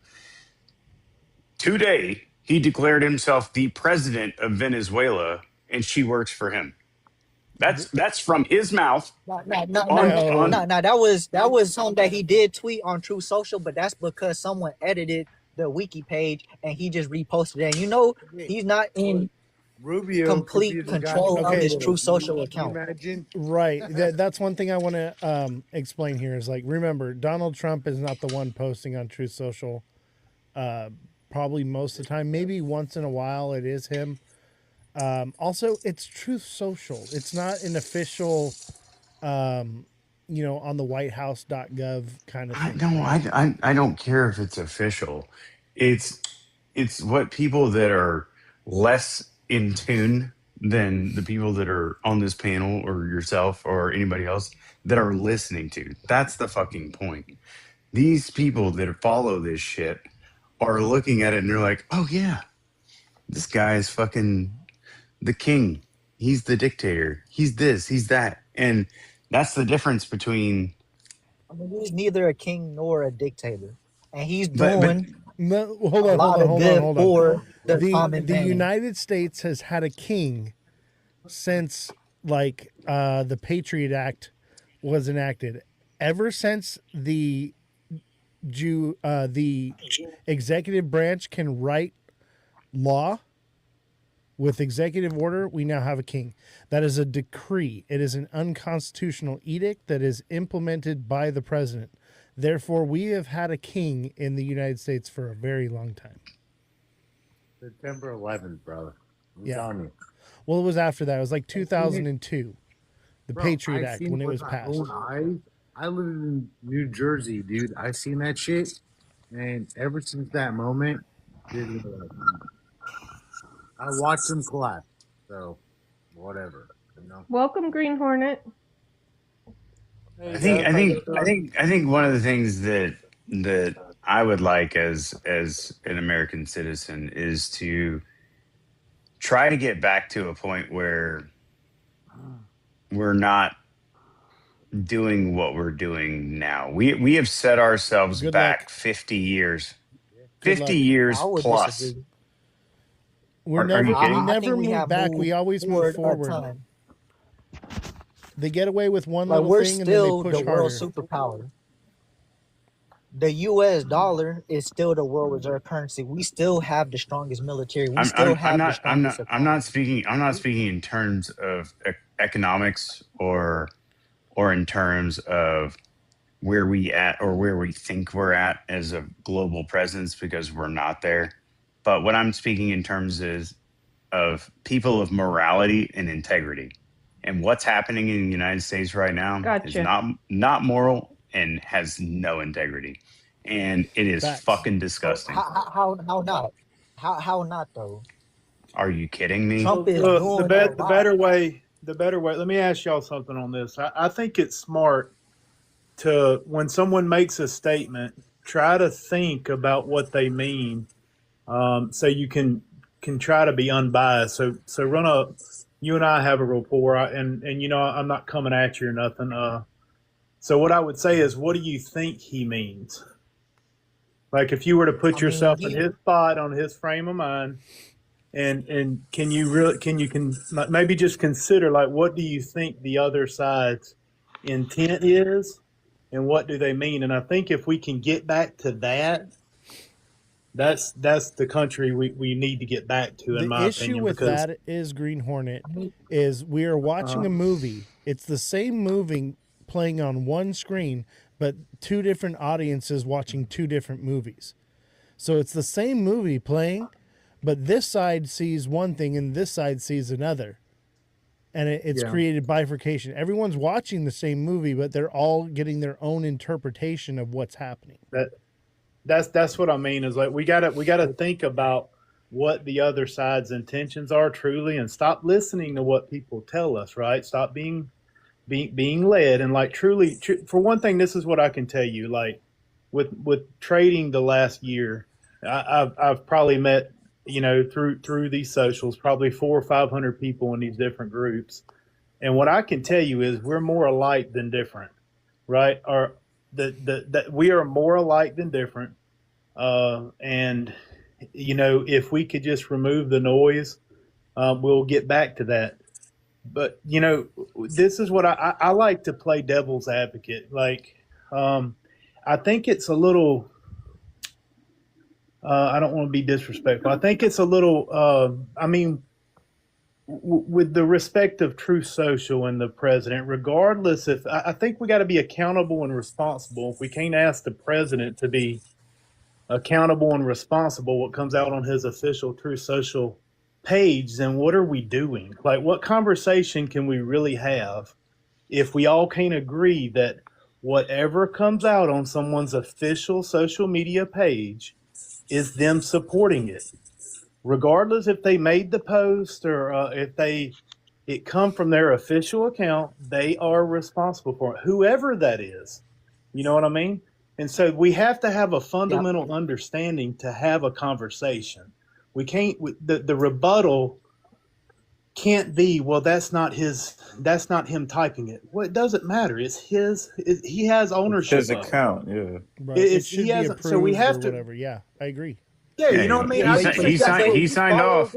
[SPEAKER 17] today, he declared himself the president of Venezuela, and she works for him. That's from his mouth.
[SPEAKER 15] No,
[SPEAKER 17] On
[SPEAKER 15] that was something that he did tweet on True Social, but that's because someone edited the wiki page and he just reposted it. And he's not in
[SPEAKER 14] Rubio
[SPEAKER 15] complete control of his True Social account.
[SPEAKER 1] Right. That's one thing I want to explain here is like, remember, Donald Trump is not the one posting on Truth Social. Probably most of the time, maybe once in a while it is him. Also, it's Truth Social. It's not an official, on the whitehouse.gov kind of thing.
[SPEAKER 17] I don't care if it's official. It's what people that are less in tune than the people that are on this panel or yourself or anybody else that are listening to. That's the fucking point. These people that follow this shit are looking at it and they're like, oh yeah, this guy is fucking the king. He's the dictator. He's this, he's that. And that's the difference between.
[SPEAKER 15] I mean, he's neither a king nor a dictator, and he's
[SPEAKER 17] But
[SPEAKER 15] doing
[SPEAKER 1] No,
[SPEAKER 15] a lot of good for the common
[SPEAKER 1] The
[SPEAKER 15] man.
[SPEAKER 1] United States has had a king since like the Patriot Act was enacted. Ever since the executive branch can write law with executive order, we now have a king. That is a decree. It is an unconstitutional edict that is implemented by the president. Therefore, we have had a king in the United States for a very long time.
[SPEAKER 14] September 11th, brother. I'm
[SPEAKER 1] Yeah.
[SPEAKER 14] telling you.
[SPEAKER 1] Well, it was after that. It was like 2002, the
[SPEAKER 14] Bro,
[SPEAKER 1] Patriot
[SPEAKER 14] I've
[SPEAKER 1] Act,
[SPEAKER 14] seen
[SPEAKER 1] when it
[SPEAKER 14] with
[SPEAKER 1] was
[SPEAKER 14] my
[SPEAKER 1] passed.
[SPEAKER 14] own eyes. I live in New Jersey, dude. I seen that shit, and ever since that moment, dude, I watched them collapse. So, whatever, you know.
[SPEAKER 8] Welcome, Green Hornet.
[SPEAKER 17] I think one of the things that I would like as an American citizen is to try to get back to a point where we're not doing what we're doing now. We have set ourselves
[SPEAKER 1] Good
[SPEAKER 17] back
[SPEAKER 1] luck.
[SPEAKER 17] 50 years.
[SPEAKER 1] Good
[SPEAKER 17] 50
[SPEAKER 1] luck.
[SPEAKER 17] years
[SPEAKER 15] I would
[SPEAKER 17] plus.
[SPEAKER 15] disagree.
[SPEAKER 1] We're
[SPEAKER 17] Are
[SPEAKER 1] never
[SPEAKER 17] you kidding?
[SPEAKER 1] we
[SPEAKER 15] I
[SPEAKER 1] never
[SPEAKER 15] think we
[SPEAKER 1] move
[SPEAKER 15] have
[SPEAKER 1] back.
[SPEAKER 15] moved
[SPEAKER 1] We always move
[SPEAKER 15] forward a
[SPEAKER 1] forward.
[SPEAKER 15] ton.
[SPEAKER 1] They get away with one
[SPEAKER 15] Like
[SPEAKER 1] little
[SPEAKER 15] we're
[SPEAKER 1] thing and then they
[SPEAKER 15] still
[SPEAKER 1] push
[SPEAKER 15] the world
[SPEAKER 1] harder.
[SPEAKER 15] superpower. The U.S. dollar is still the world reserve currency. We still have the strongest military. We still have the strongest
[SPEAKER 17] I'm
[SPEAKER 15] economy.
[SPEAKER 17] not speaking in terms of economics or in terms of where we at or where we think we're at as a global presence, because we're not there. But what I'm speaking in terms is of people of morality and integrity. And what's happening in the United States right now is
[SPEAKER 8] Gotcha.
[SPEAKER 17] not moral and has no integrity. And it is
[SPEAKER 1] Facts.
[SPEAKER 17] fucking
[SPEAKER 15] So
[SPEAKER 17] disgusting.
[SPEAKER 15] how not? How not though?
[SPEAKER 17] Are you kidding me?
[SPEAKER 15] Trump is
[SPEAKER 18] Look,
[SPEAKER 15] doing a
[SPEAKER 18] the
[SPEAKER 15] lot.
[SPEAKER 18] better way. Let me ask y'all something on this. I think it's smart to, when someone makes a statement, try to think about what they mean, so you can try to be unbiased. So run up. You and I have a rapport, and you know I'm not coming at you or nothing. So what I would say is, what do you think he means? Like if you were to put
[SPEAKER 15] I mean,
[SPEAKER 18] yourself in his spot, on his frame of mind, and can you maybe just consider, like, what do you think the other side's intent is, and what do they mean? And I think if we can get back to that, that's the country we need to get back to, in
[SPEAKER 1] The
[SPEAKER 18] my
[SPEAKER 1] issue
[SPEAKER 18] opinion.
[SPEAKER 1] with
[SPEAKER 18] Because
[SPEAKER 1] that is Green Hornet is we are watching a movie. It's the same movie playing on one screen, but two different audiences watching two different movies. So it's the same movie playing, but this side sees one thing and this side sees another. And it's
[SPEAKER 18] Yeah.
[SPEAKER 1] created bifurcation. Everyone's watching the same movie, but they're all getting their own interpretation of what's happening.
[SPEAKER 18] that's what I mean, is like we gotta think about what the other side's intentions are truly, and stop listening to what people tell us. Right? Stop being led, and like truly, for one thing, this is what I can tell you. Like with trading the last year, I've probably met, through these socials, probably 400 or 500 people in these different groups, and what I can tell you is we're more alike than different, right? Or that we are more alike than different, and if we could just remove the noise, we'll get back to that. But this is what I like to play devil's advocate. Like, I think it's a little. I don't want to be disrespectful. I think it's a little. I mean, with the respect of Truth Social and the president, regardless, if I think we got to be accountable and responsible. If we can't ask the president to be accountable and responsible, what comes out on his official Truth Social page, then what are we doing? Like, what conversation can we really have if we all can't agree that whatever comes out on someone's official social media page is them supporting it? regardless if they made the post or if it come from their official account, they are responsible for it, whoever that is. You know what I mean? And so we have to have a fundamental understanding to have a conversation. We can't. The rebuttal can't be, well, that's not him typing it. Well, it doesn't matter. It's he has ownership
[SPEAKER 16] His
[SPEAKER 18] of it.
[SPEAKER 16] account, yeah.
[SPEAKER 1] Right. It should
[SPEAKER 18] He
[SPEAKER 1] be
[SPEAKER 18] hasn't.
[SPEAKER 1] approved
[SPEAKER 18] So we have
[SPEAKER 1] or
[SPEAKER 18] to.
[SPEAKER 1] whatever. Yeah, I agree.
[SPEAKER 18] Yeah, you know what I mean.
[SPEAKER 17] He signed off.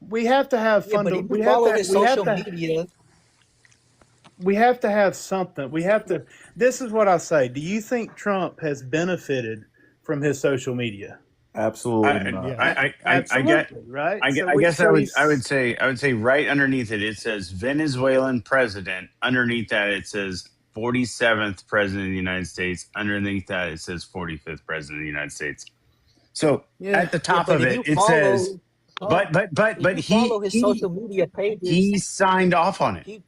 [SPEAKER 18] We have to have
[SPEAKER 15] Yeah, but if
[SPEAKER 18] we
[SPEAKER 15] you
[SPEAKER 18] have
[SPEAKER 15] follow
[SPEAKER 18] to.
[SPEAKER 15] his
[SPEAKER 18] We have
[SPEAKER 15] social
[SPEAKER 18] to.
[SPEAKER 15] media,
[SPEAKER 18] We have to have something. We have to. This is what I say. Do you think Trump has benefited from his social media?
[SPEAKER 16] Absolutely not.
[SPEAKER 17] I get
[SPEAKER 18] right.
[SPEAKER 17] I guess I would say right underneath it says Venezuelan president. Underneath that it says 47th president of the United States. Underneath that it says 45th president of the United States. So at the top
[SPEAKER 15] but
[SPEAKER 17] of
[SPEAKER 15] if
[SPEAKER 17] it
[SPEAKER 15] you
[SPEAKER 17] it says
[SPEAKER 15] follow,
[SPEAKER 17] but
[SPEAKER 15] if you follow his social media pages,
[SPEAKER 17] he signed off on it.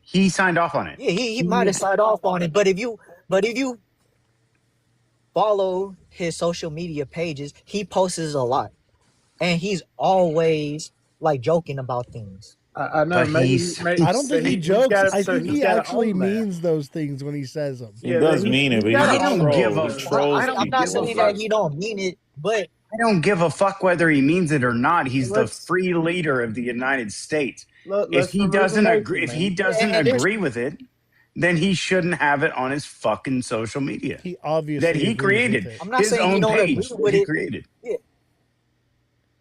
[SPEAKER 17] He signed off on it.
[SPEAKER 15] Yeah, he might have signed off on it, but if you follow his social media pages, he posts a lot, and he's always like joking about things.
[SPEAKER 18] I know. Maybe
[SPEAKER 1] I don't think he jokes. I think he actually
[SPEAKER 18] own that.
[SPEAKER 1] means those things when he says them.
[SPEAKER 16] He does mean it, but
[SPEAKER 17] I
[SPEAKER 16] he's a
[SPEAKER 17] don't
[SPEAKER 16] troll.
[SPEAKER 17] give a
[SPEAKER 16] He trolls
[SPEAKER 15] I'm not saying that he don't mean it, but
[SPEAKER 17] I don't give a fuck whether he means it or not. He's the free leader of the United States. If he doesn't agree with it, then he shouldn't have it on his fucking social media.
[SPEAKER 1] He obviously
[SPEAKER 17] that he
[SPEAKER 1] agrees
[SPEAKER 17] created.
[SPEAKER 1] with it.
[SPEAKER 15] I'm not
[SPEAKER 17] his
[SPEAKER 15] saying he
[SPEAKER 17] own
[SPEAKER 15] don't
[SPEAKER 17] page
[SPEAKER 15] agree with
[SPEAKER 17] he
[SPEAKER 15] it.
[SPEAKER 17] created.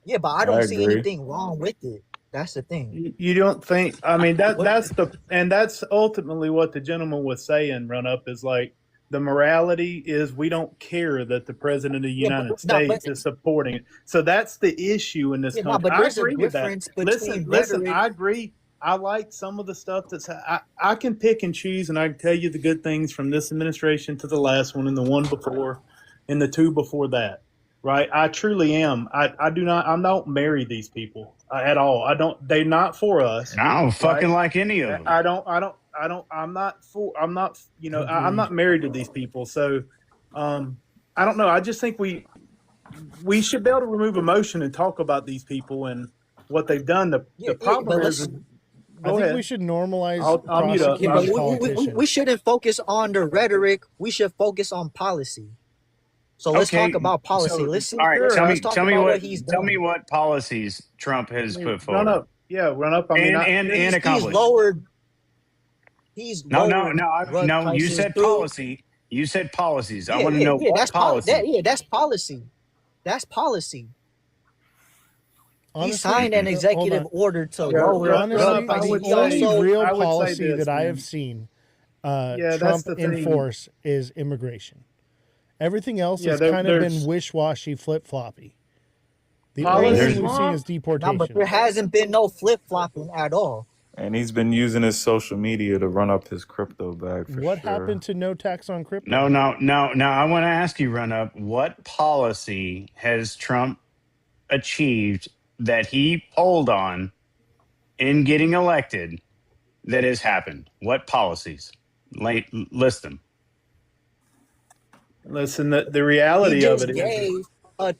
[SPEAKER 15] Yeah, but I don't see anything wrong with it. That's the thing.
[SPEAKER 18] You don't think? I mean, that's ultimately what the gentleman was saying. Run up is like the morality is we don't care that the president of the United States is supporting it. So that's the issue in this country.
[SPEAKER 15] but
[SPEAKER 18] I
[SPEAKER 15] there's a
[SPEAKER 18] agree with that.
[SPEAKER 15] difference between
[SPEAKER 18] Listen.
[SPEAKER 15] rhetoric-
[SPEAKER 18] I agree. I like some of the stuff that's. I can pick and choose, and I can tell you the good things from this administration to the last one, and the one before, and the two before that. Right, I truly am. I do not. I don't marry these people at all. I don't. They're not for us.
[SPEAKER 17] I don't fucking like any of them.
[SPEAKER 18] I don't. I'm not for. I'm not. You know. I'm not married to these people. So, I don't know. I just think we should be able to remove emotion and talk about these people and what they've done. The problem is.
[SPEAKER 1] I think we should normalize
[SPEAKER 18] I'll mute up.
[SPEAKER 1] prosecuting politicians.
[SPEAKER 15] We shouldn't focus on the rhetoric. We should focus on policy. So let's talk about policy.
[SPEAKER 17] So,
[SPEAKER 15] Let's
[SPEAKER 17] all right, tell me what
[SPEAKER 15] he's
[SPEAKER 17] tell
[SPEAKER 15] done.
[SPEAKER 17] me what policies Trump has put forward.
[SPEAKER 18] Run up. Yeah, run up. I mean,
[SPEAKER 17] and accomplished.
[SPEAKER 15] He's lowered.
[SPEAKER 17] No.
[SPEAKER 15] drug
[SPEAKER 17] You
[SPEAKER 15] prices
[SPEAKER 17] said
[SPEAKER 15] through-
[SPEAKER 17] policy. You said policies. I want to
[SPEAKER 15] yeah,
[SPEAKER 17] know what
[SPEAKER 15] that's
[SPEAKER 17] policy.
[SPEAKER 15] that's policy. That's policy.
[SPEAKER 1] Honestly,
[SPEAKER 15] he signed an executive order to lower
[SPEAKER 1] honestly,
[SPEAKER 15] drug prices.
[SPEAKER 1] the only real
[SPEAKER 18] I would say
[SPEAKER 1] policy
[SPEAKER 18] this,
[SPEAKER 1] that I
[SPEAKER 18] man.
[SPEAKER 1] have seen
[SPEAKER 18] that's
[SPEAKER 1] Trump
[SPEAKER 18] the thing.
[SPEAKER 1] enforce is immigration. Everything else has
[SPEAKER 18] there-
[SPEAKER 1] kind of
[SPEAKER 18] there's-
[SPEAKER 1] been wish-washy, flip-floppy. The
[SPEAKER 18] Policy-
[SPEAKER 1] only thing we've seen
[SPEAKER 15] Huh?
[SPEAKER 1] is
[SPEAKER 15] No,
[SPEAKER 1] deportation.
[SPEAKER 15] but there hasn't been no flip flopping at all.
[SPEAKER 16] And he's been using his social media to run up his crypto bag for
[SPEAKER 1] What
[SPEAKER 16] sure.
[SPEAKER 1] happened to no tax on crypto?
[SPEAKER 17] No. I want to ask you, Run Up, what policy has Trump achieved that he polled on in getting elected that has happened? What policies? List them.
[SPEAKER 18] Listen, the reality
[SPEAKER 15] He
[SPEAKER 18] of
[SPEAKER 15] just
[SPEAKER 18] it is.
[SPEAKER 15] gave a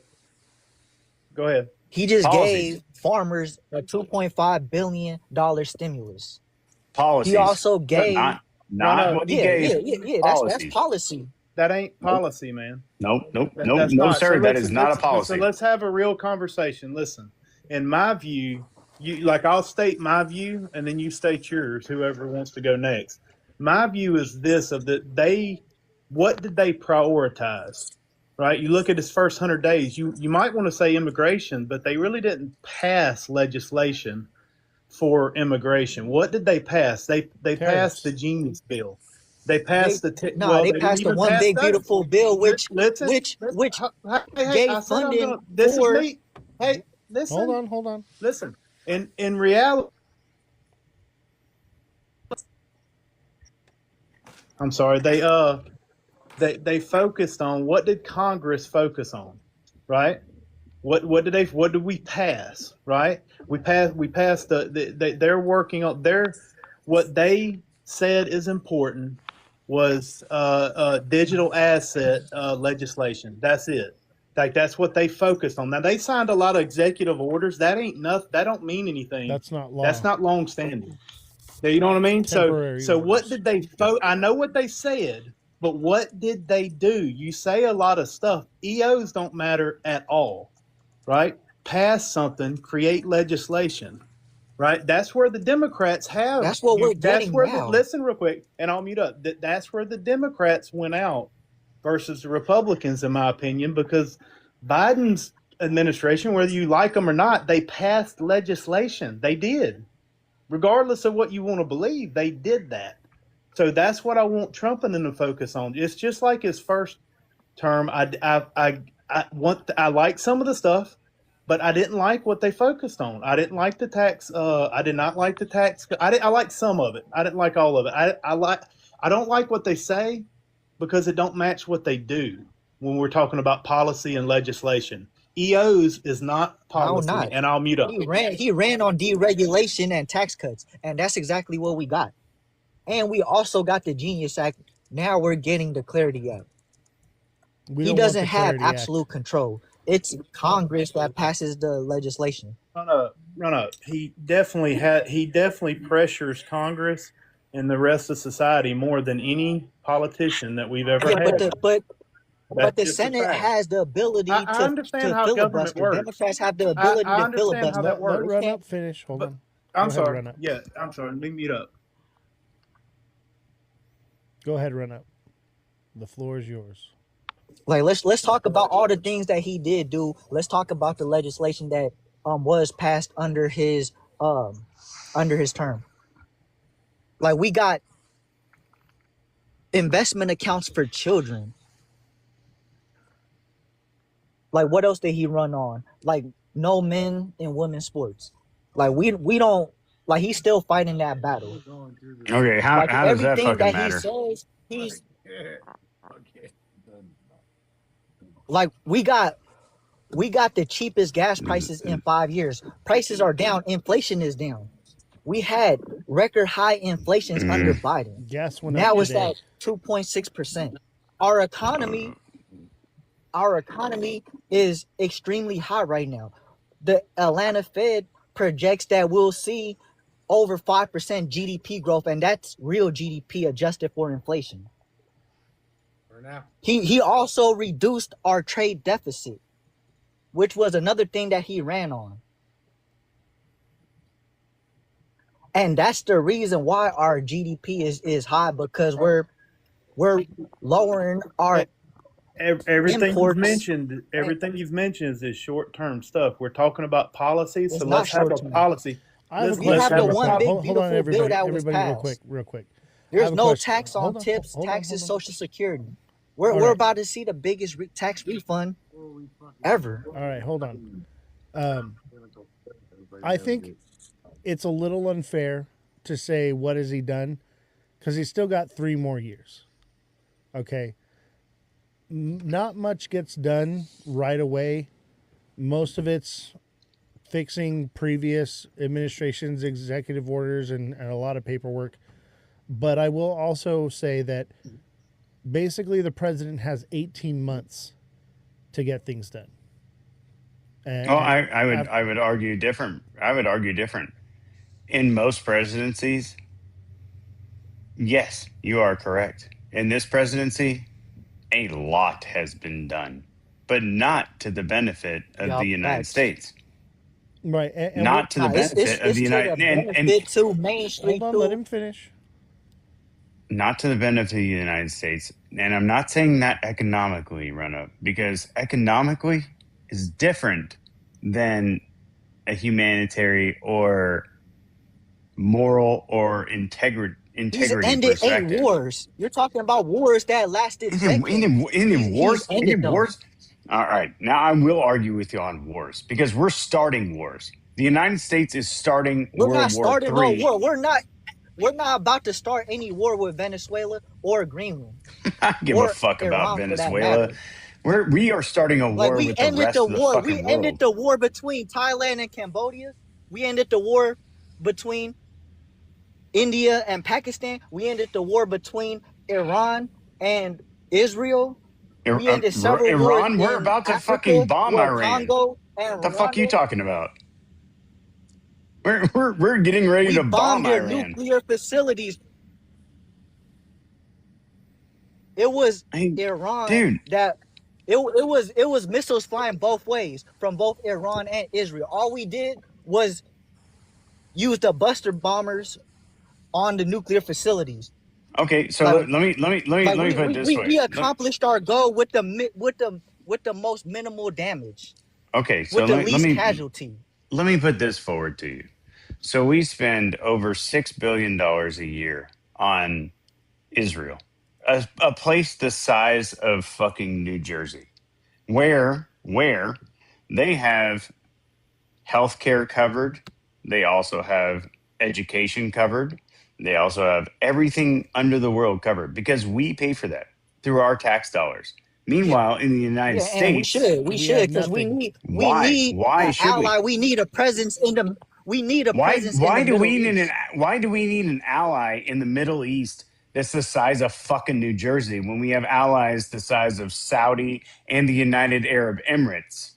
[SPEAKER 18] Go ahead.
[SPEAKER 15] He just
[SPEAKER 17] Policies.
[SPEAKER 15] gave farmers a $2.5 billion stimulus.
[SPEAKER 17] Policies.
[SPEAKER 15] He also gave.
[SPEAKER 17] Not what he
[SPEAKER 15] yeah,
[SPEAKER 17] gave.
[SPEAKER 15] yeah. That's policy.
[SPEAKER 18] That ain't policy, man.
[SPEAKER 17] Nope,
[SPEAKER 18] That's
[SPEAKER 17] no,
[SPEAKER 18] not.
[SPEAKER 17] sir.
[SPEAKER 18] So
[SPEAKER 17] That
[SPEAKER 18] let's-
[SPEAKER 17] is not a
[SPEAKER 18] let's-
[SPEAKER 17] policy.
[SPEAKER 18] So let's have a real conversation. Listen, in my view, I'll state my view, and then you state yours. Whoever wants to go next. My view is this: what did they prioritize? Right. You look at his first 100 days. You might want to say immigration, but they really didn't pass legislation for immigration. What did they pass? They passed the Genius Bill. They passed
[SPEAKER 15] they
[SPEAKER 18] didn't
[SPEAKER 15] passed the
[SPEAKER 18] even
[SPEAKER 15] one
[SPEAKER 18] pass
[SPEAKER 15] big
[SPEAKER 18] that.
[SPEAKER 15] beautiful bill, which
[SPEAKER 18] Hey,
[SPEAKER 15] gave
[SPEAKER 18] I said I'm
[SPEAKER 15] funding
[SPEAKER 18] gonna- this
[SPEAKER 15] for.
[SPEAKER 18] is me. Hey, listen.
[SPEAKER 1] Hold on.
[SPEAKER 18] Listen. In reality, I'm sorry. They focused on what did Congress focus on, right? What did we pass, right? We passed they're working on what they said is important was digital asset legislation. That's it. Like that's what they focused on. Now they signed a lot of executive orders. That ain't nothing. That don't mean anything.
[SPEAKER 1] That's not law.
[SPEAKER 18] That's not long standing. You know what I mean?
[SPEAKER 1] Temporary
[SPEAKER 18] So what
[SPEAKER 1] orders.
[SPEAKER 18] did they? I know what they said, but what did they do? You say a lot of stuff. EOs don't matter at all, right? Pass something, create legislation, right? That's where the Democrats have.
[SPEAKER 15] That's what we're
[SPEAKER 18] That's
[SPEAKER 15] getting
[SPEAKER 18] where
[SPEAKER 15] now.
[SPEAKER 18] listen real quick, and I'll mute up. That's where the Democrats went out versus the Republicans, in my opinion, because Biden's administration, whether you like them or not, they passed legislation. They did. Regardless of what you want to believe, they did that. So that's what I want Trump and them to focus on. It's just like his first term. I like some of the stuff, but I didn't like what they focused on. I didn't like the tax. I did not like the tax. I liked some of it. I didn't like all of it. I don't like what they say because it don't match what they do when we're talking about policy and legislation. EOs is not policy,
[SPEAKER 15] not.
[SPEAKER 18] and I'll mute up.
[SPEAKER 15] He ran on deregulation and tax cuts, and that's exactly what we got. And we also got the Genius Act. Now we're getting the Clarity Act. He doesn't have absolute control. It's Congress that passes the legislation.
[SPEAKER 18] No. He definitely pressures Congress and the rest of society more than any politician that we've ever had.
[SPEAKER 15] But the Senate has the ability
[SPEAKER 18] I
[SPEAKER 15] to
[SPEAKER 18] understand how government
[SPEAKER 15] filibuster.
[SPEAKER 18] works.
[SPEAKER 15] Democrats have the ability
[SPEAKER 18] I
[SPEAKER 15] to
[SPEAKER 18] understand
[SPEAKER 15] filibuster.
[SPEAKER 18] how that works.
[SPEAKER 1] Let Run Up finish. Hold on.
[SPEAKER 18] I'm
[SPEAKER 1] Go ahead,
[SPEAKER 18] sorry.
[SPEAKER 1] Run Up.
[SPEAKER 18] Yeah, I'm sorry. Let me mute up.
[SPEAKER 1] Go ahead, Run Up. The floor is yours.
[SPEAKER 15] Like let's talk about all the things that he did do. Let's talk about the legislation that was passed under his term. Like we got investment accounts for children. Like what else did he run on? Like no men in women's sports. Like we don't like he's still fighting that battle.
[SPEAKER 17] Okay, how does that fucking matter?
[SPEAKER 15] He says he's like we got the cheapest gas prices in 5 years. Prices are down, inflation is down. We had record high inflations under Biden.
[SPEAKER 1] Gas went
[SPEAKER 15] now
[SPEAKER 1] up
[SPEAKER 15] it's
[SPEAKER 1] today.
[SPEAKER 15] at 2.6%. Our economy is extremely high right now. The Atlanta Fed projects that we'll see over 5% GDP growth, and that's real GDP adjusted for inflation. He also reduced our trade deficit, which was another thing that he ran on. And that's the reason why our GDP is high, because we're lowering our
[SPEAKER 18] everything you've mentioned is short-term stuff. We're talking about policy, so let's have a policy.
[SPEAKER 15] Hold
[SPEAKER 1] on, everybody, real quick.
[SPEAKER 15] There's no tax on tips, taxes, Social Security. We're about to see the biggest tax refund ever.
[SPEAKER 1] All right, hold on. I think it's a little unfair to say what has he done, because he's still got 3 more years. Okay. Not much gets done right away. Most of it's fixing previous administration's executive orders and a lot of paperwork. But I will also say that basically the president has 18 months to get things done.
[SPEAKER 17] I would argue different. In most presidencies, yes, you are correct. In this presidency, a lot has been done, but not to the benefit of the United States.
[SPEAKER 1] Right.
[SPEAKER 17] Not to the benefit of the United States.
[SPEAKER 1] Hold on, let him finish.
[SPEAKER 17] Not to the benefit of the United States. And I'm not saying that economically, Run Up, because economically is different than a humanitarian or moral or integrity
[SPEAKER 15] ended
[SPEAKER 17] perspective.
[SPEAKER 15] 8 wars. You're talking about wars that lasted
[SPEAKER 17] In wars? All right. Now I will argue with you on wars, because we're starting wars. The United States is starting World War III.
[SPEAKER 15] No war. We're not about to start any war with Venezuela or Greenland.
[SPEAKER 17] I don't give a fuck about Venezuela. We are starting a war with the rest of the fucking world.
[SPEAKER 15] We ended the war between Thailand and Cambodia. We ended the war between India and Pakistan. We ended the war between Iran and Israel.
[SPEAKER 17] Ir-
[SPEAKER 15] We ended several wars
[SPEAKER 17] Iran, we're
[SPEAKER 15] in
[SPEAKER 17] about to fucking
[SPEAKER 15] Africa,
[SPEAKER 17] bomb
[SPEAKER 15] well,
[SPEAKER 17] Iran.
[SPEAKER 15] Congo and
[SPEAKER 17] The fuck you
[SPEAKER 15] Rwanda.
[SPEAKER 17] talking about? We're getting ready
[SPEAKER 15] We
[SPEAKER 17] to
[SPEAKER 15] bombed
[SPEAKER 17] bomb
[SPEAKER 15] their
[SPEAKER 17] Iran.
[SPEAKER 15] nuclear facilities. It was
[SPEAKER 17] Hey,
[SPEAKER 15] Iran
[SPEAKER 17] dude.
[SPEAKER 15] that it was missiles flying both ways from both Iran and Israel. All we did was use the buster bombers on the nuclear facilities.
[SPEAKER 17] Okay, so
[SPEAKER 15] Like,
[SPEAKER 17] let me put it this way.
[SPEAKER 15] we accomplished our goal with the most minimal damage,
[SPEAKER 17] Okay, so
[SPEAKER 15] with the least casualty.
[SPEAKER 17] let me put this forward to you. So we spend over $6 billion a year on Israel, a place the size of fucking New Jersey, where they have healthcare covered, they also have education covered, they also have everything under the world covered because we pay for that through our tax dollars. Meanwhile, in the United
[SPEAKER 15] Yeah, and we
[SPEAKER 17] States,
[SPEAKER 15] should because we need
[SPEAKER 17] why
[SPEAKER 15] an
[SPEAKER 17] should we?
[SPEAKER 15] ally. We need a presence in the
[SPEAKER 17] Why do
[SPEAKER 15] Middle
[SPEAKER 17] we need
[SPEAKER 15] East.
[SPEAKER 17] why do we need an ally in the Middle East that's the size of fucking New Jersey when we have allies the size of Saudi and the United Arab Emirates?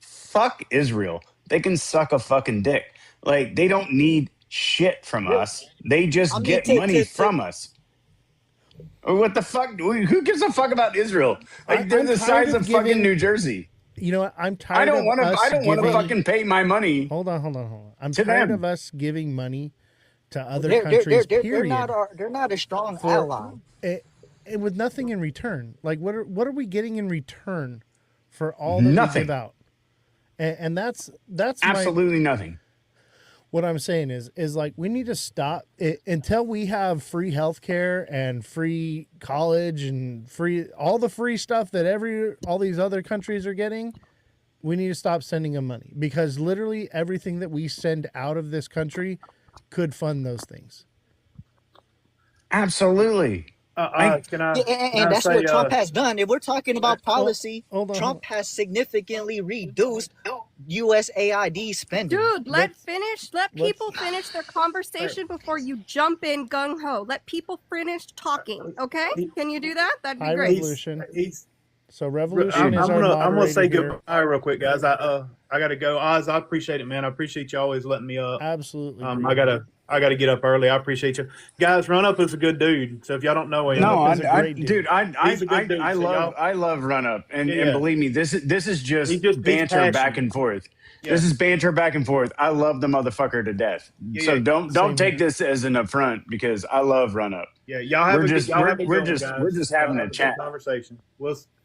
[SPEAKER 17] Fuck Israel. They can suck a fucking dick. Like they don't need shit from us. They just
[SPEAKER 15] I mean,
[SPEAKER 17] get money from us. What the fuck? Who gives a fuck about Israel? Like they're
[SPEAKER 1] I'm
[SPEAKER 17] the
[SPEAKER 1] tired
[SPEAKER 17] size
[SPEAKER 1] of
[SPEAKER 17] of fucking
[SPEAKER 1] giving.
[SPEAKER 17] New Jersey.
[SPEAKER 1] You know what? I'm
[SPEAKER 17] I
[SPEAKER 1] tired
[SPEAKER 17] don't
[SPEAKER 1] of
[SPEAKER 17] want to.
[SPEAKER 1] us
[SPEAKER 17] I don't want to
[SPEAKER 1] giving.
[SPEAKER 17] fucking pay my money.
[SPEAKER 1] Hold on. I'm
[SPEAKER 17] to
[SPEAKER 1] tired
[SPEAKER 17] them.
[SPEAKER 1] of us giving money to other countries. Period.
[SPEAKER 15] They're not a strong
[SPEAKER 1] For
[SPEAKER 15] ally.
[SPEAKER 1] and with nothing in return. Like what are we getting in return for all that we
[SPEAKER 17] Nothing.
[SPEAKER 1] give out? And that's
[SPEAKER 17] Absolutely nothing.
[SPEAKER 1] What I'm saying is like we need to stop it until we have free healthcare and free college and all the free stuff that all these other countries are getting. We need to stop sending them money because literally everything that we send out of this country could fund those things.
[SPEAKER 18] Can
[SPEAKER 15] Yeah,
[SPEAKER 18] I
[SPEAKER 15] and that's
[SPEAKER 18] say,
[SPEAKER 15] what Trump has done. If we're talking about policy,
[SPEAKER 1] hold on.
[SPEAKER 15] Trump has significantly reduced USAID spending.
[SPEAKER 19] Dude, let people finish their conversation before you jump in gung ho. Let people finish talking. Okay? Can you do that? That'd be
[SPEAKER 1] Hi,
[SPEAKER 19] great.
[SPEAKER 1] Revolution. So Revolution is our
[SPEAKER 18] I'm gonna
[SPEAKER 1] moderator
[SPEAKER 18] say
[SPEAKER 1] here.
[SPEAKER 18] goodbye real quick, guys. I gotta go. Oz, I appreciate it, man. I appreciate you always letting me up.
[SPEAKER 1] Absolutely.
[SPEAKER 18] I gotta get up early. I appreciate you guys. Run Up is a good dude. So if y'all don't know him,
[SPEAKER 17] No,
[SPEAKER 18] he's a great dude.
[SPEAKER 17] I love Run Up, and believe me, this is just banter back
[SPEAKER 18] passionate.
[SPEAKER 17] and forth.
[SPEAKER 18] Yeah.
[SPEAKER 17] This is banter back and forth. I love the motherfucker to death. So don't take this as an affront because I love Run Up.
[SPEAKER 18] Yeah, y'all have
[SPEAKER 17] we're
[SPEAKER 18] a
[SPEAKER 17] just
[SPEAKER 18] good, y'all have a
[SPEAKER 17] we're
[SPEAKER 18] good
[SPEAKER 17] just
[SPEAKER 18] one,
[SPEAKER 17] we're
[SPEAKER 18] guys.
[SPEAKER 17] just
[SPEAKER 18] Y'all
[SPEAKER 17] having
[SPEAKER 18] have
[SPEAKER 17] a
[SPEAKER 18] good
[SPEAKER 17] chat.
[SPEAKER 18] conversation.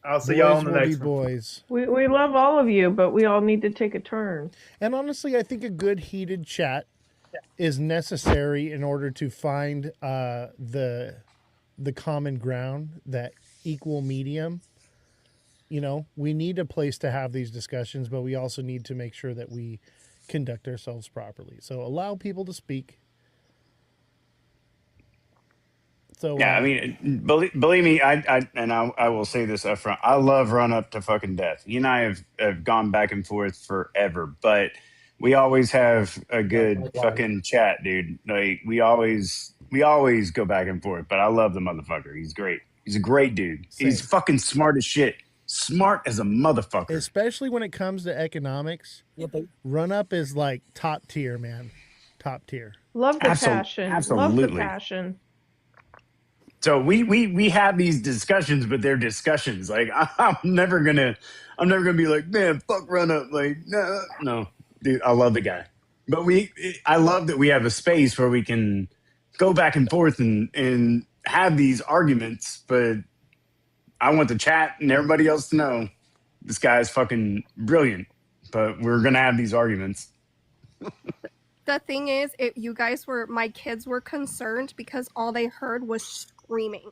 [SPEAKER 18] I'll see y'all on the next one.
[SPEAKER 1] Boys.
[SPEAKER 8] We love all of you, but we all need to take a turn.
[SPEAKER 1] And honestly, I think a good heated chat is necessary in order to find the common ground, that equal medium. You know, we need a place to have these discussions, but we also need to make sure that we conduct ourselves properly. So allow people to speak. So
[SPEAKER 17] Yeah, I mean, believe me, I will say this up front. I love Run Up to fucking death. You and I have gone back and forth forever, but we always have a good fucking chat, dude. Like we always go back and forth. But I love the motherfucker. He's great. He's a great dude. He's fucking smart as shit. Smart as a motherfucker.
[SPEAKER 1] Especially when it comes to economics, Run Up is like top tier, man. Top tier.
[SPEAKER 8] Love the passion.
[SPEAKER 17] Absolutely.
[SPEAKER 8] Love the passion.
[SPEAKER 17] So we have these discussions, but they're discussions. Like I'm never gonna be like, man, fuck Run Up. Like no, dude, I love the guy. But I love that we have a space where we can go back and forth and have these arguments. But I want the chat and everybody else to know this guy is fucking brilliant. But we're gonna have these arguments.
[SPEAKER 19] The thing is, my kids were concerned because all they heard was screaming.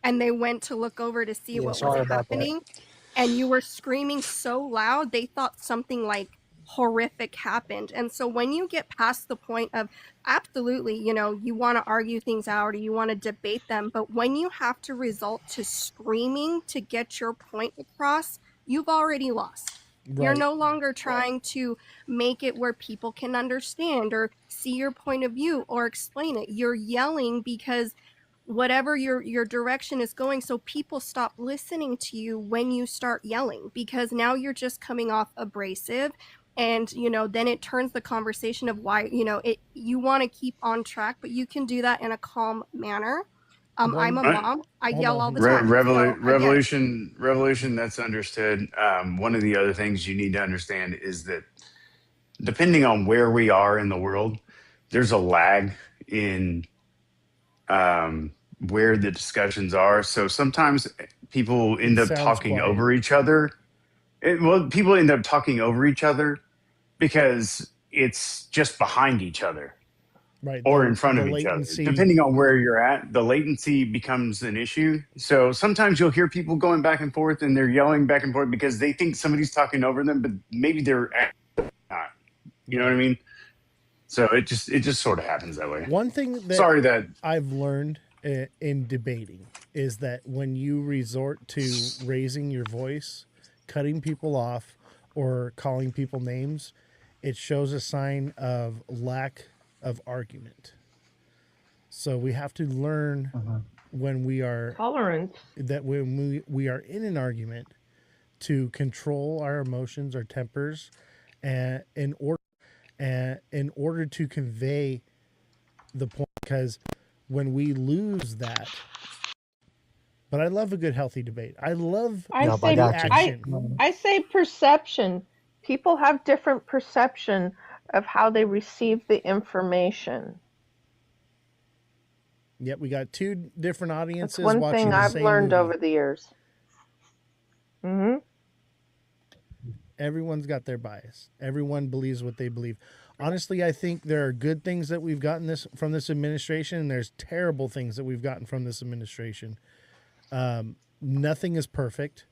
[SPEAKER 19] And they went to look over to see what was happening. And you were screaming so loud, they thought something like horrific happened. And so when you get past the point of absolutely, you want to argue things out or you want to debate them, but when you have to resort to screaming to get your point across, you've already lost. Right. You're no longer trying to make it where people can understand or see your point of view or explain it. You're yelling because whatever your direction is going, so people stop listening to you when you start yelling, because now you're just coming off abrasive, and then it turns the conversation of why you want to keep on track, but you can do that in a calm manner. I'm a mom. I yell all the time, so I get it.
[SPEAKER 17] Revolution, that's understood. One of the other things you need to understand is that depending on where we are in the world, there's a lag in where the discussions are. So sometimes people end up
[SPEAKER 1] sounds
[SPEAKER 17] talking
[SPEAKER 1] quiet.
[SPEAKER 17] over each other. People end up talking over each other because it's just behind each other
[SPEAKER 1] Right.
[SPEAKER 17] or in front
[SPEAKER 1] the
[SPEAKER 17] of each other.
[SPEAKER 1] latency.
[SPEAKER 17] Depending on where you're at, the latency becomes an issue. So sometimes you'll hear people going back and forth and they're yelling back and forth because they think somebody's talking over them, but maybe they're not. You know what I mean? So it just sort of happens that way.
[SPEAKER 1] One thing that
[SPEAKER 17] Sorry that
[SPEAKER 1] I've learned in debating is that when you resort to raising your voice, cutting people off, or calling people names, it shows a sign of lack of argument. So we have to learn when we are
[SPEAKER 8] Tolerance.
[SPEAKER 1] that when we are in an argument to control our emotions, our tempers, and in order to convey the point, because when we lose that, but I love a good healthy debate. I love
[SPEAKER 8] I say perception. People have different perception of how they receive the information.
[SPEAKER 1] Yep, we got two different audiences
[SPEAKER 8] That's one
[SPEAKER 1] watching
[SPEAKER 8] thing
[SPEAKER 1] the
[SPEAKER 8] I've
[SPEAKER 1] same
[SPEAKER 8] learned
[SPEAKER 1] movie.
[SPEAKER 8] over the years.
[SPEAKER 1] Everyone's got their bias. Everyone believes what they believe. Honestly, I think there are good things that we've gotten from this administration, and there's terrible things that we've gotten from this administration. Nothing is perfect.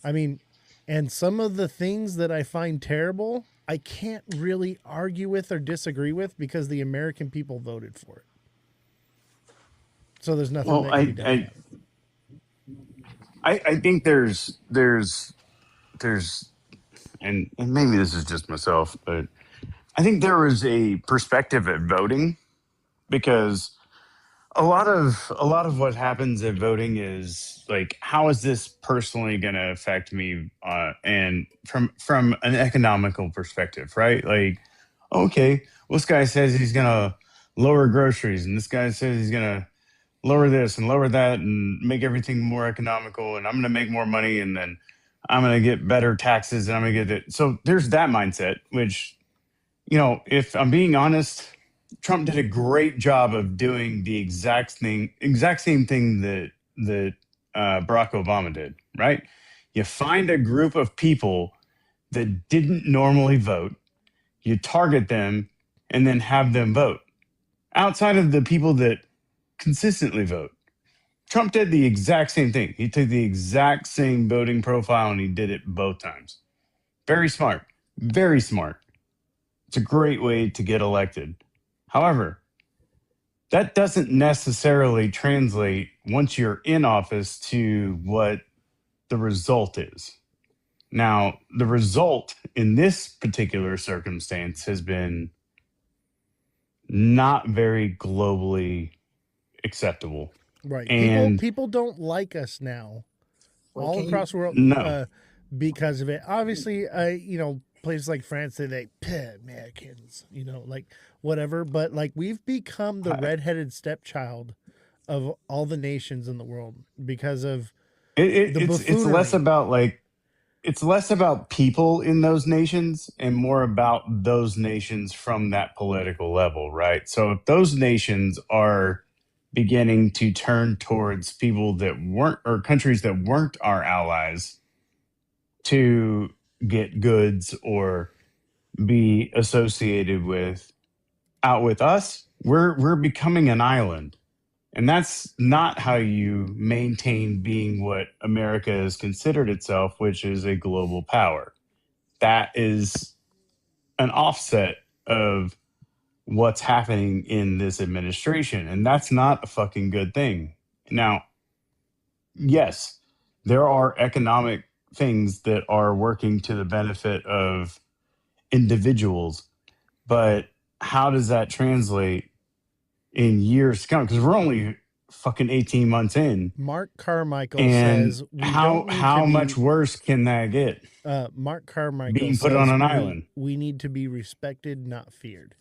[SPEAKER 1] I mean, and some of the things that I find terrible, I can't really argue with or disagree with because the American people voted for it. So there's nothing that can be done.
[SPEAKER 17] I think there's and maybe this is just myself, but I think there is a perspective at voting, because a lot of what happens at voting is like, how is this personally going to affect me, and from an economical perspective, right? Like, okay, well, this guy says he's going to lower groceries, and this guy says he's going to lower this and lower that and make everything more economical, and I'm going to make more money, and then I'm going to get better taxes, and I'm going to get it. So there's that mindset, which, if I'm being honest, Trump did a great job of doing the exact same thing that Barack Obama did, right? You find a group of people that didn't normally vote, you target them, and then have them vote. Outside of the people that consistently vote, Trump did the exact same thing. He took the exact same voting profile and he did it both times. Very smart. Very smart. It's a great way to get elected. However, that doesn't necessarily translate once you're in office to what the result is. Now, the result in this particular circumstance has been not very globally acceptable.
[SPEAKER 1] Right.
[SPEAKER 17] And
[SPEAKER 1] people don't like us now all
[SPEAKER 2] can
[SPEAKER 1] across the world
[SPEAKER 17] No.
[SPEAKER 1] Because of it. Obviously, places like France, they Americans, like whatever. But like we've become the redheaded stepchild of all the nations in the world because of
[SPEAKER 17] it's less about people in those nations and more about those nations from that political level, right? So if those nations are beginning to turn towards people that weren't, or countries that weren't our allies, to get goods or be associated with us, we're becoming an island. And that's not how you maintain being what America has considered itself, which is a global power. That is an offset of what's happening in this administration. And that's not a fucking good thing. Now, yes, there are economic things that are working to the benefit of individuals, but how does that translate in years to come? Because we're only fucking 18 months in.
[SPEAKER 1] Mark Carmichael
[SPEAKER 17] And
[SPEAKER 1] says we
[SPEAKER 17] how
[SPEAKER 1] don't need
[SPEAKER 17] how
[SPEAKER 1] to be,
[SPEAKER 17] much worse can that get?
[SPEAKER 1] Mark Carmichael
[SPEAKER 17] Being put
[SPEAKER 1] says
[SPEAKER 17] on an island.
[SPEAKER 1] we need to be respected, not feared.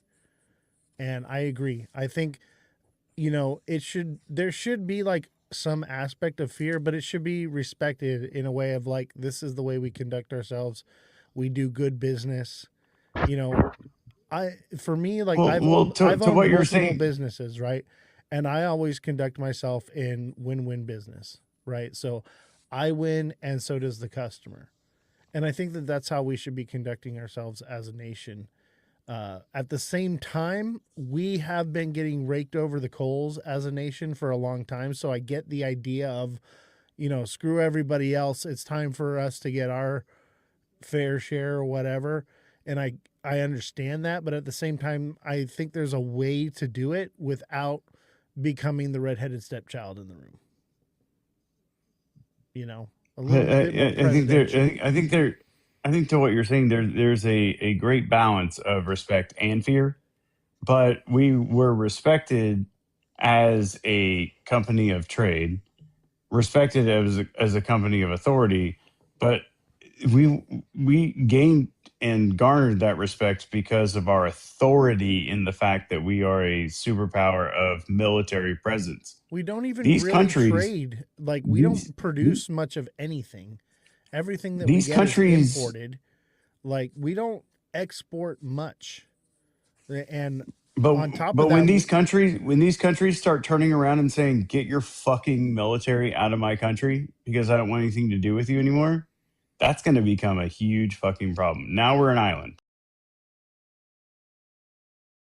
[SPEAKER 1] And I agree. I think, there should be like some aspect of fear, but it should be respected in a way of like, this is the way we conduct ourselves. We do good business. For me, like I've owned
[SPEAKER 17] to what you're
[SPEAKER 1] multiple
[SPEAKER 17] saying,
[SPEAKER 1] businesses, right? And I always conduct myself in win-win business, right? So I win and so does the customer. And I think that that's how we should be conducting ourselves as a nation. At the same time, we have been getting raked over the coals as a nation for a long time. So I get the idea of, screw everybody else. It's time for us to get our fair share or whatever. And I understand that. But at the same time, I think there's a way to do it without becoming the redheaded stepchild in the room. A little bit more presidential.
[SPEAKER 17] I think to what you're saying, there's a great balance of respect and fear, but we were respected as a company of trade, respected as a company of authority, but we gained and garnered that respect because of our authority in the fact that we are a superpower of military presence.
[SPEAKER 1] We don't even
[SPEAKER 17] These
[SPEAKER 1] really
[SPEAKER 17] countries,
[SPEAKER 1] trade. Like we don't produce much of anything. Everything that
[SPEAKER 17] these
[SPEAKER 1] we get
[SPEAKER 17] countries,
[SPEAKER 1] is imported. Like we don't export much. And on top
[SPEAKER 17] but
[SPEAKER 1] of that,
[SPEAKER 17] when these countries start turning around and saying, "Get your fucking military out of my country because I don't want anything to do with you anymore," that's going to become a huge fucking problem. Now we're an island.